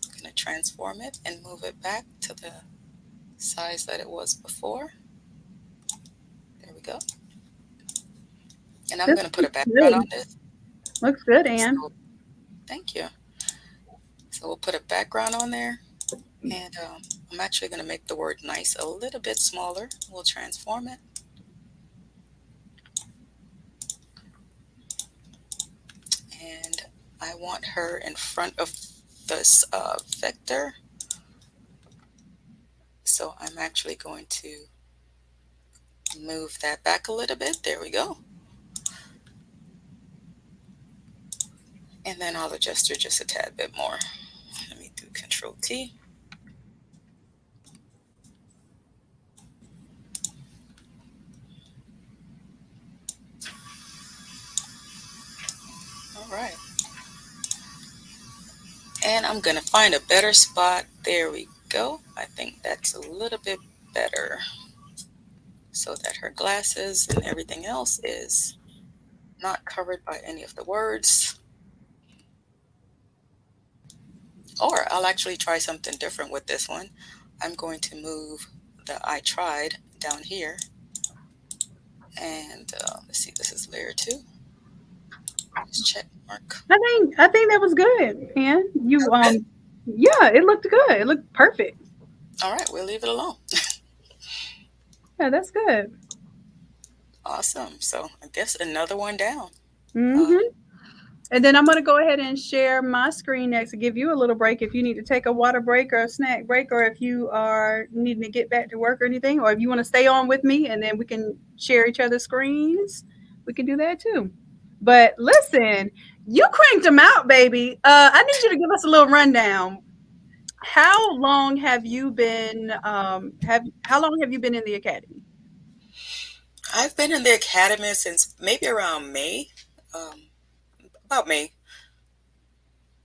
I'm going to transform it and move it back to the size that it was before. There we go. And I'm going to put a background on this. Looks good, Ann. So, thank you. So we'll put a background on there. And I'm actually going to make the word nice a little bit smaller. We'll transform it. And I want her in front of this vector. So I'm actually going to move that back a little bit. There we go. And then I'll adjust her just a tad bit more. Let me do Control T. All right. And I'm going to find a better spot. There we go. I think that's a little bit better. So that her glasses and everything else is not covered by any of the words. Or I'll actually try something different with this one. I'm going to move the I tried down here. And let's see, this is layer 2. Just check mark. I think that was good, Ann. You Okay. yeah, it looked good. It looked perfect. All right, we'll leave it alone. Yeah, that's good. Awesome. So I guess another one down. Mm-hmm. And then I'm going to go ahead and share my screen next to give you a little break if you need to take a water break or a snack break, or if you are needing to get back to work or anything, or if you want to stay on with me and then we can share each other's screens, we can do that too. But listen, you cranked them out, baby. I need you to give us a little rundown. How long have you been? How long have you been in the academy? I've been in the academy since maybe around May. About May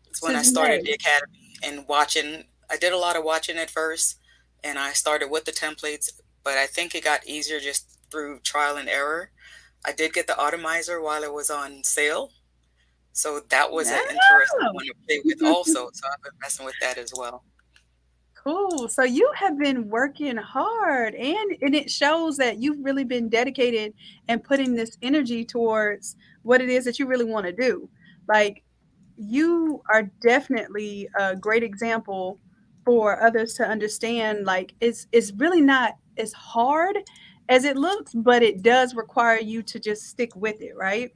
is when I Since started May. the academy and watching. I did a lot of watching at first, and I started with the templates, but I think it got easier just through trial and error. I did get the Automizer while it was on sale, so that was an interesting one to play with also. So I've been messing with that as well. Cool. So you have been working hard, and it shows that you've really been dedicated and putting this energy towards what it is that you really want to do. Like, you are definitely a great example for others to understand. Like, it's really not as hard as it looks, but it does require you to just stick with it, right?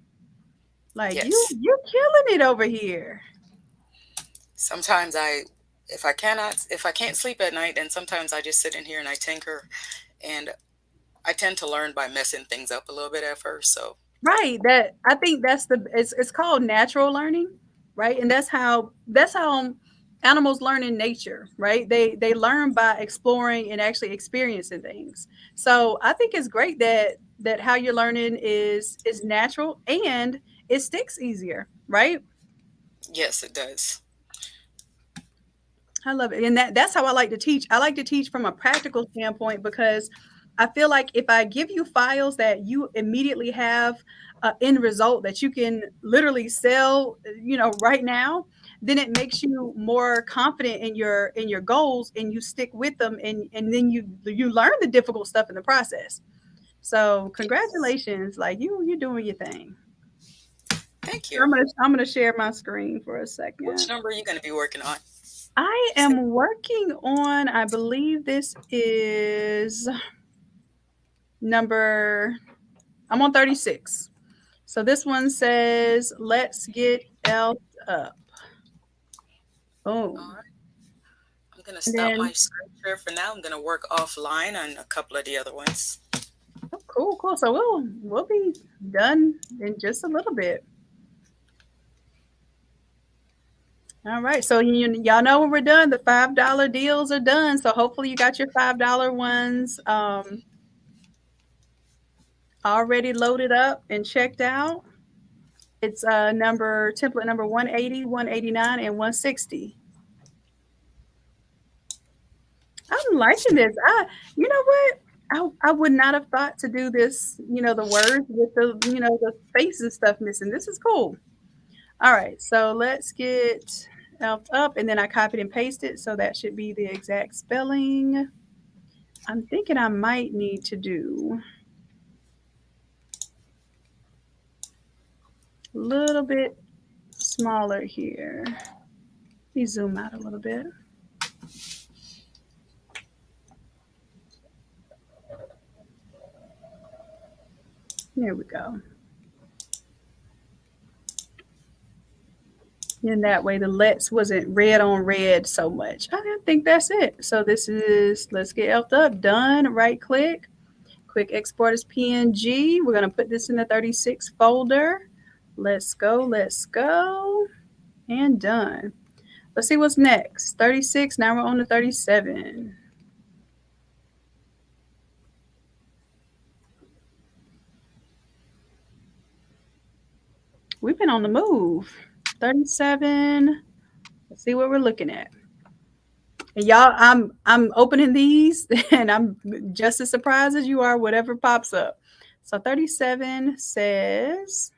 Like, Yes. you're killing it over here. Sometimes if I can't sleep at night, then sometimes I just sit in here and I tinker, and I tend to learn by messing things up a little bit at first. So Right. That I think that's it's called natural learning, right? And that's how animals learn in nature, right? They learn by exploring and actually experiencing things. So I think it's great that how you're learning is natural and it sticks easier, right? yes, it does. I love it. And that's how I like to teach. I like to teach from a practical standpoint because I feel like if I give you files that you immediately have end result that you can literally sell, right now, then it makes you more confident in your goals and you stick with them and then you learn the difficult stuff in the process. So Yes. congratulations, like you're doing your thing. Thank you. I'm gonna share my screen for a second. Which number are you going to be working on? I am working on, I believe this is I'm on 36. So this one says, let's get elf up. Boom. All right. I'm going to stop my screen share for now. I'm going to work offline on a couple of the other ones. Oh, cool. So we'll be done in just a little bit. All right. So y'all know when we're done, the $5 deals are done. So hopefully you got your $5 ones already loaded up and checked out. It's template number 180, 189, and 160. I'm liking this. You know what? I would not have thought to do this, the words with the face and stuff missing. This is cool. All right, so let's get elf up, and then I copied and pasted, so that should be the exact spelling. I'm thinking I might need to do a little bit smaller here. Let me zoom out a little bit. There we go. And that way the let's wasn't red on red so much. I think that's it. So this is, let's get elfed up, done, right click, quick export as PNG. We're gonna put this in the 36 folder. Let's go, and done. Let's see what's next. 36, now we're on to 37. We've been on the move. 37. Let's see what we're looking at. And y'all, I'm opening these and I'm just as surprised as you are, whatever pops up. So 37 says,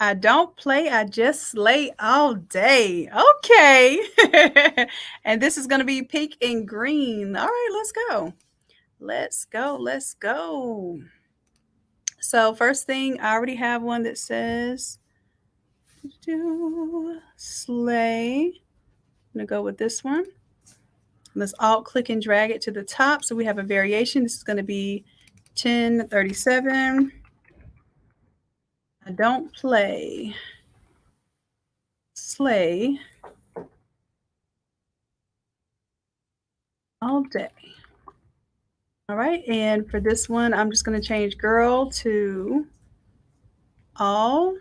I don't play, I just slay all day. Okay. And this is going to be pink and green. All right, let's go. Let's go. So first thing, I already have one that says slay. I'm going to go with this one. Let's alt click and drag it to the top. So we have a variation. This is going to be 1037. I don't play, slay all day. All right. And for this one, I'm just going to change girl to all.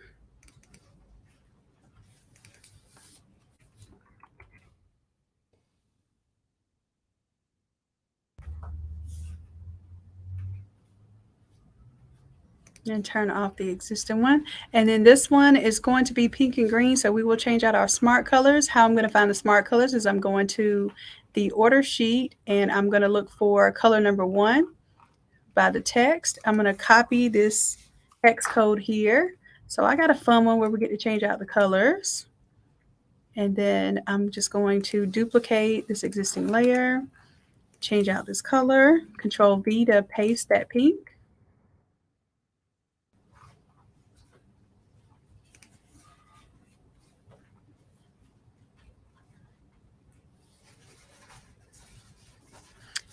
And turn off the existing one. And then this one is going to be pink and green. So we will change out our smart colors. How I'm going to find the smart colors is I'm going to the order sheet and I'm going to look for color number 1 by the text. I'm going to copy this hex code here. So I got a fun one where we get to change out the colors. And then I'm just going to duplicate this existing layer, change out this color, Control V to paste that pink.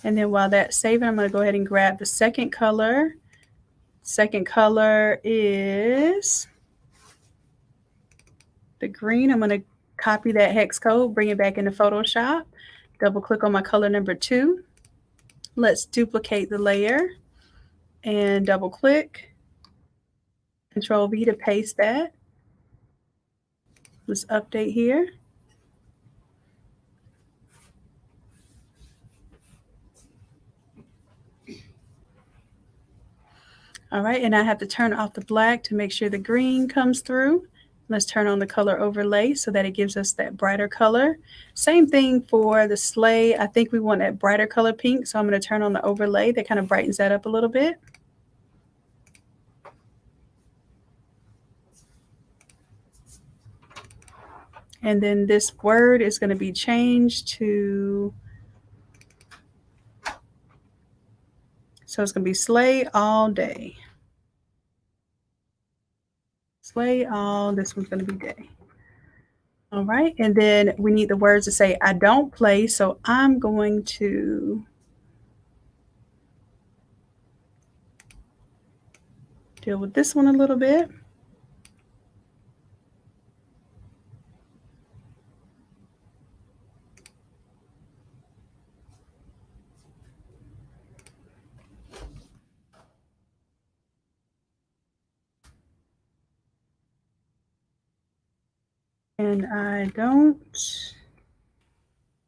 And then while that's saving, I'm going to go ahead and grab the second color. Second color is the green. I'm going to copy that hex code, bring it back into Photoshop. Double click on my color number 2. Let's duplicate the layer and double click. Control V to paste that. Let's update here. All right, and I have to turn off the black to make sure the green comes through. Let's turn on the color overlay so that it gives us that brighter color. Same thing for the sleigh. I think we want that brighter color pink, so I'm going to turn on the overlay. That kind of brightens that up a little bit. And then this word is going to be changed to, so it's going to be slay all day. Slay all. This one's going to be day. All right. And then we need the words to say I don't play. So I'm going to deal with this one a little bit. And I don't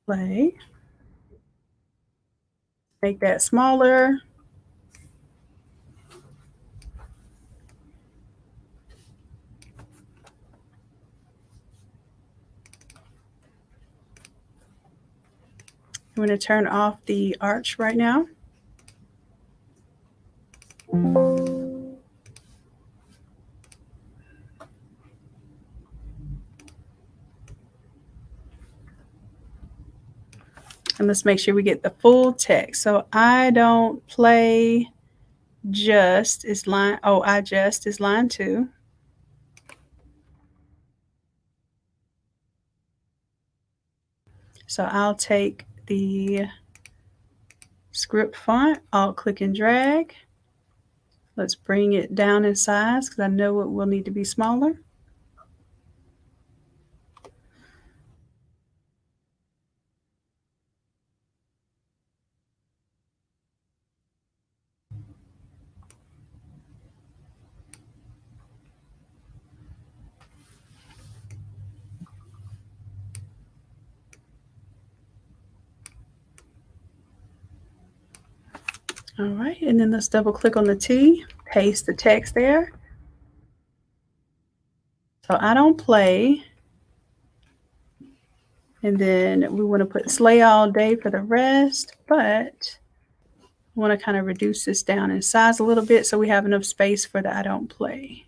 play. Make that smaller. I'm going to turn off the arch right now. And let's make sure we get the full text. So I don't play just is line, oh, I just is line 2. So I'll take the script font, I'll click and drag. Let's bring it down in size because I know it will need to be smaller. All right, and then let's double click on the T, paste the text there. So I don't play. And then we want to put slay all day for the rest, but I want to kind of reduce this down in size a little bit so we have enough space for the I don't play.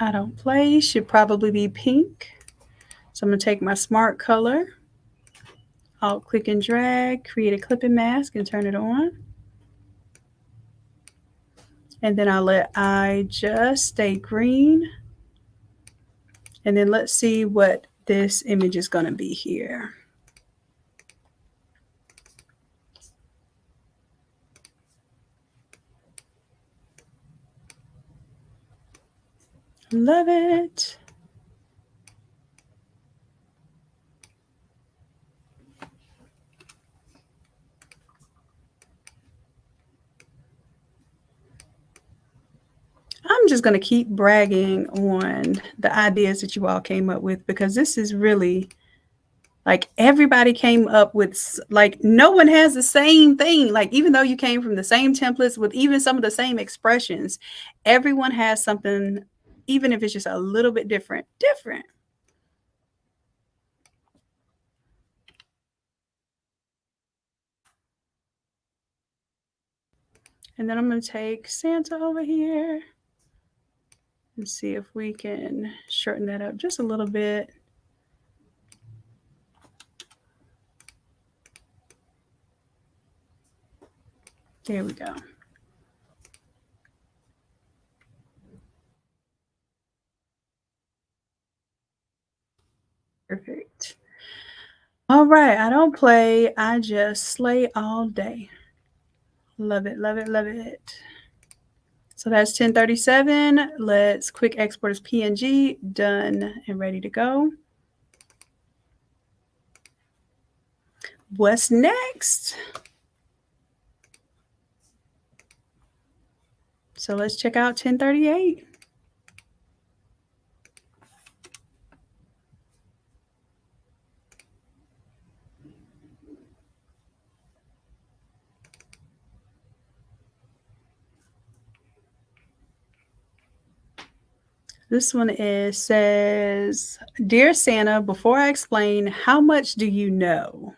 I don't play should probably be pink. So I'm going to take my smart color. I'll click and drag, create a clipping mask and turn it on. And then I'll let I just stay green. And then let's see what this image is going to be here. Love it. I'm just going to keep bragging on the ideas that you all came up with because this is really like everybody came up with, like, no one has the same thing. Like, even though you came from the same templates with even some of the same expressions, everyone has something, even if it's just a little bit different. And then I'm going to take Santa over here and see if we can shorten that up just a little bit. There we go. Perfect. All right, I don't play, I just slay all day. Love it, love it, love it. So that's 1037. Let's quick export as PNG. Done and ready to go. What's next? So let's check out 1038. This one says, Dear Santa, before I explain, how much do you know?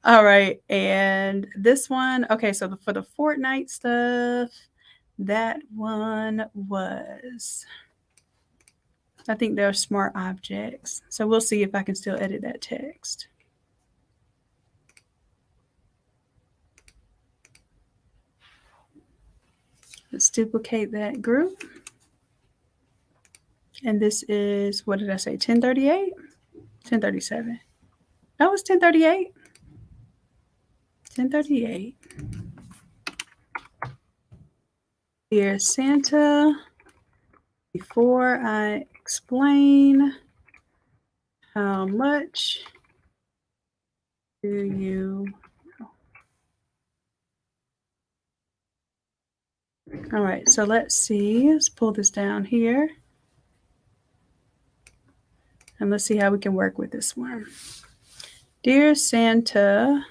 All right. And this one, okay, so for the Fortnite stuff, that one was, I think they're smart objects. So we'll see if I can still edit that text. Let's duplicate that group. And this is, what did I say, 1038? 1037. That was 1038. 1038. Dear Santa, before I explain, how much do you know? All right, so let's see. Let's pull this down here. And let's see how we can work with this one. Dear Santa,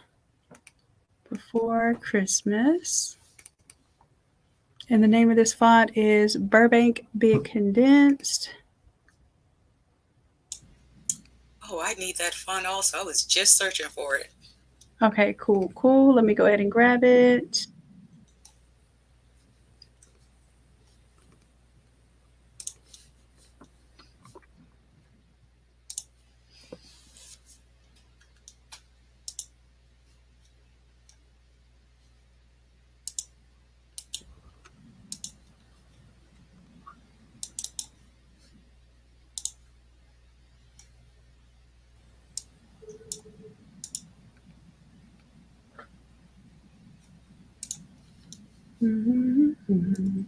before Christmas. And the name of this font is Burbank Big Condensed. Oh, I need that font also. I was just searching for it. Okay, cool, cool. Let me go ahead and grab it. Mm-hmm.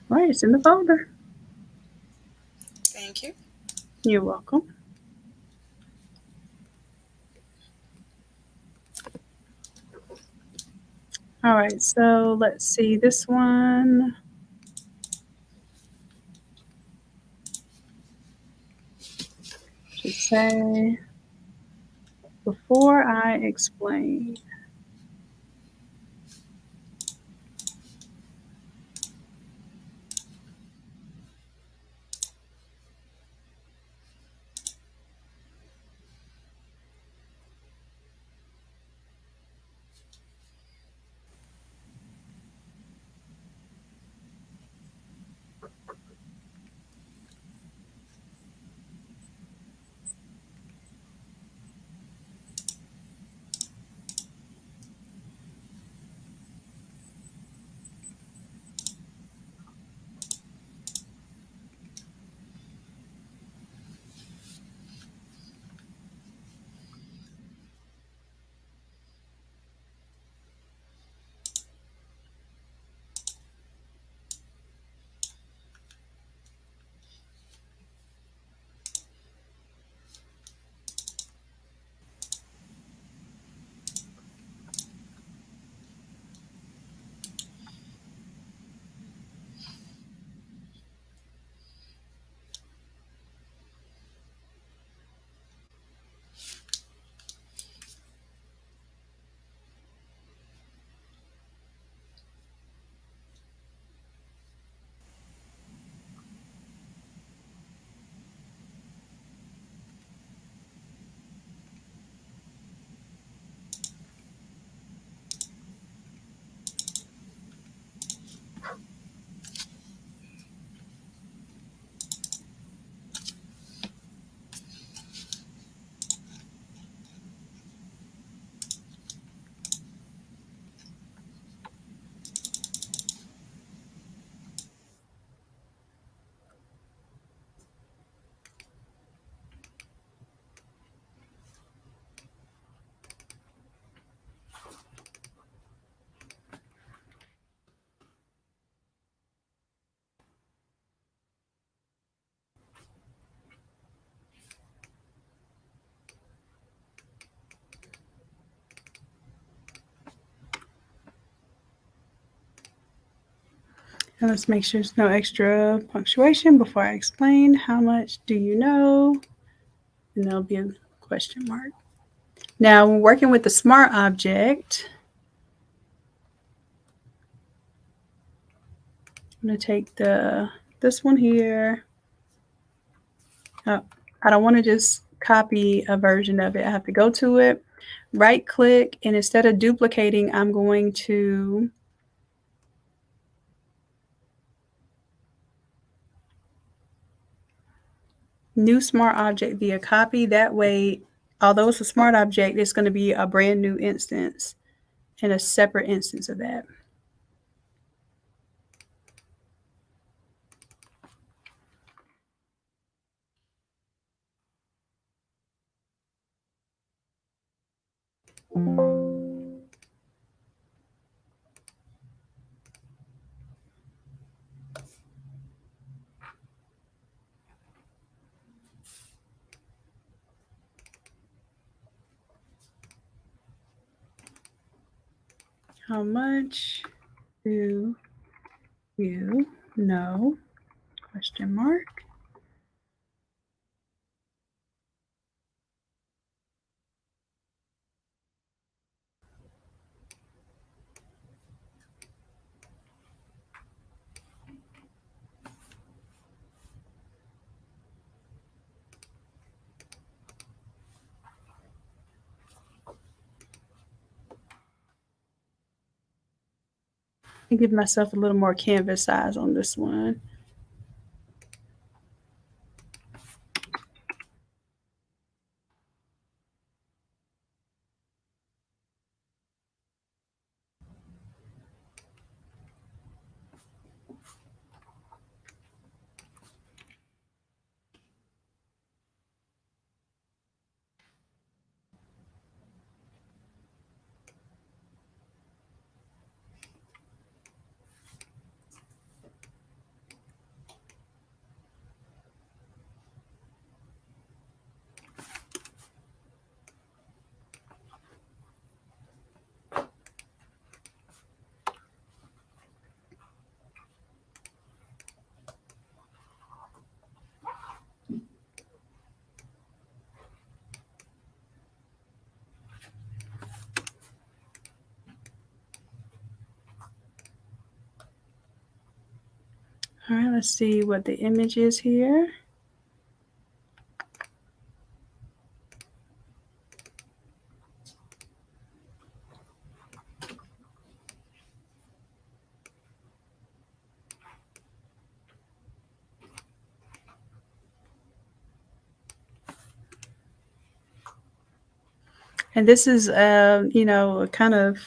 Right, it's in the folder. Thank you. You're welcome. All right, so let's see this one. Should say, before I explain. And let's make sure there's no extra punctuation before I explain. How much do you know? And there'll be a question mark. Now, when working with the smart object, I'm going to take this one here. Oh, I don't want to just copy a version of it. I have to go to it, right click, and instead of duplicating, I'm going to new smart object via copy. That way, although it's a smart object, it's going to be a brand new instance and a separate instance of that. How much do you know? Question mark. I give myself a little more canvas size on this one. All right, let's see what the image is here. And this is, kind of,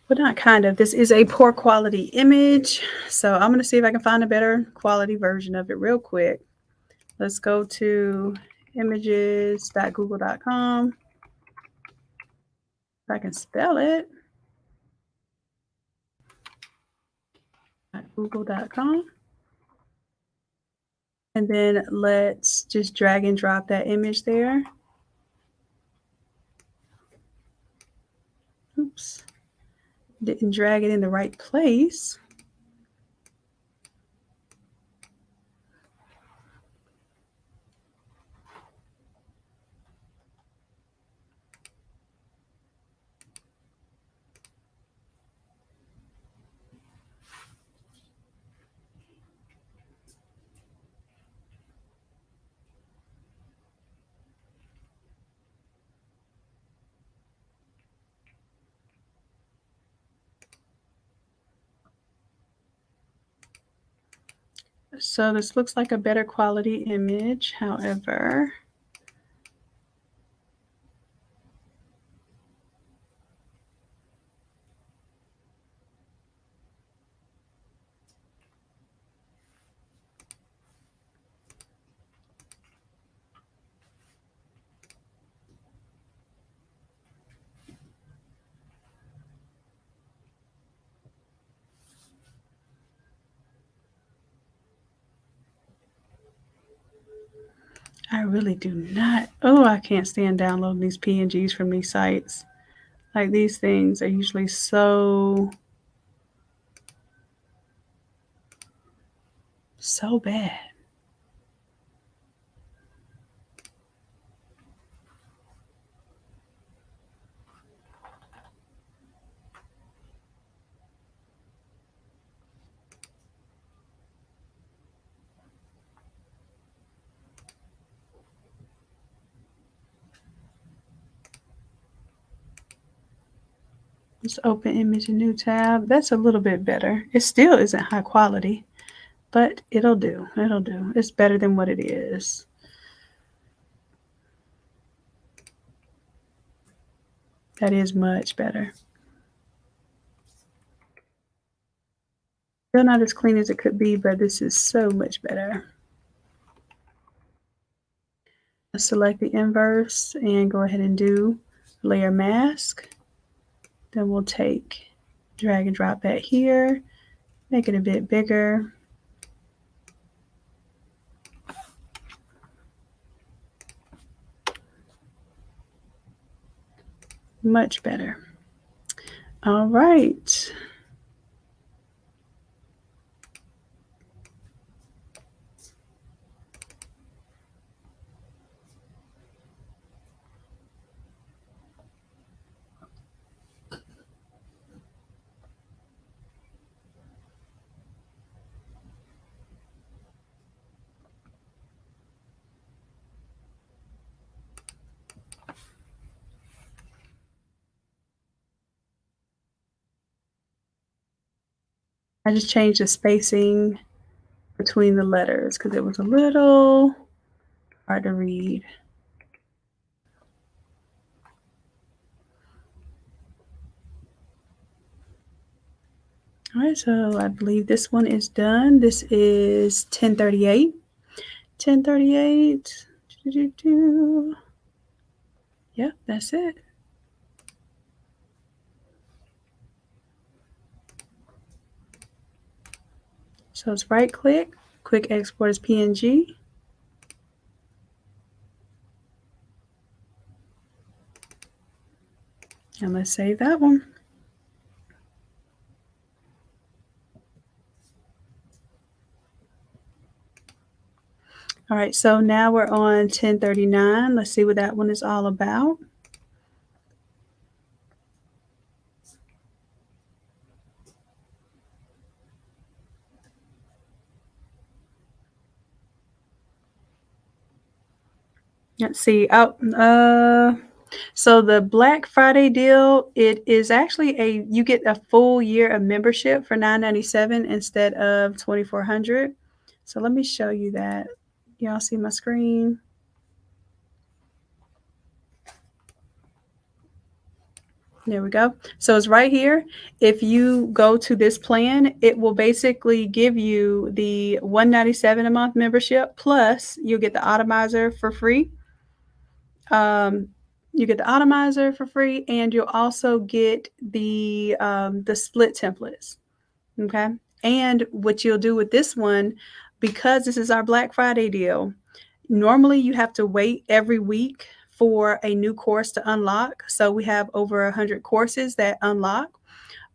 well, not kind of, this is a poor quality image. So I'm going to see if I can find a better quality version of it real quick. Let's go to images.google.com. If I can spell it. Google.com. And then let's just drag and drop that image there. Oops. Didn't drag it in the right place. So this looks like a better quality image. However, I really do not. Oh, I can't stand downloading these PNGs from these sites. Like, these things are usually so so bad. Just open image, a new tab. That's a little bit better. It still isn't high quality, but it'll do. It'll do. It's better than what it is. That is much better. Still not as clean as it could be, but this is so much better. Let's select the inverse and go ahead and do layer mask. Then we'll take, drag and drop that here, make it a bit bigger. Much better. All right. I just changed the spacing between the letters because it was a little hard to read. All right, so I believe this one is done. This is 1038. 1038. Yep, that's it. So it's right click, quick export as PNG. And let's save that one. All right, so now we're on 1039. Let's see what that one is all about. Let's see. So the Black Friday deal, it is actually you get a full year of membership for $9.97 instead of $2,400. So let me show you that. Y'all see my screen? There we go. So it's right here. If you go to this plan, it will basically give you the $197 a month membership, plus you'll get the Automizer for free. You get the Automizer for free, and you'll also get the split templates. Okay. And what you'll do with this one, because this is our Black Friday deal, normally you have to wait every week for a new course to unlock. So we have over 100 courses that unlock.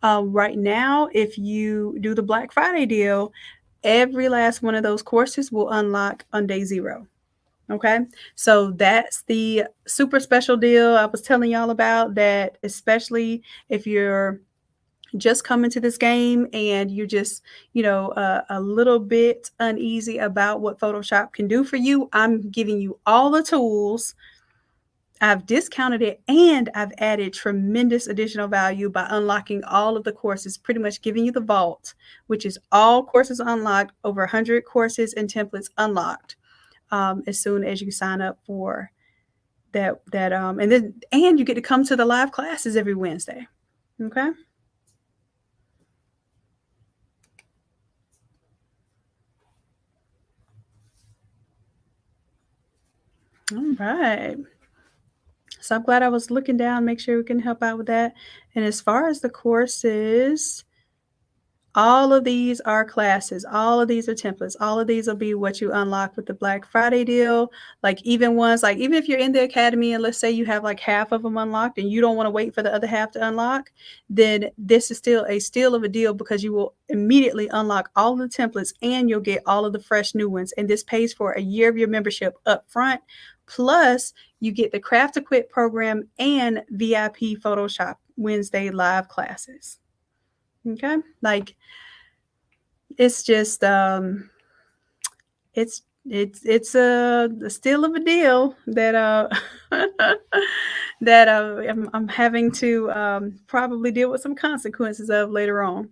Right now, if you do the Black Friday deal, every last one of those courses will unlock on day 0. Okay, so that's the super special deal I was telling y'all about, that especially if you're just coming to this game and you're just, a little bit uneasy about what Photoshop can do for you, I'm giving you all the tools. I've discounted it, and I've added tremendous additional value by unlocking all of the courses, pretty much giving you the vault, which is all courses unlocked, over 100 courses and templates unlocked. As soon as you sign up for that, and you get to come to the live classes every Wednesday. Okay. All right. So I'm glad I was looking down, make sure we can help out with that. And as far as the courses, All of these are classes. All of these are templates. All of these will be what you unlock with the Black Friday deal. Like even ones, like even if you're in the academy and let's say you have like half of them unlocked and you don't want to wait for the other half to unlock, then this is still a steal of a deal because you will immediately unlock all of the templates and you'll get all of the fresh new ones. And this pays for a year of your membership up front. Plus, you get the Craft to Quit program and VIP Photoshop Wednesday live classes. Okay, like it's just it's a steal of a deal that that I'm having to probably deal with some consequences of later on.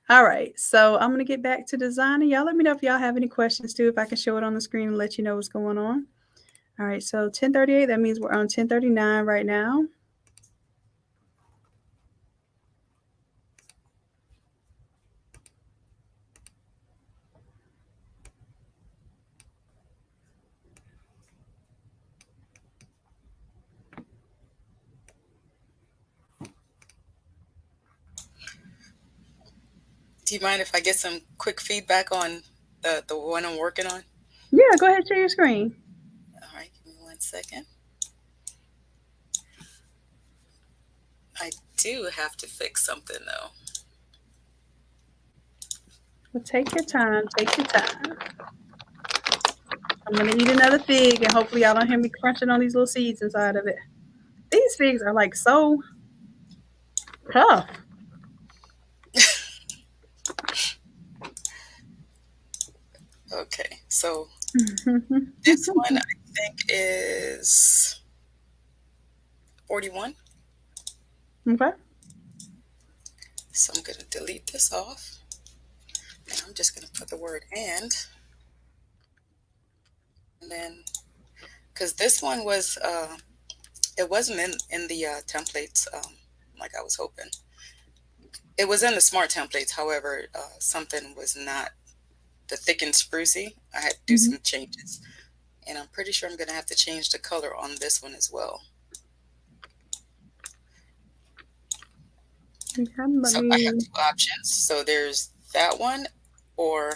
All right, so I'm gonna get back to designing. Y'all let me know if y'all have any questions too, if I can show it on the screen and let you know what's going on. All right, so 1038, that means we're on 1039 right now. Do you mind if I get some quick feedback on the one I'm working on? Yeah, go ahead, share your screen. All right, give me 1 second. I do have to fix something though. Well, take your time. Take your time. I'm gonna eat another fig, and hopefully y'all don't hear me crunching on these little seeds inside of it. These figs are like so tough. Okay, so this one I think is 41. Okay. So I'm going to delete this off. And I'm just going to put the word and then, because this one was, it wasn't in the templates like I was hoping. It was in the smart templates. However, something was not the thick and sprucey. I had to do some changes. And I'm pretty sure I'm going to have to change the color on this one as well. Okay, So I have 2 options. So there's that one or...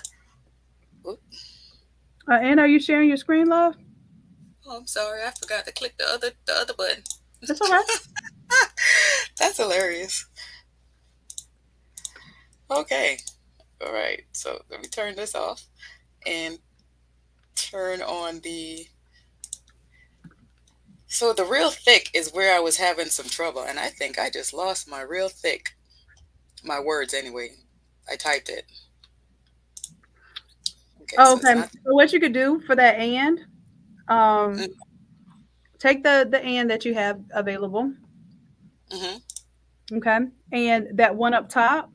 Ann, are you sharing your screen, love? Oh, I'm sorry. I forgot to click the other button. That's all right. That's hilarious. Okay. All right. So let me turn this off and turn on the... So the real thick is where I was having some trouble. And I think I just lost my real thick. My words anyway. I typed it. Okay. Oh, So, okay. So what you could do for that and, take the and that you have available. Okay. And that one up top,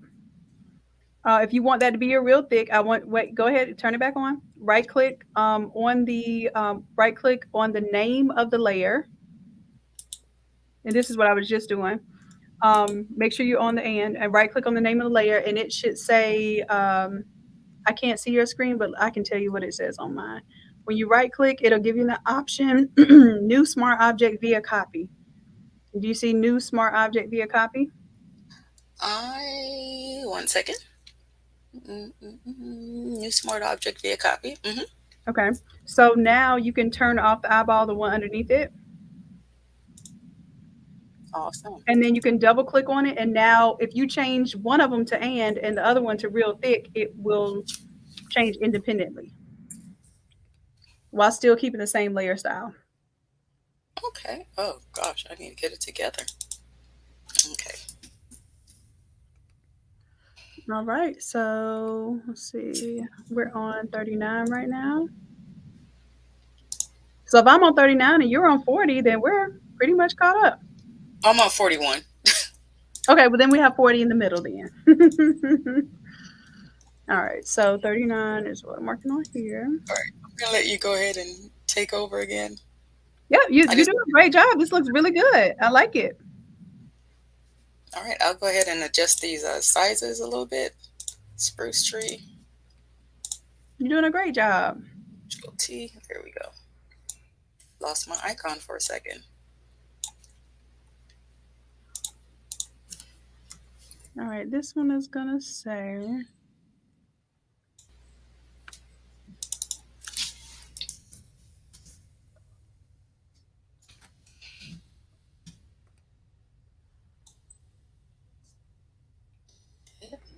if you want that to be your real thick, go ahead, turn it back on. Right click on the name of the layer. And this is what I was just doing. Make sure you're on the and right click on the name of the layer, and it should say, I can't see your screen, but I can tell you what it says on mine. When you right click, it'll give you the option, new smart object via copy. Do you see new smart object via copy? 1 second. New smart object via copy. Okay. So now you can turn off the eyeball, the one underneath it. Awesome. And then you can double click on it. And now if you change one of them to and the other one to real thick, it will change independently while still keeping the same layer style. Okay. Oh gosh, I need to get it together. Okay. All right. So let's see. We're on 39 right now. So if I'm on 39 and you're on 40, then we're pretty much caught up. I'm on 41. Okay, well then we have 40 in the middle then. All right, so 39 is what I'm working on here. All right, I'm gonna let you go ahead and take over again. Yeah, you're doing a great job. This looks really good. I like it. All right, I'll go ahead and adjust these sizes a little bit. Spruce tree. You're doing a great job. Control T. There we go. Lost my icon for a second. All right, this one is gonna say.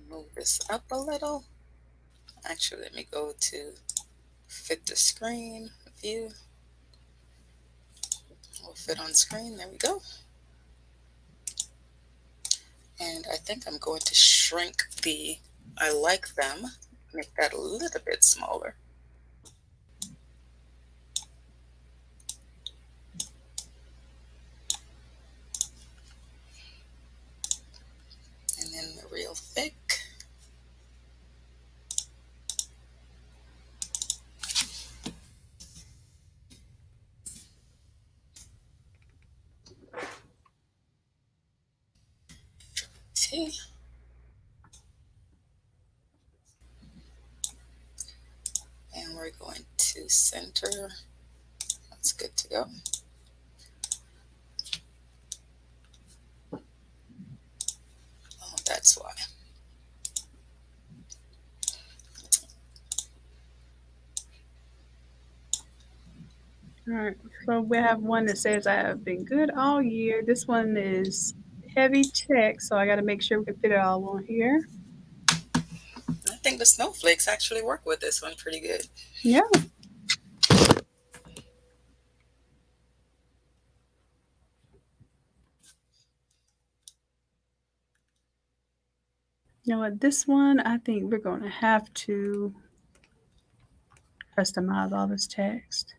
Move this up a little. Actually, let me go to fit the screen view. Will fit on screen. There we go. And I think I'm going to shrink the I like them, make that a little bit smaller. And then the real thick. Okay. And we're going to center. That's good to go. Oh, that's why. All right, so we have one that says I have been good all year. This one is heavy text, so I got to make sure we can fit it all on here. I think the snowflakes actually work with this one pretty good. Yeah. You know what? This one, I think we're going to have to customize all this text.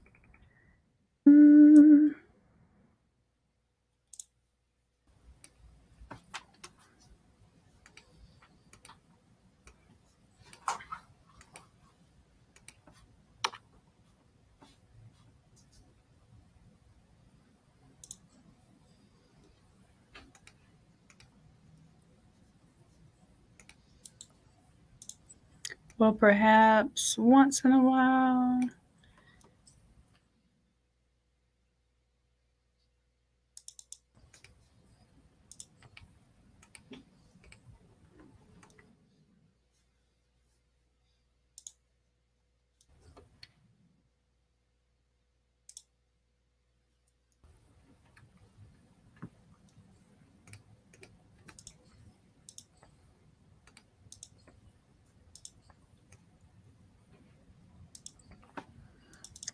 Well, perhaps once in a while.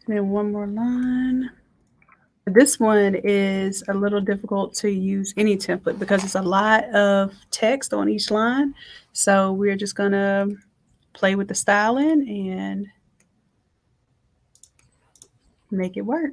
And then one more line. This one is a little difficult to use any template because it's a lot of text on each line. So we're just going to play with the styling and make it work.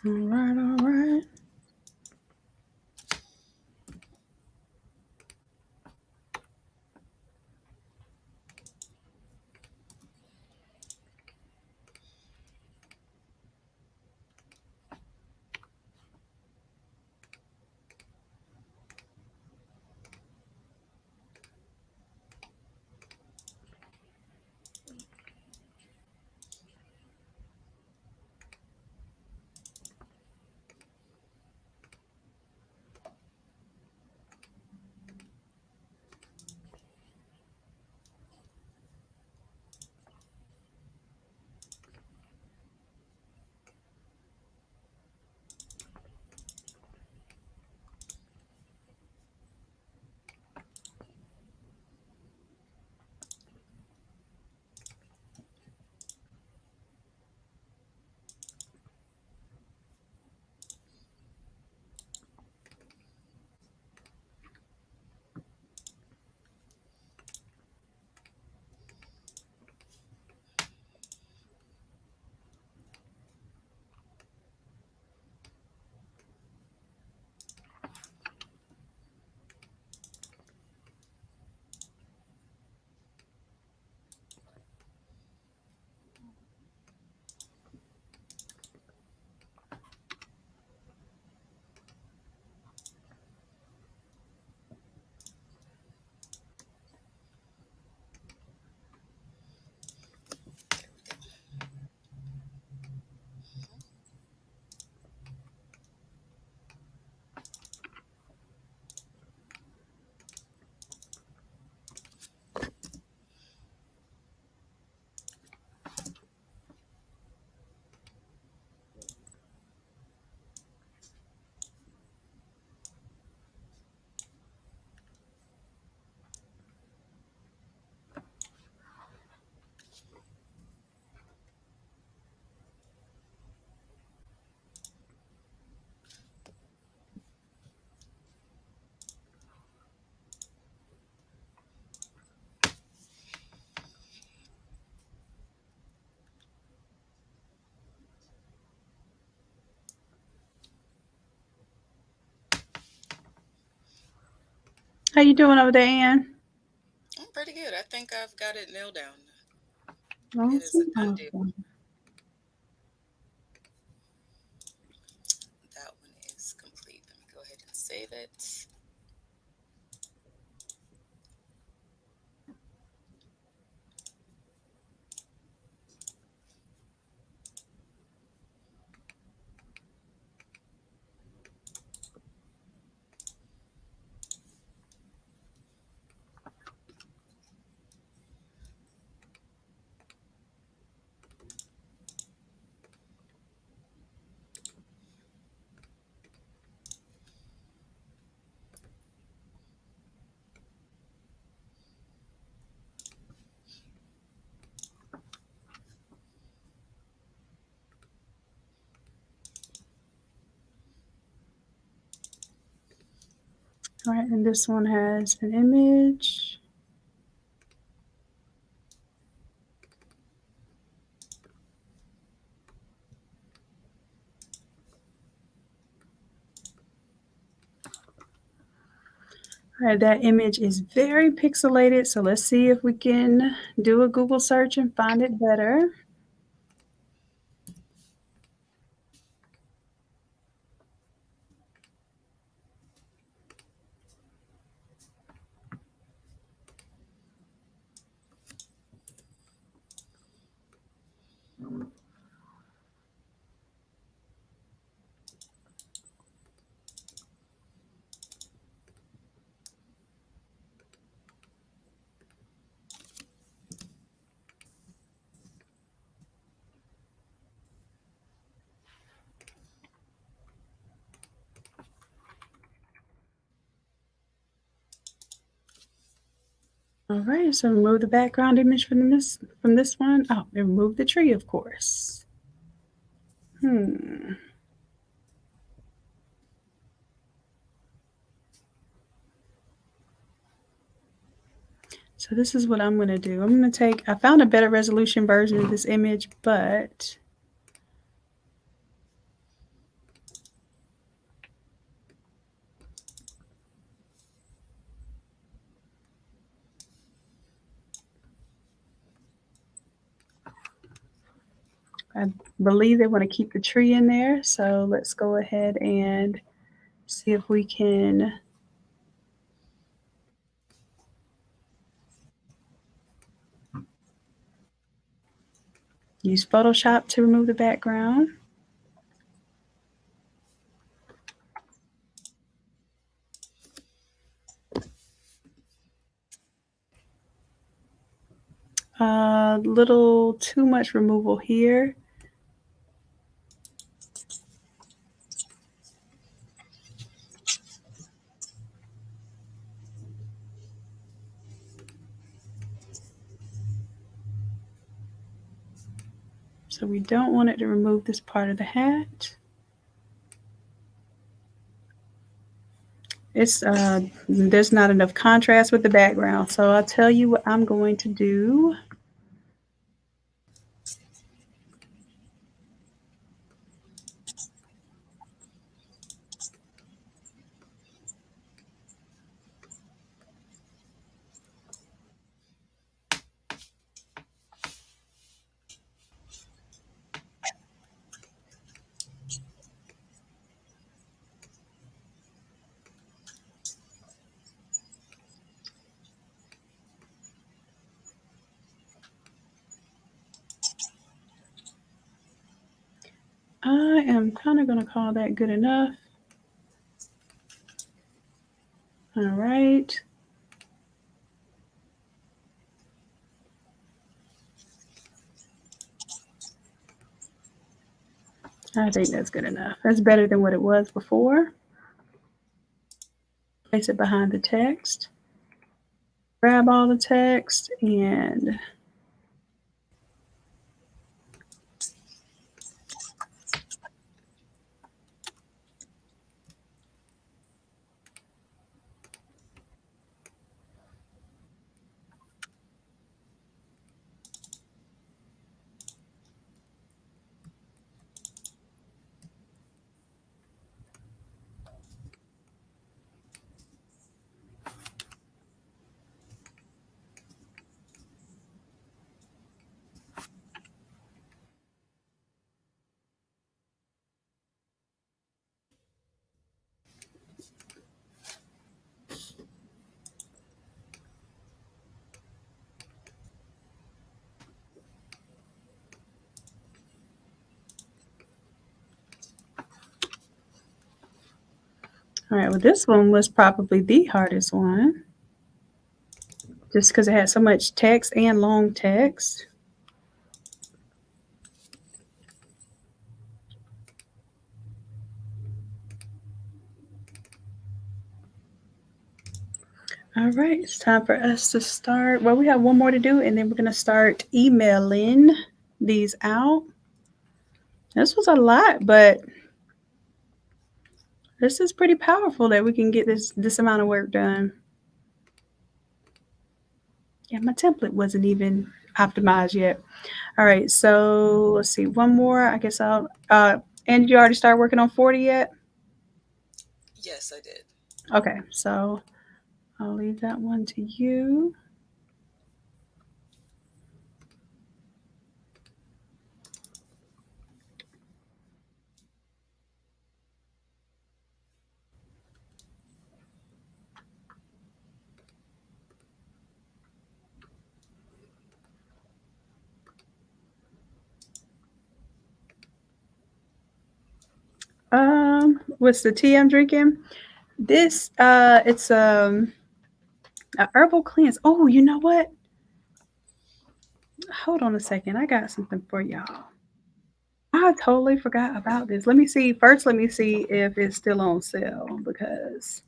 All right, all right. you doing over there, Ann? I'm pretty good. I think I've got it nailed down. It is a Awesome, done deal. awesome. That one is complete. Let me go ahead and save it. All right, and this one has an image. All right, that image is very pixelated, so let's see if we can do a Google search and find it better. All right, so remove the background image from this one. Oh, and remove the tree, of course. So this is what I'm going to do. I'm going to take, I found a better resolution version of this image, but I believe they want to keep the tree in there. So let's go ahead and see if we can use Photoshop to remove the background. A little too much removal here. So we don't want it to remove this part of the hat. It's there's not enough contrast with the background. So I'll tell you what I'm going to do. I am kind of going to call that good enough. All right. I think that's good enough. That's better than what it was before. Place it behind the text. Grab all the text and All right, well, this one was probably the hardest one, just because it had so much text and long text. All right, it's time for us to start. Well, we have one more to do, and then we're going to start emailing these out. This was a lot, but this is pretty powerful that we can get this amount of work done. Yeah, my template wasn't even optimized yet. All right, so let's see, one more. I guess I'll. And you already started working on 40 yet? Yes, I did. Okay, so I'll leave that one to you. What's the tea I'm drinking? This it's a herbal cleanse. Oh, you know what? Hold on a second. I got something for y'all. I totally forgot about this. Let me see. First, let me see if it's still on sale because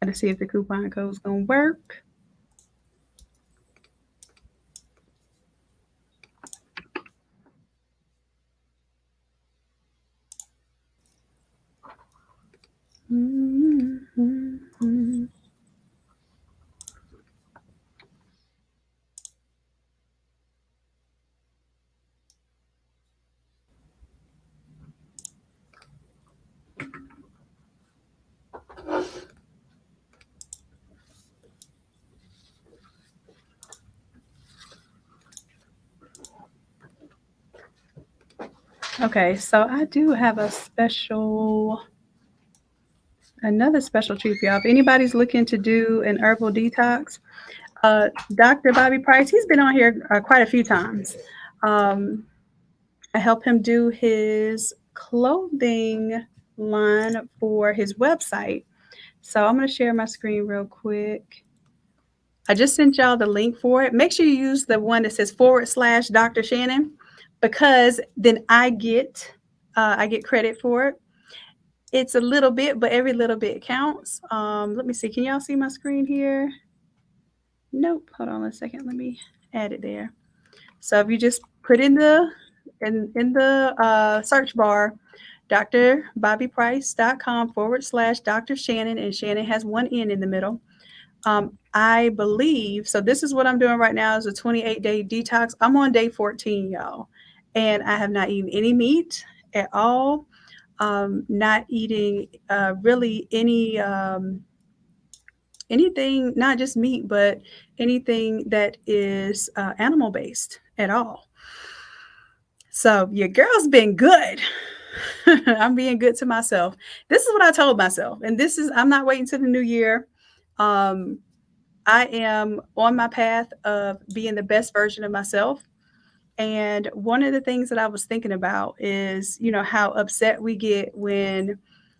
I got to see if the coupon code's gonna work. Mm-hmm. Okay, so I do have another special treat for y'all. If anybody's looking to do an herbal detox, Dr. Bobby Price, he's been on here quite a few times. I help him do his clothing line for his website. So I'm going to share my screen real quick. I just sent y'all the link for it. Make sure you use the one that says / Dr. Shanon, because then I get credit for it. It's a little bit, but every little bit counts. Let me see. Can y'all see my screen here? Nope. Hold on a second. Let me add it there. So if you just put in the search bar, drbobbyprice.com / Dr. Shanon, and Shanon has one N in the middle. I believe, so this is what I'm doing right now is a 28-day detox. I'm on day 14, y'all, and I have not eaten any meat at all. Not eating really anything, not just meat, but anything that is animal based at all. So your girl's been good. I'm being good to myself. This is what I told myself, and I'm not waiting till the new year. I am on my path of being the best version of myself. And one of the things that I was thinking about is, how upset we get when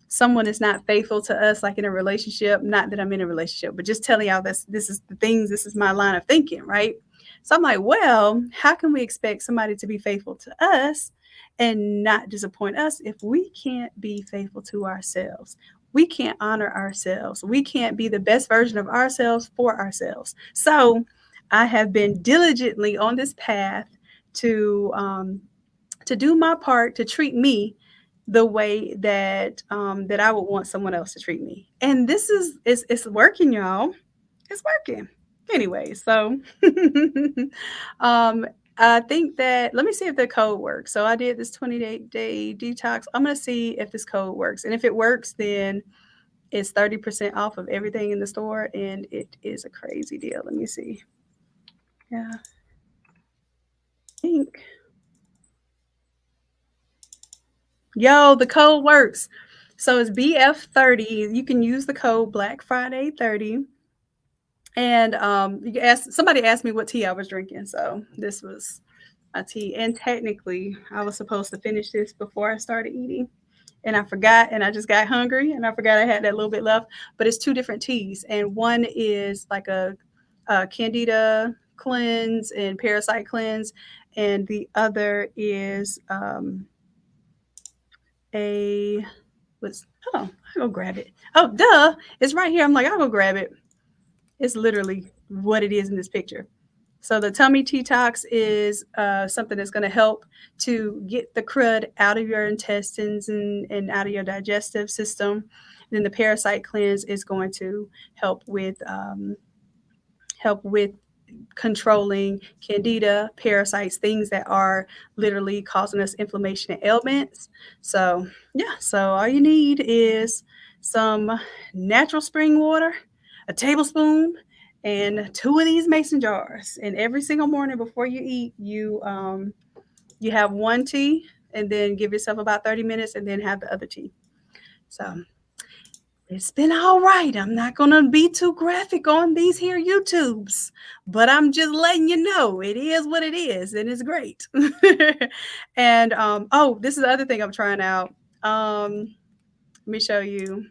someone is not faithful to us, like in a relationship. Not that I'm in a relationship, but just telling y'all this is the things, this is my line of thinking, right? So I'm like, well, how can we expect somebody to be faithful to us and not disappoint us if we can't be faithful to ourselves? We can't honor ourselves. We can't be the best version of ourselves for ourselves. So I have been diligently on this path to do my part to treat me the way that that I would want someone else to treat me. And this is it's working, y'all. It's working. Anyway, so I think that, let me see if the code works. So I did this 28-day detox. I'm going to see if this code works. And if it works, then it's 30% off of everything in the store. And it is a crazy deal. Let me see. Yeah. I think. Yo, the code works. So it's BF30. You can use the code Black Friday 30. And somebody asked me what tea I was drinking. So this was a tea. And technically, I was supposed to finish this before I started eating. and I forgot, and I just got hungry, and I forgot I had that little bit left. But it's two different teas, and one is like a Candida cleanse and parasite cleanse, and the other is a was oh I'll go grab it. Oh duh, it's right here. I'm like I'll go grab it. It's literally what it is in this picture. So the tummy detox is something that's going to help to get the crud out of your intestines and out of your digestive system. Then the parasite cleanse is going to help with controlling candida, parasites, things that are literally causing us inflammation and ailments. So yeah, so all you need is some natural spring water, a tablespoon, and two of these mason jars. And every single morning before you eat, you have one tea, and then give yourself about 30 minutes, and then have the other tea. So it's been all right. I'm not going to be too graphic on these here YouTubes, but I'm just letting you know it is what it is, and it's great. And oh, this is the other thing I'm trying out. Let me show you.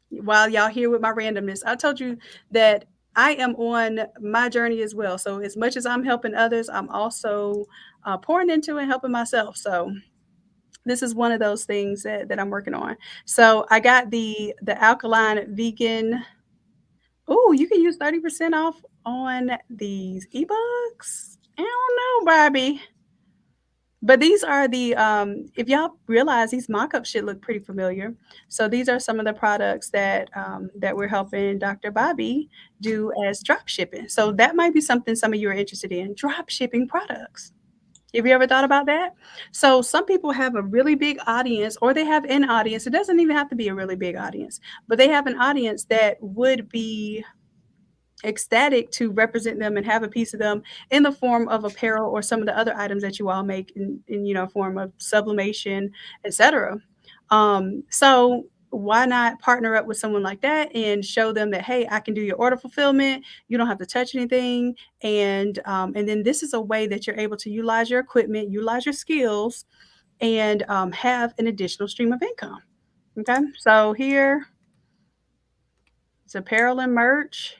While y'all here with my randomness, I told you that I am on my journey as well. So as much as I'm helping others, I'm also pouring into and helping myself. So this is one of those things that I'm working on. So I got the alkaline vegan. Oh, you can use 30% off on these ebooks. I don't know, Barbie. But these are the if y'all realize these mock-ups should look pretty familiar. So these are some of the products that we're helping Dr. Bobby do as drop shipping. So that might be something some of you are interested in, drop shipping products. Have you ever thought about that? So some people have a really big audience, or they have an audience. It doesn't even have to be a really big audience, but they have an audience that would be ecstatic to represent them and have a piece of them in the form of apparel or some of the other items that you all make in form of sublimation, etc. So why not partner up with someone like that and show them that, hey, I can do your order fulfillment, you don't have to touch anything, and then this is a way that you're able to utilize your equipment, utilize your skills, and have an additional stream of income. Okay, so here it's apparel and merch.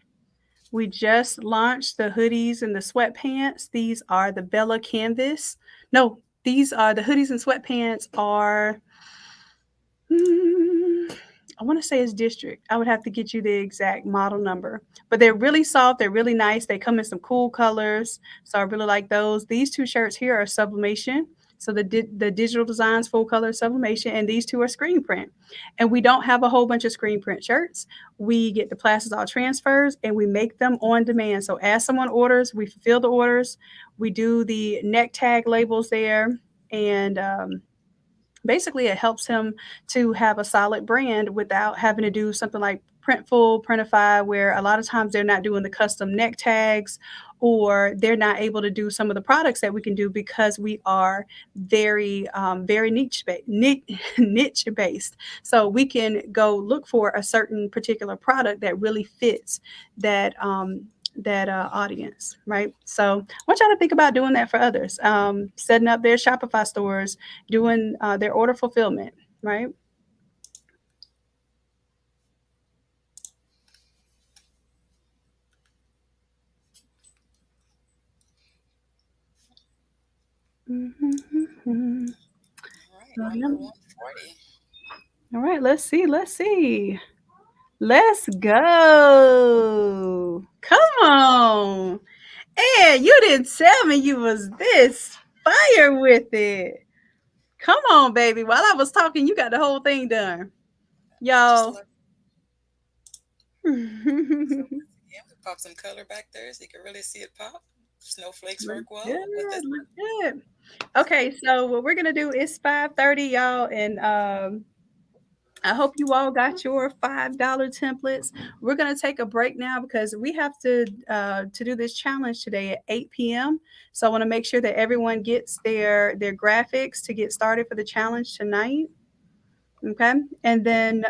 We just launched the hoodies and the sweatpants. These are the Bella Canvas. No, these are the hoodies and sweatpants are, I want to say it's District. I would have to get you the exact model number. But they're really soft. They're really nice. They come in some cool colors. So I really like those. These two shirts here are sublimation. So the digital designs, full color sublimation, and these two are screen print. And we don't have a whole bunch of screen print shirts. We get the Plastisol transfers and we make them on demand. So as someone orders, we fulfill the orders. We do the neck tag labels there, and basically it helps him to have a solid brand without having to do something like Printful, Printify, where a lot of times they're not doing the custom neck tags, or they're not able to do some of the products that we can do because we are very niche based. So we can go look for a certain particular product that really fits that audience, right? So I want y'all to think about doing that for others, setting up their Shopify stores, doing their order fulfillment, right? Mm-hmm. All right, number 140. All right, let's see. Let's go. Come on. And you didn't tell me you was this fire with it. Come on, baby. While I was talking, you got the whole thing done. Y'all. Yeah, we pop some color back there so you can really see it pop. Snowflakes work well. Look good. Okay, so what we're gonna do is 5:30, y'all, and I hope you all got your $5 templates. We're gonna take a break now because we have to do this challenge today at 8 p.m. So I want to make sure that everyone gets their graphics to get started for the challenge tonight. Okay, and then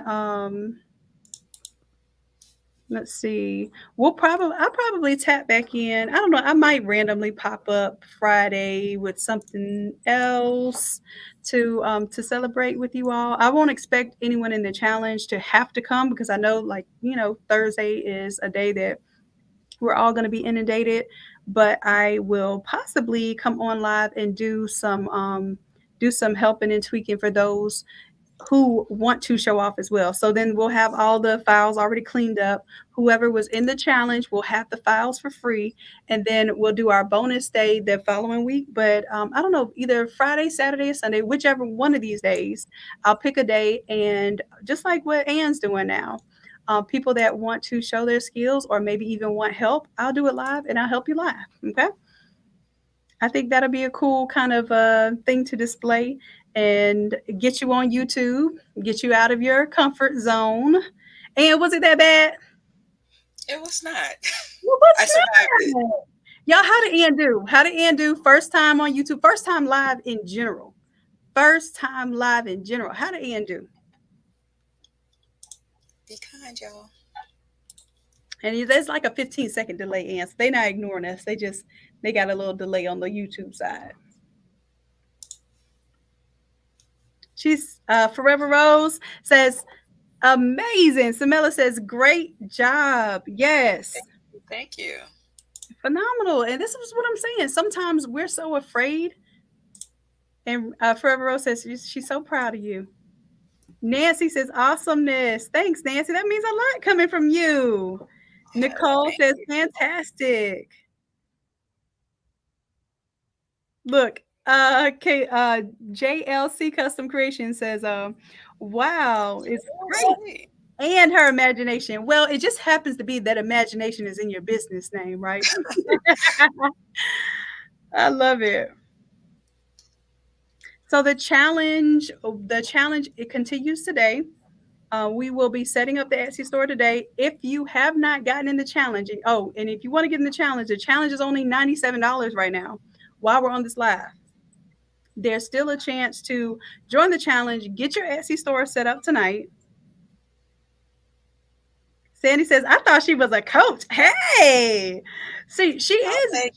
Let's see. I'll probably tap back in. I don't know. I might randomly pop up Friday with something else to celebrate with you all. I won't expect anyone in the challenge to have to come because I know, like, Thursday is a day that we're all going to be inundated, but I will possibly come on live and do some helping and tweaking for those who want to show off as well. So then we'll have all the files already cleaned up. Whoever was in the challenge will have the files for free. And then we'll do our bonus day the following week. But I don't know, either Friday, Saturday, or Sunday, whichever one of these days, I'll pick a day. And just like what Ann's doing now, people that want to show their skills or maybe even want help, I'll do it live and I'll help you live. Okay. I think that'll be a cool kind of thing to display and get you on YouTube, get you out of your comfort zone. And was it that bad? It was not. Well, what's I survived it. that? Y'all, how did Ann do? How did Ann do? First time on YouTube, first time live in general. First time live in general. How did Ann do? Be kind, y'all. And there's like a 15-second delay, Ann. So they're not ignoring us. They got a little delay on the YouTube side. She's Forever Rose says, amazing. Samela says, great job. Yes. Thank you. Phenomenal. And this is what I'm saying. Sometimes we're so afraid. And Forever Rose says, she's so proud of you. Nancy says, awesomeness. Thanks, Nancy. That means a lot coming from you. Yes, Nicole says, you. fantastic. Look, okay, JLC Custom Creation says, wow, it's great. And her imagination. Well, it just happens to be that imagination is in your business name, right? I love it. So the challenge, it continues today. We will be setting up the Etsy store today. If you have not gotten in the challenge, and if you want to get in the challenge is only $97 right now while we're on this live. There's still a chance to join the challenge, get your Etsy store set up tonight. Sandy says, I thought she was a coach. Hey, see, she is.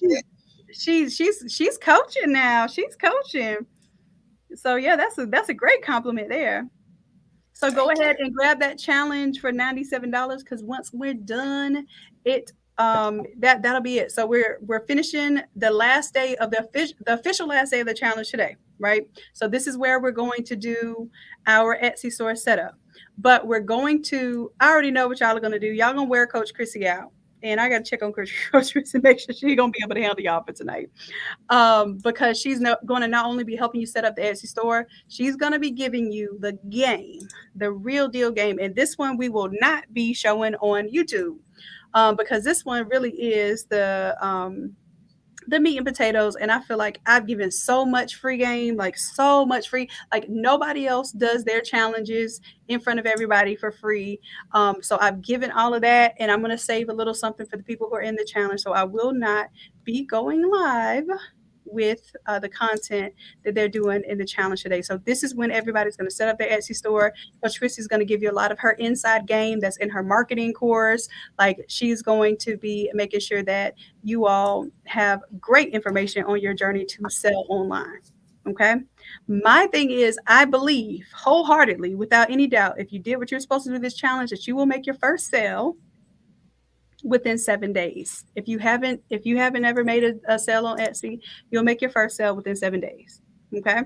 She's coaching now. She's coaching. So yeah, that's a great compliment there. So go ahead and grab that challenge for $97 because once we're done, that'll be it. So we're finishing the last day of the official last day of the challenge today, right? So this is where we're going to do our Etsy store setup. But we're going to, I already know what y'all are going to do. Y'all going to wear Coach Chrissy out. And I got to check on Coach Chrissy and make sure she's going to be able to handle y'all for tonight. Because she's going to not only be helping you set up the Etsy store, she's going to be giving you the game, the real deal game. And this one we will not be showing on YouTube because this one really is the meat and potatoes. And I feel like I've given so much free game, like so much free, like nobody else does their challenges in front of everybody for free. So I've given all of that and I'm going to save a little something for the people who are in the challenge. So I will not be going live with the content that they're doing in the challenge today. So this is when everybody's going to set up their Etsy store. Coach Chrissy's going to give you a lot of her inside game that's in her marketing course. Like she's going to be making sure that you all have great information on your journey to sell online. Okay. My thing is, I believe wholeheartedly, without any doubt, if you did what you're supposed to do this challenge, that you will make your first sale within 7 days. If you haven't ever made a sale on Etsy, you'll make your first sale within 7 days. Okay.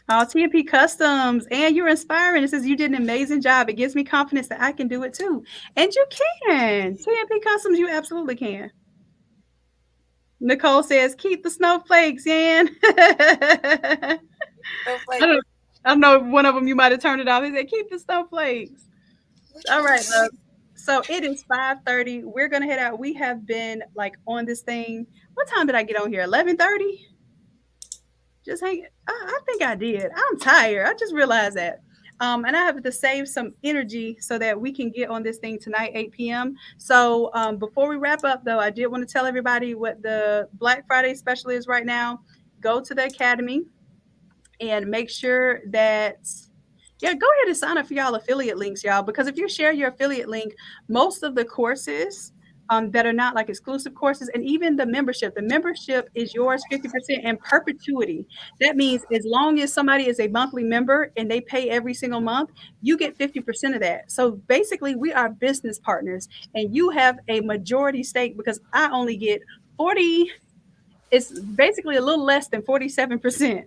Oh, TMP Customs, and you're inspiring. It says you did an amazing job. It gives me confidence that I can do it too. And you can. TMP Customs, you absolutely can. Nicole says, keep the snowflakes, Yan. I don't know if one of them you might have turned it off. He said, keep the snowflakes. All right, love. So it is 5:30. We're going to head out. We have been like on this thing. What time did I get on here? 11:30? Just hang. I think I did. I'm tired. I just realized that. And I have to save some energy so that we can get on this thing tonight, 8 p.m. So before we wrap up, though, I did want to tell everybody what the Black Friday special is right now. Go to the Academy and make sure that Yeah, go ahead and sign up for y'all affiliate links, y'all, because if you share your affiliate link, most of the courses that are not like exclusive courses, and even the membership is yours 50% in perpetuity. That means as long as somebody is a monthly member and they pay every single month, you get 50% of that. So basically, we are business partners, and you have a majority stake because I only get 40, it's basically a little less than 47%,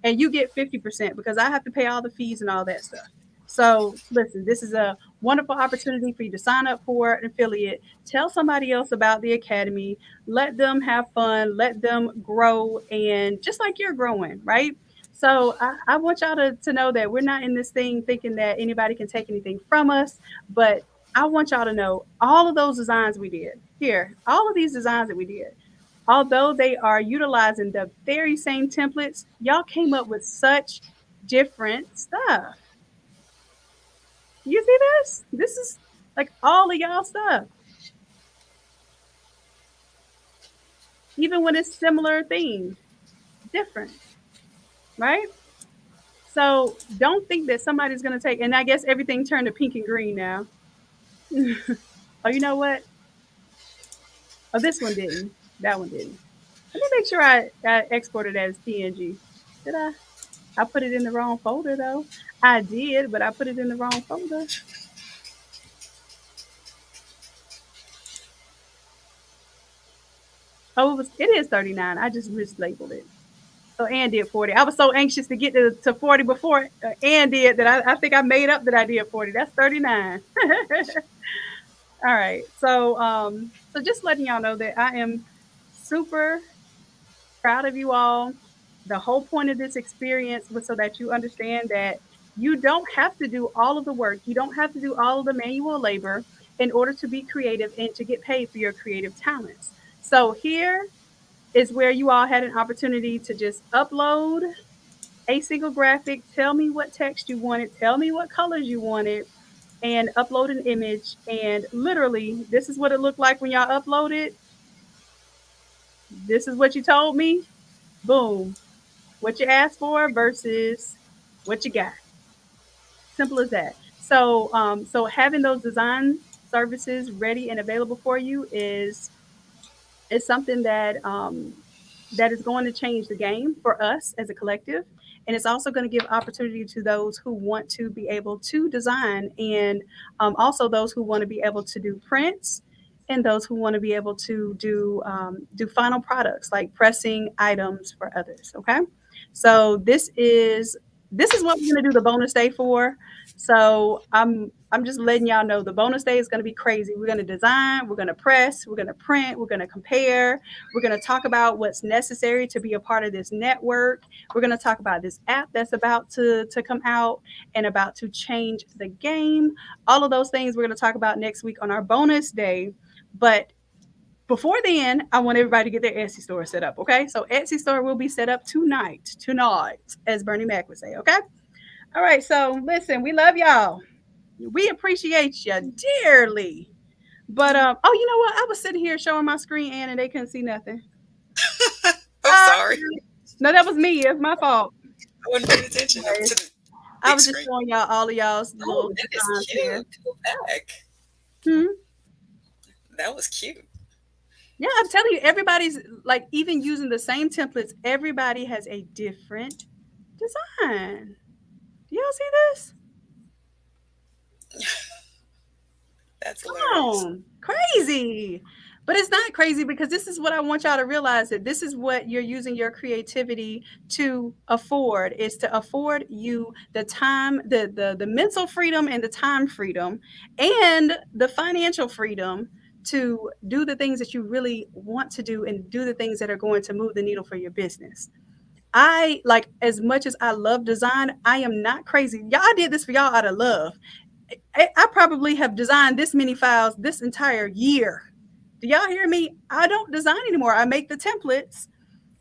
and you get 50% because I have to pay all the fees and all that stuff. So listen, this is a wonderful opportunity for you to sign up for an affiliate. Tell somebody else about the academy. Let them have fun. Let them grow, and just like you're growing, right? So I want y'all to know that we're not in this thing thinking that anybody can take anything from us, but I want y'all to know all of those designs we did here, all of these designs that we did, although they are utilizing the very same templates, y'all came up with such different stuff. You see this? This is like all of y'all stuff. Even when it's similar themes, different, right? So don't think that somebody's gonna take, and I guess everything turned to pink and green now. Oh, you know what? Oh, this one didn't. That one didn't. Let me make sure I exported as PNG. Did I? I put it in the wrong folder though. I did, but I put it in the wrong folder. Oh, it is 39. I just mislabeled it. So Ann did 40. I was so anxious to get to 40 before Ann did that I think I made up that I did 40. That's 39. All right. So just letting y'all know that I am super proud of you all. The whole point of this experience was so that you understand that you don't have to do all of the work. You don't have to do all of the manual labor in order to be creative and to get paid for your creative talents. So here is where you all had an opportunity to just upload a single graphic, tell me what text you wanted, tell me what colors you wanted, and upload an image. And literally, this is what it looked like when y'all uploaded. This is what you told me. Boom. What you asked for versus what you got. Simple as that. So having those design services ready and available for you is something that is going to change the game for us as a collective. And it's also going to give opportunity to those who want to be able to design, and also those who want to be able to do prints, and those who want to be able to do final products like pressing items for others. Okay, so this is what we're going to do the bonus day for. So I'm just letting y'all know the bonus day is going to be crazy. We're going to design, we're going to press, we're going to print, we're going to compare, we're going to talk about what's necessary to be a part of this network. We're going to talk about this app that's about to come out and about to change the game. All of those things we're going to talk about next week on our bonus day. But before then, I want everybody to get their Etsy store set up. Okay. So Etsy store will be set up tonight, as Bernie Mac would say. Okay. All right. So listen, we love y'all. We appreciate you dearly. But oh, you know what? I was sitting here showing my screen, Ann, and they couldn't see nothing. I'm Uh, sorry. no, that was me. It's my fault. I wasn't paying attention to Anyways, the I big was just screen. showing y'all all of y'all's Oh, little that is designs here. cute. Go back. Hmm. That was cute. Yeah, I'm telling you, everybody's like even using the same templates. Everybody has a different design. Do y'all see this? That's Come hilarious. on, crazy. But it's not crazy because this is what I want y'all to realize, that this is what you're using your creativity to afford, is to afford you the time, the mental freedom and the time freedom and the financial freedom to do the things that you really want to do and do the things that are going to move the needle for your business. I like, as much as I love design, I am not crazy. Y'all, I did this for y'all out of love. I probably have designed this many files this entire year. Do y'all hear me? I don't design anymore. I make the templates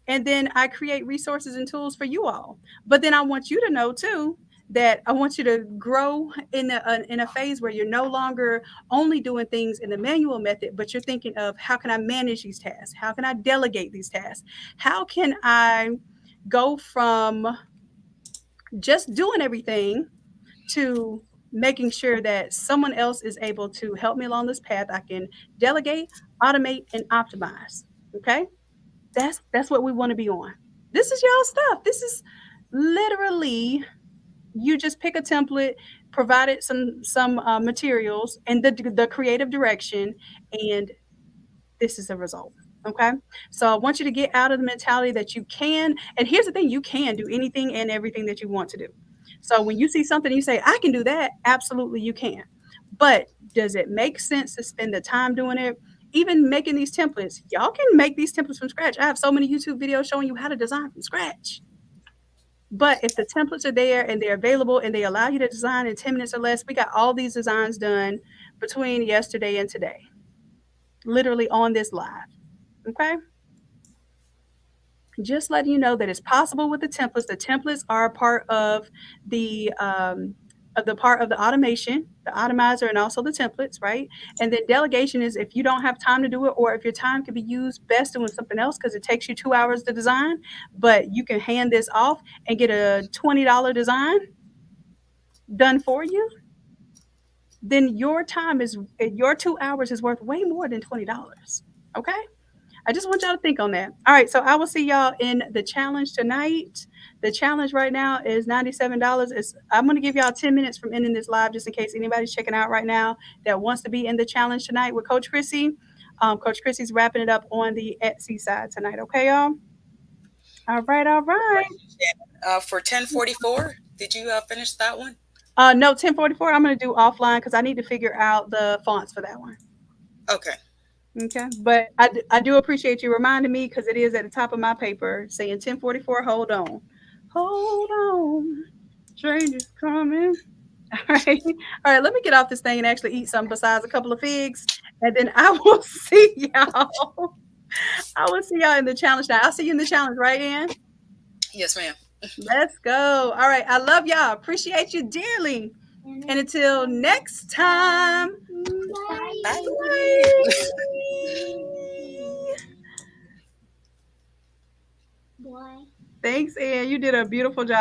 and then I create resources and tools for you all. But then I want you to know too that I want you to grow in a phase where you're no longer only doing things in the manual method, but you're thinking of how can I manage these tasks? How can I delegate these tasks? How can I go from just doing everything to making sure that someone else is able to help me along this path. I can delegate, automate, and optimize. Okay, that's what we want to be on. This is y'all stuff. This is literally you just pick a template, provided some materials and the creative direction, and this is the result. Okay, so I want you to get out of the mentality that you can. And here's the thing: you can do anything and everything that you want to do. So when you see something, you say, "I can do that." Absolutely, you can. But does it make sense to spend the time doing it? Even making these templates, y'all can make these templates from scratch. I have so many YouTube videos showing you how to design from scratch. But if the templates are there and they're available and they allow you to design in 10 minutes or less, we got all these designs done between yesterday and today, literally on this live. Okay. Just letting you know that it's possible with the templates. The templates are a part of the part of the automation, the automizer, and also the templates, right? And then delegation is if you don't have time to do it, or if your time can be used best doing something else because it takes you 2 hours to design, but you can hand this off and get a $20 design done for you, then your 2 hours is worth way more than $20. Okay. I just want y'all to think on that. All right, so I will see y'all in the challenge tonight. The challenge right now is $97. I'm going to give y'all 10 minutes from ending this live just in case anybody's checking out right now that wants to be in the challenge tonight with Coach Chrissy. Coach Chrissy's wrapping it up on the Etsy side tonight. Okay, y'all? All right, all right. For 1044, did you finish that one? No, 1044 I'm going to do offline because I need to figure out the fonts for that one. Okay. Okay, but I do appreciate you reminding me because it is at the top of my paper saying 1044. Hold on, strangers coming. All right, all right. Let me get off this thing and actually eat something besides a couple of figs, and then I will see y'all. I will see y'all in the challenge now. I'll see you in the challenge, right, Ann? Yes, ma'am. Let's go. All right, I love y'all. Appreciate you dearly. And until next time, Bye. Bye. Bye. Thanks, Ann. You did a beautiful job.